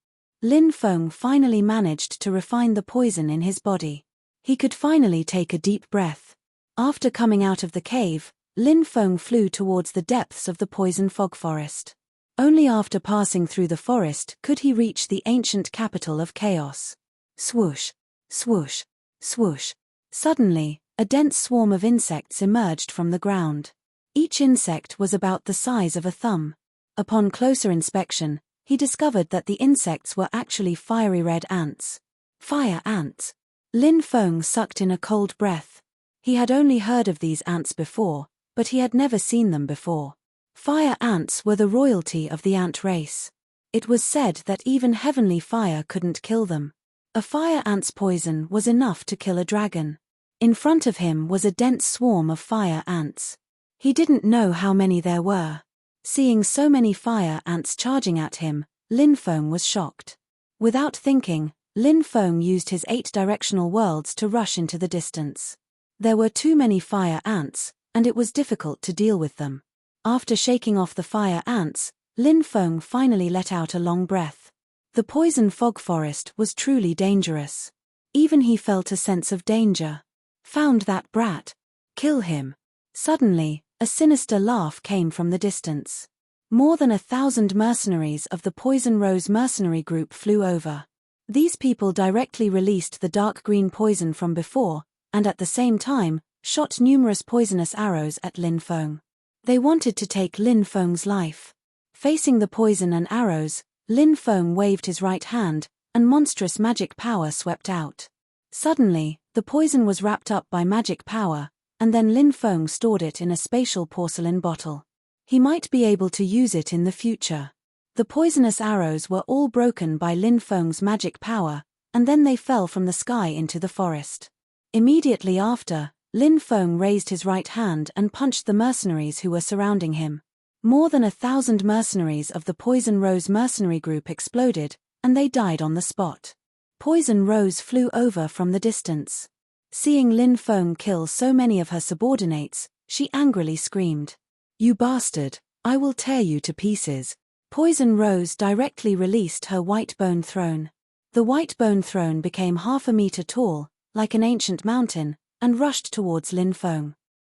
Lin Feng finally managed to refine the poison in his body. He could finally take a deep breath. After coming out of the cave, Lin Feng flew towards the depths of the poison fog forest. Only after passing through the forest could he reach the ancient capital of chaos. Swoosh, swoosh, swoosh. Suddenly, a dense swarm of insects emerged from the ground. Each insect was about the size of a thumb. Upon closer inspection, he discovered that the insects were actually fiery red ants. Fire ants. Lin Feng sucked in a cold breath. He had only heard of these ants before, but he had never seen them before. Fire ants were the royalty of the ant race. It was said that even heavenly fire couldn't kill them. A fire ant's poison was enough to kill a dragon. In front of him was a dense swarm of fire ants. He didn't know how many there were. Seeing so many fire ants charging at him, Lin Feng was shocked. Without thinking, Lin Feng used his 8 directional worlds to rush into the distance. There were too many fire ants, and it was difficult to deal with them. After shaking off the fire ants, Lin Feng finally let out a long breath. The poison fog forest was truly dangerous. Even he felt a sense of danger. Found that brat. Kill him. Suddenly, a sinister laugh came from the distance. More than 1,000 mercenaries of the Poison Rose mercenary group flew over. These people directly released the dark green poison from before, and at the same time, shot numerous poisonous arrows at Lin Feng. They wanted to take Lin Feng's life. Facing the poison and arrows, Lin Feng waved his right hand, and monstrous magic power swept out. Suddenly, the poison was wrapped up by magic power, and then Lin Feng stored it in a spatial porcelain bottle. He might be able to use it in the future. The poisonous arrows were all broken by Lin Feng's magic power, and then they fell from the sky into the forest. Immediately after, Lin Feng raised his right hand and punched the mercenaries who were surrounding him. More than 1,000 mercenaries of the Poison Rose mercenary group exploded, and they died on the spot. Poison Rose flew over from the distance. Seeing Lin Feng kill so many of her subordinates, she angrily screamed, "You bastard, I will tear you to pieces." Poison Rose directly released her white bone throne. The white bone throne became 1/2 meter tall, like an ancient mountain, and rushed towards Lin Feng.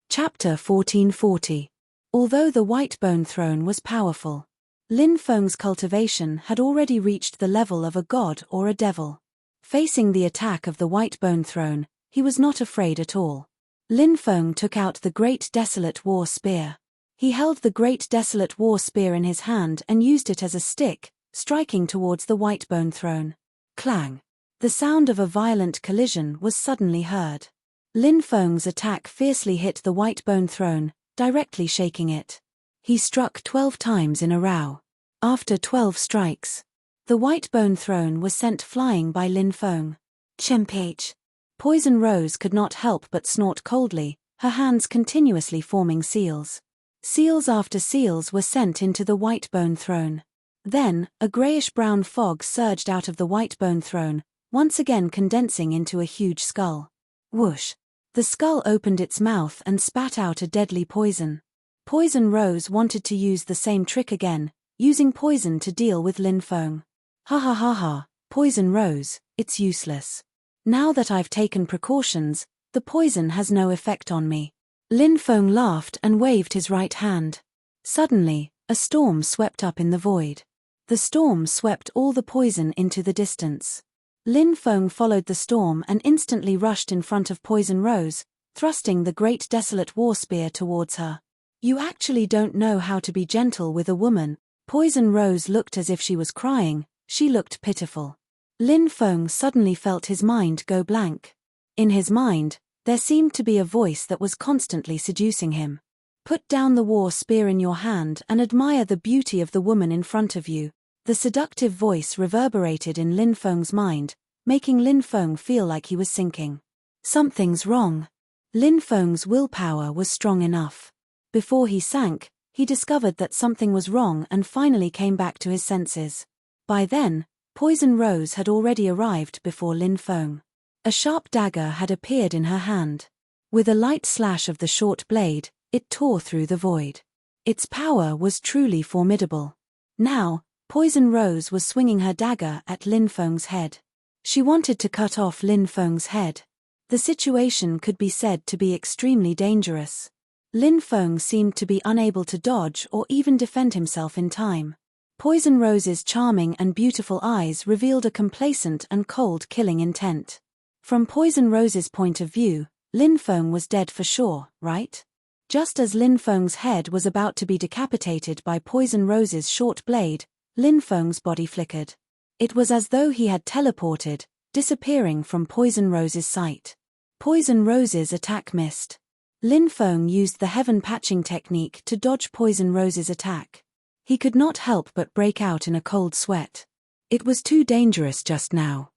Chapter 1440. Although the white bone throne was powerful, Lin Feng's cultivation had already reached the level of a god or a devil. Facing the attack of the white bone throne, he was not afraid at all. Lin Feng took out the Great Desolate War Spear. He held the Great Desolate War Spear in his hand and used it as a stick, striking towards the white bone throne. Clang! The sound of a violent collision was suddenly heard. Lin Feng's attack fiercely hit the white bone throne, directly shaking it. He struck 12 times in a row. After 12 strikes, the white bone throne was sent flying by Lin Feng. Chempage. Poison Rose could not help but snort coldly, her hands continuously forming seals. Seals after seals were sent into the white bone throne. Then, a grayish-brown fog surged out of the white bone throne, once again condensing into a huge skull. Whoosh! The skull opened its mouth and spat out a deadly poison. Poison Rose wanted to use the same trick again, using poison to deal with Lin Feng. Ha ha ha ha, Poison Rose, it's useless. Now that I've taken precautions, the poison has no effect on me. Lin Feng laughed and waved his right hand. Suddenly, a storm swept up in the void. The storm swept all the poison into the distance. Lin Feng followed the storm and instantly rushed in front of Poison Rose, thrusting the Great Desolate War Spear towards her. You actually don't know how to be gentle with a woman. Poison Rose looked as if she was crying, she looked pitiful. Lin Feng suddenly felt his mind go blank. In his mind, there seemed to be a voice that was constantly seducing him. Put down the war spear in your hand and admire the beauty of the woman in front of you. The seductive voice reverberated in Lin Feng's mind, making Lin Feng feel like he was sinking. Something's wrong. Lin Feng's willpower was strong enough. Before he sank, he discovered that something was wrong and finally came back to his senses. By then, Poison Rose had already arrived before Lin Feng. A sharp dagger had appeared in her hand. With a light slash of the short blade, it tore through the void. Its power was truly formidable. Now, Poison Rose was swinging her dagger at Lin Feng's head. She wanted to cut off Lin Feng's head. The situation could be said to be extremely dangerous. Lin Feng seemed to be unable to dodge or even defend himself in time. Poison Rose's charming and beautiful eyes revealed a complacent and cold killing intent. From Poison Rose's point of view, Lin Feng was dead for sure, right? Just as Lin Feng's head was about to be decapitated by Poison Rose's short blade, Lin Feng's body flickered. It was as though he had teleported, disappearing from Poison Rose's sight. Poison Rose's attack missed. Lin Feng used the heaven patching technique to dodge Poison Rose's attack. He could not help but break out in a cold sweat. It was too dangerous just now.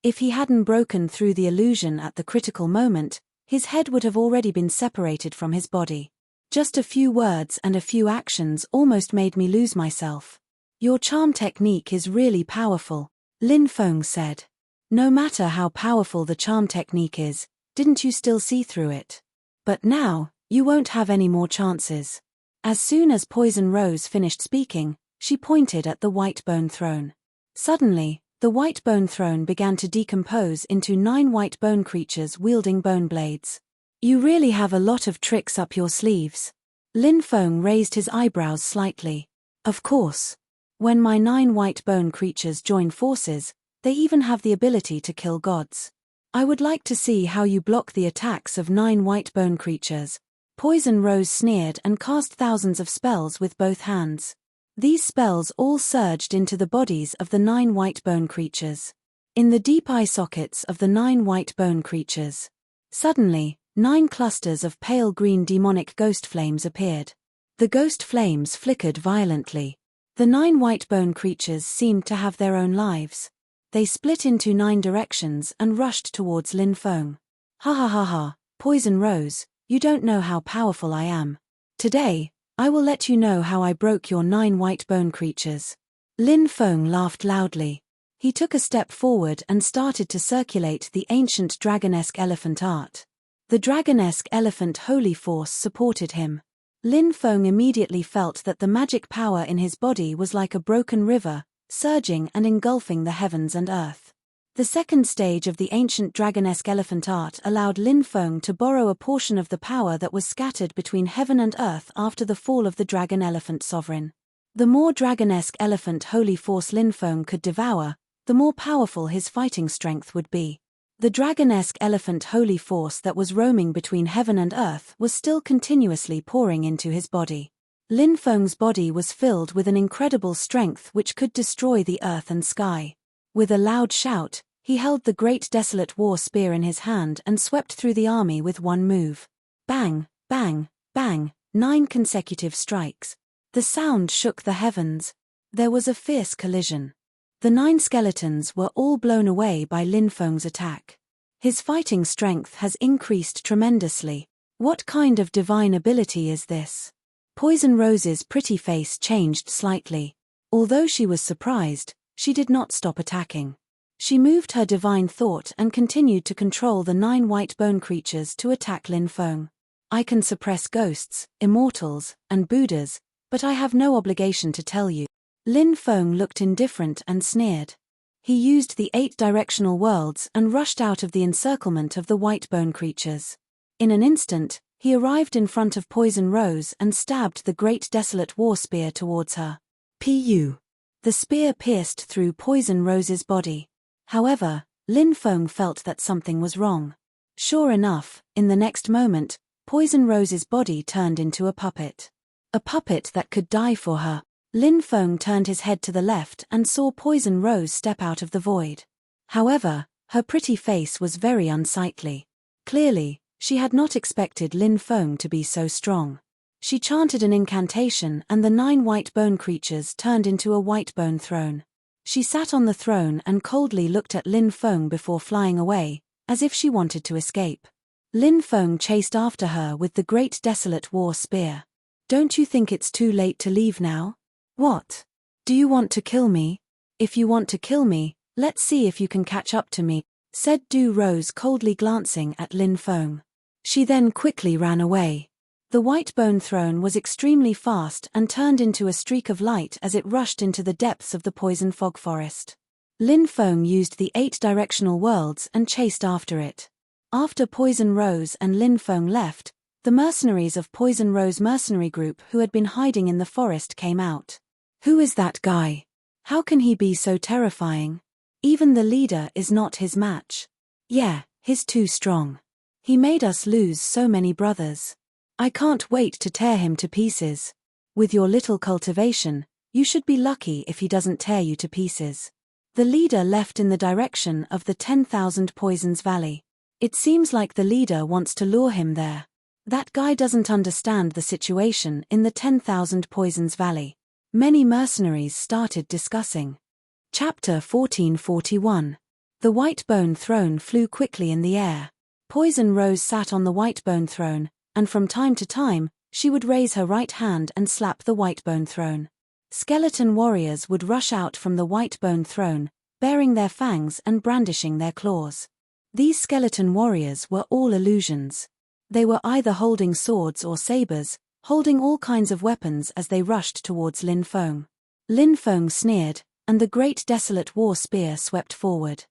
If he hadn't broken through the illusion at the critical moment, his head would have already been separated from his body. Just a few words and a few actions almost made me lose myself. Your charm technique is really powerful, Lin Feng said. No matter how powerful the charm technique is, Didn't you still see through it? But now, you won't have any more chances. As soon as Poison Rose finished speaking, she pointed at the white bone throne. Suddenly, the white bone throne began to decompose into 9 white bone creatures wielding bone blades. You really have a lot of tricks up your sleeves. Lin Feng raised his eyebrows slightly. Of course. When my 9 white bone creatures join forces, they even have the ability to kill gods. I would like to see how you block the attacks of 9 white bone creatures. Poison Rose sneered and cast thousands of spells with both hands. These spells all surged into the bodies of the 9 white bone creatures. In the deep eye sockets of the 9 white bone creatures. Suddenly, 9 clusters of pale green demonic ghost flames appeared. The ghost flames flickered violently. The 9 white bone creatures seemed to have their own lives. They split into 9 directions and rushed towards Lin Feng. Ha ha ha ha, Poison Rose, you don't know how powerful I am. Today, I will let you know how I broke your 9 white bone creatures. Lin Feng laughed loudly. He took a step forward and started to circulate the ancient dragonesque elephant art. The dragonesque elephant holy force supported him. Lin Feng immediately felt that the magic power in his body was like a broken river, surging and engulfing the heavens and earth. The second stage of the ancient dragonesque elephant art allowed Lin Feng to borrow a portion of the power that was scattered between heaven and earth after the fall of the dragon elephant sovereign. The more dragonesque elephant holy force Lin Feng could devour, the more powerful his fighting strength would be. The dragonesque elephant holy force that was roaming between heaven and earth was still continuously pouring into his body. Lin Feng's body was filled with an incredible strength which could destroy the earth and sky. With a loud shout, he held the great desolate war spear in his hand and swept through the army with one move. Bang, bang, bang, 9 consecutive strikes. The sound shook the heavens. There was a fierce collision. The 9 skeletons were all blown away by Lin Feng's attack. His fighting strength has increased tremendously. What kind of divine ability is this? Poison Rose's pretty face changed slightly. Although she was surprised, she did not stop attacking. She moved her divine thought and continued to control the 9 white bone creatures to attack Lin Feng. I can suppress ghosts, immortals, and Buddhas, but I have no obligation to tell you. Lin Feng looked indifferent and sneered. He used the 8 directional worlds and rushed out of the encirclement of the white bone creatures. In an instant, he arrived in front of Poison Rose and stabbed the great desolate war spear towards her. Pu. The spear pierced through Poison Rose's body. However, Lin Feng felt that something was wrong. Sure enough, in the next moment, Poison Rose's body turned into a puppet. A puppet that could die for her. Lin Feng turned his head to the left and saw Poison Rose step out of the void. However, her pretty face was very unsightly. Clearly, she had not expected Lin Feng to be so strong. She chanted an incantation and the 9 white bone creatures turned into a white bone throne. She sat on the throne and coldly looked at Lin Feng before flying away, as if she wanted to escape. Lin Feng chased after her with the great desolate war spear. Don't you think it's too late to leave now? What? Do you want to kill me? If you want to kill me, let's see if you can catch up to me, said Du Rose coldly glancing at Lin Feng. She then quickly ran away. The white bone throne was extremely fast and turned into a streak of light as it rushed into the depths of the poison fog forest. Lin Feng used the 8 directional worlds and chased after it. After Poison Rose and Lin Feng left, the mercenaries of Poison Rose mercenary group who had been hiding in the forest came out. Who is that guy? How can he be so terrifying? Even the leader is not his match. Yeah, he's too strong. He made us lose so many brothers. I can't wait to tear him to pieces. With your little cultivation, you should be lucky if he doesn't tear you to pieces. The leader left in the direction of the 10,000 Poisons Valley. It seems like the leader wants to lure him there. That guy doesn't understand the situation in the 10,000 Poisons Valley. Many mercenaries started discussing. Chapter 1441. The white bone throne flew quickly in the air. Poison Rose sat on the white bone throne, and from time to time, she would raise her right hand and slap the white bone throne. Skeleton warriors would rush out from the white bone throne, baring their fangs and brandishing their claws. These skeleton warriors were all illusions. They were either holding swords or sabers, holding all kinds of weapons as they rushed towards Lin Feng. Lin Feng sneered, and the great desolate war spear swept forward.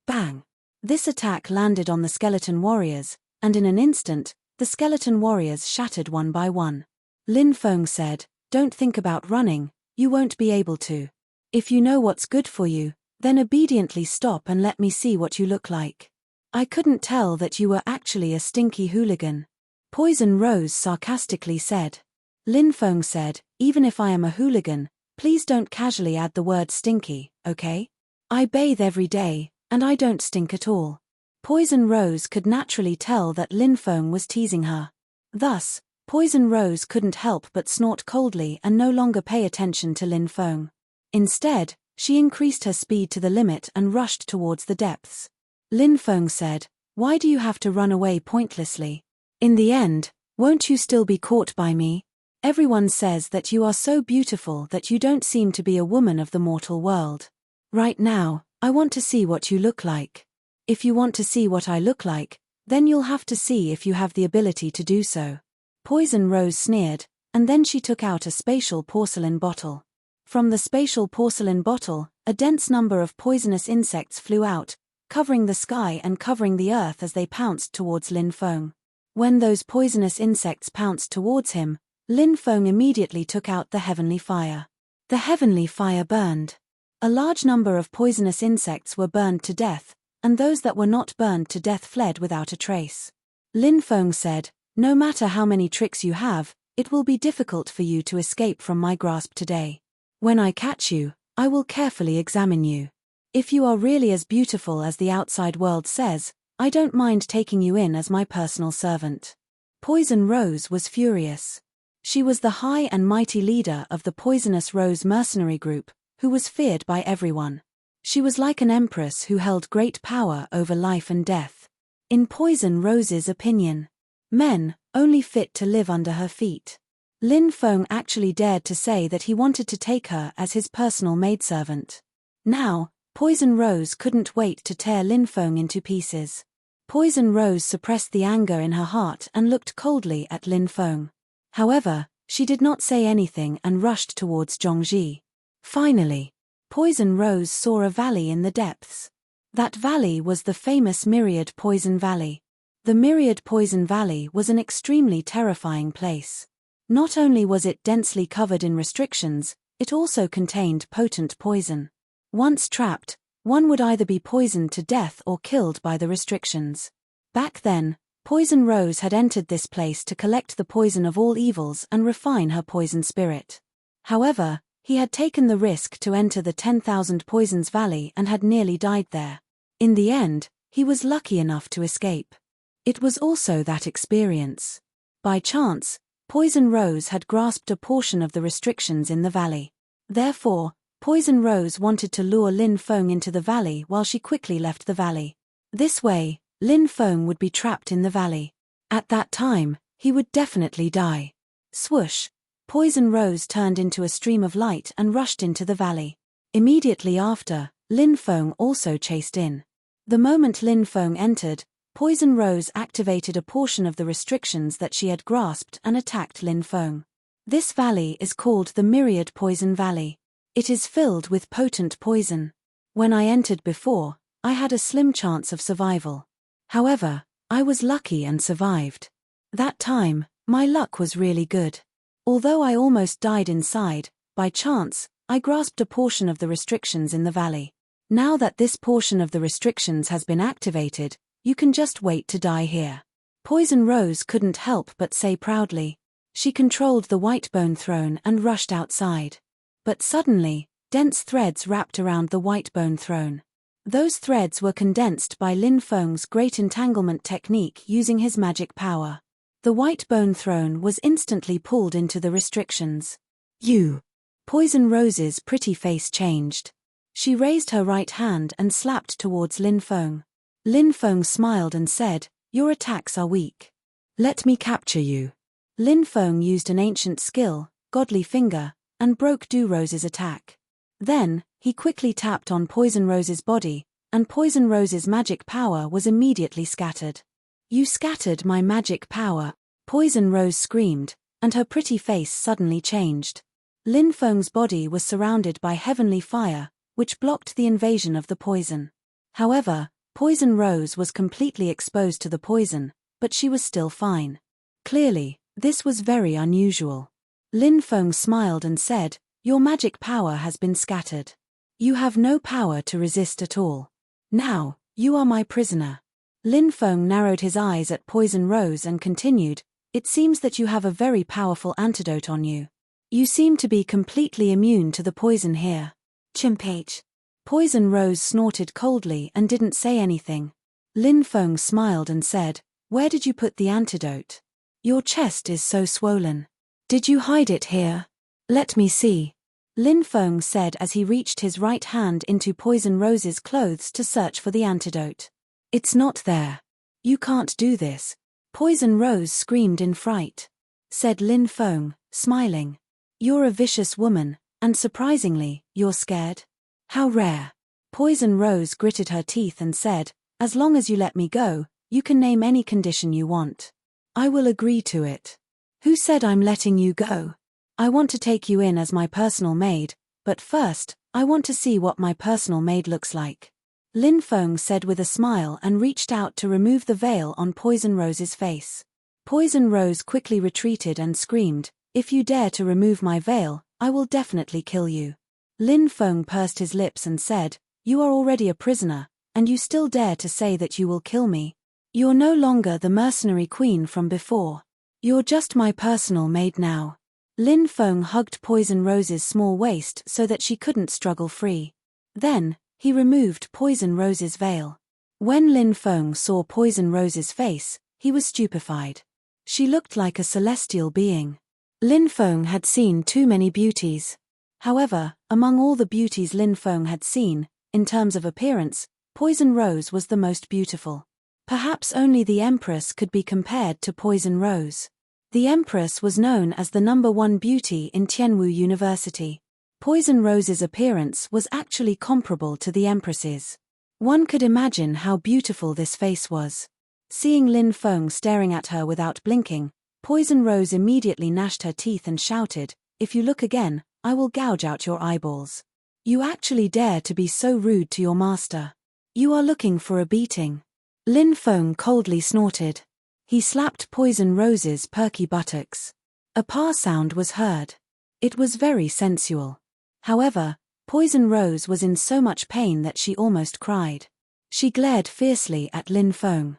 Bang! This attack landed on the skeleton warriors, and in an instant, the skeleton warriors shattered one by one. Lin Feng said, "Don't think about running, you won't be able to. If you know what's good for you, then obediently stop and let me see what you look like. I couldn't tell that you were actually a stinky hooligan." Poison Rose sarcastically said. Lin Feng said, "Even if I am a hooligan, please don't casually add the word stinky, okay? I bathe every day, and I don't stink at all." Poison Rose could naturally tell that Lin Feng was teasing her. Thus, Poison Rose couldn't help but snort coldly and no longer pay attention to Lin Feng. Instead, she increased her speed to the limit and rushed towards the depths. Lin Feng said, "Why do you have to run away pointlessly? In the end, won't you still be caught by me? Everyone says that you are so beautiful that you don't seem to be a woman of the mortal world. Right now, I want to see what you look like. If you want to see what I look like, then you'll have to see if you have the ability to do so." Poison Rose sneered, and then she took out a spatial porcelain bottle. From the spatial porcelain bottle, a dense number of poisonous insects flew out, covering the sky and covering the earth as they pounced towards Lin Feng. When those poisonous insects pounced towards him, Lin Feng immediately took out the heavenly fire. The heavenly fire burned. A large number of poisonous insects were burned to death, and those that were not burned to death fled without a trace. Lin Feng said, "No matter how many tricks you have, it will be difficult for you to escape from my grasp today. When I catch you, I will carefully examine you. If you are really as beautiful as the outside world says, I don't mind taking you in as my personal servant." Poison Rose was furious. She was the high and mighty leader of the Poisonous Rose mercenary group, who was feared by everyone. She was like an empress who held great power over life and death. In Poison Rose's opinion, men only fit to live under her feet. Lin Feng actually dared to say that he wanted to take her as his personal maidservant. Now, Poison Rose couldn't wait to tear Lin Feng into pieces. Poison Rose suppressed the anger in her heart and looked coldly at Lin Feng. However, she did not say anything and rushed towards Zhongji. Finally, Poison Rose saw a valley in the depths. That valley was the famous Myriad Poison Valley. The Myriad Poison Valley was an extremely terrifying place. Not only was it densely covered in restrictions, it also contained potent poison. Once trapped, one would either be poisoned to death or killed by the restrictions. Back then, Poison Rose had entered this place to collect the poison of all evils and refine her poison spirit. However, he had taken the risk to enter the 10,000 Poisons Valley and had nearly died there. In the end, he was lucky enough to escape. It was also that experience. By chance, Poison Rose had grasped a portion of the restrictions in the valley. Therefore, Poison Rose wanted to lure Lin Feng into the valley while she quickly left the valley. This way, Lin Feng would be trapped in the valley. At that time, he would definitely die. Swoosh! Poison Rose turned into a stream of light and rushed into the valley. Immediately after, Lin Feng also chased in. The moment Lin Feng entered, Poison Rose activated a portion of the restrictions that she had grasped and attacked Lin Feng. This valley is called the Myriad Poison Valley. It is filled with potent poison. When I entered before, I had a slim chance of survival. However, I was lucky and survived. That time, my luck was really good. Although I almost died inside, by chance, I grasped a portion of the restrictions in the valley. Now that this portion of the restrictions has been activated, you can just wait to die here. Poison Rose couldn't help but say proudly. She controlled the white bone throne and rushed outside. But suddenly, dense threads wrapped around the white bone throne. Those threads were condensed by Lin Feng's great entanglement technique using his magic power. The white bone throne was instantly pulled into the restrictions. "You!" Poison Rose's pretty face changed. She raised her right hand and slapped towards Lin Feng. Lin Feng smiled and said, "Your attacks are weak. Let me capture you." Lin Feng used an ancient skill, Godly Finger, and broke Du Rose's attack. Then, he quickly tapped on Poison Rose's body, and Poison Rose's magic power was immediately scattered. "You scattered my magic power," Poison Rose screamed, and her pretty face suddenly changed. Lin Feng's body was surrounded by heavenly fire, which blocked the invasion of the poison. However, Poison Rose was completely exposed to the poison, but she was still fine. Clearly, this was very unusual. Lin Feng smiled and said, "Your magic power has been scattered. You have no power to resist at all. Now, you are my prisoner." Lin Feng narrowed his eyes at Poison Rose and continued, "It seems that you have a very powerful antidote on you. You seem to be completely immune to the poison here." "Chimpage." Poison Rose snorted coldly and didn't say anything. Lin Feng smiled and said, "Where did you put the antidote? Your chest is so swollen. Did you hide it here? Let me see." Lin Feng said as he reached his right hand into Poison Rose's clothes to search for the antidote. "It's not there. You can't do this." Poison Rose screamed in fright. Said Lin Feng, smiling, "You're a vicious woman, and surprisingly, you're scared. How rare." Poison Rose gritted her teeth and said, "As long as you let me go, you can name any condition you want. I will agree to it." "Who said I'm letting you go? I want to take you in as my personal maid, but first, I want to see what my personal maid looks like." Lin Feng said with a smile and reached out to remove the veil on Poison Rose's face. Poison Rose quickly retreated and screamed, "If you dare to remove my veil, I will definitely kill you." Lin Feng pursed his lips and said, "You are already a prisoner, and you still dare to say that you will kill me? You're no longer the mercenary queen from before. You're just my personal maid now." Lin Feng hugged Poison Rose's small waist so that she couldn't struggle free. Then, he removed Poison Rose's veil. When Lin Feng saw Poison Rose's face, he was stupefied. She looked like a celestial being. Lin Feng had seen too many beauties. However, among all the beauties Lin Feng had seen, in terms of appearance, Poison Rose was the most beautiful. Perhaps only the Empress could be compared to Poison Rose. The Empress was known as the #1 beauty in Tianwu University. Poison Rose's appearance was actually comparable to the Empress's. One could imagine how beautiful this face was. Seeing Lin Feng staring at her without blinking, Poison Rose immediately gnashed her teeth and shouted, "If you look again, I will gouge out your eyeballs. You actually dare to be so rude to your master. You are looking for a beating." Lin Feng coldly snorted. He slapped Poison Rose's perky buttocks. A purr sound was heard. It was very sensual. However, Poison Rose was in so much pain that she almost cried. She glared fiercely at Lin Feng.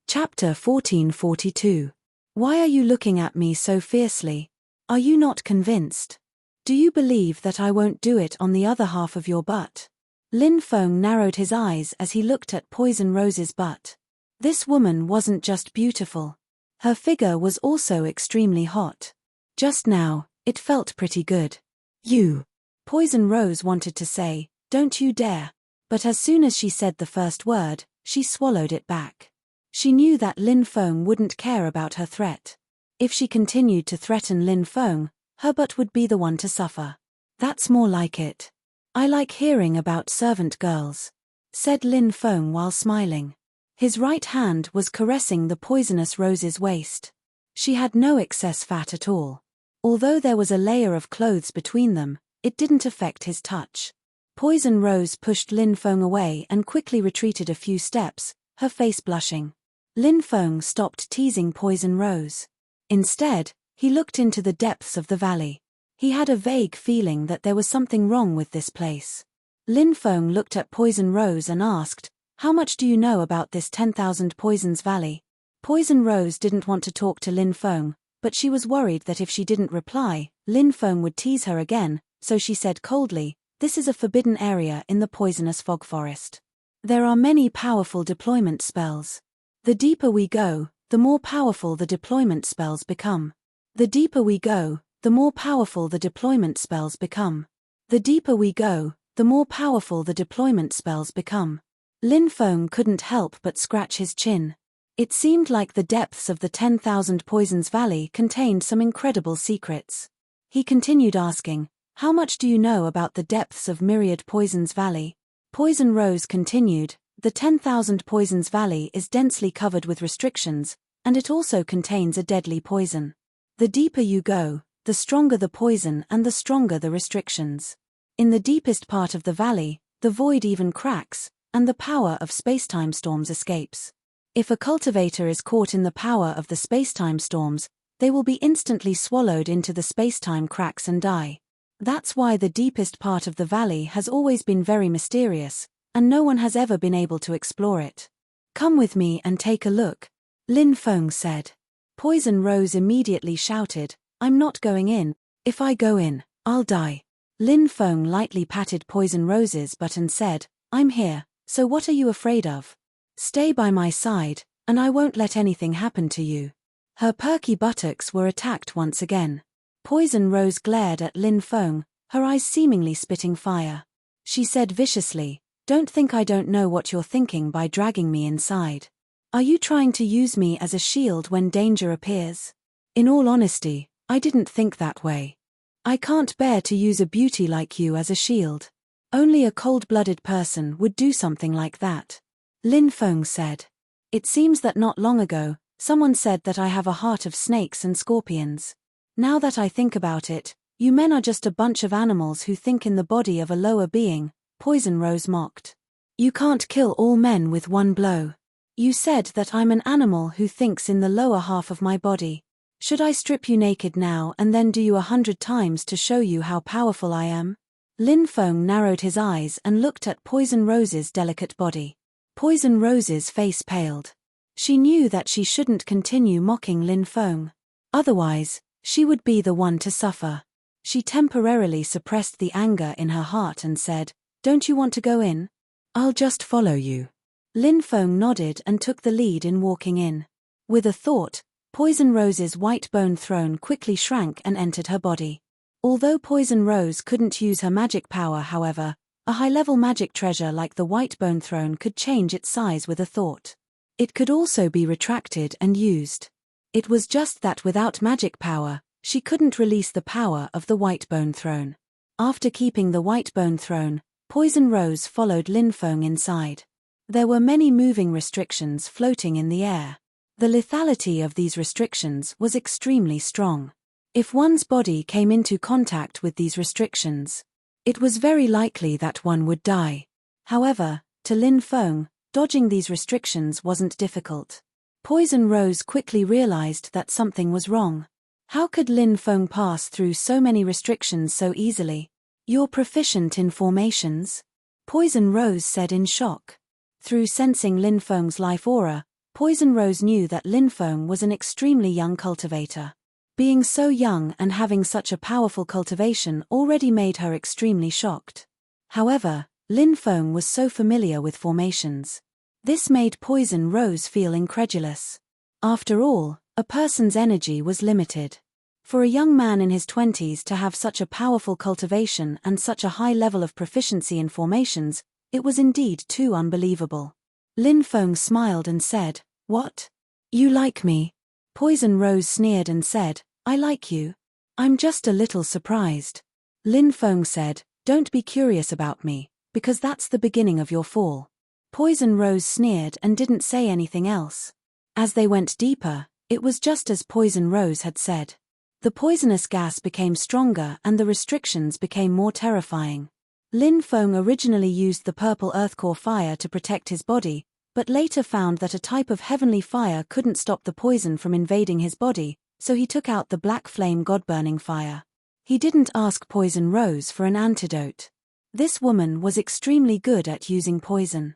Chapter 1442. Why are you looking at me so fiercely? Are you not convinced? Do you believe that I won't do it on the other half of your butt? Lin Feng narrowed his eyes as he looked at Poison Rose's butt. This woman wasn't just beautiful. Her figure was also extremely hot. Just now, it felt pretty good. "You." Poison Rose wanted to say, "Don't you dare." But as soon as she said the first word, she swallowed it back. She knew that Lin Feng wouldn't care about her threat. If she continued to threaten Lin Feng, her butt would be the one to suffer. "That's more like it. I like hearing about servant girls," said Lin Feng while smiling. His right hand was caressing the Poisonous Rose's waist. She had no excess fat at all. Although there was a layer of clothes between them, it didn't affect his touch. Poison Rose pushed Lin Feng away and quickly retreated a few steps, her face blushing. Lin Feng stopped teasing Poison Rose. Instead, he looked into the depths of the valley. He had a vague feeling that there was something wrong with this place. Lin Feng looked at Poison Rose and asked, "How much do you know about this 10,000 Poisons Valley?" Poison Rose didn't want to talk to Lin Feng, but she was worried that if she didn't reply, Lin Feng would tease her again, so she said coldly, "This is a forbidden area in the poisonous fog forest. There are many powerful deployment spells. The deeper we go, the more powerful the deployment spells become. The deeper we go, the more powerful the deployment spells become. The deeper we go, the more powerful the deployment spells become." Lin Feng couldn't help but scratch his chin. It seemed like the depths of the 10,000 Poisons Valley contained some incredible secrets. He continued asking, "How much do you know about the depths of Myriad Poisons Valley?" Poison Rose continued, the 10,000 Poisons Valley is densely covered with restrictions, and it also contains a deadly poison. The deeper you go, the stronger the poison and the stronger the restrictions. In the deepest part of the valley, the void even cracks, and the power of spacetime storms escapes. If a cultivator is caught in the power of the spacetime storms, they will be instantly swallowed into the spacetime cracks and die. That's why the deepest part of the valley has always been very mysterious, and no one has ever been able to explore it. Come with me and take a look, Lin Feng said. Poison Rose immediately shouted, I'm not going in. If I go in, I'll die. Lin Feng lightly patted Poison Rose's butt and said, I'm here, so what are you afraid of? Stay by my side, and I won't let anything happen to you. Her perky buttocks were attacked once again. Poison Rose glared at Lin Feng, her eyes seemingly spitting fire. She said viciously, Don't think I don't know what you're thinking by dragging me inside. Are you trying to use me as a shield when danger appears? In all honesty, I didn't think that way. I can't bear to use a beauty like you as a shield. Only a cold-blooded person would do something like that. Lin Feng said. It seems that not long ago, someone said that I have a heart of snakes and scorpions. Now that I think about it, you men are just a bunch of animals who think in the body of a lower being, Poison Rose mocked. You can't kill all men with one blow. You said that I'm an animal who thinks in the lower half of my body. Should I strip you naked now and then do you 100 times to show you how powerful I am? Lin Feng narrowed his eyes and looked at Poison Rose's delicate body. Poison Rose's face paled. She knew that she shouldn't continue mocking Lin Feng. Otherwise, she would be the one to suffer. She temporarily suppressed the anger in her heart and said, Don't you want to go in? I'll just follow you. Lin Feng nodded and took the lead in walking in. With a thought, Poison Rose's white bone throne quickly shrank and entered her body. Although Poison Rose couldn't use her magic power, however, a high-level magic treasure like the white bone throne could change its size with a thought. It could also be retracted and used. It was just that without magic power, she couldn't release the power of the white bone throne. After keeping the white bone throne, Poison Rose followed Lin Feng inside. There were many moving restrictions floating in the air. The lethality of these restrictions was extremely strong. If one's body came into contact with these restrictions, it was very likely that one would die. However, to Lin Feng, dodging these restrictions wasn't difficult. Poison Rose quickly realized that something was wrong. How could Lin Feng pass through so many restrictions so easily? You're proficient in formations? Poison Rose said in shock. Through sensing Lin Feng's life aura, Poison Rose knew that Lin Feng was an extremely young cultivator. Being so young and having such a powerful cultivation already made her extremely shocked. However, Lin Feng was so familiar with formations. This made Poison Rose feel incredulous. After all, a person's energy was limited. For a young man in his 20s to have such a powerful cultivation and such a high level of proficiency in formations, it was indeed too unbelievable. Lin Feng smiled and said, What? You like me? Poison Rose sneered and said, I like you. I'm just a little surprised. Lin Feng said, Don't be curious about me, because that's the beginning of your fall. Poison Rose sneered and didn't say anything else. As they went deeper, it was just as Poison Rose had said. The poisonous gas became stronger and the restrictions became more terrifying. Lin Feng originally used the purple earthcore fire to protect his body, but later found that a type of heavenly fire couldn't stop the poison from invading his body, so he took out the black flame god-burning fire. He didn't ask Poison Rose for an antidote. This woman was extremely good at using poison.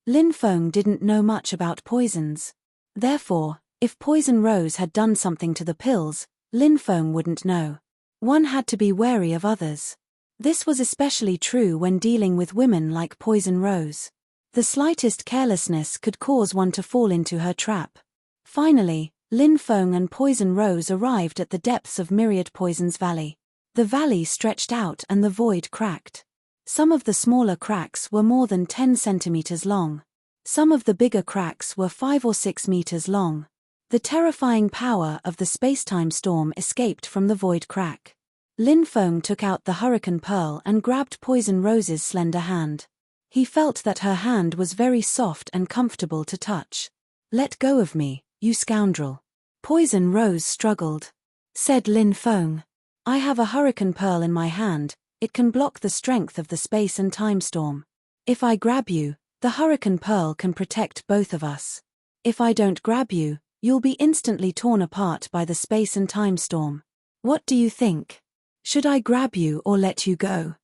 Lin Feng didn't know much about poisons. Therefore, if Poison Rose had done something to the pills, Lin Feng wouldn't know. One had to be wary of others. This was especially true when dealing with women like Poison Rose. The slightest carelessness could cause one to fall into her trap. Finally, Lin Feng and Poison Rose arrived at the depths of Myriad Poisons Valley. The valley stretched out and the void cracked. Some of the smaller cracks were more than 10 centimeters long. Some of the bigger cracks were 5 or 6 meters long. The terrifying power of the spacetime storm escaped from the void crack. Lin Feng took out the hurricane pearl and grabbed Poison Rose's slender hand. He felt that her hand was very soft and comfortable to touch. "Let go of me, you scoundrel." Poison Rose struggled. Said Lin Feng, "I have a hurricane pearl in my hand, it can block the strength of the space and time storm. If I grab you, the hurricane pearl can protect both of us. If I don't grab you, you'll be instantly torn apart by the space and time storm. What do you think? Should I grab you or let you go?"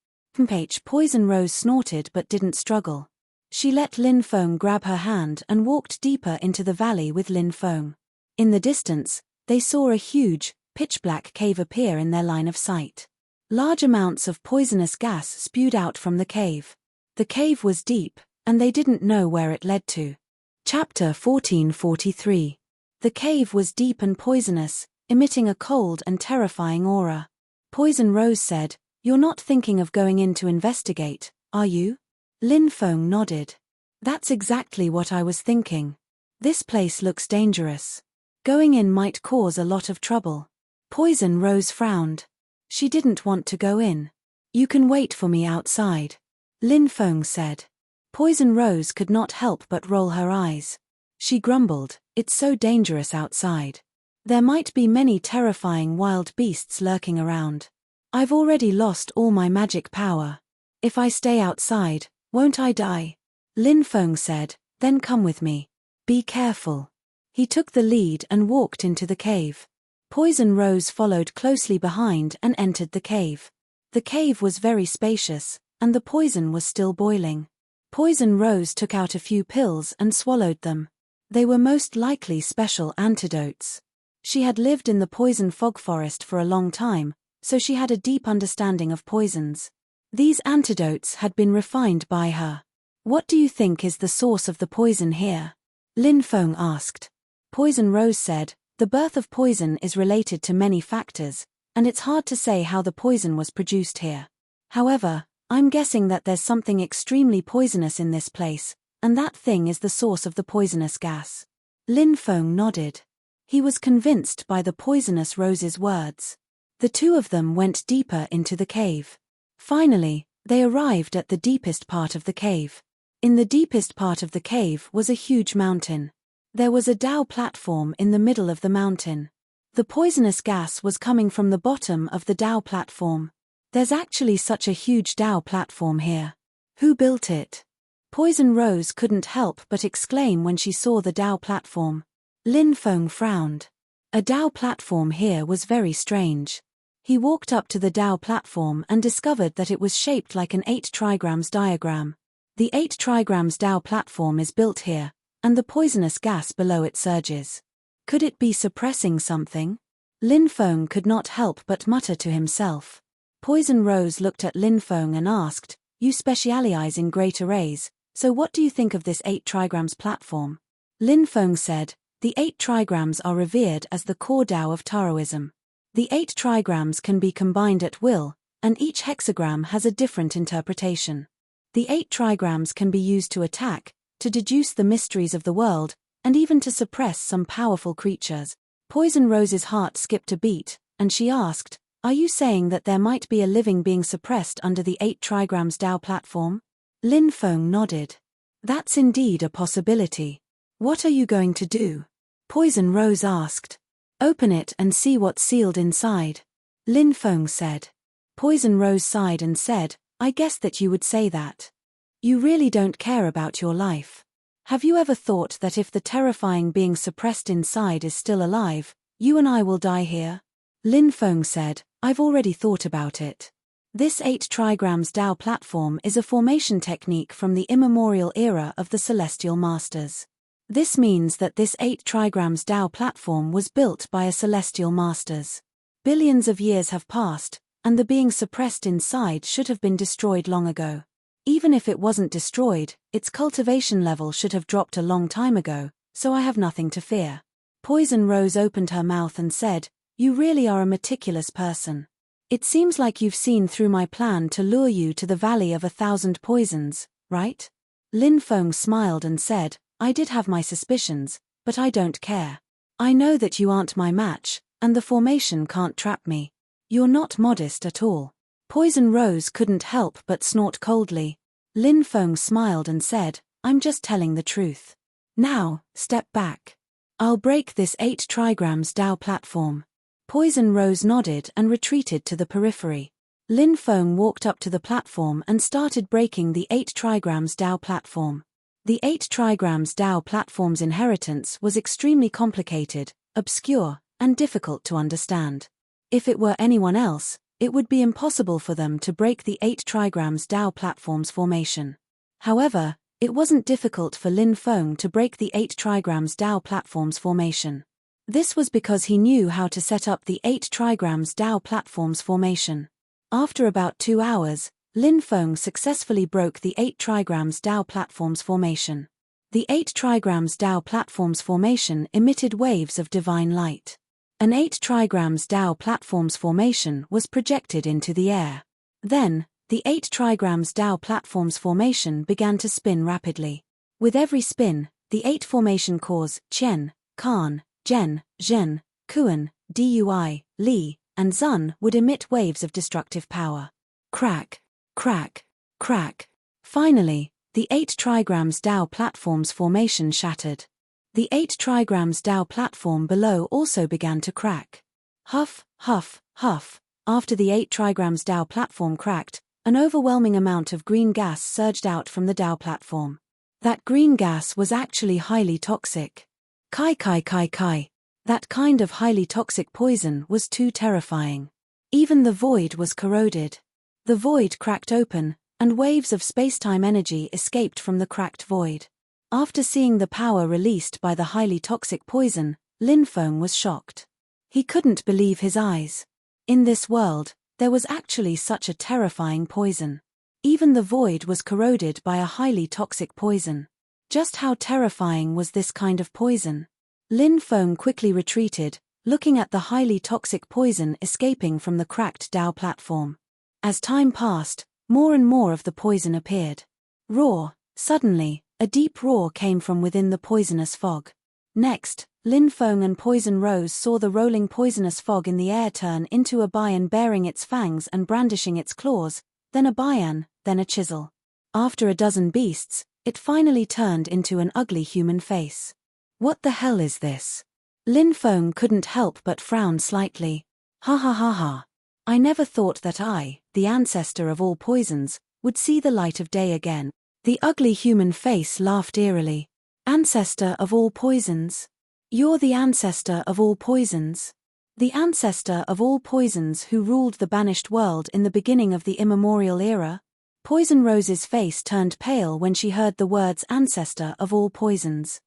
Poison Rose snorted but didn't struggle. She let Lin Feng grab her hand and walked deeper into the valley with Lin Feng. In the distance, they saw a huge, pitch-black cave appear in their line of sight. Large amounts of poisonous gas spewed out from the cave. The cave was deep, and they didn't know where it led to. Chapter 1443. The cave was deep and poisonous, emitting a cold and terrifying aura. Poison Rose said, "You're not thinking of going in to investigate, are you?" Lin Feng nodded. "That's exactly what I was thinking. This place looks dangerous. Going in might cause a lot of trouble." Poison Rose frowned. She didn't want to go in. "You can wait for me outside," Lin Feng said. Poison Rose could not help but roll her eyes. She grumbled, "It's so dangerous outside. There might be many terrifying wild beasts lurking around. I've already lost all my magic power. If I stay outside, won't I die?" Lin Feng said, "Then come with me. Be careful." He took the lead and walked into the cave. Poison Rose followed closely behind and entered the cave. The cave was very spacious, and the poison was still boiling. Poison Rose took out a few pills and swallowed them. They were most likely special antidotes. She had lived in the poison fog forest for a long time, so she had a deep understanding of poisons. These antidotes had been refined by her. "What do you think is the source of the poison here?" Lin Feng asked. Poison Rose said, "The birth of poison is related to many factors, and it's hard to say how the poison was produced here. However, I'm guessing that there's something extremely poisonous in this place, and that thing is the source of the poisonous gas." Lin Feng nodded. He was convinced by the Poisonous Rose's words. The two of them went deeper into the cave. Finally, they arrived at the deepest part of the cave. In the deepest part of the cave was a huge mountain. There was a dao platform in the middle of the mountain. The poisonous gas was coming from the bottom of the dao platform. "There's actually such a huge dao platform here. Who built it?" Poison Rose couldn't help but exclaim when she saw the dao platform. Lin Feng frowned. A dao platform here was very strange. He walked up to the dao platform and discovered that it was shaped like an 8 trigrams diagram. The 8 trigrams dao platform is built here, and the poisonous gas below it surges. Could it be suppressing something? Lin Feng could not help but mutter to himself. Poison Rose looked at Lin Feng and asked, "You specialize in great arrays, so what do you think of this 8 trigrams platform?" Lin Feng said, "The 8 trigrams are revered as the core Tao of Taoism. The 8 trigrams can be combined at will, and each hexagram has a different interpretation. The 8 trigrams can be used to attack, to deduce the mysteries of the world, and even to suppress some powerful creatures." Poison Rose's heart skipped a beat, and she asked, "Are you saying that there might be a living being suppressed under the 8 trigrams Tao platform?" Lin Feng nodded. "That's indeed a possibility. What are you going to do?" Poison Rose asked. "Open it and see what's sealed inside," Lin Feng said. Poison Rose sighed and said, "I guessed that you would say that. You really don't care about your life. Have you ever thought that if the terrifying being suppressed inside is still alive, you and I will die here?" Lin Feng said, "I've already thought about it. This 8 trigrams Tao platform is a formation technique from the immemorial era of the Celestial Masters. This means that this 8 trigrams Tao platform was built by a Celestial Masters. Billions of years have passed, and the being suppressed inside should have been destroyed long ago. Even if it wasn't destroyed, its cultivation level should have dropped a long time ago, so I have nothing to fear." Poison Rose opened her mouth and said, "You really are a meticulous person. It seems like you've seen through my plan to lure you to the Valley of 1,000 Poisons, right?" Lin Feng smiled and said, "I did have my suspicions, but I don't care. I know that you aren't my match, and the formation can't trap me. You're not modest at all." Poison Rose couldn't help but snort coldly. Lin Feng smiled and said, I'm just telling the truth. Now, step back. I'll break this 8 trigrams Dao platform. Poison Rose nodded and retreated to the periphery. Lin Feng walked up to the platform and started breaking the 8 trigrams Dao platform. The 8 trigrams Dao platform's inheritance was extremely complicated, obscure, and difficult to understand. If it were anyone else, it would be impossible for them to break the 8 trigrams Dao platform's formation. However, it wasn't difficult for Lin Feng to break the 8 trigrams Dao platform's formation. This was because he knew how to set up the 8 trigrams Dao platform's formation. After about 2 hours, Lin Feng successfully broke the 8 trigrams Dao platform's formation. The 8 trigrams Dao platform's formation emitted waves of divine light. An 8 trigrams Dao platform's formation was projected into the air. Then, the 8 trigrams Dao platform's formation began to spin rapidly. With every spin, the 8 formation cores, Qian, Kan, Zhen, Zhen, Kuan, Dui, Li, and Zun would emit waves of destructive power. Crack, crack, crack. Finally, the 8 trigrams Dao platform's formation shattered. The 8 trigrams Dao platform below also began to crack. Huff, huff, huff. After the 8 trigrams Dao platform cracked, an overwhelming amount of green gas surged out from the Dao platform. That green gas was actually highly toxic. Kai kai kai kai. That kind of highly toxic poison was too terrifying. Even the void was corroded. The void cracked open, and waves of spacetime energy escaped from the cracked void. After seeing the power released by the highly toxic poison, Lin Feng was shocked. He couldn't believe his eyes. In this world, there was actually such a terrifying poison. Even the void was corroded by a highly toxic poison. Just how terrifying was this kind of poison? Lin Feng quickly retreated, looking at the highly toxic poison escaping from the cracked Dao platform. As time passed, more and more of the poison appeared. Roar! Suddenly, a deep roar came from within the poisonous fog. Next, Lin Feng and Poison Rose saw the rolling poisonous fog in the air turn into a bian baring its fangs and brandishing its claws, then a bian, then a chisel. After a dozen beasts, it finally turned into an ugly human face. What the hell is this? Lin Feng couldn't help but frown slightly. Ha ha ha ha. I never thought that I, the ancestor of all poisons, would see the light of day again. The ugly human face laughed eerily. Ancestor of all poisons? You're the ancestor of all poisons? The ancestor of all poisons who ruled the banished world in the beginning of the immemorial era? Poison Rose's face turned pale when she heard the words ancestor of all poisons.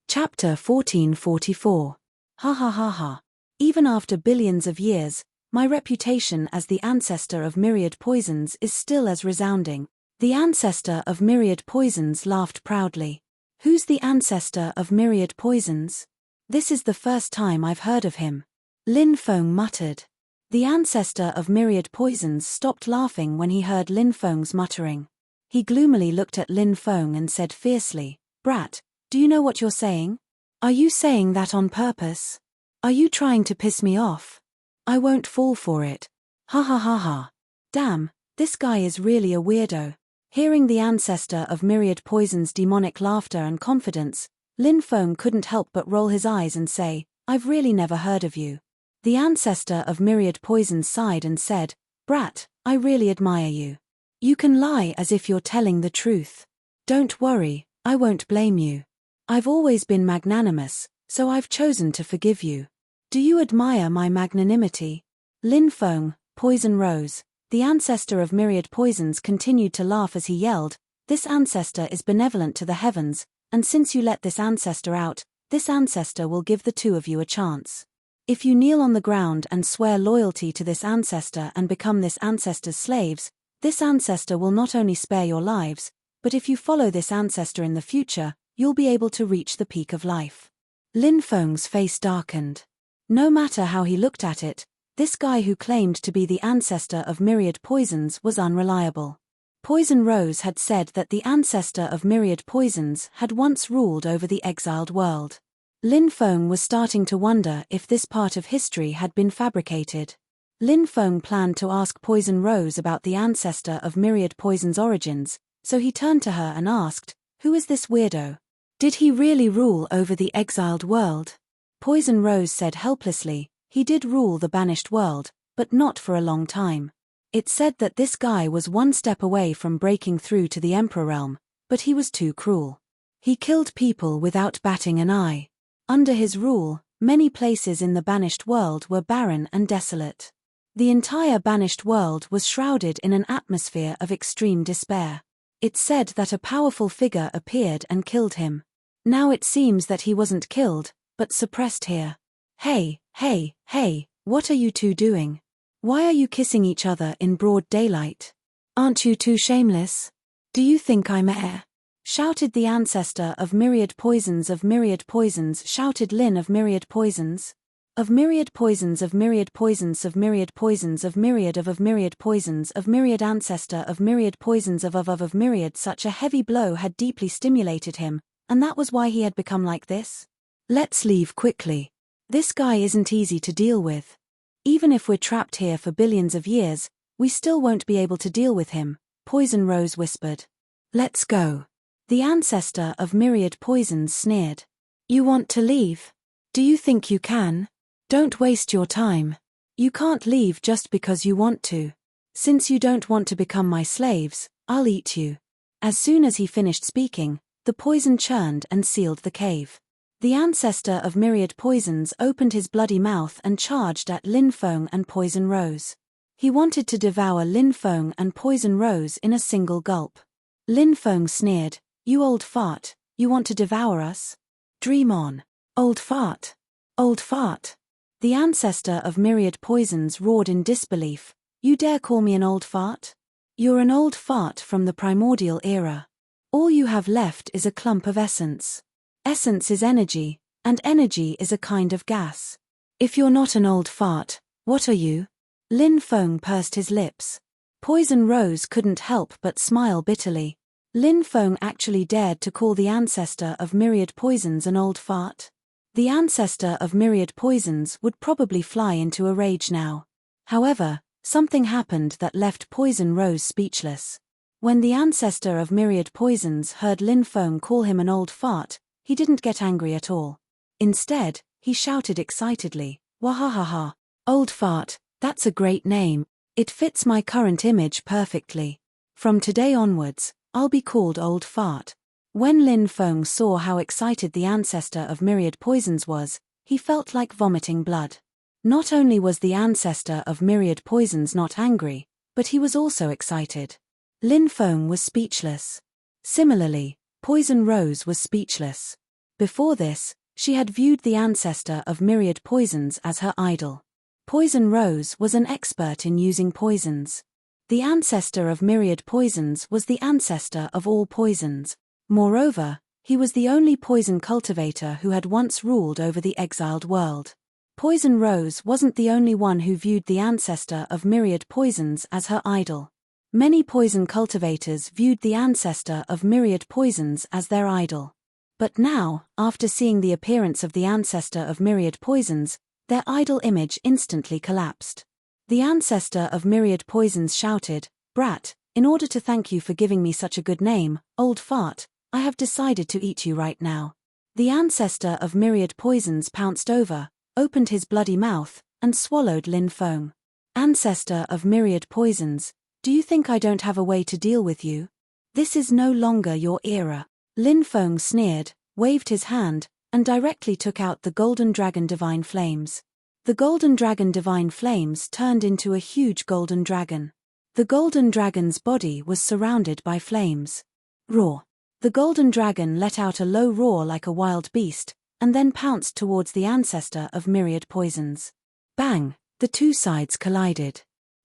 Chapter 1444. Ha ha ha ha. Even after billions of years, my reputation as the ancestor of myriad poisons is still as resounding. The ancestor of myriad poisons laughed proudly. Who's the ancestor of myriad poisons? This is the first time I've heard of him. Lin Feng muttered. The ancestor of myriad poisons stopped laughing when he heard Lin Feng's muttering. He gloomily looked at Lin Feng and said fiercely, Brat, do you know what you're saying? Are you saying that on purpose? Are you trying to piss me off? I won't fall for it. Ha ha ha ha. Damn, this guy is really a weirdo. Hearing the ancestor of myriad poisons' demonic laughter and confidence, Lin Feng couldn't help but roll his eyes and say, I've really never heard of you. The ancestor of myriad poisons sighed and said, Brat, I really admire you. You can lie as if you're telling the truth. Don't worry, I won't blame you. I've always been magnanimous, so I've chosen to forgive you. Do you admire my magnanimity? Lin Feng, Poison Rose, the ancestor of myriad poisons, continued to laugh as he yelled, This ancestor is benevolent to the heavens, and since you let this ancestor out, this ancestor will give the two of you a chance. If you kneel on the ground and swear loyalty to this ancestor and become this ancestor's slaves, this ancestor will not only spare your lives, but if you follow this ancestor in the future, you'll be able to reach the peak of life. Lin Feng's face darkened. No matter how he looked at it, this guy who claimed to be the ancestor of myriad poisons was unreliable. Poison Rose had said that the ancestor of myriad poisons had once ruled over the exiled world. Lin Feng was starting to wonder if this part of history had been fabricated. Lin Feng planned to ask Poison Rose about the ancestor of myriad poisons' origins, so he turned to her and asked, "Who is this weirdo? Did he really rule over the exiled world?" Poison Rose said helplessly, "He did rule the banished world, but not for a long time. It said that this guy was one step away from breaking through to the Emperor realm, but he was too cruel. He killed people without batting an eye. Under his rule, many places in the banished world were barren and desolate. The entire banished world was shrouded in an atmosphere of extreme despair. It said that a powerful figure appeared and killed him. Now it seems that he wasn't killed, but suppressed here. Hey, hey, hey, what are you two doing? Why are you kissing each other in broad daylight? Aren't you too shameless? Do you think I'm air?" shouted the ancestor of myriad poisons of myriad poisons, shouted Lin of myriad poisons. Of myriad poisons of myriad poisons of myriad poisons of myriad of myriad poisons of myriad ancestor of myriad poisons of myriad. Such a heavy blow had deeply stimulated him, and that was why he had become like this. "Let's leave quickly. This guy isn't easy to deal with. Even if we're trapped here for billions of years, we still won't be able to deal with him," Poison Rose whispered. "Let's go." The ancestor of myriad poisons sneered. "You want to leave? Do you think you can? Don't waste your time. You can't leave just because you want to. Since you don't want to become my slaves, I'll eat you." As soon as he finished speaking, the poison churned and sealed the cave. The ancestor of myriad poisons opened his bloody mouth and charged at Lin Feng and Poison Rose. He wanted to devour Lin Feng and Poison Rose in a single gulp. Lin Feng sneered, "You old fart, you want to devour us? Dream on, old fart. Old fart." The ancestor of myriad poisons roared in disbelief, "You dare call me an old fart? You're an old fart from the primordial era. All you have left is a clump of essence. Essence is energy, and energy is a kind of gas. If you're not an old fart, what are you?" Lin Feng pursed his lips. Poison Rose couldn't help but smile bitterly. Lin Feng actually dared to call the ancestor of myriad poisons an old fart. The ancestor of myriad poisons would probably fly into a rage now. However, something happened that left Poison Rose speechless. When the ancestor of myriad poisons heard Lin Feng call him an old fart, he didn't get angry at all. Instead, he shouted excitedly, "Wahahaha! Old fart, that's a great name. It fits my current image perfectly. From today onwards, I'll be called Old Fart." When Lin Feng saw how excited the ancestor of myriad poisons was, he felt like vomiting blood. Not only was the ancestor of myriad poisons not angry, but he was also excited. Lin Feng was speechless. Similarly, Poison Rose was speechless. Before this, she had viewed the ancestor of myriad poisons as her idol. Poison Rose was an expert in using poisons. The ancestor of myriad poisons was the ancestor of all poisons. Moreover, he was the only poison cultivator who had once ruled over the exiled world. Poison Rose wasn't the only one who viewed the ancestor of myriad poisons as her idol. Many poison cultivators viewed the ancestor of myriad poisons as their idol. But now, after seeing the appearance of the ancestor of myriad poisons, their idol image instantly collapsed. The ancestor of myriad poisons shouted, "Brat, in order to thank you for giving me such a good name, old fart, I have decided to eat you right now." The ancestor of myriad poisons pounced over, opened his bloody mouth, and swallowed Lin Feng. "Ancestor of myriad poisons, do you think I don't have a way to deal with you? This is no longer your era." Lin Feng sneered, waved his hand, and directly took out the golden dragon divine flames. The golden dragon divine flames turned into a huge golden dragon. The golden dragon's body was surrounded by flames. Roar. The golden dragon let out a low roar like a wild beast, and then pounced towards the ancestor of myriad poisons. Bang! The two sides collided.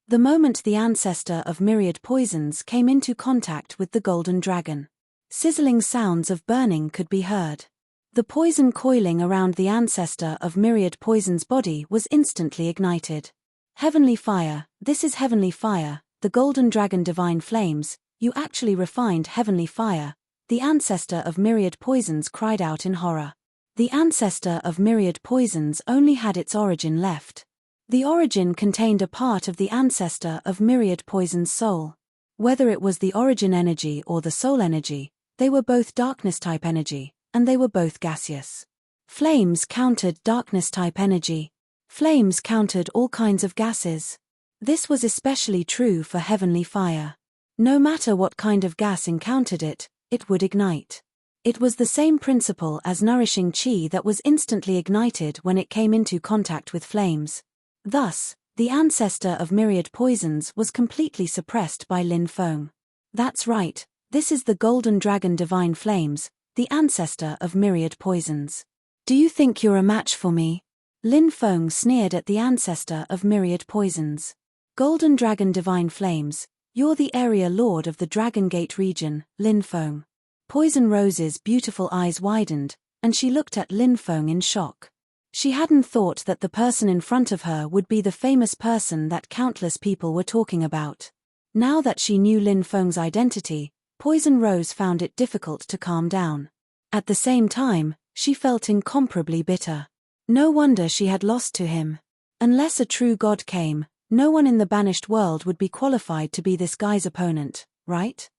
The moment the ancestor of myriad poisons came into contact with the golden dragon, sizzling sounds of burning could be heard. The poison coiling around the ancestor of myriad poisons' body was instantly ignited. Heavenly fire, this is heavenly fire, the golden dragon divine flames, you actually refined heavenly fire, the ancestor of myriad poisons cried out in horror. The ancestor of myriad poisons only had its origin left. The origin contained a part of the ancestor of myriad poisons' soul. Whether it was the origin energy or the soul energy, they were both darkness-type energy, and they were both gaseous. Flames countered darkness-type energy. Flames countered all kinds of gases. This was especially true for heavenly fire. No matter what kind of gas encountered it, it would ignite. It was the same principle as nourishing qi that was instantly ignited when it came into contact with flames. Thus, the ancestor of myriad poisons was completely suppressed by Lin Feng. That's right, this is the golden dragon divine flames, the ancestor of myriad poisons. Do you think you're a match for me? Lin Feng sneered at the ancestor of myriad poisons. Golden dragon divine flames, you're the area lord of the Dragon Gate region, Lin Feng. Poison Rose's beautiful eyes widened, and she looked at Lin Feng in shock. She hadn't thought that the person in front of her would be the famous person that countless people were talking about. Now that she knew Lin Feng's identity, Poison Rose found it difficult to calm down. At the same time, she felt incomparably bitter. No wonder she had lost to him. Unless a true god came, no one in the banished world would be qualified to be this guy's opponent, right?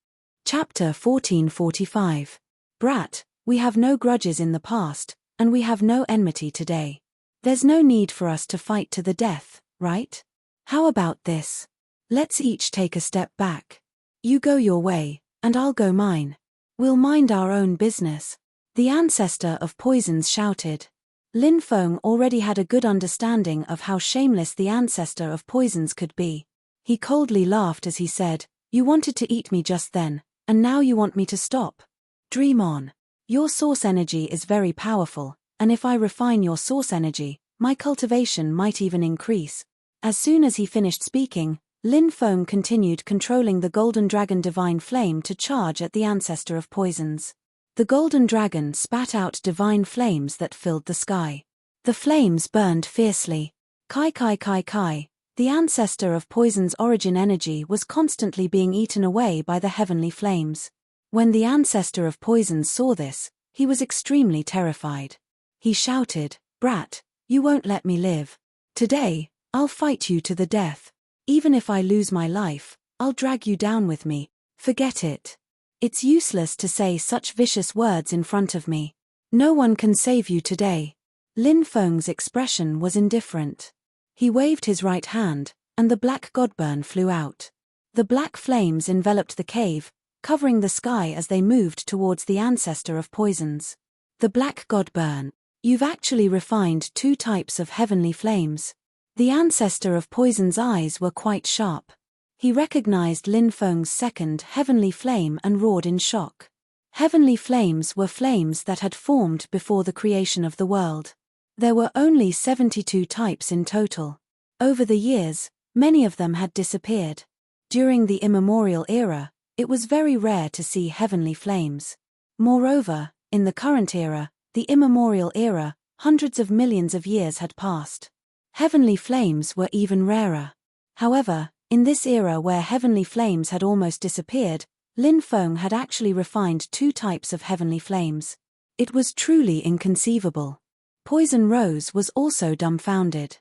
Chapter 1445. Brat, we have no grudges in the past, and we have no enmity today. There's no need for us to fight to the death, right? How about this? Let's each take a step back. You go your way, and I'll go mine. We'll mind our own business. The ancestor of poisons shouted. Lin Feng already had a good understanding of how shameless the ancestor of poisons could be. He coldly laughed as he said, "You wanted to eat me just then, and now you want me to stop? Dream on. Your source energy is very powerful, and if I refine your source energy, my cultivation might even increase." As soon as he finished speaking, Lin Feng continued controlling the golden dragon divine flame to charge at the ancestor of poisons. The golden dragon spat out divine flames that filled the sky. The flames burned fiercely. Kai kai kai kai, the ancestor of poison's origin energy was constantly being eaten away by the heavenly flames. When the ancestor of poisons saw this, he was extremely terrified. He shouted, "Brat, you won't let me live. Today, I'll fight you to the death. Even if I lose my life, I'll drag you down with me. Forget it. It's useless to say such vicious words in front of me. No one can save you today." Lin Feng's expression was indifferent. He waved his right hand, and the black godburn flew out. The black flames enveloped the cave, covering the sky as they moved towards the ancestor of poisons. The black godburn. You've actually refined two types of heavenly flames. The ancestor of poison's eyes were quite sharp. He recognized Lin Feng's second heavenly flame and roared in shock. Heavenly flames were flames that had formed before the creation of the world. There were only 72 types in total. Over the years, many of them had disappeared. During the immemorial era, it was very rare to see heavenly flames. Moreover, in the current era, the immemorial era, hundreds of millions of years had passed. Heavenly flames were even rarer. However, in this era where heavenly flames had almost disappeared, Lin Feng had actually refined two types of heavenly flames. It was truly inconceivable. Poison Rose was also dumbfounded.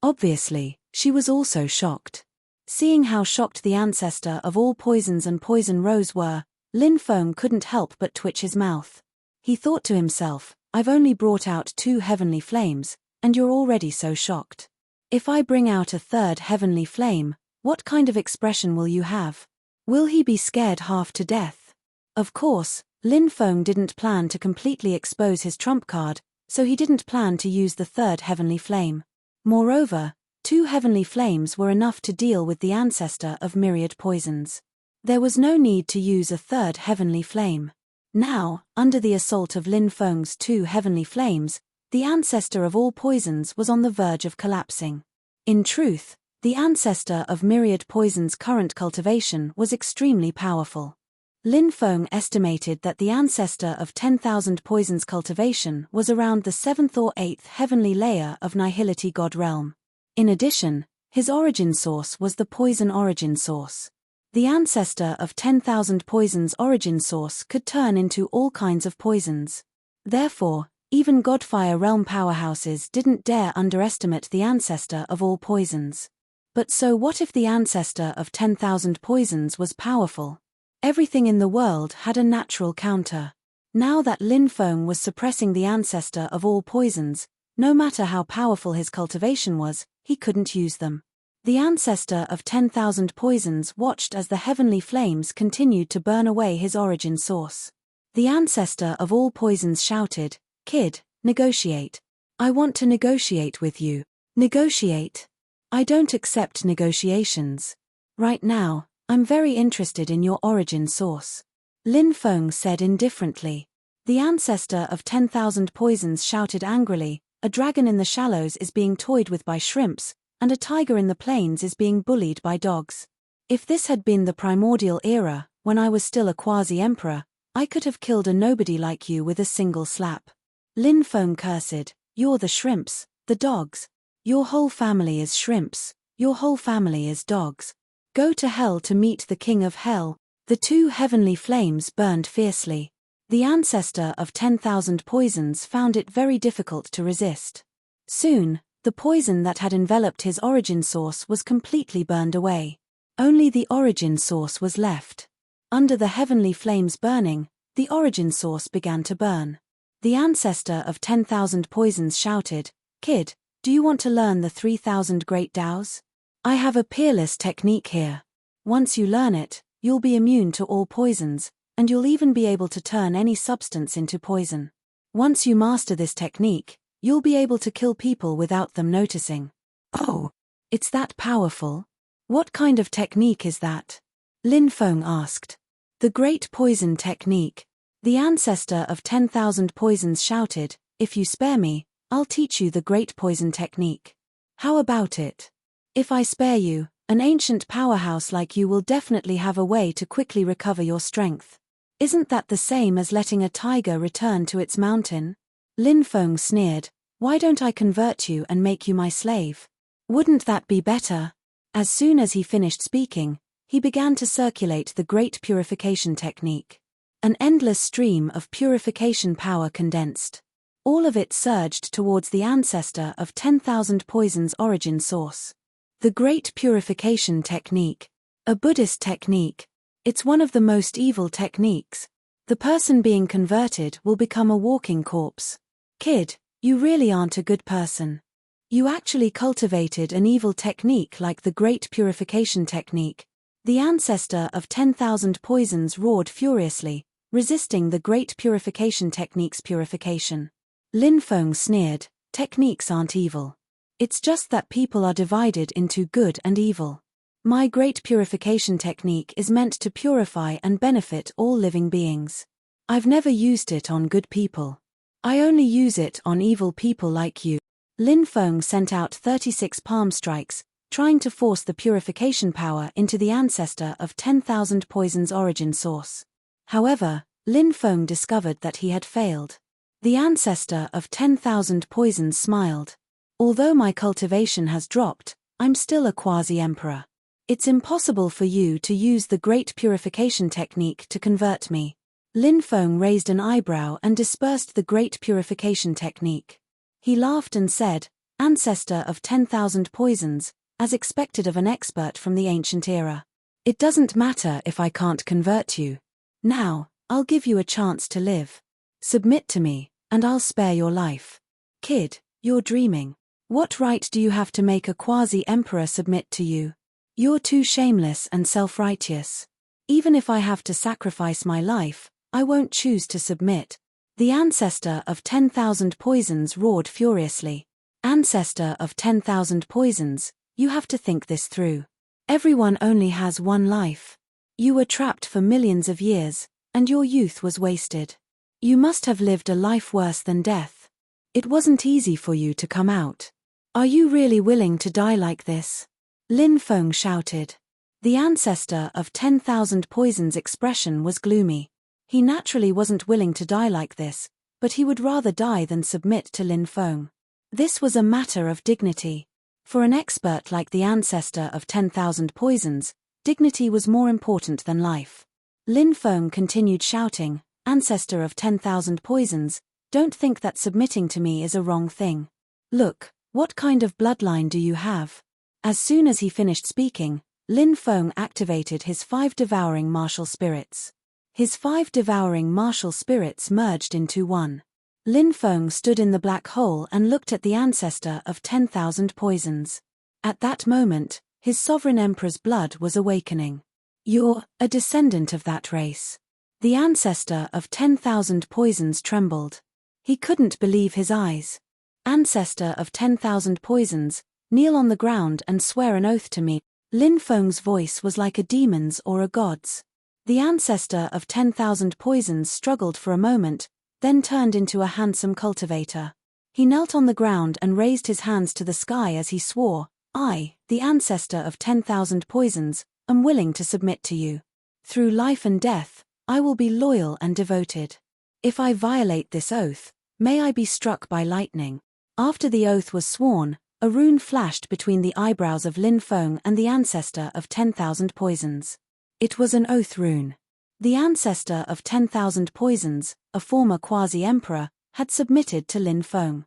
Obviously, she was also shocked. Seeing how shocked the ancestor of all poisons and Poison Rose were, Lin Feng couldn't help but twitch his mouth. He thought to himself, "I've only brought out two heavenly flames, and you're already so shocked. If I bring out a third heavenly flame, what kind of expression will you have? Will he be scared half to death?" Of course, Lin Feng didn't plan to completely expose his trump card, so he didn't plan to use the third heavenly flame. Moreover, two heavenly flames were enough to deal with the ancestor of myriad poisons. There was no need to use a third heavenly flame. Now, under the assault of Lin Feng's two heavenly flames, the ancestor of all poisons was on the verge of collapsing. In truth, the ancestor of myriad poisons' current cultivation was extremely powerful. Lin Feng estimated that the ancestor of 10,000 poisons' cultivation was around the 7th or 8th heavenly layer of Nihility God realm. In addition, his origin source was the poison origin source. The ancestor of 10,000 poisons' origin source could turn into all kinds of poisons. Therefore, even Godfire realm powerhouses didn't dare underestimate the ancestor of all poisons. But so what if the ancestor of 10,000 poisons was powerful? Everything in the world had a natural counter. Now that Lin Feng was suppressing the ancestor of all poisons, no matter how powerful his cultivation was, he couldn't use them. The ancestor of 10,000 poisons watched as the heavenly flames continued to burn away his origin source. The ancestor of all poisons shouted, "Kid, negotiate. I want to negotiate with you." Negotiate? I don't accept negotiations. Right now, I'm very interested in your origin source. Lin Feng said indifferently. The ancestor of 10,000 poisons shouted angrily, "A dragon in the shallows is being toyed with by shrimps, and a tiger in the plains is being bullied by dogs. If this had been the primordial era, when I was still a quasi-emperor, I could have killed a nobody like you with a single slap." Lin Feng cursed, "You're the shrimps, the dogs. Your whole family is shrimps, your whole family is dogs. Go to hell to meet the king of hell." The two heavenly flames burned fiercely. The ancestor of 10,000 poisons found it very difficult to resist. Soon, the poison that had enveloped his origin source was completely burned away. Only the origin source was left. Under the heavenly flames burning, the origin source began to burn. The ancestor of 10,000 poisons shouted, "Kid, do you want to learn the 3,000 great Taos? I have a peerless technique here. Once you learn it, you'll be immune to all poisons, and you'll even be able to turn any substance into poison. Once you master this technique, you'll be able to kill people without them noticing." "Oh, it's that powerful? What kind of technique is that?" Lin Feng asked. "The Great Poison Technique." The ancestor of 10,000 poisons shouted, "If you spare me, I'll teach you the Great Poison Technique. How about it? If I spare you, an ancient powerhouse like you will definitely have a way to quickly recover your strength. Isn't that the same as letting a tiger return to its mountain?" Lin Feng sneered, "Why don't I convert you and make you my slave? Wouldn't that be better?" As soon as he finished speaking, he began to circulate the Great Purification Technique. An endless stream of purification power condensed. All of it surged towards the ancestor of 10,000 poisons' origin source. The Great Purification Technique. A Buddhist technique. It's one of the most evil techniques. The person being converted will become a walking corpse. Kid, you really aren't a good person. You actually cultivated an evil technique like the Great Purification Technique. The ancestor of 10,000 poisons roared furiously, resisting the Great Purification Technique's purification. Lin Feng sneered, "Techniques aren't evil. It's just that people are divided into good and evil. My Great Purification Technique is meant to purify and benefit all living beings. I've never used it on good people. I only use it on evil people like you." Lin Feng sent out 36 palm strikes, trying to force the purification power into the ancestor of 10,000 poisons' origin source. However, Lin Feng discovered that he had failed. The ancestor of 10,000 poisons smiled. "Although my cultivation has dropped, I'm still a quasi-emperor. It's impossible for you to use the Great Purification Technique to convert me." Lin Feng raised an eyebrow and dispersed the Great Purification Technique. He laughed and said, "Ancestor of 10,000 poisons, as expected of an expert from the ancient era. It doesn't matter if I can't convert you. Now, I'll give you a chance to live. Submit to me, and I'll spare your life." "Kid, you're dreaming. What right do you have to make a quasi-emperor submit to you? You're too shameless and self-righteous. Even if I have to sacrifice my life, I won't choose to submit." The ancestor of 10,000 poisons roared furiously. "Ancestor of 10,000 poisons, you have to think this through. Everyone only has one life. You were trapped for millions of years, and your youth was wasted. You must have lived a life worse than death. It wasn't easy for you to come out. Are you really willing to die like this?" Lin Feng shouted. The ancestor of 10,000 poisons' expression was gloomy. He naturally wasn't willing to die like this, but he would rather die than submit to Lin Feng. This was a matter of dignity. For an expert like the ancestor of 10,000 poisons, dignity was more important than life. Lin Feng continued shouting, "Ancestor of 10,000 poisons, don't think that submitting to me is a wrong thing. Look, what kind of bloodline do you have? As soon as he finished speaking, Lin Feng activated his 5 devouring martial spirits. His 5 devouring martial spirits merged into one. Lin Feng stood in the black hole and looked at the ancestor of 10,000 poisons. At that moment, his sovereign emperor's blood was awakening. "You're a descendant of that race." The ancestor of 10,000 poisons trembled. He couldn't believe his eyes. "Ancestor of 10,000 poisons, kneel on the ground and swear an oath to me." Lin Feng's voice was like a demon's or a god's. The ancestor of 10,000 poisons struggled for a moment, then turned into a handsome cultivator. He knelt on the ground and raised his hands to the sky as he swore, "I, the ancestor of 10,000 poisons, am willing to submit to you. Through life and death, I will be loyal and devoted. If I violate this oath, may I be struck by lightning." After the oath was sworn, a rune flashed between the eyebrows of Lin Feng and the ancestor of 10,000 poisons. It was an oath rune. The ancestor of 10,000 poisons, a former quasi-emperor, had submitted to Lin Feng.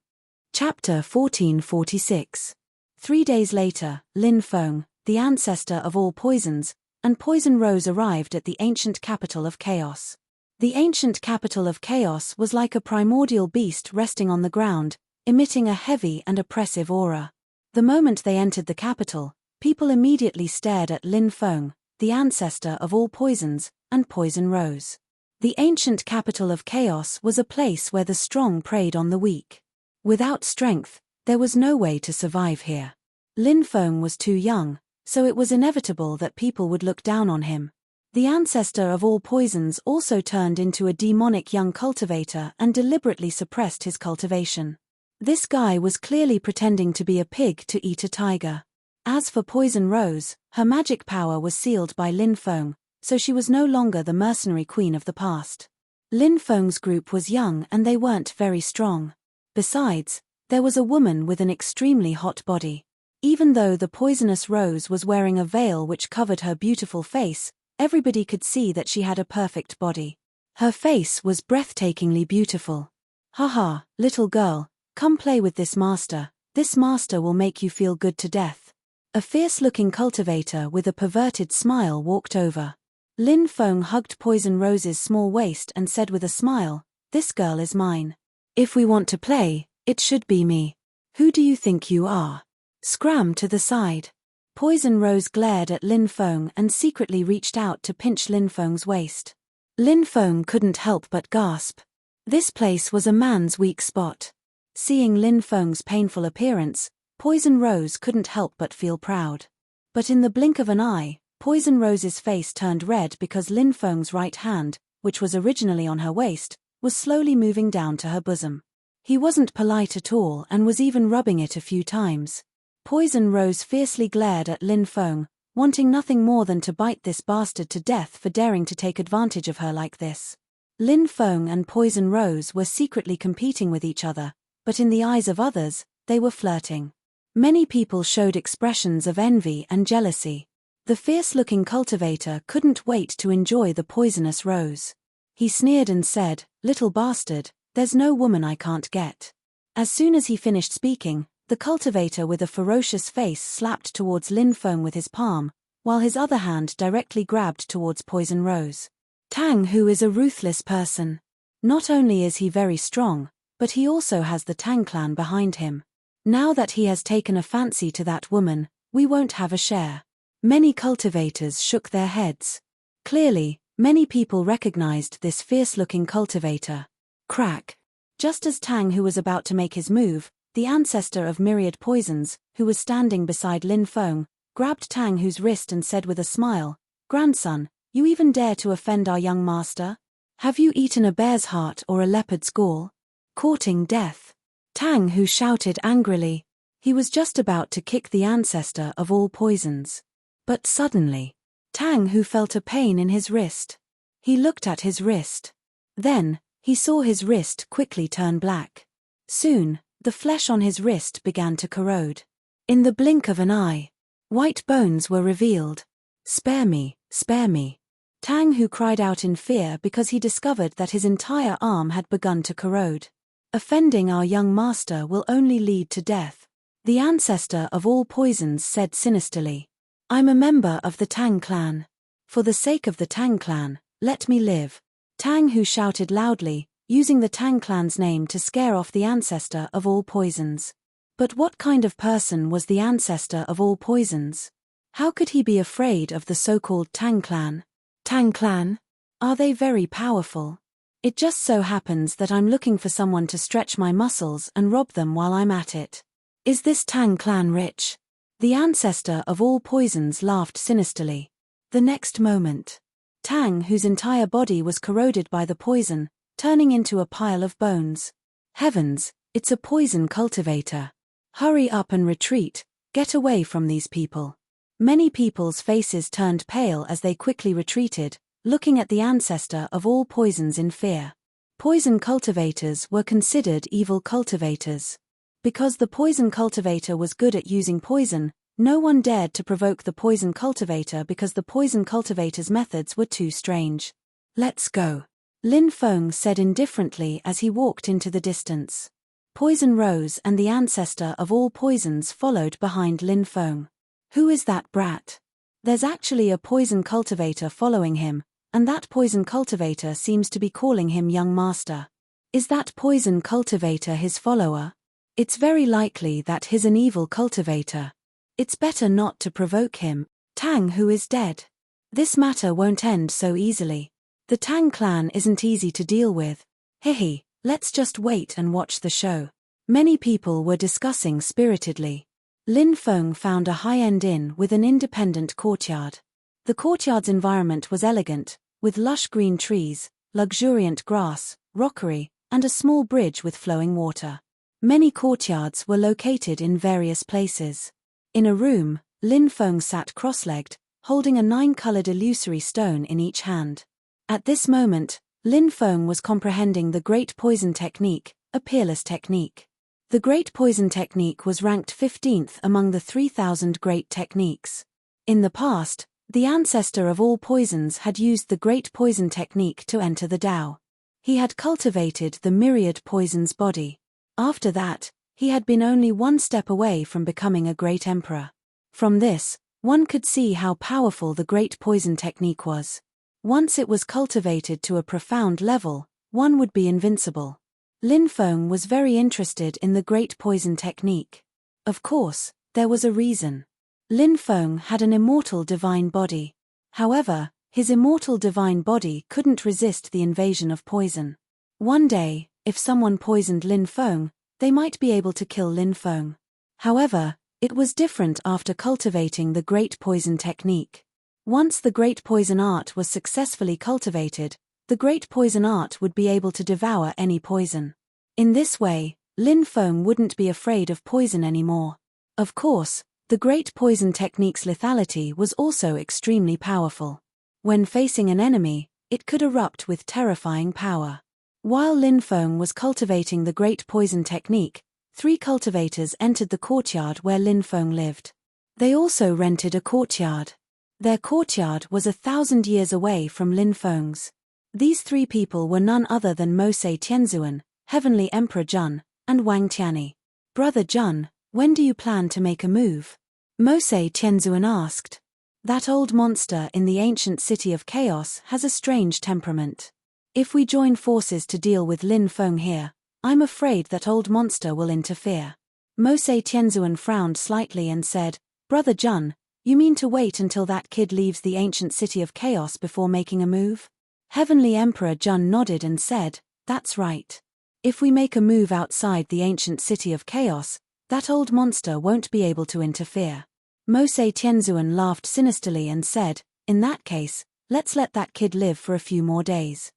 Chapter 1446. 3 days later, Lin Feng, the ancestor of all poisons, and Poison Rose arrived at the ancient capital of chaos. The ancient capital of chaos was like a primordial beast resting on the ground, emitting a heavy and oppressive aura. The moment they entered the capital, people immediately stared at Lin Feng, the ancestor of all poisons, and Poison Rose. The ancient capital of chaos was a place where the strong preyed on the weak. Without strength, there was no way to survive here. Lin Feng was too young, so it was inevitable that people would look down on him. The ancestor of all poisons also turned into a demonic young cultivator and deliberately suppressed his cultivation. This guy was clearly pretending to be a pig to eat a tiger. As for Poison Rose, her magic power was sealed by Lin Feng, so she was no longer the mercenary queen of the past. Lin Feng's group was young and they weren't very strong. Besides, there was a woman with an extremely hot body. Even though the poisonous Rose was wearing a veil which covered her beautiful face, everybody could see that she had a perfect body. Her face was breathtakingly beautiful. "Haha, little girl, come play with this master. This master will make you feel good to death." A fierce-looking cultivator with a perverted smile walked over. Lin Feng hugged Poison Rose's small waist and said with a smile, "This girl is mine. If we want to play, it should be me. Who do you think you are? Scram to the side." Poison Rose glared at Lin Feng and secretly reached out to pinch Lin Feng's waist. Lin Feng couldn't help but gasp. This place was a man's weak spot. Seeing Lin Feng's painful appearance, Poison Rose couldn't help but feel proud. But in the blink of an eye, Poison Rose's face turned red because Lin Feng's right hand, which was originally on her waist, was slowly moving down to her bosom. He wasn't polite at all and was even rubbing it a few times. Poison Rose fiercely glared at Lin Feng, wanting nothing more than to bite this bastard to death for daring to take advantage of her like this. Lin Feng and Poison Rose were secretly competing with each other, but in the eyes of others, they were flirting. Many people showed expressions of envy and jealousy. The fierce-looking cultivator couldn't wait to enjoy the poisonous Rose. He sneered and said, "Little bastard, there's no woman I can't get." As soon as he finished speaking, the cultivator with a ferocious face slapped towards Lin Feng with his palm, while his other hand directly grabbed towards Poison Rose. Tang Hu is a ruthless person. Not only is he very strong, but he also has the Tang clan behind him. Now that he has taken a fancy to that woman, we won't have a share. Many cultivators shook their heads. Clearly, many people recognized this fierce-looking cultivator. Crack. Just as Tang Hu was about to make his move, the ancestor of myriad poisons, who was standing beside Lin Feng, grabbed Tang Hu's wrist and said with a smile, "Grandson, you even dare to offend our young master? Have you eaten a bear's heart or a leopard's gall? Courting death?" Tang Hu shouted angrily. He was just about to kick the ancestor of all poisons. But suddenly, Tang Hu felt a pain in his wrist. He looked at his wrist. Then, he saw his wrist quickly turn black. Soon, the flesh on his wrist began to corrode. In the blink of an eye, white bones were revealed. "Spare me, spare me." Tang Hu cried out in fear because he discovered that his entire arm had begun to corrode. "Offending our young master will only lead to death. The ancestor of all poisons said sinisterly. I'm a member of the Tang clan. For the sake of the Tang clan, let me live. Tang Hu shouted loudly, using the Tang clan's name to scare off the ancestor of all poisons. But what kind of person was the ancestor of all poisons? How could he be afraid of the so-called Tang clan? Tang clan? Are they very powerful? It just so happens that I'm looking for someone to stretch my muscles and rob them while I'm at it. Is this Tang clan rich? The ancestor of all poisons laughed sinisterly. The next moment, Tang, whose entire body was corroded by the poison, turning into a pile of bones. Heavens, it's a poison cultivator. Hurry up and retreat, get away from these people. Many people's faces turned pale as they quickly retreated, looking at the ancestor of all poisons in fear. Poison cultivators were considered evil cultivators. Because the poison cultivator was good at using poison, no one dared to provoke the poison cultivator because the poison cultivator's methods were too strange. Let's go. Lin Feng said indifferently as he walked into the distance. Poison rose and the ancestor of all poisons followed behind Lin Feng. Who is that brat? There's actually a poison cultivator following him, and that poison cultivator seems to be calling him young master. Is that poison cultivator his follower? It's very likely that he's an evil cultivator. It's better not to provoke him. Tang Hu is dead. This matter won't end so easily. The Tang clan isn't easy to deal with. Hehe, let's just wait and watch the show. Many people were discussing spiritedly. Lin Feng found a high-end inn with an independent courtyard. The courtyard's environment was elegant, with lush green trees, luxuriant grass, rockery, and a small bridge with flowing water. Many courtyards were located in various places. In a room, Lin Feng sat cross-legged, holding a 9-colored illusory stone in each hand. At this moment, Lin Feng was comprehending the Great Poison Technique, a peerless technique. The Great Poison Technique was ranked 15th among the 3,000 great techniques. In the past, the ancestor of all poisons had used the Great Poison Technique to enter the Tao. He had cultivated the myriad poison's body. After that, he had been only one step away from becoming a great emperor. From this, one could see how powerful the Great Poison Technique was. Once it was cultivated to a profound level, one would be invincible. Lin Feng was very interested in the Great Poison Technique. Of course, there was a reason. Lin Feng had an immortal divine body. However, his immortal divine body couldn't resist the invasion of poison. One day, if someone poisoned Lin Feng, they might be able to kill Lin Feng. However, it was different after cultivating the Great Poison Technique. Once the Great Poison Art was successfully cultivated, the Great Poison Art would be able to devour any poison. In this way, Lin Feng wouldn't be afraid of poison anymore. Of course, the Great Poison Technique's lethality was also extremely powerful. When facing an enemy, it could erupt with terrifying power. While Lin Feng was cultivating the Great Poison Technique, 3 cultivators entered the courtyard where Lin Feng lived. They also rented a courtyard. Their courtyard was 1,000 years away from Lin Feng's. These 3 people were none other than Mosei Tianzuan, Heavenly Emperor Jun, and Wang Tianyi. Brother Jun, when do you plan to make a move? Mosei Tianzuan asked. That old monster in the ancient city of chaos has a strange temperament. If we join forces to deal with Lin Feng here, I'm afraid that old monster will interfere. Mosei Tianzuan frowned slightly and said, Brother Jun, you mean to wait until that kid leaves the ancient city of chaos before making a move? Heavenly Emperor Jun nodded and said, that's right. If we make a move outside the ancient city of chaos, that old monster won't be able to interfere. Mosei Tianzuan laughed sinisterly and said, in that case, let's let that kid live for a few more days.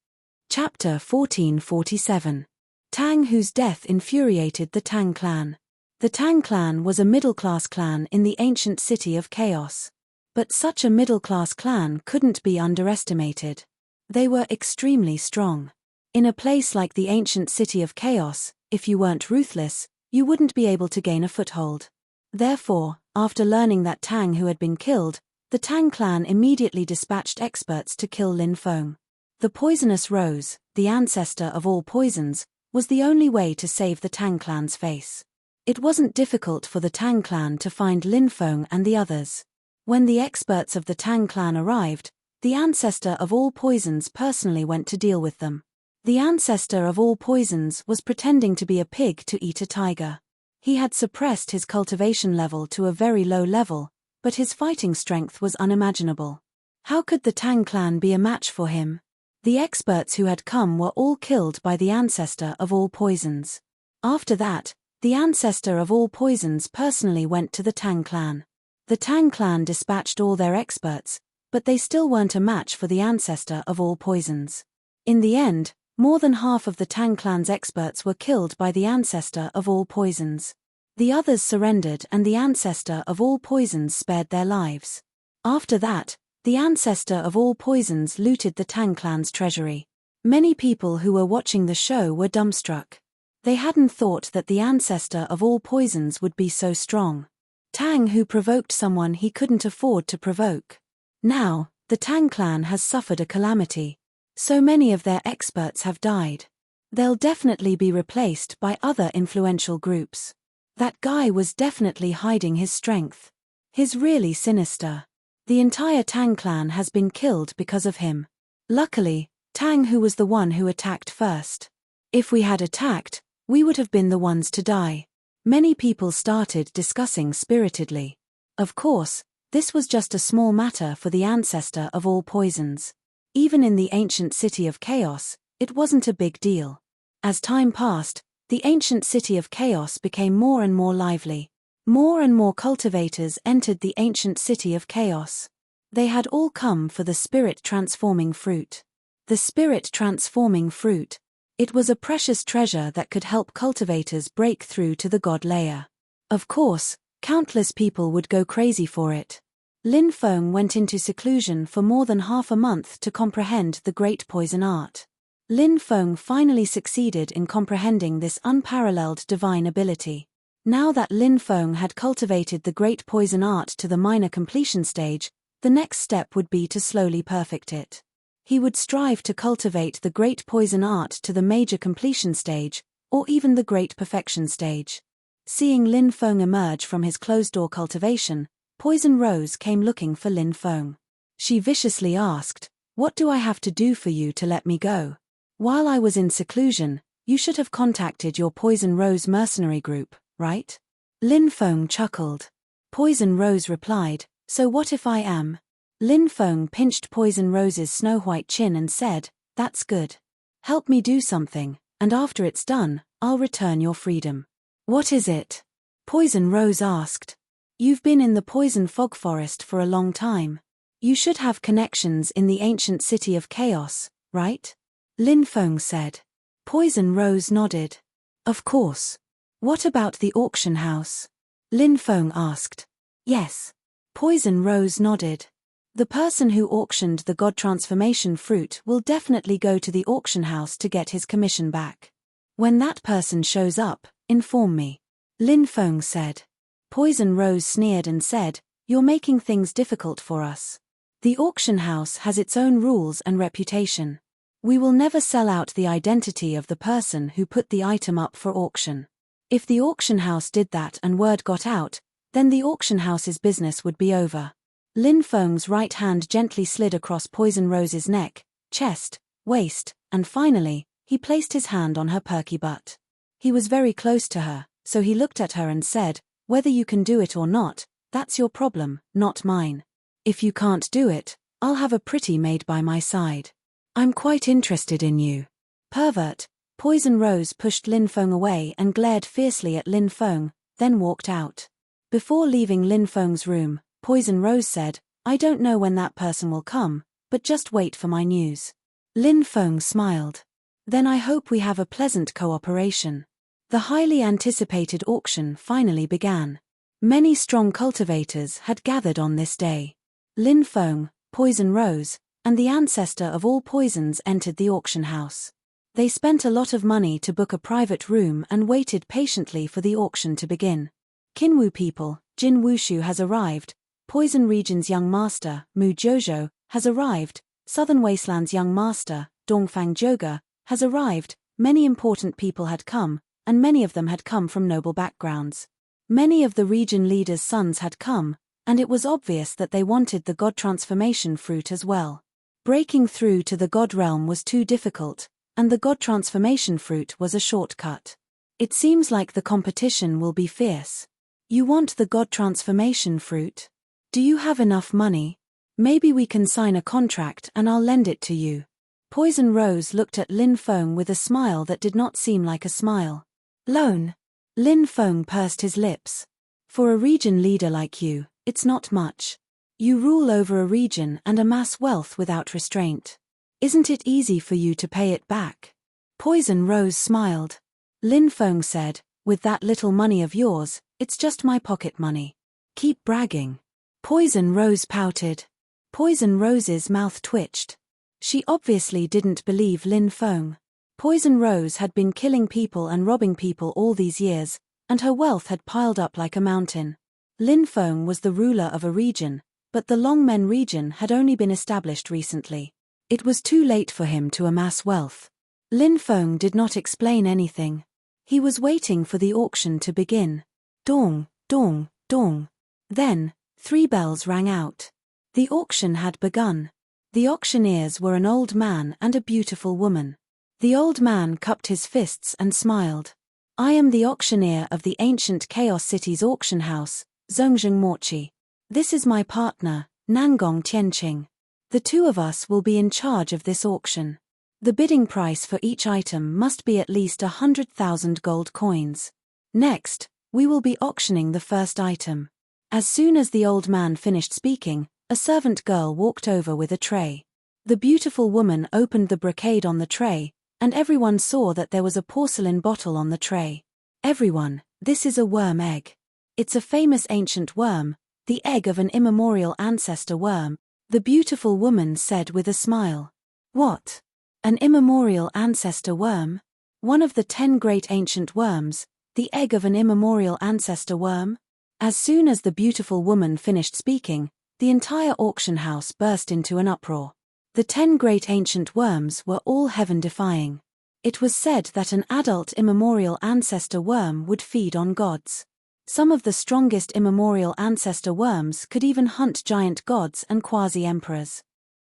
Chapter 1447. Tang Hu's death infuriated the Tang clan. The Tang clan was a middle-class clan in the ancient city of chaos. But such a middle-class clan couldn't be underestimated. They were extremely strong. In a place like the ancient city of chaos, if you weren't ruthless, you wouldn't be able to gain a foothold. Therefore, after learning that Tang Hu had been killed, the Tang clan immediately dispatched experts to kill Lin Feng. The poisonous rose, the ancestor of all poisons, was the only way to save the Tang clan's face. It wasn't difficult for the Tang clan to find Lin Feng and the others. When the experts of the Tang clan arrived, the ancestor of all poisons personally went to deal with them. The ancestor of all poisons was pretending to be a pig to eat a tiger. He had suppressed his cultivation level to a very low level, but his fighting strength was unimaginable. How could the Tang clan be a match for him? The experts who had come were all killed by the ancestor of all poisons. After that, the ancestor of all poisons personally went to the Tang clan. The Tang clan dispatched all their experts, but they still weren't a match for the ancestor of all poisons. In the end, more than half of the Tang clan's experts were killed by the ancestor of all poisons. The others surrendered and the ancestor of all poisons spared their lives. After that, the ancestor of all poisons looted the Tang clan's treasury. Many people who were watching the show were dumbstruck. They hadn't thought that the ancestor of all poisons would be so strong. Tang who provoked someone he couldn't afford to provoke. Now, the Tang clan has suffered a calamity. So many of their experts have died. They'll definitely be replaced by other influential groups. That guy was definitely hiding his strength. He's really sinister. The entire Tang clan has been killed because of him. Luckily, Tang who was the one who attacked first. If we had attacked, we would have been the ones to die. Many people started discussing spiritedly. Of course, this was just a small matter for the ancestor of all poisons. Even in the ancient city of chaos, it wasn't a big deal. As time passed, the ancient city of chaos became more and more lively. More and more cultivators entered the ancient city of chaos. They had all come for the spirit-transforming fruit. The spirit-transforming fruit. It was a precious treasure that could help cultivators break through to the god layer. Of course, countless people would go crazy for it. Lin Feng went into seclusion for more than half a month to comprehend the great poison art. Lin Feng finally succeeded in comprehending this unparalleled divine ability. Now that Lin Feng had cultivated the great poison art to the minor completion stage, the next step would be to slowly perfect it. He would strive to cultivate the great poison art to the major completion stage, or even the great perfection stage. Seeing Lin Feng emerge from his closed-door cultivation, Poison Rose came looking for Lin Feng. She viciously asked, "What do I have to do for you to let me go? While I was in seclusion, you should have contacted your Poison Rose mercenary group, right?" Lin Feng chuckled. Poison Rose replied, "So what if I am?" Lin Feng pinched Poison Rose's snow-white chin and said, "That's good. Help me do something, and after it's done, I'll return your freedom." "What is it?" Poison Rose asked. "You've been in the poison fog forest for a long time. You should have connections in the ancient city of chaos, right?" Lin Feng said. Poison Rose nodded. "Of course. What about the auction house?" Lin Feng asked. "Yes." Poison Rose nodded. "The person who auctioned the God Transformation fruit will definitely go to the auction house to get his commission back. When that person shows up, inform me," Lin Feng said. Poison Rose sneered and said, "You're making things difficult for us. The auction house has its own rules and reputation. We will never sell out the identity of the person who put the item up for auction. If the auction house did that and word got out, then the auction house's business would be over." Lin Feng's right hand gently slid across Poison Rose's neck, chest, waist, and finally, he placed his hand on her perky butt. He was very close to her, so he looked at her and said, "Whether you can do it or not, that's your problem, not mine. If you can't do it, I'll have a pretty maid by my side. I'm quite interested in you." "Pervert." Poison Rose pushed Lin Feng away and glared fiercely at Lin Feng, then walked out. Before leaving Lin Feng's room, Poison Rose said, "I don't know when that person will come, but just wait for my news." Lin Feng smiled. "Then I hope we have a pleasant cooperation." The highly anticipated auction finally began. Many strong cultivators had gathered on this day. Lin Feng, Poison Rose, and the ancestor of all poisons entered the auction house. They spent a lot of money to book a private room and waited patiently for the auction to begin. Qinwu people, Jin Wushu has arrived. Poison Region's young master, Mu Jojo, has arrived. Southern Wasteland's young master, Dongfang Joga, has arrived. Many important people had come, and many of them had come from noble backgrounds. Many of the region leaders' sons had come, and it was obvious that they wanted the god transformation fruit as well. Breaking through to the god realm was too difficult, and the god transformation fruit was a shortcut. It seems like the competition will be fierce. You want the god transformation fruit? Do you have enough money? Maybe we can sign a contract and I'll lend it to you. Poison Rose looked at Lin Feng with a smile that did not seem like a smile. Loan? Lin Feng pursed his lips. For a region leader like you, it's not much. You rule over a region and amass wealth without restraint. Isn't it easy for you to pay it back? Poison Rose smiled. Lin Feng said, with that little money of yours, it's just my pocket money. Keep bragging. Poison Rose pouted. Poison Rose's mouth twitched. She obviously didn't believe Lin Feng. Poison Rose had been killing people and robbing people all these years, and her wealth had piled up like a mountain. Lin Feng was the ruler of a region, but the Longmen region had only been established recently. It was too late for him to amass wealth. Lin Feng did not explain anything. He was waiting for the auction to begin. Dong, dong, dong. Then, 3 bells rang out. The auction had begun. The auctioneers were an old man and a beautiful woman. The old man cupped his fists and smiled. I am the auctioneer of the ancient Chaos City's auction house, Zhongzheng Mochi. This is my partner, Nangong Tianqing. The two of us will be in charge of this auction. The bidding price for each item must be at least 100,000 gold coins. Next, we will be auctioning the first item. As soon as the old man finished speaking, a servant girl walked over with a tray. The beautiful woman opened the brocade on the tray, and everyone saw that there was a porcelain bottle on the tray. Everyone, this is a worm egg. It's a famous ancient worm, the egg of an immemorial ancestor worm, the beautiful woman said with a smile. What? An immemorial ancestor worm? One of the 10 great ancient worms, the egg of an immemorial ancestor worm? As soon as the beautiful woman finished speaking, the entire auction house burst into an uproar. The 10 great ancient worms were all heaven-defying. It was said that an adult immemorial ancestor worm would feed on gods. Some of the strongest immemorial ancestor worms could even hunt giant gods and quasi-emperors.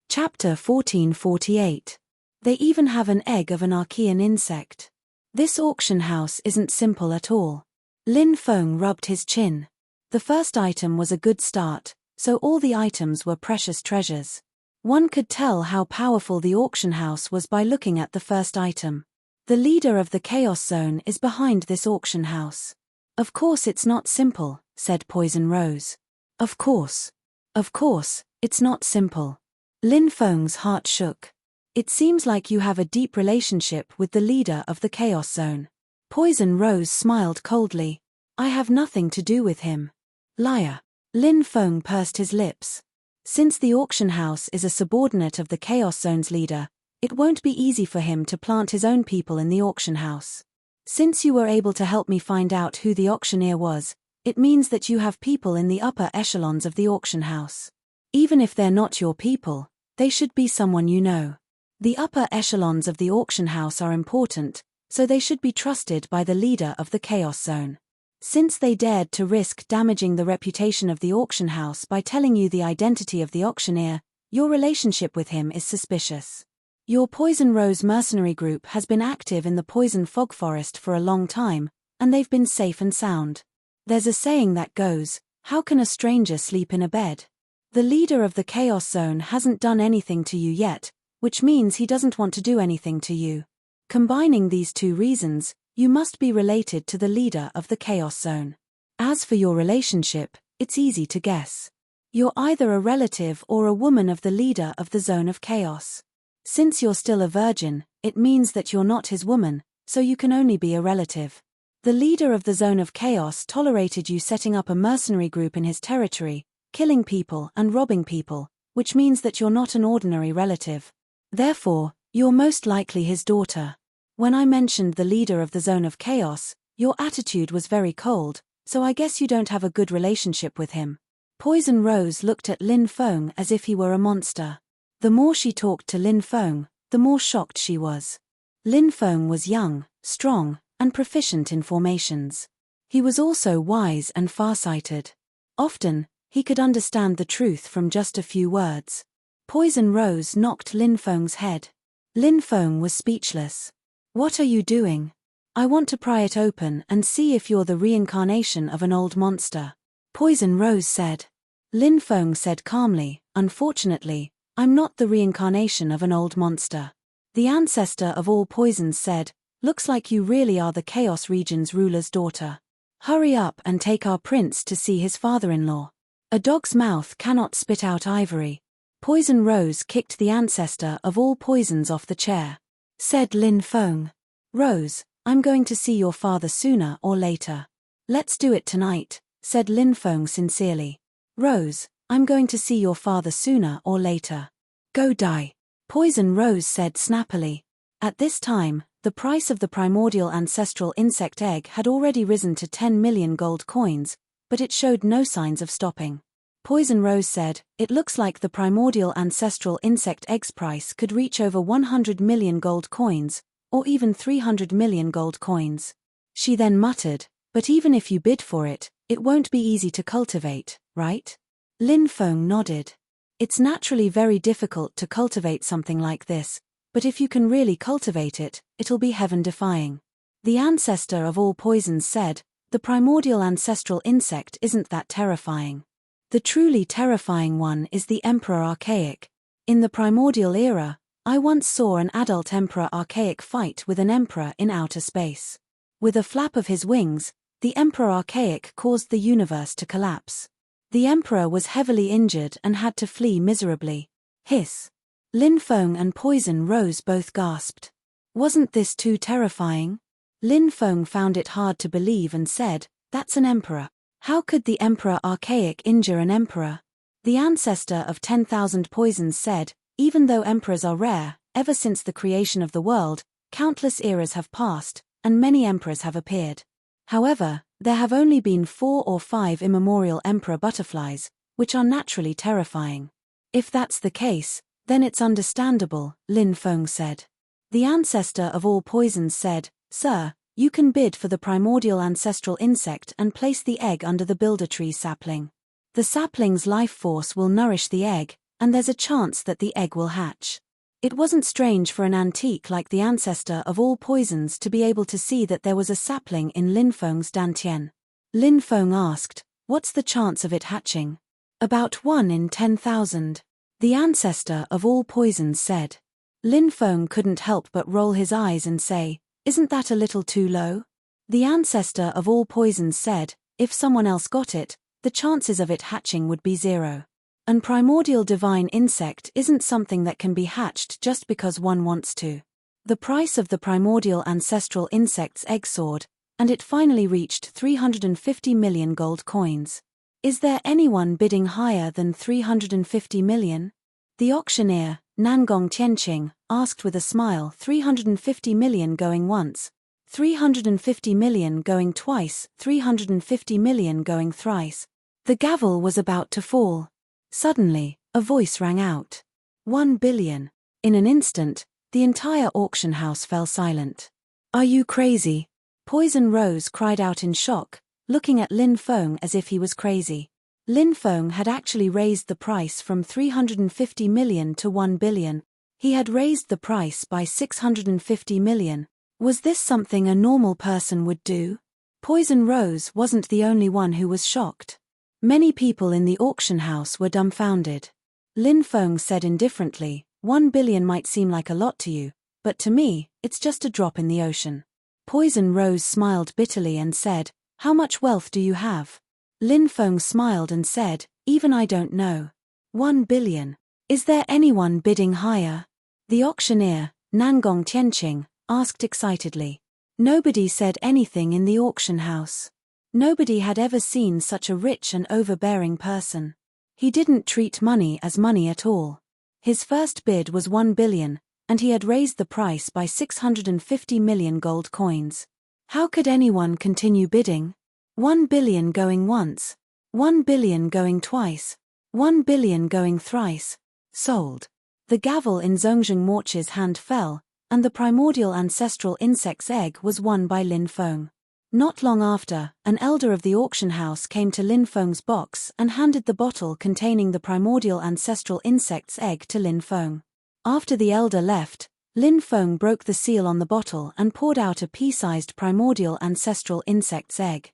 Chapter 1448. They even have an egg of an Archean insect. This auction house isn't simple at all. Lin Feng rubbed his chin. The first item was a good start, so all the items were precious treasures. One could tell how powerful the auction house was by looking at the first item. The leader of the Chaos Zone is behind this auction house. Of course it's not simple, said Poison Rose. Of course, it's not simple. Lin Feng's heart shook. It seems like you have a deep relationship with the leader of the Chaos Zone. Poison Rose smiled coldly. I have nothing to do with him. Liar. Lin Feng pursed his lips. Since the auction house is a subordinate of the Chaos Zone's leader, it won't be easy for him to plant his own people in the auction house. Since you were able to help me find out who the auctioneer was, it means that you have people in the upper echelons of the auction house. Even if they're not your people, they should be someone you know. The upper echelons of the auction house are important, so they should be trusted by the leader of the Chaos Zone. Since they dared to risk damaging the reputation of the auction house by telling you the identity of the auctioneer, your relationship with him is suspicious. Your Poison Rose mercenary group has been active in the Poison Fog Forest for a long time, and they've been safe and sound. There's a saying that goes, how can a stranger sleep in a bed? The leader of the Chaos Zone hasn't done anything to you yet, which means he doesn't want to do anything to you. Combining these two reasons, you must be related to the leader of the Chaos Zone. As for your relationship, it's easy to guess. You're either a relative or a woman of the leader of the Zone of Chaos. Since you're still a virgin, it means that you're not his woman, so you can only be a relative. The leader of the Zone of Chaos tolerated you setting up a mercenary group in his territory, killing people and robbing people, which means that you're not an ordinary relative. Therefore, you're most likely his daughter. When I mentioned the leader of the Zone of Chaos, your attitude was very cold, so I guess you don't have a good relationship with him. Poison Rose looked at Lin Feng as if he were a monster. The more she talked to Lin Feng, the more shocked she was. Lin Feng was young, strong, and proficient in formations. He was also wise and farsighted. Often, he could understand the truth from just a few words. Poison Rose knocked Lin Feng's head. Lin Feng was speechless. "What are you doing? I want to pry it open and see if you're the reincarnation of an old monster," Poison Rose said. Lin Feng said calmly, "Unfortunately, I'm not the reincarnation of an old monster." The ancestor of all poisons said, "Looks like you really are the Chaos Region's ruler's daughter. Hurry up and take our prince to see his father-in-law. A dog's mouth cannot spit out ivory." Poison Rose kicked the ancestor of all poisons off the chair. Said Lin Feng, "Rose, I'm going to see your father sooner or later." "Let's do it tonight," said Lin Feng sincerely. "Rose, I'm going to see your father sooner or later." "Go die," Poison Rose said snappily. At this time, the price of the primordial ancestral insect egg had already risen to 10 million gold coins, but it showed no signs of stopping. Poison Rose said, "It looks like the primordial ancestral insect egg's price could reach over 100 million gold coins, or even 300 million gold coins." She then muttered, "But even if you bid for it, it won't be easy to cultivate, right?" Lin Feng nodded. "It's naturally very difficult to cultivate something like this, but if you can really cultivate it, it'll be heaven-defying." The ancestor of all poisons said, "The primordial ancestral insect isn't that terrifying. The truly terrifying one is the Emperor Archaic. In the primordial era, I once saw an adult Emperor Archaic fight with an emperor in outer space. With a flap of his wings, the Emperor Archaic caused the universe to collapse. The emperor was heavily injured and had to flee miserably." Hiss. Lin Feng and Poison Rose both gasped. Wasn't this too terrifying? Lin Feng found it hard to believe and said, "That's an emperor. How could the Emperor Archaic injure an emperor?" The ancestor of 10,000 poisons said, "Even though emperors are rare, ever since the creation of the world, countless eras have passed, and many emperors have appeared. However, there have only been 4 or 5 immemorial emperor butterflies, which are naturally terrifying." "If that's the case, then it's understandable," Lin Feng said. The ancestor of all poisons said, "Sir, you can bid for the primordial ancestral insect and place the egg under the builder tree sapling. The sapling's life force will nourish the egg, and there's a chance that the egg will hatch." It wasn't strange for an antique like the ancestor of all poisons to be able to see that there was a sapling in Lin Feng's dantian. Lin Feng asked, "What's the chance of it hatching?" "About 1 in 10,000. The ancestor of all poisons said. Lin Feng couldn't help but roll his eyes and say, "Isn't that a little too low?" The ancestor of all poisons said, "If someone else got it, the chances of it hatching would be 0. An primordial divine insect isn't something that can be hatched just because one wants to." The price of the primordial ancestral insect's egg soared, and it finally reached 350 million gold coins. "Is there anyone bidding higher than 350 million? The auctioneer, Nangong Tianqing, asked with a smile. 350 million going once, 350 million going twice, 350 million going thrice. The gavel was about to fall. Suddenly, a voice rang out. 1 billion. In an instant, the entire auction house fell silent. "Are you crazy?" Poison Rose cried out in shock, looking at Lin Feng as if he was crazy. Lin Feng had actually raised the price from 350 million to 1 billion. He had raised the price by 650 million. Was this something a normal person would do? Poison Rose wasn't the only one who was shocked. Many people in the auction house were dumbfounded. Lin Feng said indifferently, 1 billion might seem like a lot to you, but to me, it's just a drop in the ocean. Poison Rose smiled bitterly and said, "How much wealth do you have?" Lin Feng smiled and said, "Even I don't know. 1 billion. Is there anyone bidding higher?" The auctioneer, Nangong Tianqing, asked excitedly. Nobody said anything in the auction house. Nobody had ever seen such a rich and overbearing person. He didn't treat money as money at all. His first bid was 1 billion, and he had raised the price by 650 million gold coins. How could anyone continue bidding? 1 billion going once. 1 billion going twice. 1 billion going thrice. Sold. The gavel in Zhongjing Morch's hand fell, and the primordial ancestral insect's egg was won by Lin Feng. Not long after, an elder of the auction house came to Lin Feng's box and handed the bottle containing the primordial ancestral insect's egg to Lin Feng. After the elder left, Lin Feng broke the seal on the bottle and poured out a pea-sized primordial ancestral insect's egg.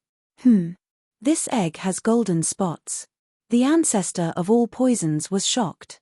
This egg has golden spots. The ancestor of all poisons was shocked.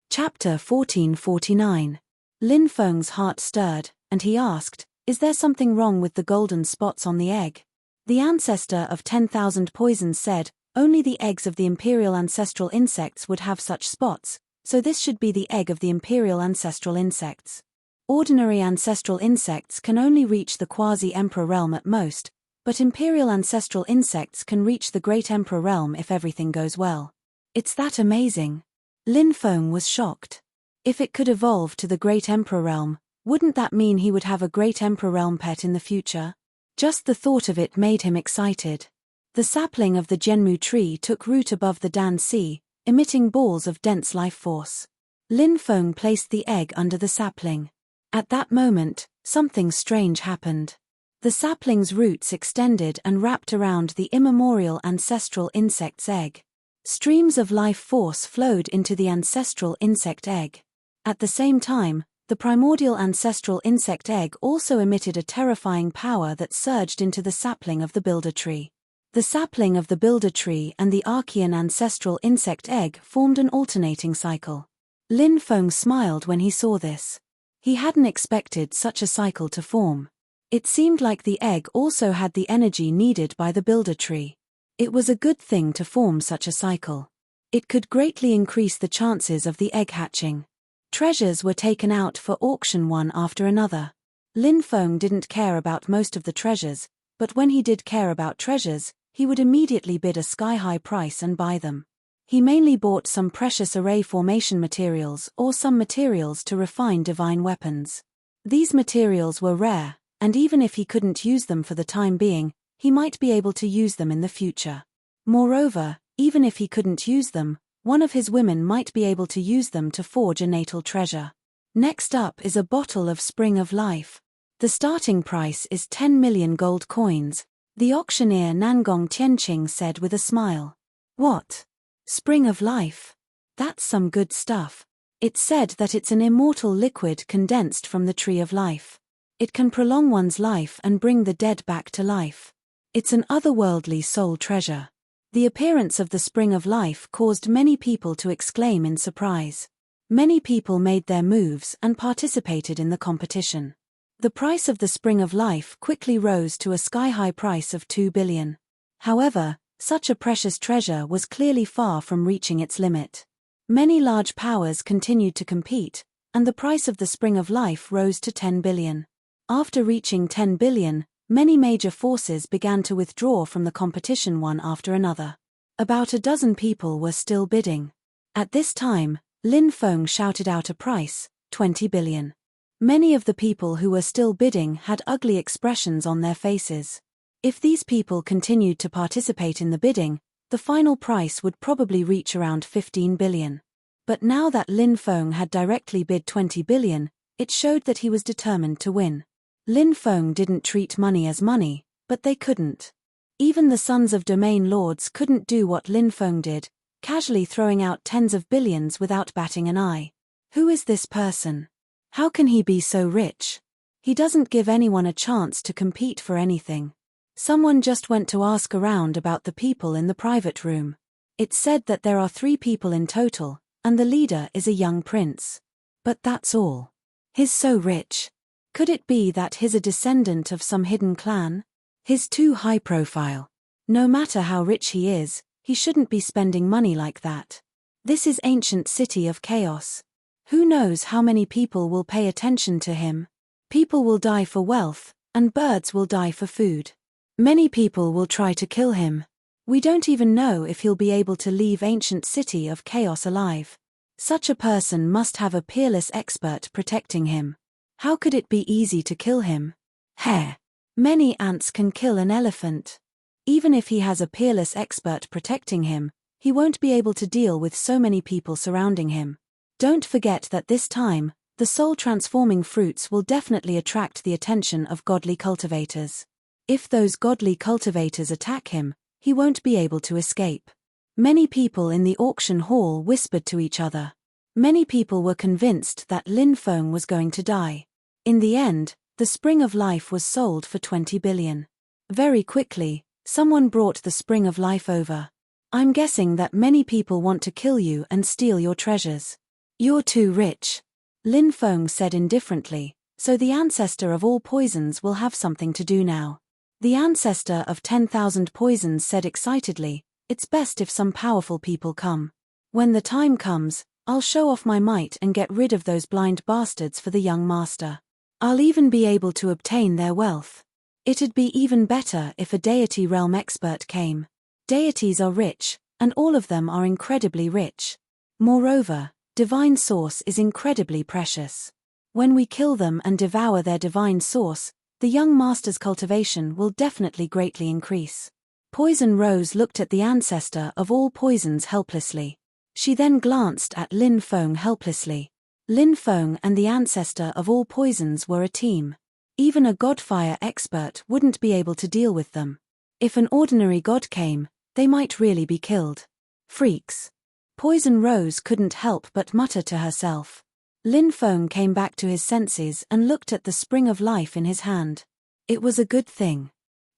Chapter 1449. Lin Feng's heart stirred, and he asked, "Is there something wrong with the golden spots on the egg?" The ancestor of 10,000 poisons said, "Only the eggs of the imperial ancestral insects would have such spots, so this should be the egg of the imperial ancestral insects. Ordinary ancestral insects can only reach the quasi-emperor realm at most, but imperial ancestral insects can reach the great emperor realm if everything goes well. It's that amazing." Lin Feng was shocked. If it could evolve to the great emperor realm, wouldn't that mean he would have a great emperor realm pet in the future? Just the thought of it made him excited. The sapling of the Genmu tree took root above the Dan Sea, emitting balls of dense life force. Lin Feng placed the egg under the sapling. At that moment, something strange happened. The sapling's roots extended and wrapped around the immemorial ancestral insect's egg. Streams of life force flowed into the ancestral insect egg. At the same time, the primordial ancestral insect egg also emitted a terrifying power that surged into the sapling of the builder tree. The sapling of the builder tree and the Archean ancestral insect egg formed an alternating cycle. Lin Feng smiled when he saw this. He hadn't expected such a cycle to form. It seemed like the egg also had the energy needed by the builder tree. It was a good thing to form such a cycle. It could greatly increase the chances of the egg hatching. Treasures were taken out for auction one after another. Lin Feng didn't care about most of the treasures, but when he did care about treasures, he would immediately bid a sky-high price and buy them. He mainly bought some precious array formation materials or some materials to refine divine weapons. These materials were rare, and even if he couldn't use them for the time being, he might be able to use them in the future. Moreover, even if he couldn't use them, one of his women might be able to use them to forge a natal treasure. Next up is a bottle of Spring of Life. The starting price is 10 million gold coins, the auctioneer Nangong Tianqing said with a smile. What? Spring of Life? That's some good stuff. It's said that it's an immortal liquid condensed from the tree of life. It can prolong one's life and bring the dead back to life. It's an otherworldly soul treasure. The appearance of the Spring of Life caused many people to exclaim in surprise. Many people made their moves and participated in the competition. The price of the Spring of Life quickly rose to a sky-high price of 2 billion. However, such a precious treasure was clearly far from reaching its limit. Many large powers continued to compete, and the price of the Spring of Life rose to 10 billion. After reaching 10 billion, many major forces began to withdraw from the competition one after another. About a dozen people were still bidding. At this time, Lin Feng shouted out a price, 20 billion. Many of the people who were still bidding had ugly expressions on their faces. If these people continued to participate in the bidding, the final price would probably reach around 15 billion. But now that Lin Feng had directly bid 20 billion, it showed that he was determined to win. Lin Feng didn't treat money as money, but they couldn't. Even the sons of domain lords couldn't do what Lin Feng did, casually throwing out tens of billions without batting an eye. Who is this person? How can he be so rich? He doesn't give anyone a chance to compete for anything. Someone just went to ask around about the people in the private room. It said that there are 3 people in total, and the leader is a young prince. But that's all. He's so rich. Could it be that he's a descendant of some hidden clan? He's too high profile. No matter how rich he is, he shouldn't be spending money like that. This is ancient city of chaos. Who knows how many people will pay attention to him? People will die for wealth, and birds will die for food. Many people will try to kill him. We don't even know if he'll be able to leave ancient city of chaos alive. Such a person must have a peerless expert protecting him. How could it be easy to kill him? Heh. Many ants can kill an elephant. Even if he has a peerless expert protecting him, he won't be able to deal with so many people surrounding him. Don't forget that this time, The soul-transforming fruits will definitely attract the attention of godly cultivators. If those godly cultivators attack him, he won't be able to escape. Many people in the auction hall whispered to each other. Many people were convinced that Lin Feng was going to die. In the end, the Spring of Life was sold for 20 billion. Very quickly, someone brought the Spring of Life over. I'm guessing that many people want to kill you and steal your treasures. You're too rich. Lin Feng said indifferently, so the ancestor of all poisons will have something to do now. The ancestor of 10,000 poisons said excitedly, it's best if some powerful people come. When the time comes, I'll show off my might and get rid of those blind bastards for the young master. I'll even be able to obtain their wealth. It'd be even better if a deity realm expert came. Deities are rich, and all of them are incredibly rich. Moreover, divine source is incredibly precious. When we kill them and devour their divine source, the young master's cultivation will definitely greatly increase. Poison Rose looked at the ancestor of all poisons helplessly. She then glanced at Lin Feng helplessly. Lin Feng and the ancestor of all poisons were a team. Even a godfire expert wouldn't be able to deal with them. If an ordinary god came, they might really be killed. Freaks. Poison Rose couldn't help but mutter to herself. Lin Feng came back to his senses and looked at the Spring of Life in his hand. It was a good thing.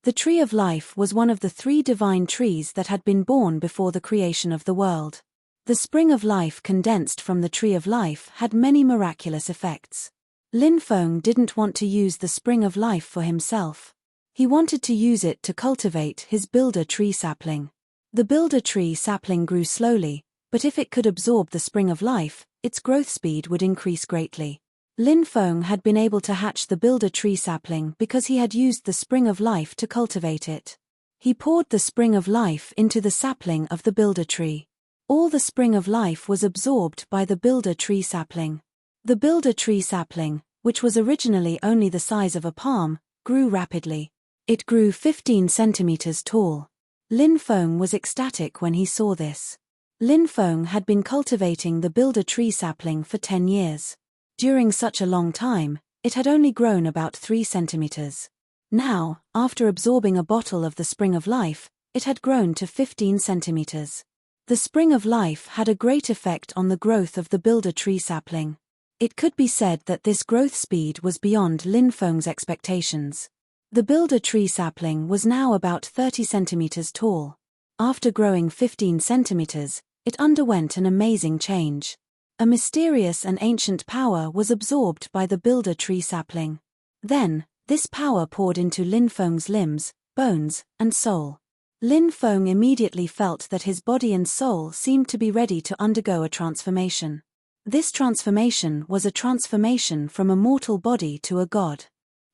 The Tree of Life was one of the 3 divine trees that had been born before the creation of the world. The Spring of Life condensed from the Tree of Life had many miraculous effects. Lin Feng didn't want to use the Spring of Life for himself. He wanted to use it to cultivate his builder tree sapling. The builder tree sapling grew slowly, but if it could absorb the Spring of Life, its growth speed would increase greatly. Lin Feng had been able to hatch the builder tree sapling because he had used the Spring of Life to cultivate it. He poured the Spring of Life into the sapling of the builder tree. All the Spring of Life was absorbed by the builder tree sapling. The builder tree sapling, which was originally only the size of a palm, grew rapidly. It grew 15 centimeters tall. Lin Feng was ecstatic when he saw this. Lin Feng had been cultivating the builder tree sapling for 10 years. During such a long time, it had only grown about 3 centimeters. Now, after absorbing a bottle of the Spring of Life, it had grown to 15 centimeters. The Spring of Life had a great effect on the growth of the builder tree sapling. It could be said that this growth speed was beyond Lin Feng's expectations. The builder tree sapling was now about 30 centimeters tall. After growing 15 centimeters, it underwent an amazing change. A mysterious and ancient power was absorbed by the builder tree sapling. Then, this power poured into Lin Feng's limbs, bones, and soul. Lin Feng immediately felt that his body and soul seemed to be ready to undergo a transformation. This transformation was a transformation from a mortal body to a god.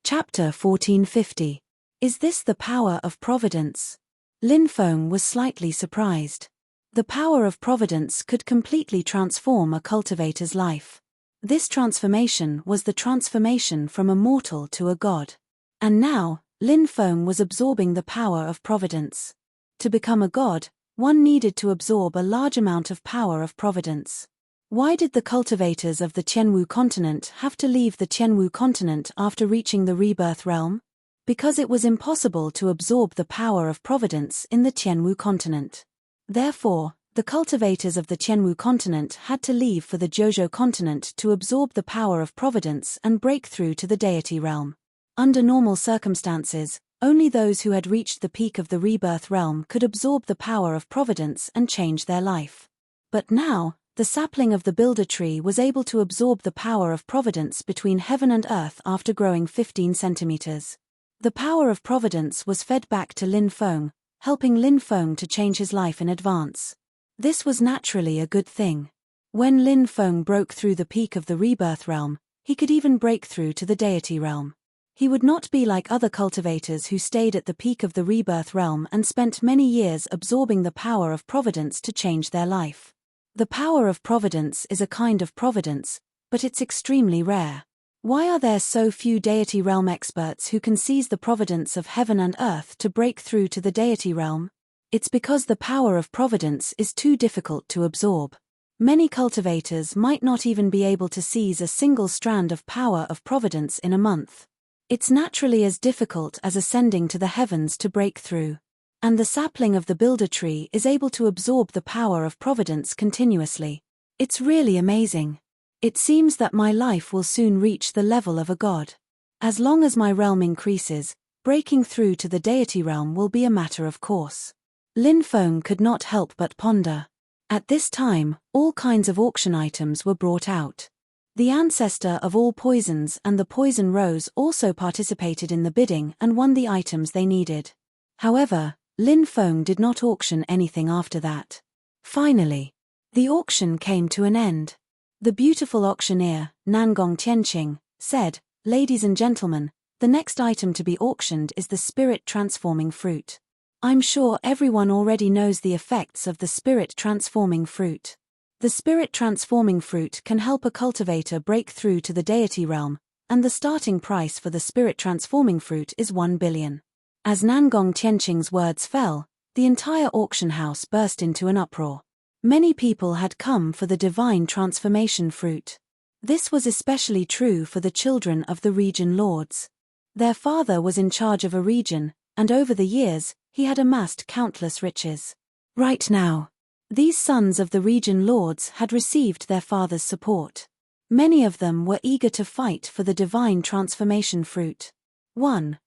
Chapter 1450. Is this the power of providence? Lin Feng was slightly surprised. The power of providence could completely transform a cultivator's life. This transformation was the transformation from a mortal to a god. And now, Lin Feng was absorbing the power of providence. To become a god, one needed to absorb a large amount of power of providence. Why did the cultivators of the Tianwu continent have to leave the Tianwu continent after reaching the rebirth realm? Because it was impossible to absorb the power of providence in the Tianwu continent. Therefore, the cultivators of the Tianwu continent had to leave for the Jiuzhou continent to absorb the power of providence and break through to the deity realm. Under normal circumstances, only those who had reached the peak of the rebirth realm could absorb the power of providence and change their life. But now, the sapling of the builder tree was able to absorb the power of providence between heaven and earth after growing 15 centimeters. The power of providence was fed back to Lin Feng, helping Lin Feng to change his life in advance. This was naturally a good thing. When Lin Feng broke through the peak of the rebirth realm, he could even break through to the deity realm. He would not be like other cultivators who stayed at the peak of the rebirth realm and spent many years absorbing the power of providence to change their life. The power of providence is a kind of providence, but it's extremely rare. Why are there so few deity realm experts who can seize the providence of heaven and earth to break through to the deity realm? It's because the power of providence is too difficult to absorb. Many cultivators might not even be able to seize a single strand of power of providence in a month. It's naturally as difficult as ascending to the heavens to break through. And the sapling of the builder tree is able to absorb the power of providence continuously. It's really amazing. It seems that my life will soon reach the level of a god. As long as my realm increases, breaking through to the deity realm will be a matter of course. Lin Feng could not help but ponder. At this time, all kinds of auction items were brought out. The ancestor of all poisons and the poison rose also participated in the bidding and won the items they needed. However, Lin Feng did not auction anything after that. Finally, the auction came to an end. The beautiful auctioneer, Nangong Tianqing, said, "Ladies and gentlemen, the next item to be auctioned is the spirit-transforming fruit. I'm sure everyone already knows the effects of the spirit-transforming fruit. The spirit-transforming fruit can help a cultivator break through to the deity realm, and the starting price for the spirit-transforming fruit is 1 billion. As Nangong Tianqing's words fell, the entire auction house burst into an uproar. Many people had come for the divine transformation fruit. This was especially true for the children of the region lords. Their father was in charge of a region, and over the years, he had amassed countless riches. Right now, these sons of the region lords had received their father's support. Many of them were eager to fight for the divine transformation fruit. 1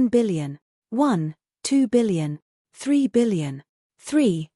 billion. 2 billion. 3 billion. 3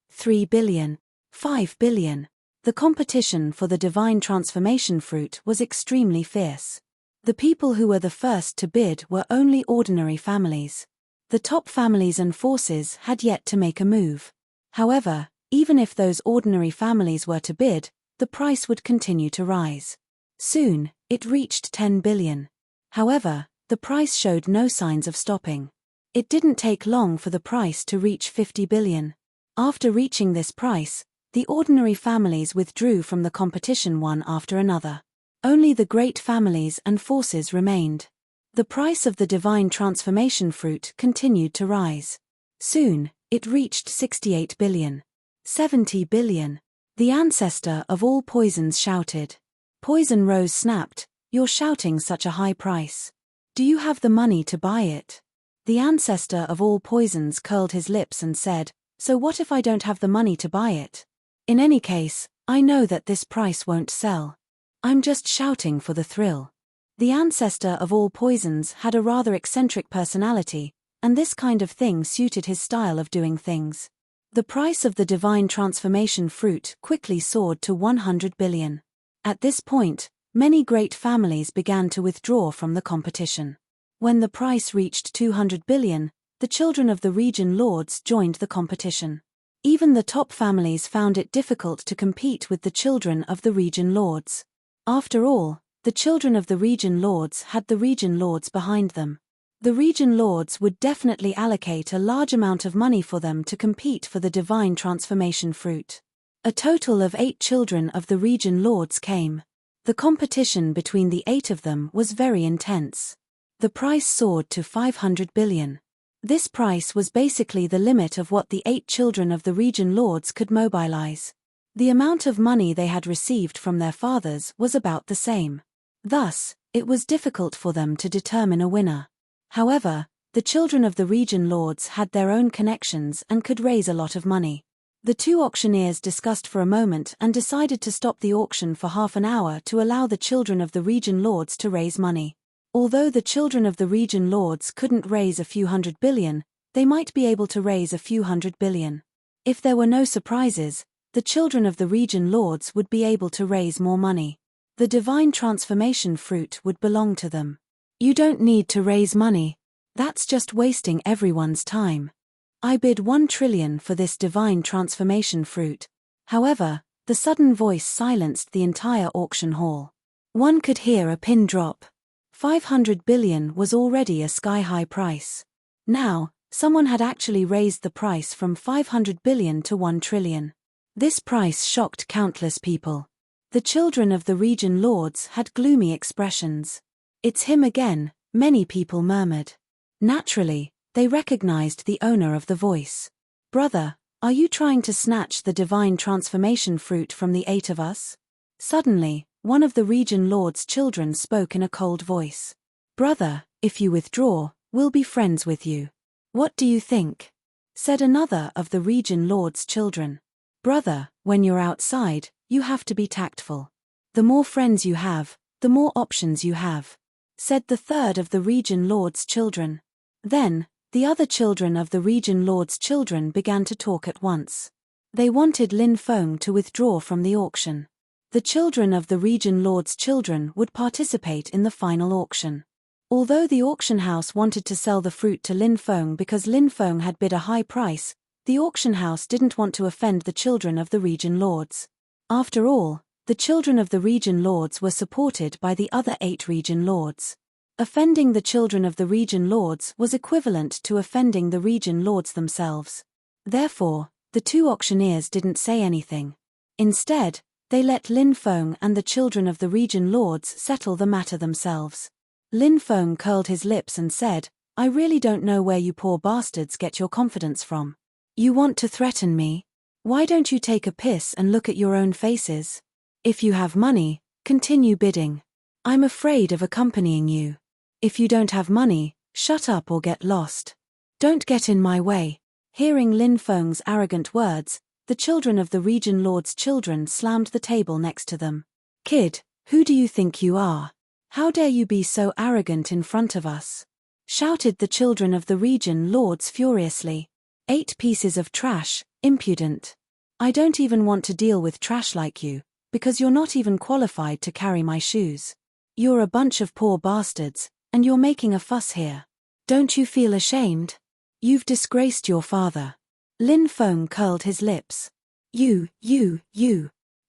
billion. 5 billion. The competition for the divine transformation fruit was extremely fierce. The people who were the first to bid were only ordinary families. The top families and forces had yet to make a move. However, even if those ordinary families were to bid, the price would continue to rise. Soon, it reached 10 billion. However, the price showed no signs of stopping. It didn't take long for the price to reach 50 billion. After reaching this price, the ordinary families withdrew from the competition one after another. Only the great families and forces remained. The price of the divine transformation fruit continued to rise. Soon, it reached 68 billion. 70 billion. The ancestor of all poisons shouted. Poison Rose snapped, "You're shouting such a high price. Do you have the money to buy it?" The ancestor of all poisons curled his lips and said, "So what if I don't have the money to buy it? In any case, I know that this price won't sell. I'm just shouting for the thrill." The ancestor of all poisons had a rather eccentric personality, and this kind of thing suited his style of doing things. The price of the divine transformation fruit quickly soared to 100 billion. At this point, many great families began to withdraw from the competition. When the price reached 200 billion, the children of the region lords joined the competition. Even the top families found it difficult to compete with the children of the region lords. After all, the children of the region lords had the region lords behind them. The region lords would definitely allocate a large amount of money for them to compete for the divine transformation fruit. A total of 8 children of the region lords came. The competition between the 8 of them was very intense. The price soared to 500 billion. This price was basically the limit of what the 8 children of the region lords could mobilize. The amount of money they had received from their fathers was about the same. Thus, it was difficult for them to determine a winner. However, the children of the region lords had their own connections and could raise a lot of money. The 2 auctioneers discussed for a moment and decided to stop the auction for half an hour to allow the children of the region lords to raise money. Although the children of the region lords couldn't raise a few hundred billion, they might be able to raise a few hundred billion. If there were no surprises, the children of the region lords would be able to raise more money. The divine transformation fruit would belong to them. You don't need to raise money. That's just wasting everyone's time. I bid 1 trillion for this divine transformation fruit. However, the sudden voice silenced the entire auction hall. One could hear a pin drop. 500 billion was already a sky-high price. Now, someone had actually raised the price from 500 billion to 1 trillion. This price shocked countless people. The children of the region lords had gloomy expressions. "It's him again," many people murmured. Naturally, they recognized the owner of the voice. "Brother, Are you trying to snatch the divine transformation fruit from the 8 of us? Suddenly, one of the region lord's children spoke in a cold voice. Brother, if you withdraw, we'll be friends with you. What do you think? Said another of the region lord's children. Brother, when you're outside, you have to be tactful. The more friends you have, the more options you have. Said the third of the region lord's children. Then, the other children of the region lord's children began to talk at once. They wanted Lin Feng to withdraw from the auction. The children of the region lord's children would participate in the final auction. Although the auction house wanted to sell the fruit to Lin Feng because Lin Feng had bid a high price, the auction house didn't want to offend the children of the region lords. After all, the children of the region lords were supported by the other 8 region lords. Offending the children of the region lords was equivalent to offending the region lords themselves. Therefore, the 2 auctioneers didn't say anything. Instead, they let Lin Feng and the children of the region lords settle the matter themselves. Lin Feng curled his lips and said, I really don't know where you poor bastards get your confidence from. You want to threaten me? Why don't you take a piss and look at your own faces? If you have money, continue bidding. I'm afraid of accompanying you. If you don't have money, shut up or get lost. Don't get in my way. Hearing Lin Feng's arrogant words, the children of the region lord's children slammed the table next to them. Kid, who do you think you are? How dare you be so arrogant in front of us? Shouted the children of the region lords furiously. 8 pieces of trash, impudent. I don't even want to deal with trash like you, because you're not even qualified to carry my shoes. You're a bunch of poor bastards, and you're making a fuss here. Don't you feel ashamed? You've disgraced your father. Lin Feng curled his lips. You.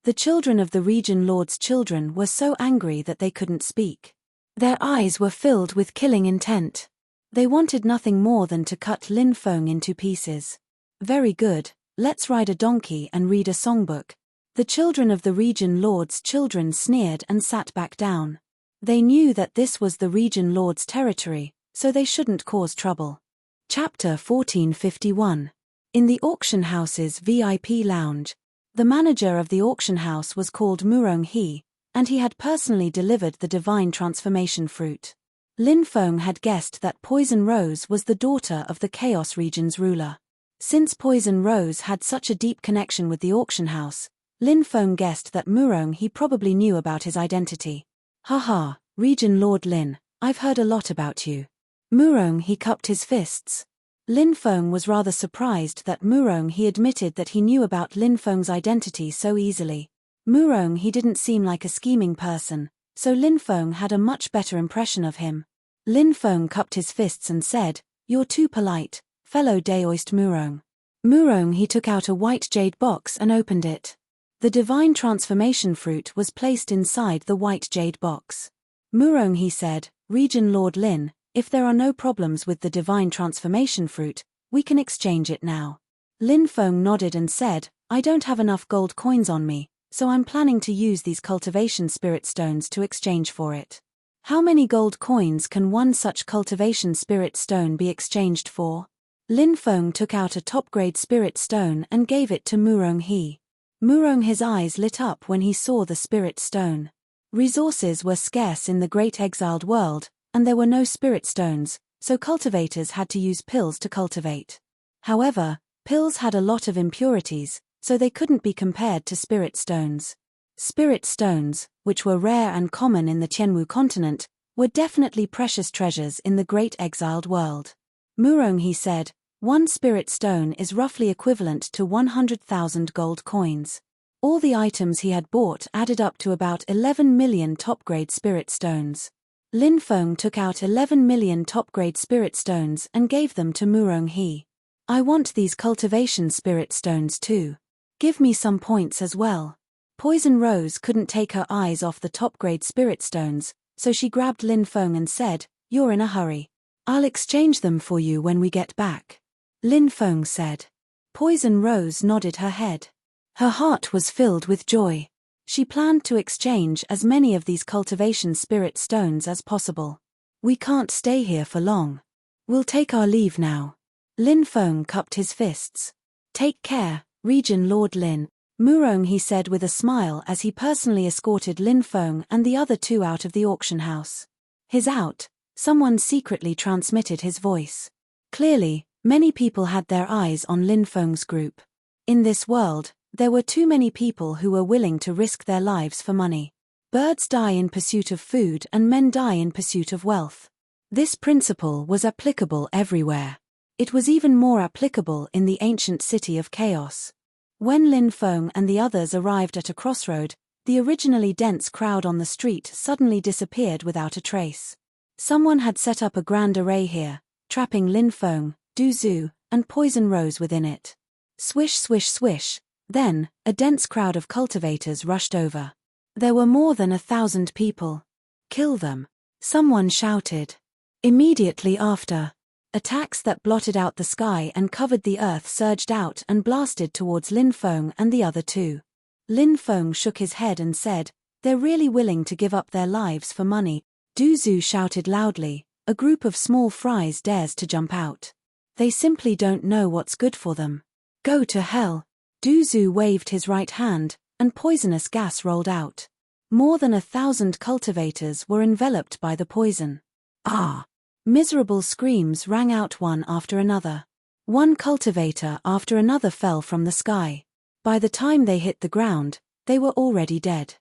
The children of the region lord's children were so angry that they couldn't speak. Their eyes were filled with killing intent. They wanted nothing more than to cut Lin Feng into pieces. Very good, let's ride a donkey and read a songbook. The children of the region lord's children sneered and sat back down. They knew that this was the region lord's territory, so they shouldn't cause trouble. Chapter 1451. In the auction house's VIP lounge, the manager of the auction house was called Murong He, and he had personally delivered the divine transformation fruit. Lin Feng had guessed that Poison Rose was the daughter of the Chaos region's ruler. Since Poison Rose had such a deep connection with the auction house, Lin Feng guessed that Murong He probably knew about his identity. Haha, Region Lord Lin, I've heard a lot about you. Murong He cupped his fists. Lin Feng was rather surprised that Murong He admitted that he knew about Lin Feng's identity so easily. Murong He didn't seem like a scheming person, so Lin Feng had a much better impression of him. Lin Feng cupped his fists and said, You're too polite, fellow Daoist Murong. Murong He took out a white jade box and opened it. The divine transformation fruit was placed inside the white jade box. Murong He said, Region Lord Lin, if there are no problems with the divine transformation fruit, we can exchange it now. Lin Feng nodded and said, I don't have enough gold coins on me, so I'm planning to use these cultivation spirit stones to exchange for it. How many gold coins can one such cultivation spirit stone be exchanged for? Lin Feng took out a top-grade spirit stone and gave it to Murong He. Murong He's eyes lit up when he saw the spirit stone. Resources were scarce in the great exiled world, and there were no spirit stones, so cultivators had to use pills to cultivate. However, pills had a lot of impurities, so they couldn't be compared to spirit stones. Spirit stones, which were rare and common in the Tianwu continent, were definitely precious treasures in the great exiled world. Murong He said, one spirit stone is roughly equivalent to 100,000 gold coins. All the items he had bought added up to about 11 million top-grade spirit stones. Lin Feng took out 11 million top-grade spirit stones and gave them to Murong He. I want these cultivation spirit stones too. Give me some points as well. Poison Rose couldn't take her eyes off the top-grade spirit stones, so she grabbed Lin Feng and said, You're in a hurry. I'll exchange them for you when we get back. Lin Feng said. Poison Rose nodded her head. Her heart was filled with joy. She planned to exchange as many of these cultivation spirit stones as possible. We can't stay here for long. We'll take our leave now. Lin Feng cupped his fists. Take care, Region Lord Lin. Murong, he said with a smile as he personally escorted Lin Feng and the other two out of the auction house. His out, someone secretly transmitted his voice. Clearly, many people had their eyes on Lin Feng's group. In this world, there were too many people who were willing to risk their lives for money. Birds die in pursuit of food and men die in pursuit of wealth. This principle was applicable everywhere. It was even more applicable in the ancient city of chaos. When Lin Feng and the others arrived at a crossroad, the originally dense crowd on the street suddenly disappeared without a trace. Someone had set up a grand array here, trapping Lin Feng, Du Zhu, and Poison Rose within it. Swish swish swish. Then, a dense crowd of cultivators rushed over. There were more than 1,000 people. Kill them, someone shouted. Immediately after, attacks that blotted out the sky and covered the earth surged out and blasted towards Lin Feng and the other two. Lin Feng shook his head and said, "They're really willing to give up their lives for money." Du Zhu shouted loudly, "A group of small fries dares to jump out. They simply don't know what's good for them. Go to hell." Du Zhu waved his right hand, and poisonous gas rolled out. More than 1,000 cultivators were enveloped by the poison. Ah! Miserable screams rang out one after another. One cultivator after another fell from the sky. By the time they hit the ground, they were already dead.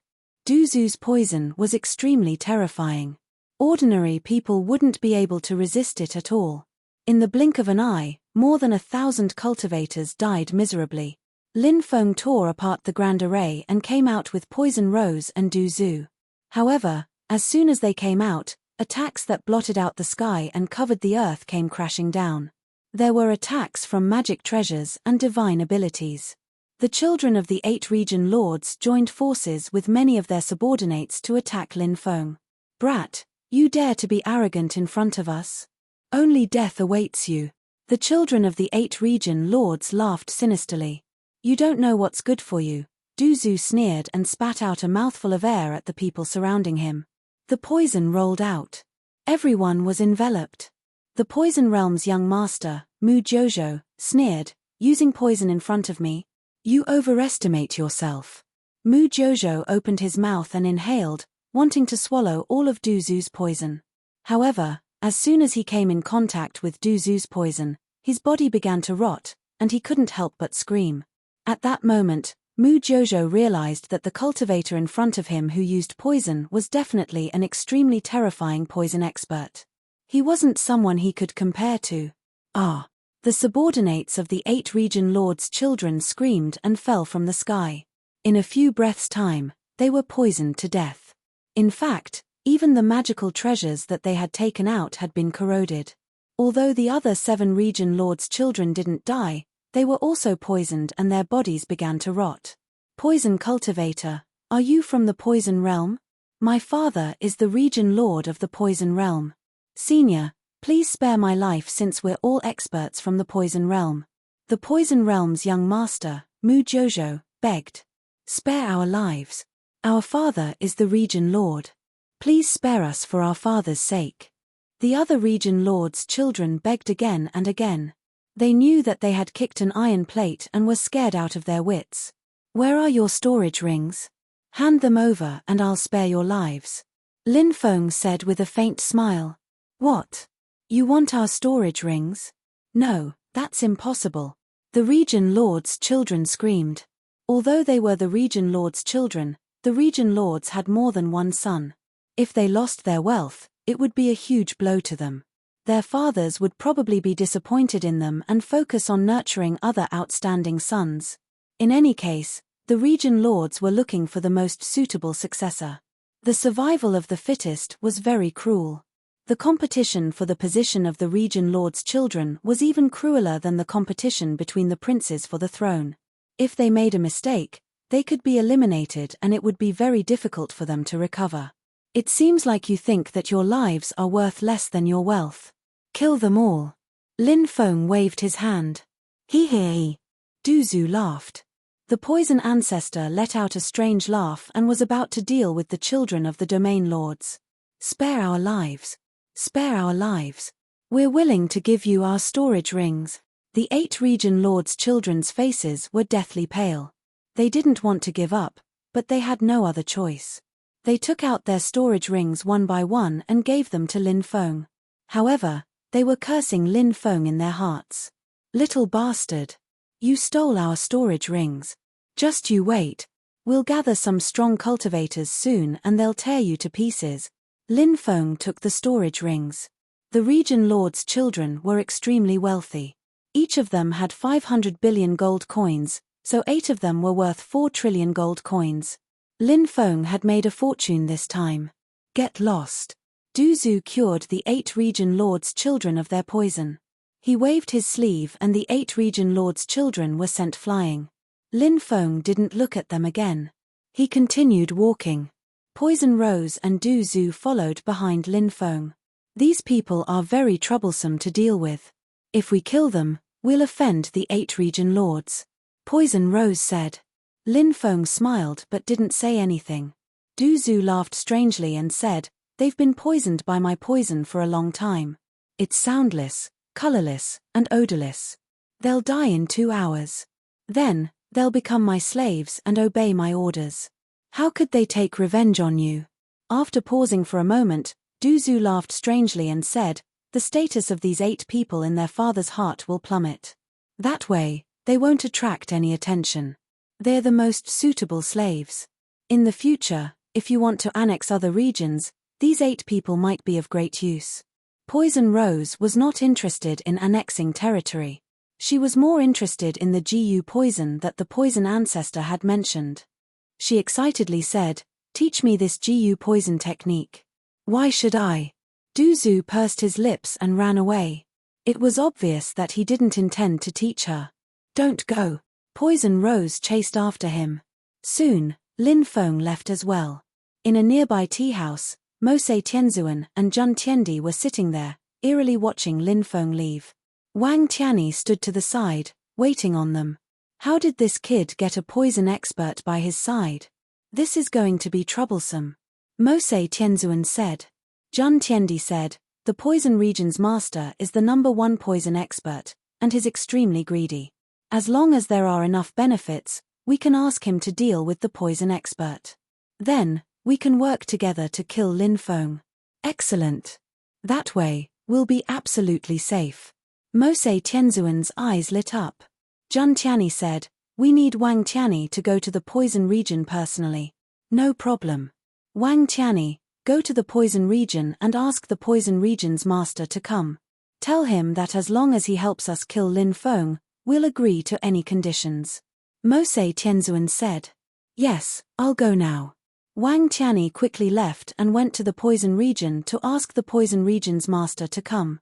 Du Zhu's poison was extremely terrifying. Ordinary people wouldn't be able to resist it at all. In the blink of an eye, more than 1,000 cultivators died miserably. Lin Feng tore apart the grand array and came out with Poison Rose and Du Zhu. However, as soon as they came out, attacks that blotted out the sky and covered the earth came crashing down. There were attacks from magic treasures and divine abilities. The children of the 8 region lords joined forces with many of their subordinates to attack Lin Feng. "Brat, you dare to be arrogant in front of us? Only death awaits you." The children of the 8 region lords laughed sinisterly. "You don't know what's good for you." Du Zhu sneered and spat out a mouthful of air at the people surrounding him. The poison rolled out. Everyone was enveloped. The Poison Realm's young master, Mu Jojo, sneered, "Using poison in front of me? You overestimate yourself." Mu Jojo opened his mouth and inhaled, wanting to swallow all of Du Zhu's poison. However, as soon as he came in contact with Du Zhu's poison, his body began to rot, and he couldn't help but scream. At that moment, Mu Jojo realized that the cultivator in front of him who used poison was definitely an extremely terrifying poison expert. He wasn't someone he could compare to. Ah! The subordinates of the 8 region lords' children screamed and fell from the sky. In a few breaths' time, they were poisoned to death. In fact, even the magical treasures that they had taken out had been corroded. Although the other 7 region lords' children didn't die, they were also poisoned and their bodies began to rot. "Poison cultivator, are you from the Poison Realm?" "My father is the region lord of the Poison Realm." "Senior, please spare my life since we're all experts from the Poison Realm." The Poison Realm's young master, Mu Jojo, begged. "Spare our lives. Our father is the region lord. Please spare us for our father's sake." The other region lords' children begged again and again. They knew that they had kicked an iron plate and were scared out of their wits. "Where are your storage rings? Hand them over and I'll spare your lives." Lin Feng said with a faint smile. "What? You want our storage rings? No, that's impossible." The region lords' children screamed. Although they were the region lords' children, the region lords had more than one son. If they lost their wealth, it would be a huge blow to them. Their fathers would probably be disappointed in them and focus on nurturing other outstanding sons. In any case, the region lords were looking for the most suitable successor. The survival of the fittest was very cruel. The competition for the position of the region lord's children was even crueler than the competition between the princes for the throne. If they made a mistake, they could be eliminated and it would be very difficult for them to recover. "It seems like you think that your lives are worth less than your wealth. Kill them all." Lin Feng waved his hand. He. Du Zhu laughed. The poison ancestor let out a strange laugh and was about to deal with the children of the domain lords. "Spare our lives. Spare our lives. We're willing to give you our storage rings." The 8 region lords' children's faces were deathly pale. They didn't want to give up, but they had no other choice. They took out their storage rings one by one and gave them to Lin Feng. However, they were cursing Lin Feng in their hearts. "Little bastard. You stole our storage rings. Just you wait. We'll gather some strong cultivators soon and they'll tear you to pieces." Lin Feng took the storage rings. The region lords' children were extremely wealthy. Each of them had 500 billion gold coins, so 8 of them were worth 4 trillion gold coins. Lin Feng had made a fortune this time. Get lost. Du Zhu cured the 8 region lords' children of their poison. He waved his sleeve and the 8 region lords' children were sent flying. Lin Feng didn't look at them again. He continued walking. Poison Rose and Du Zhu followed behind Lin Feng. These people are very troublesome to deal with. If we kill them, we'll offend the 8 region lords. Poison Rose said. Lin Feng smiled but didn't say anything. Du Zhu laughed strangely and said, "They've been poisoned by my poison for a long time. It's soundless, colorless, and odorless. They'll die in 2 hours. Then, they'll become my slaves and obey my orders. How could they take revenge on you?" After pausing for a moment, Du Zhu laughed strangely and said, "The status of these 8 people in their father's heart will plummet. That way, they won't attract any attention. They're the most suitable slaves. In the future, if you want to annex other regions, these 8 people might be of great use." Poison Rose was not interested in annexing territory. She was more interested in the GU poison that the poison ancestor had mentioned. She excitedly said, "Teach me this GU poison technique." "Why should I?" Du Zhu pursed his lips and ran away. It was obvious that he didn't intend to teach her. "Don't go." Poison Rose chased after him. Soon, Lin Feng left as well. In a nearby tea house, Mosei Tianzuan and Jun Tiendi were sitting there, eerily watching Lin Feng leave. Wang Tianyi stood to the side, waiting on them. How did this kid get a poison expert by his side? This is going to be troublesome. Mosei Tianzuan said. Jun Tiendi said, "The poison region's master is the #1 poison expert, and he's extremely greedy. As long as there are enough benefits, we can ask him to deal with the poison expert. Then, we can work together to kill Lin Feng." "Excellent. That way, we'll be absolutely safe." Mosei Tianzuan's eyes lit up. Jun Tianyi said, "We need Wang Tianyi to go to the poison region personally." "No problem. Wang Tianyi, go to the poison region and ask the poison region's master to come. Tell him that as long as he helps us kill Lin Feng, we'll agree to any conditions." Mosei Tianzuan said. "Yes, I'll go now." Wang Tianyi quickly left and went to the poison region to ask the poison region's master to come.